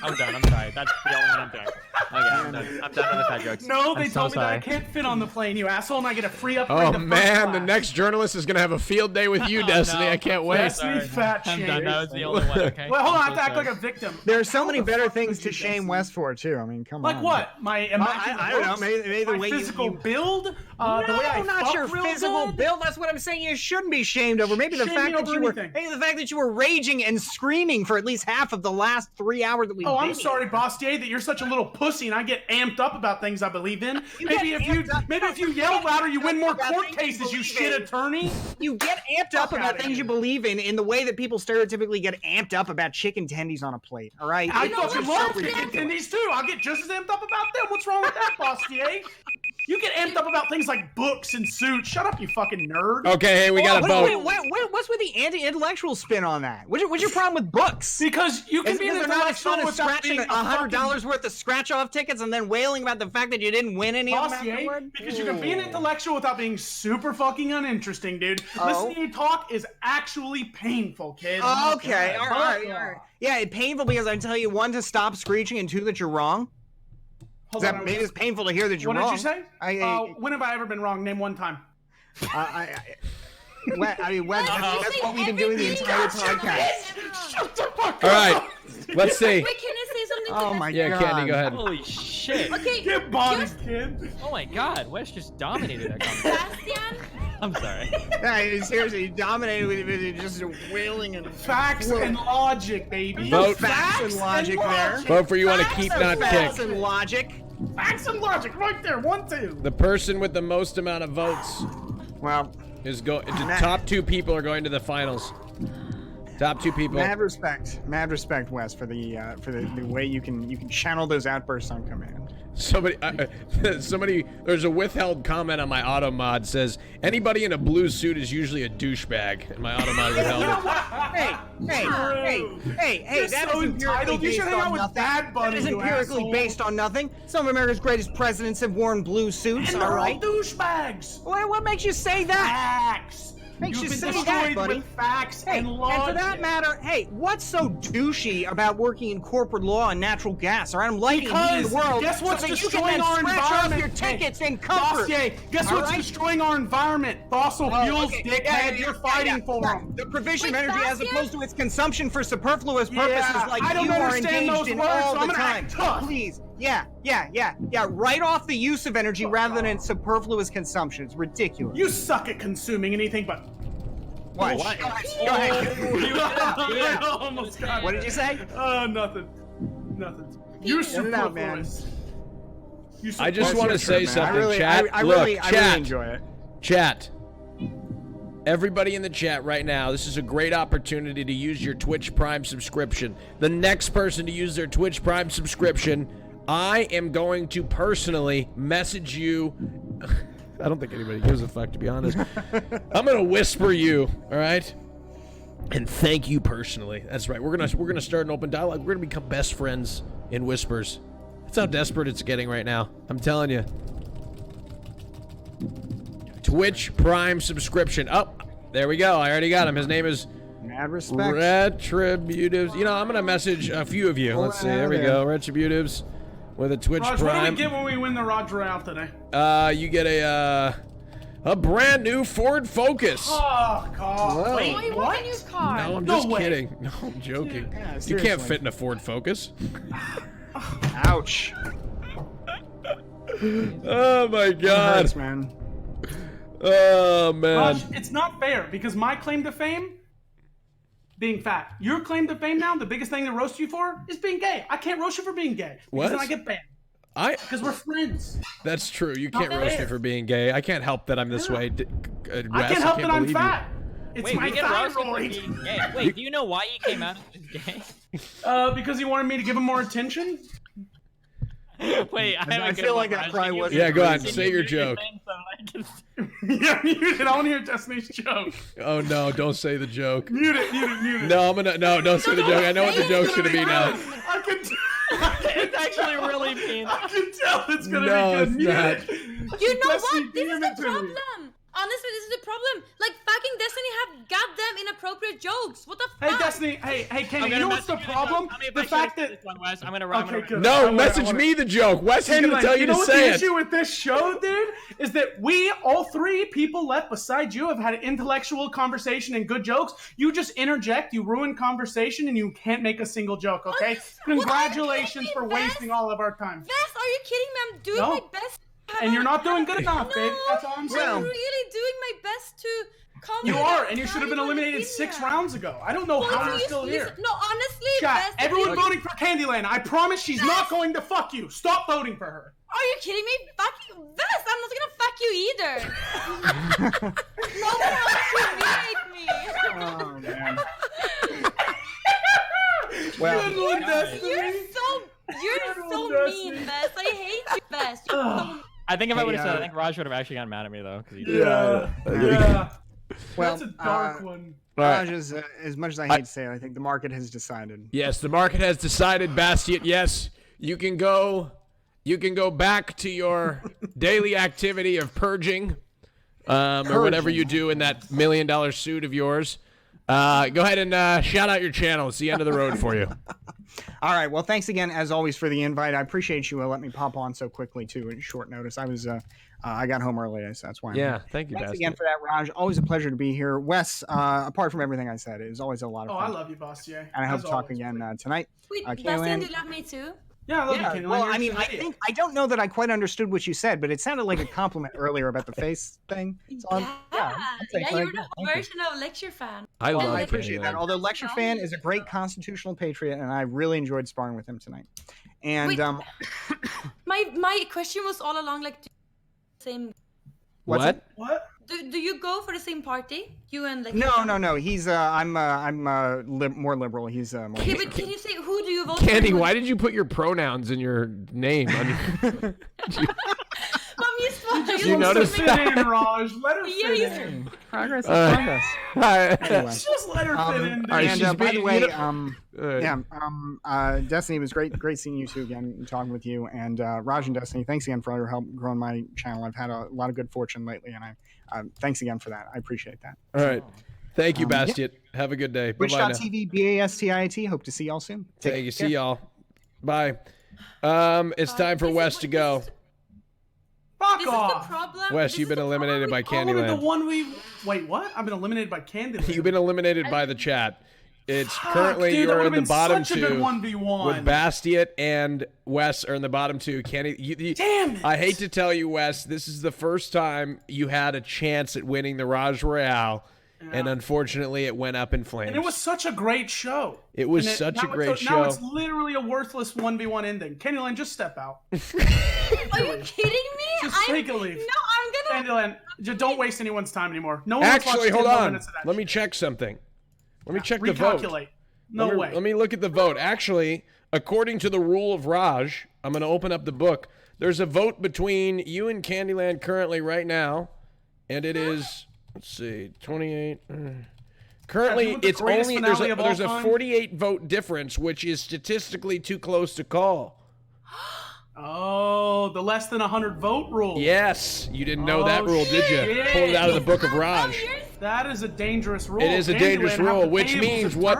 I'm done. I'm sorry. That's the only one I'm doing. Okay, I'm done. I'm done with the fat jokes. No, they I'm so told me that I sorry. can't fit on the plane, you asshole, and I get a free upgrade Oh to first man, the class. next journalist is gonna have a field day with you, Destiny. no. I can't wait. Destiny fat I'm shame. done. That was the only one. Okay. Well, hold on, I I'm have to so act sorry. like a victim. There are so How many the better fuck things would to you shame Destiny? West for too. I mean, come Like on. what? My I don't know. Maybe the my way physical you build. no, The way I not fuck your real physical good? build. That's what I'm saying. You shouldn't be shamed over. Maybe the Shame fact me that over you were, anything. maybe the fact that you were raging and screaming for at least half of the last 3 hours that we. Oh, I'm sorry, Bastier, that you're such a little pussy and I get amped up about things I believe in. Maybe if you yell louder, you win more court cases, you shit attorney. You get amped up about things you believe in the way that people stereotypically get amped up about chicken tendies on a plate. All right. I It's fucking just love so chicken ridiculous. tendies too. I'll get just as amped up about them. What's wrong with that, Bastier? You get amped up about things like books and suits. Shut up, you fucking nerd. Okay, hey, we got a vote. What's with the anti-intellectual spin on that? What's your problem with books? Because you can Is be it an because they're not as intellectual fun as without scratching being a $100 worth of scratch-off tickets and then wailing about the fact that you didn't win any of them Bastier, afterward? because you can be an intellectual without being super fucking uninteresting, dude. Oh. Listening to you talk is actually painful, kid. Okay, all right. Yeah, it's painful because I tell you, one, to stop screeching, and two, that you're wrong. Hold That on, maybe it's painful to hear that you're What wrong. did you say? When have I ever been wrong? Name one time. That's what we've been doing the entire podcast. Shut the fuck up. All right, let's see. Wait, can I say something? Oh my Yeah, god. Candy, go ahead. Holy shit. Okay, Get bodied, kid. Oh my god, Wes just dominated that conversation. Sebastian. I'm sorry. Yeah, seriously, you dominated with just wailing and Facts and logic, baby. Vote. facts and logic there. Vote for you want to keep, not Facts kick. and logic. Facts and logic, right there. 1, 2. The person with the most amount of votes Well, is the top 2 people are going to the finals. Top 2 people. mad respect, Wes, for the way you can channel those outbursts on command. Somebody, there's a withheld comment on my auto mod says anybody in a blue suit is usually a douchebag, and my auto mod withheld You know it. what? Hey, You're that so is empirically entitled. You should based hang out on with nothing. Bad Bunny, That is you empirically asshole. based on nothing. Some of America's greatest presidents have worn blue suits, And all they're all right? douchebags. What makes you say that? Facts. Makes You've you been say that, destroyed buddy. with facts Hey, and and logic. for that matter, hey, what's so douchey about working in corporate law and natural gas? All right, I'm lighting and heating Because the world. guess what's so that you destroying can then our scratch off environment? your tickets in comfort. Dossier, guess All what's right? destroying our environment? Fossil fuels, dickhead. You're fighting for them. The provision Wait, of energy as Bastian? opposed to its consumption for superfluous purposes Yeah, like I don't you are understand engaged those in words, all so I'm the gonna time. act tough. Please. Yeah. Write off the use of energy rather than its superfluous consumption. It's ridiculous. You suck at consuming anything but. What? Bullshit. Go ahead. I almost got What it. did you say? Nothing. You're Get it out, man. superfluous. I just That's want to your say turn, man. something, chat. I Look, really chat. enjoy it. Chat. Everybody in the chat right now, this is a great opportunity to use your Twitch Prime subscription. The next person to use their Twitch Prime subscription, I am going to personally message you. I don't think anybody gives a fuck, to be honest. I'm gonna whisper you, all right? And thank you personally. That's right. We're gonna start an open dialogue. We're gonna become best friends in whispers. That's how desperate it's getting right now. I'm telling you. Twitch Prime subscription. Oh, there we go. I already got him. His name is Mad respect. Retributives. You know, I'm gonna message a few of you. Let's see. There we go. Retributives with a Twitch Raj, what do Prime. we get when we win the RAJJ Royale today? You get a brand new Ford Focus. Oh, God. Whoa. Wait, Oh, you what? want a new car? No, I'm No just way. kidding. No, I'm joking. Yeah, you seriously. can't fit in a Ford Focus. Ouch. Oh my God. Hurts, man. Oh man. Raj, it's not fair because my claim to fame, being fat. Your claim to fame now, the biggest thing to roast you for, is being gay. I can't roast you for being gay. Because What? then I get banned. Because we're friends. That's true. You Not can't roast me fair. for being gay. I can't help that I'm this way. I can't help that I'm believe you. fat. It's Wait, my we get roasted for thyroid. being gay. Wait, do you know why you came out as gay? Because he wanted me to give him more attention. Wait, I feel like that probably was. Yeah, go on. Say your joke. Yeah, mute it. I want to hear Destiny's joke. Oh no! Don't say the joke. Mute it. Mute it. Mute it. No, I'm gonna. No, don't say the joke. I know what the joke's gonna be now. I can tell. It's actually really mean. I can tell it's gonna No, be good. it's Mute not. it. You know Destiny, what? This give is it the to me. problem. Honestly, this is the problem. Like, fucking fucking Destiny have goddamn inappropriate jokes. What the fuck? Hey, Destiny. Hey, Kenny. You know what's the problem? The fact that I'm gonna. good. No, message me the joke. Wes is gonna tell you to say it. You know what the issue with this show, dude, is that we, all three people left beside you, have had an intellectual conversation and good jokes. You just interject, you ruin conversation, and you can't make a single joke. Okay? Congratulations for wasting all of our time. Best? Are you kidding me? I'm doing my best. And you're not doing good enough, babe. That's all I'm saying. I'm really doing my best to You are, and you should have been eliminated 6 rounds ago. I don't know how you're still here. No, honestly, Chat, Best, everyone voting for Candyland. I promise she's not going to fuck you. Stop voting for her. Are you kidding me? Fuck you, Best. I'm not gonna fuck you either. No one else humiliate me. Oh man. Well, you're so mean, Best. I hate you, Best. I think if I would have said, I think Raj would have actually gotten mad at me though. Yeah. Well, that's a dark one. Raj, as much as I hate to say it, I think the market has decided. Yes, the market has decided, Bastion. Yes, you can go back to your daily activity of purging, or whatever you do in that $1 million suit of yours. Go ahead and shout out your channel. It's the end of the road for you. All right. Well, thanks again, as always, for the invite. I appreciate you letting me pop on so quickly, too, in short notice. I got home early, so that's why I'm here. Thank you, Thanks Bastion. again for that, Raj. Always a pleasure to be here. Wes, apart from everything I said, it was always a lot of fun. I love you, Bastier. And I hope to talk again tonight. Wait, Kaylan, Bastian, do you love me too? Yeah, I love you, Kenny. Well, I mean, I don't know that I quite understood what you said, but it sounded like a compliment earlier about the face thing. So Yeah, you're the version of lecture fan. I appreciate that. Although Lecture Fan is a great constitutional patriot, and I really enjoyed sparring with him tonight. And Wait, my question was all along like, same. What? What? Do you go for the same party? You and like? No. He's I'm more liberal. He's more. Okay, but can you say who do you vote Candy, for? why did you put your pronouns in your name? Did you notice that? Raj. Let her fit in. Progress. Anyway. Just let her fit in. And by the way, Destiny, it was great seeing you two again and talking with you. And Raj and Destiny, thanks again for all your help growing my channel. I've had a lot of good fortune lately, and thanks again for that. I appreciate that. All right. Thank you, Bastion. Have a good day. Bye-bye now. Twitch.tv, BASTIT. Hope to see y'all soon. Thank you. See y'all. Bye. It's time for Wes to go. Fuck off. The problem. Wes, you've been eliminated by Candyland. Wait, what? I've been eliminated by Candyland. You've been eliminated by the chat. It's currently you're in the bottom two with Bastiat and Wes are in the bottom two. Candy, damn it! I hate to tell you, Wes, this is the first time you had a chance at winning the RAJJ Royale, and unfortunately, it went up in flames. And it was such a great show. It was such a great show. Now it's literally a worthless 1v1 ending. Candyland, just step out. Are you kidding me? Just take a leave. No, I'm gonna. Candyland, just don't waste anyone's time anymore. No one Actually, hold on. Minutes of that Let me check something. Let me check the vote. No way. Let me look at the vote. Actually, according to the rule of RAJJ, I'm going to open up the book. There's a vote between you and Candyland currently right now, and it is, let's see, 28. Currently, it's only there's a 48 vote difference, which is statistically too close to call. Oh, the less than 100 vote rule. Yes, you didn't know that rule, did you? Pulled it out of the book of RAJJ. That is a dangerous rule. It is a dangerous rule, which means what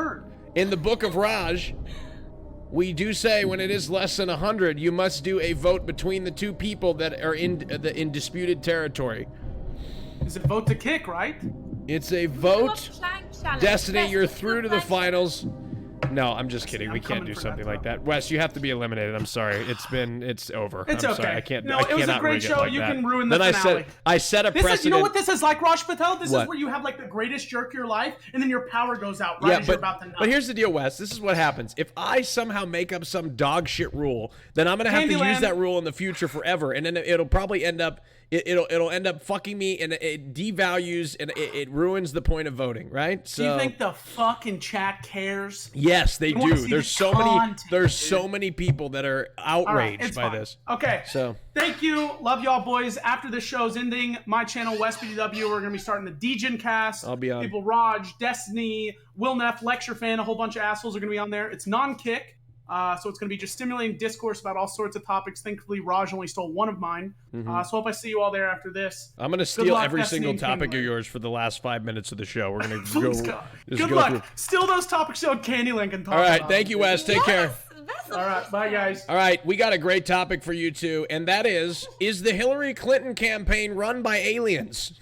in the book of RAJJ, we do say when it is less than 100, you must do a vote between the two people that are in disputed territory. It's a vote to kick, right? It's a vote. Destiny, you're through to the finals. No, I'm just kidding. We can't do something like that. Wes, you have to be eliminated. I'm sorry. It's over. It's I'm okay. sorry. I can't. No, I it was a great show. Like you that. can ruin the then finale. I set a precedent. You know what this is like, Raj Patel? This What? is where you have like the greatest jerk of your life, and then your power goes out right as you're about to nut. But here's the deal, Wes. This is what happens. If I somehow make up some dog shit rule, then I'm gonna have to use that rule in the future forever, and then it'll probably end up. It'll end up fucking me, and it devalues and it ruins the point of voting, right? So do you think the fucking chat cares? Yes, they do. There's so many people that are outraged by this. Okay. So thank you, love y'all boys. After the show's ending, my channel WestBDW, we're gonna be starting the Degen cast. I'll be on. People, Raj, Destiny, Will Neff, Lecture Fan, a whole bunch of assholes are gonna be on there. It's non-kick. So it's going to be just stimulating discourse about all sorts of topics. Thankfully, Raj only stole one of mine. Mhm. So hope I see you all there after this. I'm gonna Good steal luck, every Destiny single and topic of Candyland. yours for the last 5 minutes of the show. We're gonna Please, go. God. just Good go luck. through- Steal those topics so Candyland can talk All right, about thank you, Wes. Take care. All right, bye, guys. All right, we got a great topic for you two, and that is the Hillary Clinton campaign run by aliens?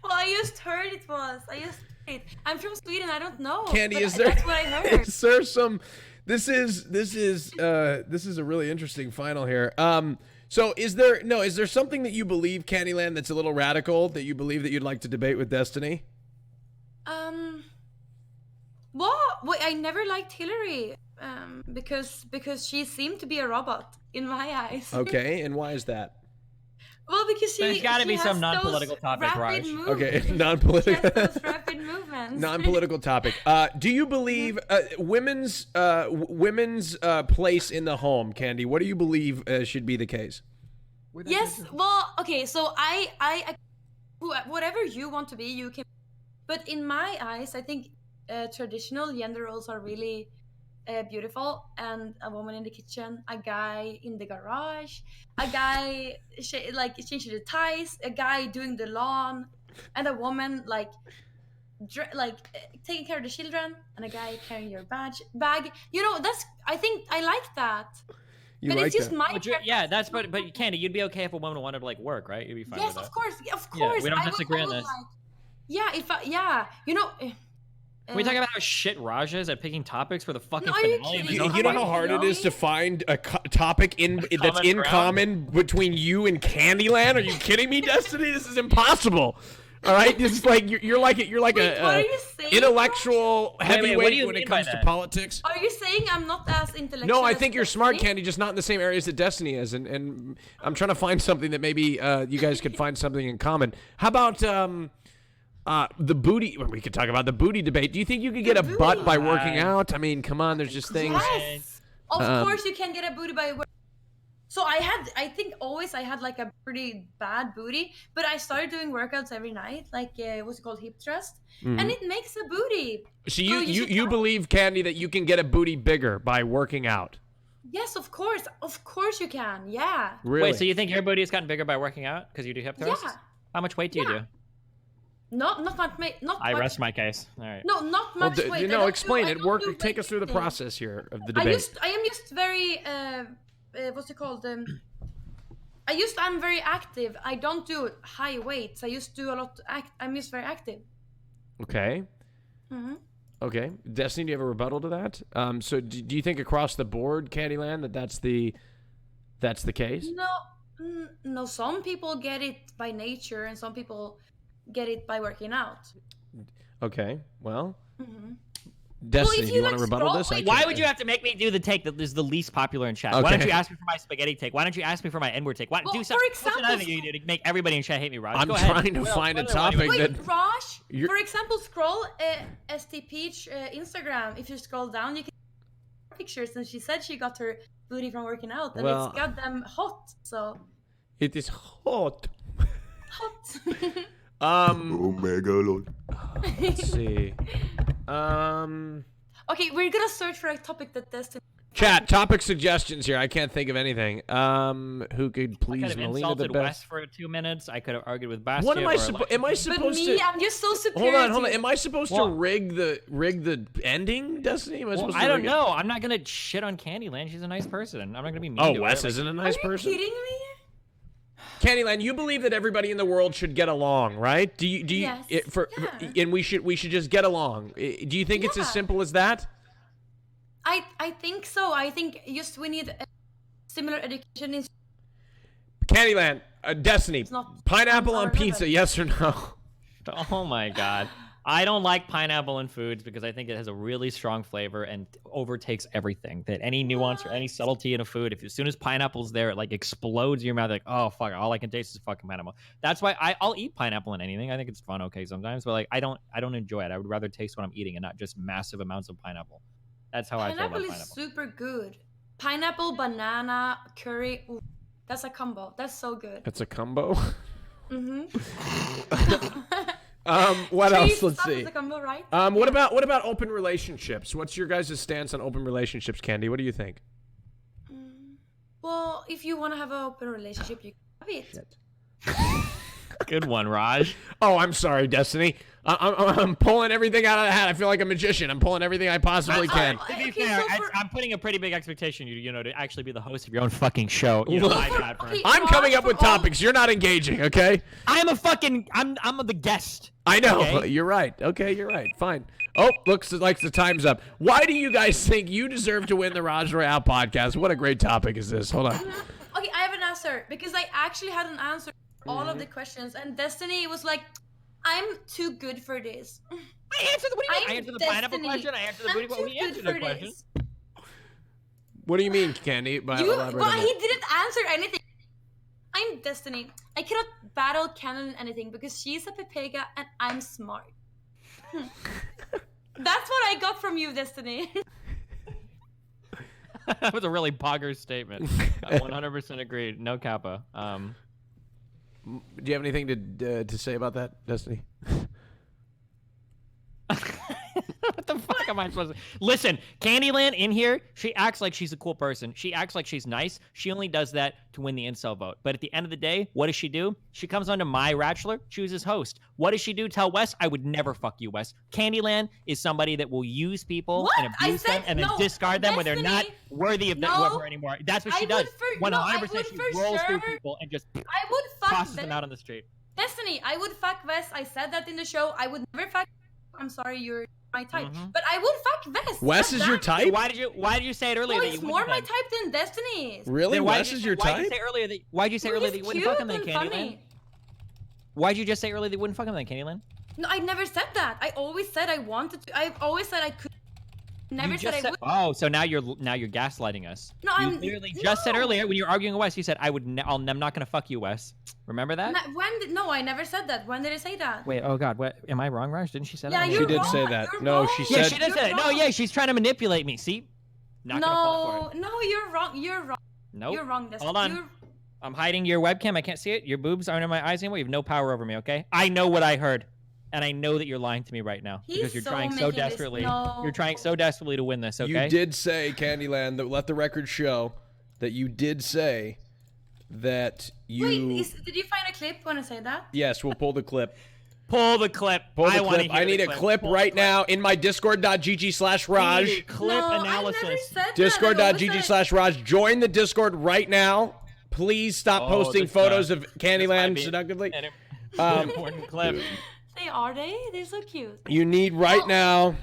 Well, I just heard it was. I'm from Sweden. I don't know. Candy, but is there? That's what I heard. Is there some? This is a really interesting final here. So is there something that you believe, Candyland, that's a little radical that you believe that you'd like to debate with Destiny? What? Wait, I never liked Hillary. Because she seemed to be a robot in my eyes. Okay, and why is that? Well, because There's got to be has some those non-political topic, rapid Raj. moves. Okay, She non-political. has those rapid movements. Non-political topic. Do you believe women's place in the home, Candy? What do you believe should be the case? Yes. Well, okay. So I whatever you want to be, you can. But in my eyes, I think traditional gender roles are really beautiful, and a woman in the kitchen, a guy in the garage, a guy changing the ties, a guy doing the lawn, and a woman taking care of the children, and a guy carrying your bag. You know, I think I like that. You but like it's just that? my But yeah, that's but Candy, you'd be okay if a woman wanted to like work, right? You'd be fine yes, with that. of course. Yeah, we don't I would- disagree I on would this. You know. Can we talk about how shit Raj is at picking topics for the fucking No, are you finale? of his You, own you know fucking how hard it show? is to find a topic that's in ground? common between you and Candyland? Are you kidding me, Destiny? This is impossible. All right, it's like you're like Wait, what are you saying, intellectual Wait, heavyweight what do you when it mean by comes to that? politics. Are you saying I'm not as intellectual? No, I as think you're smart, Destiny? Candy, just not in the same areas that Destiny is, and I'm trying to find something that maybe you guys could find something in common. How about the booty? We could talk about the booty debate. Do you think you could get a butt by working out? I mean, come on, there's just things. Yes, of course you can get a booty by. So I think always I had like a pretty bad booty, but I started doing workouts every night, like what's it called, hip thrust, and it makes a booty. So should you try. believe, Candy, that you can get a booty bigger by working out? Yes, of course you can. Yeah. Really? Wait, so you think your booty has gotten bigger by working out because you do hip thrusts? Yeah. How much weight do you do? Not much. I rest my case. All right. No, not much weight. You know, explain it. Take us through the process here of the debate. I am just very what's it called? I'm very active. I don't do high weights. I just do a lot. I'm just very active. Okay. Mm-hmm. Okay. Destiny, do you have a rebuttal to that? So do you think across the board, Candyland, that's the case? No. Some people get it by nature, and some people get it by working out. Okay. Well. Mm-hmm. Destiny, do you want to rebuttal this? Why would you have to make me do the take that is the least popular in chat? Okay. Why don't you ask me for my spaghetti take? Why don't you ask me for my N-word take? Why, Well, do for something. example, What's another thing you do to make everybody in chat hate me, Raj? I'm Go ahead. trying to find a topic Wait, that. Raj, You're- for example, scroll StPEACH Instagram. If you scroll down, you can see pictures, and she said she got her booty from working out, and Well- it's goddamn hot. So It is hot. hot. Oh my god. Let's see. Okay, we're gonna search for a topic that Destiny. Chat topic suggestions here. I can't think of anything. Who could I please could have Melina the insulted best? West for 2 minutes. I could have argued with Bastia. What am I or, supposed? Am I But supposed me, to? I'm just so superior. Hold on. to you. Am I supposed to rig the ending, Destiny? Am I Well, supposed I to don't rig it? know. I'm not gonna shit on Candyland. She's a nice person. I'm not gonna be mean Oh, to Wes her. isn't a Are nice you person. kidding me? Candyland, you believe that everybody in the world should get along, right? Do you? Yes. And we should just get along. Do you think it's as Yeah. simple as that? I think so. I think just we need a similar education in. Candyland, Destiny, not pineapple on our level. pizza, yes or no? Oh my god. I don't like pineapple in foods because I think it has a really strong flavor and overtakes everything. That any nuance or any subtlety in a food, if as soon as pineapple's there, it like explodes in your mouth. Like, oh fuck, all I can taste is fucking pineapple. That's why I'll eat pineapple in anything. I think it's fun, okay, sometimes, but like I don't enjoy it. I would rather taste what I'm eating and not just massive amounts of pineapple. That's how I feel Pineapple about is pineapple. super good. Pineapple, banana, curry. Ooh, that's a combo. That's so good. That's a combo. Mm-hmm. What else? Let's Stop see. is a combo, right? What about open relationships? What's your guys' stance on open relationships, Candy? What do you think? Well, if you want to have an open relationship, you can have it. Good one, Raj. Oh, I'm sorry, Destiny. I'm pulling everything out of the hat. I feel like a magician. I'm pulling everything I possibly can. To be fair, I'm putting a pretty big expectation you know, to actually be the host of your own fucking show. You know, I'm coming up with topics. You're not engaging, okay? I'm the guest. I know. Okay? You're right. Okay, you're right. Fine. Oh, looks like the time's up. Why do you guys think you deserve to win the RAJJ Royale podcast? What a great topic is this? Hold on. Okay, I have an answer because I actually had an answer to all of the questions, and Destiny was like, "I'm too good for this." I answered I answered the pineapple question. I answered the booty question. He answered the question. What do you mean, Candy? Well, he didn't answer anything. I'm Destiny. I cannot battle Canon anything because she's a Pepega and I'm smart. That's what I got from you, Destiny. That was a really poggers statement. I 100% agreed. No kappa. Do you have anything to say about that, Destiny? What the fuck am I supposed to... Listen, Candyland in here, she acts like she's a cool person. She acts like she's nice. She only does that to win the incel vote. But at the end of the day, what does she do? She comes onto my Ratchler, chooses host. What does she do? Tell Wes, I would never fuck you, Wes. Candyland is somebody that will use people and abuse them and then discard them when they're not worthy of her anymore. That's what she does. 100% she rolls through people and just tosses them out on the street. Destiny, I would fuck Wes. I said that in the show. I would never fuck... I'm sorry, you're my type. But I would fuck Wes. Wes is your type? Why did you say it earlier? Well, that it's you more wouldn't my then? type than Destiny's. Really? Wes is your type? Why'd you say earlier that you wouldn't fuck him then, Candyland? Why'd you just say earlier that you wouldn't fuck him then, Candyland? No, I never said that. I always said I wanted to. I always said I could. Never said I would. Oh, so now you're gaslighting us. No, you literally just said earlier when you were arguing with Wes, you said I'm not gonna fuck you, Wes. Remember that? No, I never said that. When did I say that? Wait, oh god, what? Am I wrong, Raj? Didn't she say that? Yeah, she did say that. No, she said. Yeah, she did say that. No, yeah, she's trying to manipulate me. See? Not gonna fall for it. No, you're wrong. You're wrong. Nope. You're wrong. Destiny. Hold on. I'm hiding your webcam. I can't see it. Your boobs aren't in my eyes anymore. You have no power over me, okay? I know what I heard. And I know that you're lying to me right now because you're trying so desperately. You're trying so desperately to win this, okay? You did say, Candyland, that let the record show that you did say that you... Wait, did you find a clip when I say that? Yes, we'll pull the clip. Pull the clip. I need a clip right now in my discord.gg/Raj. Clip analysis. Discord.gg/Raj. Join the Discord right now. Please stop posting photos of Candyland seductively. Important clip. They're so cute. You need right now.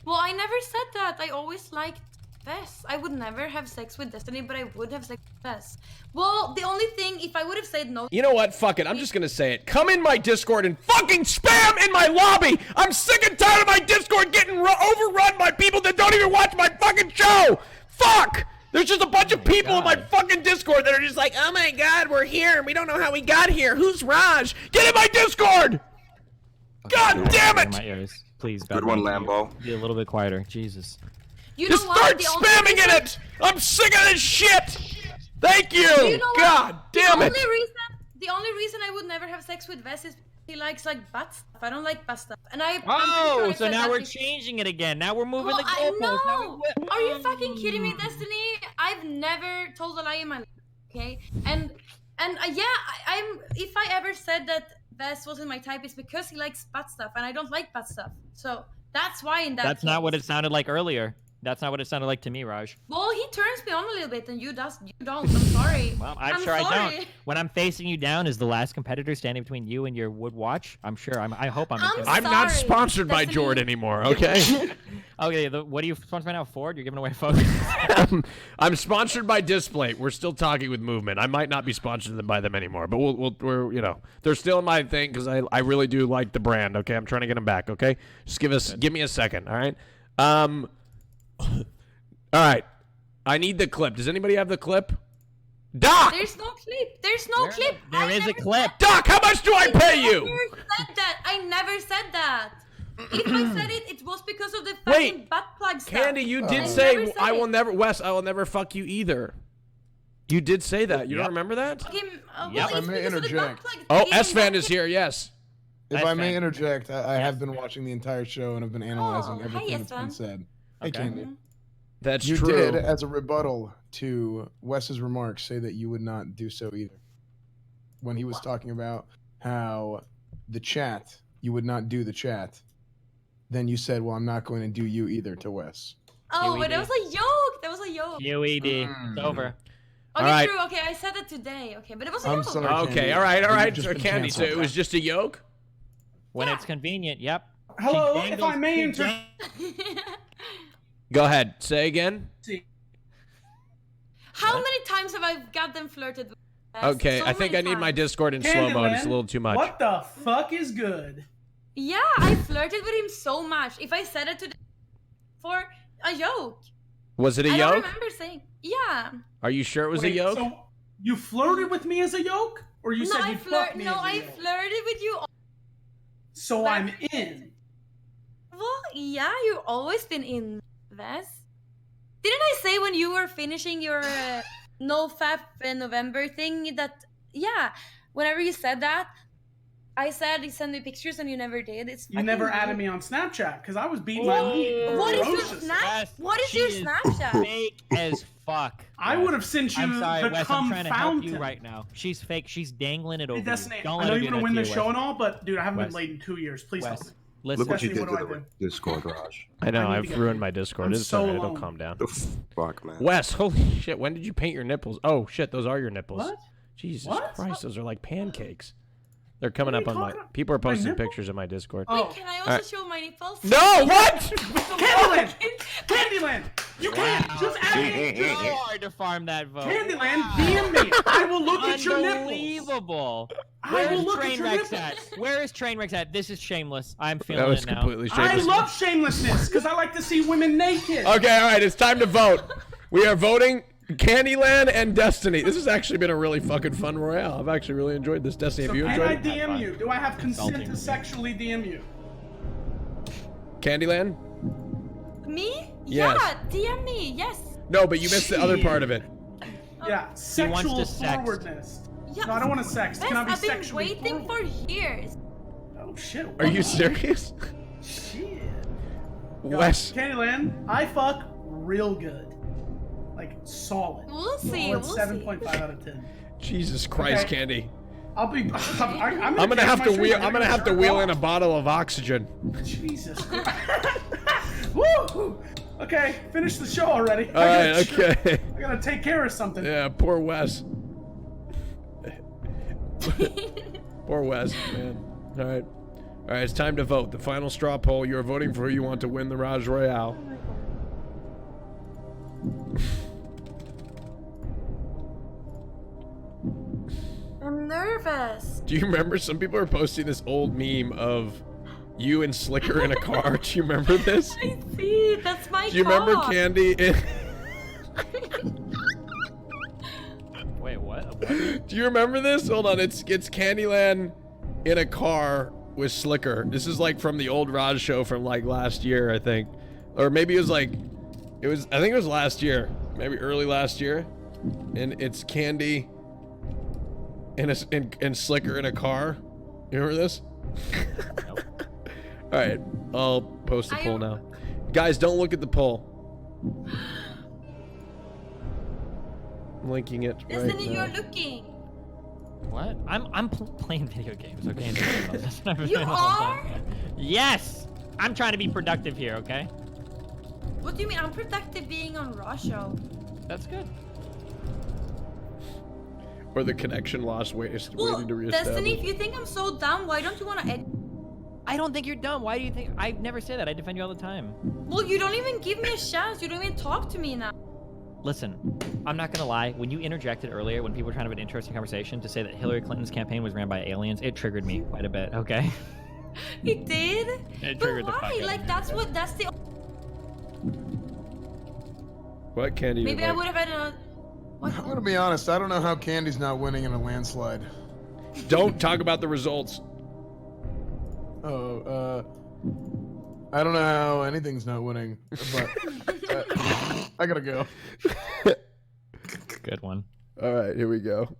Well, I never said that. I always liked Vess. I would never have sex with Destiny, but I would have sex with Vess. Well, the only thing, if I would have said no... You know what? Fuck it. I'm just gonna say it. Come in my Discord and fucking spam in my lobby! I'm sick and tired of my Discord getting overrun by people that don't even watch my fucking show! Fuck! There's just a bunch of people in my fucking Discord that are just like, oh my god, we're here and we don't know how we got here. Who's Raj? Get in my Discord! God damn it! My ears. Please. Good one, Lambo. Be a little bit quieter. Jesus. Just start spamming in it! I'm sick of this shit! Thank you! God damn it! The only reason I would never have sex with Vess is he likes like butt stuff. I don't like butt stuff. And so now we're changing it again. Now we're moving the goalposts. Are you fucking kidding me, Destiny? I've never told a lie in my life. Okay? And yeah, if I ever said that Vess wasn't my type, it's because he likes butt stuff and I don't like butt stuff. So that's why in that That's not what it sounded like earlier. That's not what it sounded like to me, Raj. Well, he turns me on a little bit, and you don't. I'm sorry. Well, I'm sure sorry. I don't. When I'm facing you down as the last competitor standing between you and your wood watch, I'm sure. I hope I'm not sponsored by Jord anymore. Okay. Okay. What are you sponsored by now? Ford? You're giving away phones. I'm sponsored by Displate. We're still talking with Movement. I might not be sponsored by them anymore, but we're they're still my thing because I really do like the brand. Okay, I'm trying to get them back. Okay, just give me a second. All right. All right. I need the clip. Does anybody have the clip? Doc! There's no clip. There's no clip. There is a clip. Doc, how much do I pay you? I never said that. If I said it, it was because of the fucking butt plug stuff. Candy, you did say I will never fuck you either. You did say that. You don't remember that? Well, Oh, S-Fan is here, yes. If I may interject, I have been watching the entire show and have been analyzing everything that's been said. Hey, Candy. That's you true. did, as a rebuttal to Wes's remarks, say that you would not do so either. When he was talking about how the chat, you would not do the chat, then you said, well, I'm not going to do you either to Wes. Oh, but that was a joke. That was a joke. QED. It's over. Okay, All right. true. Okay, I said it today. Okay, but it was a I'm joke. sorry, Okay, Candy. all right, You've just been Candy. So it canceled. was just a yoke? When it's convenient, yep. Hello, She if I may dangles- Go ahead. say again. How many times have I got them flirted with? Okay, So I think I many need my times. Discord in slow mode. It's a Candyland, little too much. What the fuck is good? Yeah, I flirted with him so much. If I said it to for a joke. Was it a I yoke? don't remember saying. Yeah. Are you sure it was Wait, a yoke? So you flirted with me as a yoke? Or you no, said I you fucked me as a I yoke? flirted with you. So I'm in. Well, yeah, you've always been in, Wes. Didn't I say when you were finishing your no fap November thing that whenever you said that, I said you send me pictures and you never did. You never added me on Snapchat because I was beating my meat. What is your ferociously. snap? What is your Snapchat? Fake as fuck. I would have sent you I'm sorry, the Wes, cum I'm trying to help you fountain. right now. She's fake. She's dangling it over Hey, you. Destiny, Don't I let know her you're do gonna that win to this you, show Wes. and all, but dude, I haven't Wes. been late in 2 years. Please Wes, help me. listen. Look what you Destiny, did what to do I the do? Discord, Raj. I know, I need to I've get- ruined my Discord. I'm It's so alright, it'll alone. calm down. The fuck, man. Wes, holy shit, when did you paint your nipples? Oh shit, those are your nipples. What? Jesus What? Christ, those are like pancakes. They're coming What up are on you my... talking about? People are My posting nipple? pictures of my Discord. Oh. Wait, can I also Alright. show my nipples? No, what? Candyland! Candyland! You can't! Just add me! So hard to farm that vote. Candyland, DM me! I will look at your nipples! Unbelievable. I Where will is look at your Trainwreck's nipples! at? Where is Trainwreck's at? This is shameless. I'm feeling That was it now. completely I shameless. love shamelessness because I like to see women naked. Okay, alright, it's time to vote. We are voting Candyland and Destiny. This has actually been a really fucking fun royale. I've actually really enjoyed this. Destiny, So have you can I enjoyed it? DM you? Do I have consent Insulting. to sexually DM you? Candyland? Me? Yes. Yeah, DM me. Yes. No, but you missed the other part of it. Yeah, wants sexual to sext. forwardness. Yeah. No, I don't want to sex. Can I be I've been sexually waiting forward? for years. Oh shit. Are you serious? Shit. Wes. Candyland, I fuck real good. Like solid. We'll see. Solid We'll 7.5 out of 10. Jesus Christ, Okay. Candy. I'll be. I'm I'm gonna have to wheel. I'm I'm gonna have to wheel in a bottle of oxygen. Jesus. Woo! Okay, finish the show already. All right. Okay. I gotta take care of something. Yeah. Poor Wes. Poor Wes, man. All right. All right. It's time to vote. The final straw poll. You are voting for who you want to win the RAJJ Royale. I'm nervous. Do you remember? Some people are posting this old meme of you and Slicker in a car. Do you remember this? I see. That's my Do you remember car. Candy? Wait, what? Do you remember this? Hold on, it's Candyland in a car with Slicker. This is like from the old Raj show from like last year, I think, or maybe it was like, I think it was last year, maybe early last year, and it's Candy and Slicker in a car. You remember this? Nope. All right, I'll post the poll now. Guys, don't look at the poll. I'm linking it right Destiny, now. you're looking. What? I'm playing video games, okay? That's not You really what I'm are? saying. Yes! I'm trying to be productive here, okay? What do you mean? I'm productive being on Raw show. That's good. Or the connection lost waiting to reestablish. Destiny, if you think I'm so dumb, why don't you want to edit? I don't think you're dumb. Why do you think? I never say that. I defend you all the time. Well, you don't even give me a chance. You don't even talk to me now. Listen, I'm not gonna lie. When you interjected earlier, when people were trying to have an interesting conversation, to say that Hillary Clinton's campaign was ran by aliens, it triggered me quite a bit. Okay. It did? It But triggered the fuck why? out of Like, me, that's okay? what, that's the... What Candy? Maybe I would have had a... I'm gonna be honest. I don't know how Candy's not winning in a landslide. Don't talk about the results. Oh, I don't know how anything's not winning, but I gotta go. Good one. All right, here we go.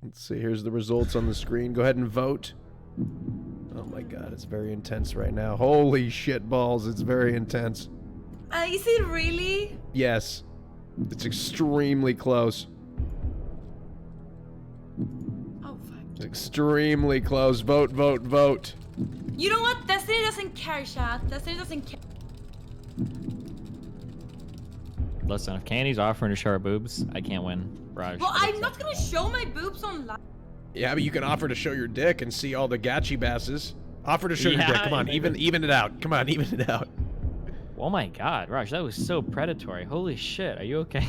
Let's see. Here's the results on the screen. Go ahead and vote. Oh, my god, it's very intense right now. Holy shit balls, it's very intense. Is it really? Yes. It's extremely close. Oh, fuck. It's extremely close. Vote, vote, vote. You know what? Destiny doesn't care, chat. Destiny doesn't care. Listen, if Candy's offering to show her boobs, I can't win. Raj. Well, I'm not gonna show my boobs online. Yeah, but you can offer to show your dick and see all the gachi basses. Offer to show your dick. Come on, even it out. Come on, even it out. Oh my god, Raj, that was so predatory. Holy shit, are you okay?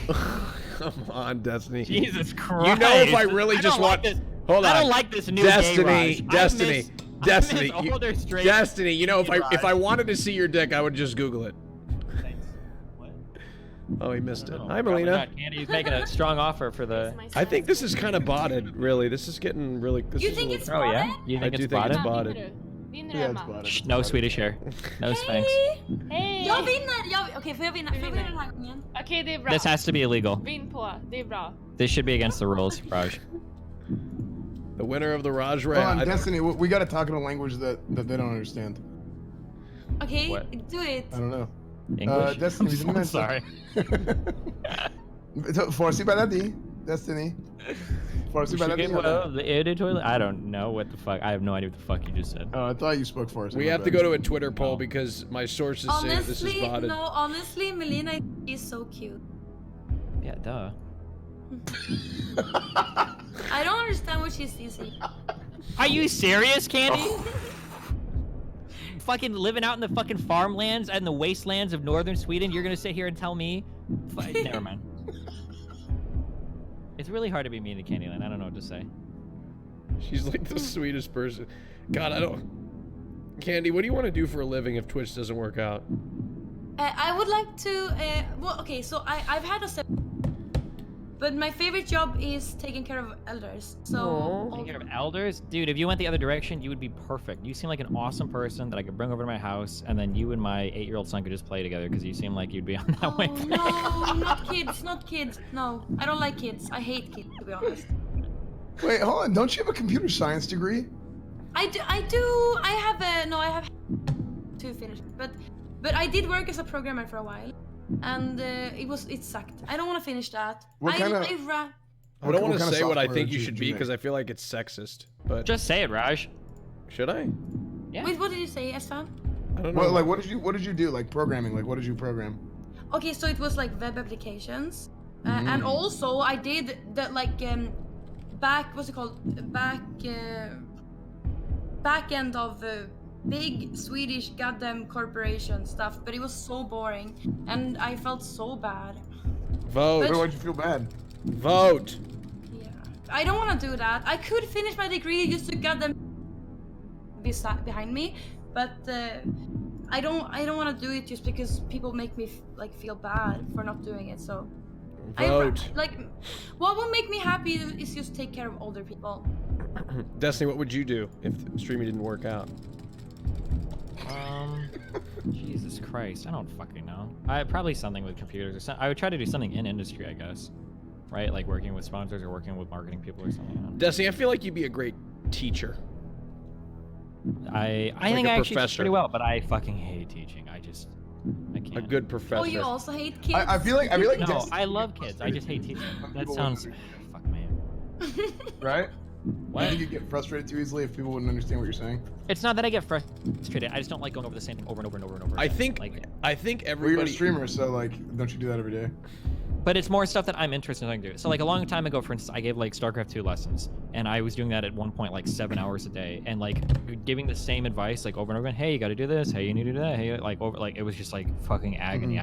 Come on, Destiny. Jesus Christ. You know if I really just want... Hold on. I don't like this new Destiny, gay Raj. Destiny, Destiny. I miss older straight Destiny, you know, if Raj. I wanted to see your dick, I would just Google it. Oh, he missed it. Hi, Probably Melina. not. Candy's making a strong offer for the... I think this is kind of botted, really. This is getting really... This You is think a it's little- Oh, yeah? You think I do it's think it's botted? botted. Yeah, it's botted. Shh, no Swedish here. No Spanx. Hej! Jag vinner! Okej, får jag vinna? Får jag vinna den här gången? Okej, det är bra. This has to be illegal. Vinn på, det är bra. This should be against the rules, Raj. The winner of the RAJJ Hold Royale. on, Destiny, we gotta talk in a language that they don't understand. Okay, What? do it. I don't know. English? Destiny, I'm so vill du sorry. Farsi baladi, Destiny. Farsi baladi. The editor? I don't know what the fuck. I have no idea what the fuck you just said. Oh, I thought you spoke Farsi. We have to go to a Twitter poll because my sources say that this is Honestly, botted. no, honestly, Melina is so cute. Yeah, duh. I don't understand what she's using. Are you serious, Candy? Fucking living out in the fucking farmlands and the wastelands of northern Sweden, you're gonna sit here and tell me? Never mind. It's really hard to be mean to Candyland. I don't know what to say. She's like the sweetest person. God, I don't... Candy, what do you want to do for a living if Twitch doesn't work out? I would like to, well, okay, so I've had a but my favorite job is taking care of elders. So Taking care of elders? Dude, if you went the other direction, you would be perfect. You seem like an awesome person that I could bring over to my house, and then you and my 8-year-old son could just play together because you seem like you'd be on that way. no, not kids, not kids. No, I don't like kids. I hate kids, to be honest. Wait, hold on. Don't you have a computer science degree? I do. I have to finish, but I did work as a programmer for a while, and it sucked. I don't want to finish that. I don't want to say what I think you should be because I feel like it's sexist. But just say it, Raj. Should I? Yeah. Wait, what did you say, Esfan? I don't know. Well, like, what did you do? Like programming? Like, what did you program? Okay, so it was like web applications, and also I did that back end of big Swedish goddamn corporation stuff, but it was so boring, and I felt so bad. Vote. Why would you feel bad? Vote. Yeah, I don't want to do that. I could finish my degree just to goddamn be behind me, but I don't want to do it just because people make me feel bad for not doing it. So Vote. What will make me happy is just take care of older people. Destiny, what would you do if streaming didn't work out? Jesus Christ, I don't fucking know. Probably something with computers or something. I would try to do something in industry, I guess. Right, like working with sponsors or working with marketing people or something. Destiny, I feel like you'd be a great teacher. I think I actually teach pretty well, but I fucking hate teaching. I can't. A good professor. Oh, you also hate kids? I feel like no, I love kids. I just hate teaching. That sounds fuck man. Right? What? You think you get frustrated too easily if people wouldn't understand what you're saying? It's not that I get frustrated. I just don't like going over the same thing over and over and over and over. I think everybody. Well, you're a streamer, so like, don't you do that every day? But it's more stuff that I'm interested in doing. So like a long time ago, for instance, I gave like StarCraft 2 lessons, and I was doing that at one point like 7 hours a day, and like giving the same advice like over and over again. Hey, you got to do this. Hey, you need to do that. Hey, it was just like fucking agony.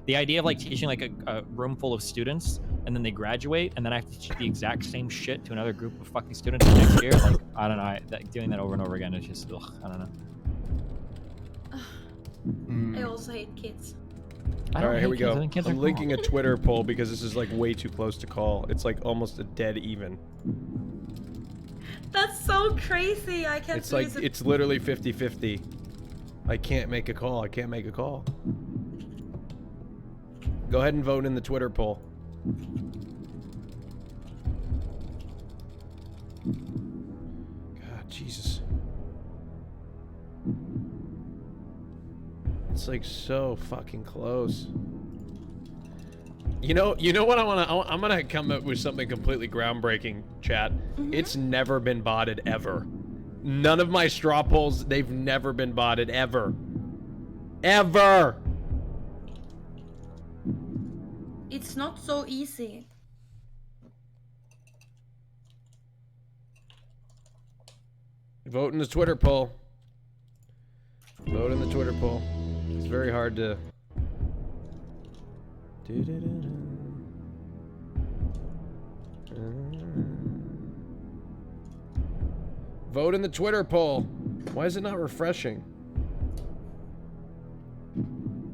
The idea of like teaching like a room full of students, and then they graduate, and then I have to teach the exact same shit to another group of fucking students the next year. Like I don't know. Doing that over and over again is just I don't know. I also hate kids. All right, here we go. I'm linking a Twitter poll because this is like way too close to call. It's like almost a dead even. That's so crazy. I can't. It's like it's literally 50-50. I can't make a call. I can't make a call. Go ahead and vote in the Twitter poll. God, Jesus. It's like so fucking close. You know what I'm gonna come up with something completely groundbreaking, chat. It's never been botted ever. None of my straw polls, they've never been botted ever. Ever! It's not so easy. Vote in the Twitter poll. Vote in the Twitter poll. It's very hard to... Vote in the Twitter poll. Why is it not refreshing?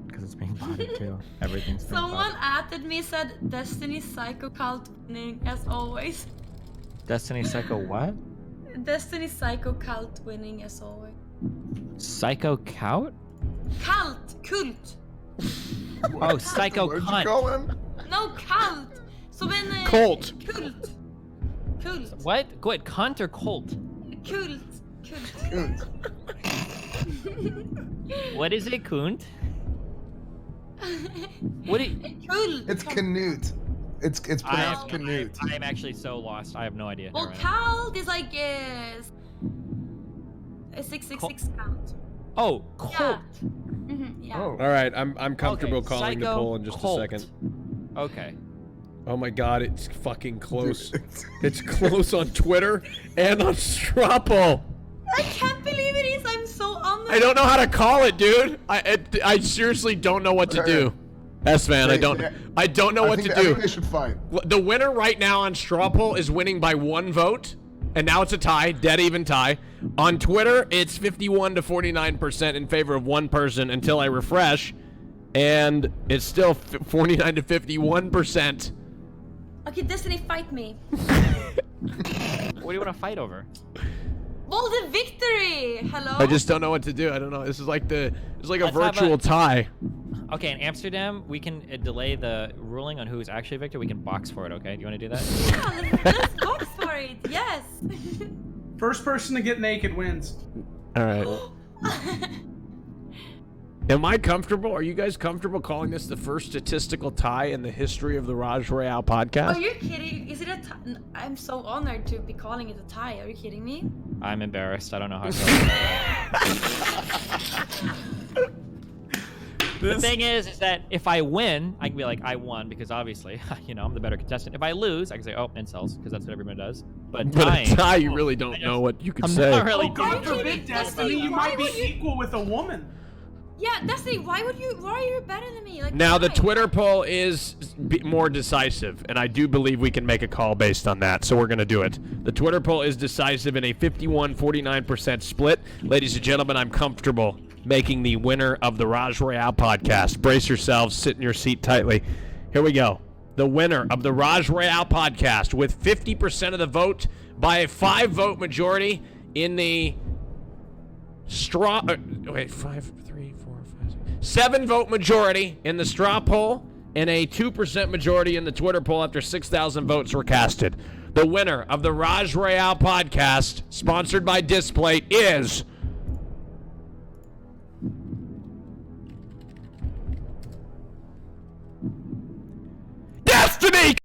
Because it's being botted too. Everything's being Someone botted. added me, said Destiny Psycho Cult winning as always. Destiny Psycho what? Destiny Psycho Cult winning as always. Psycho Cout? Cult! Cult! Oh, Psycho Cunt. No, cult! Som en... Cult. Kult. Kult. What? Go ahead, cunt or cult? Kult. Kult. What is it, cunt? What? Kult. It's Canute. It's pronounced Canute. I am actually so lost. I have no idea. Well, cult is like a 666 count. Oh, cult. Yeah. All right, I'm comfortable calling the Psycho poll in just cult. a second. Okay. Oh my god, it's fucking close. It's close on Twitter and on straw poll. I can't believe it is. I'm so honored. I don't know how to call it, dude. I seriously don't know what to do. S-Van, I don't know what to I do. think they should fight. The winner right now on straw poll is winning by 1 vote, and now it's a tie, dead even tie. On Twitter, it's 51 to 49% in favor of one person until I refresh, and it's still 49 to 51%. Okay, Destiny, fight me. What do you want to fight over? Well, the victory. Hello. I just don't know what to do. I don't know. This is like a Let's have virtual tie. Okay, in Amsterdam, we can delay the ruling on who's actually victor. We can box for it, okay? Do you want to do that? Yeah, let's box for it. Yes. First person to get naked wins. All right. Am I comfortable? Are you guys comfortable calling this the first statistical tie in the history of the RAJJ ROYALE podcast? Are you kidding? Is it a tie? I'm so honored to be calling it a tie. Are you kidding me? I'm embarrassed. I don't know how to feel. The thing is that if I win, I can be like, I won, because obviously, you know, I'm the better contestant. If I lose, I can say, oh, incels, because that's what everyone does. But a tie, you really don't know what you could say. Not really Oh, God forbid, Destiny, you might be equal with a woman. Yeah, Destiny, why are you better than me? Like, Now, the why? Twitter poll is more decisive, and I do believe we can make a call based on that, so we're going to do it. The Twitter poll is decisive in a 51-49% split. Ladies and gentlemen, I'm comfortable making the winner of the RAJJ ROYALE podcast. Brace yourselves, sit in your seat tightly. Here we go. The winner of the RAJJ ROYALE podcast with 50% of the vote by a 5-vote majority in the straw... 7-vote majority in the straw poll and a 2% majority in the Twitter poll after 6,000 votes were casted. The winner of the RAJJ ROYALE podcast, sponsored by Displate, is... Destiny!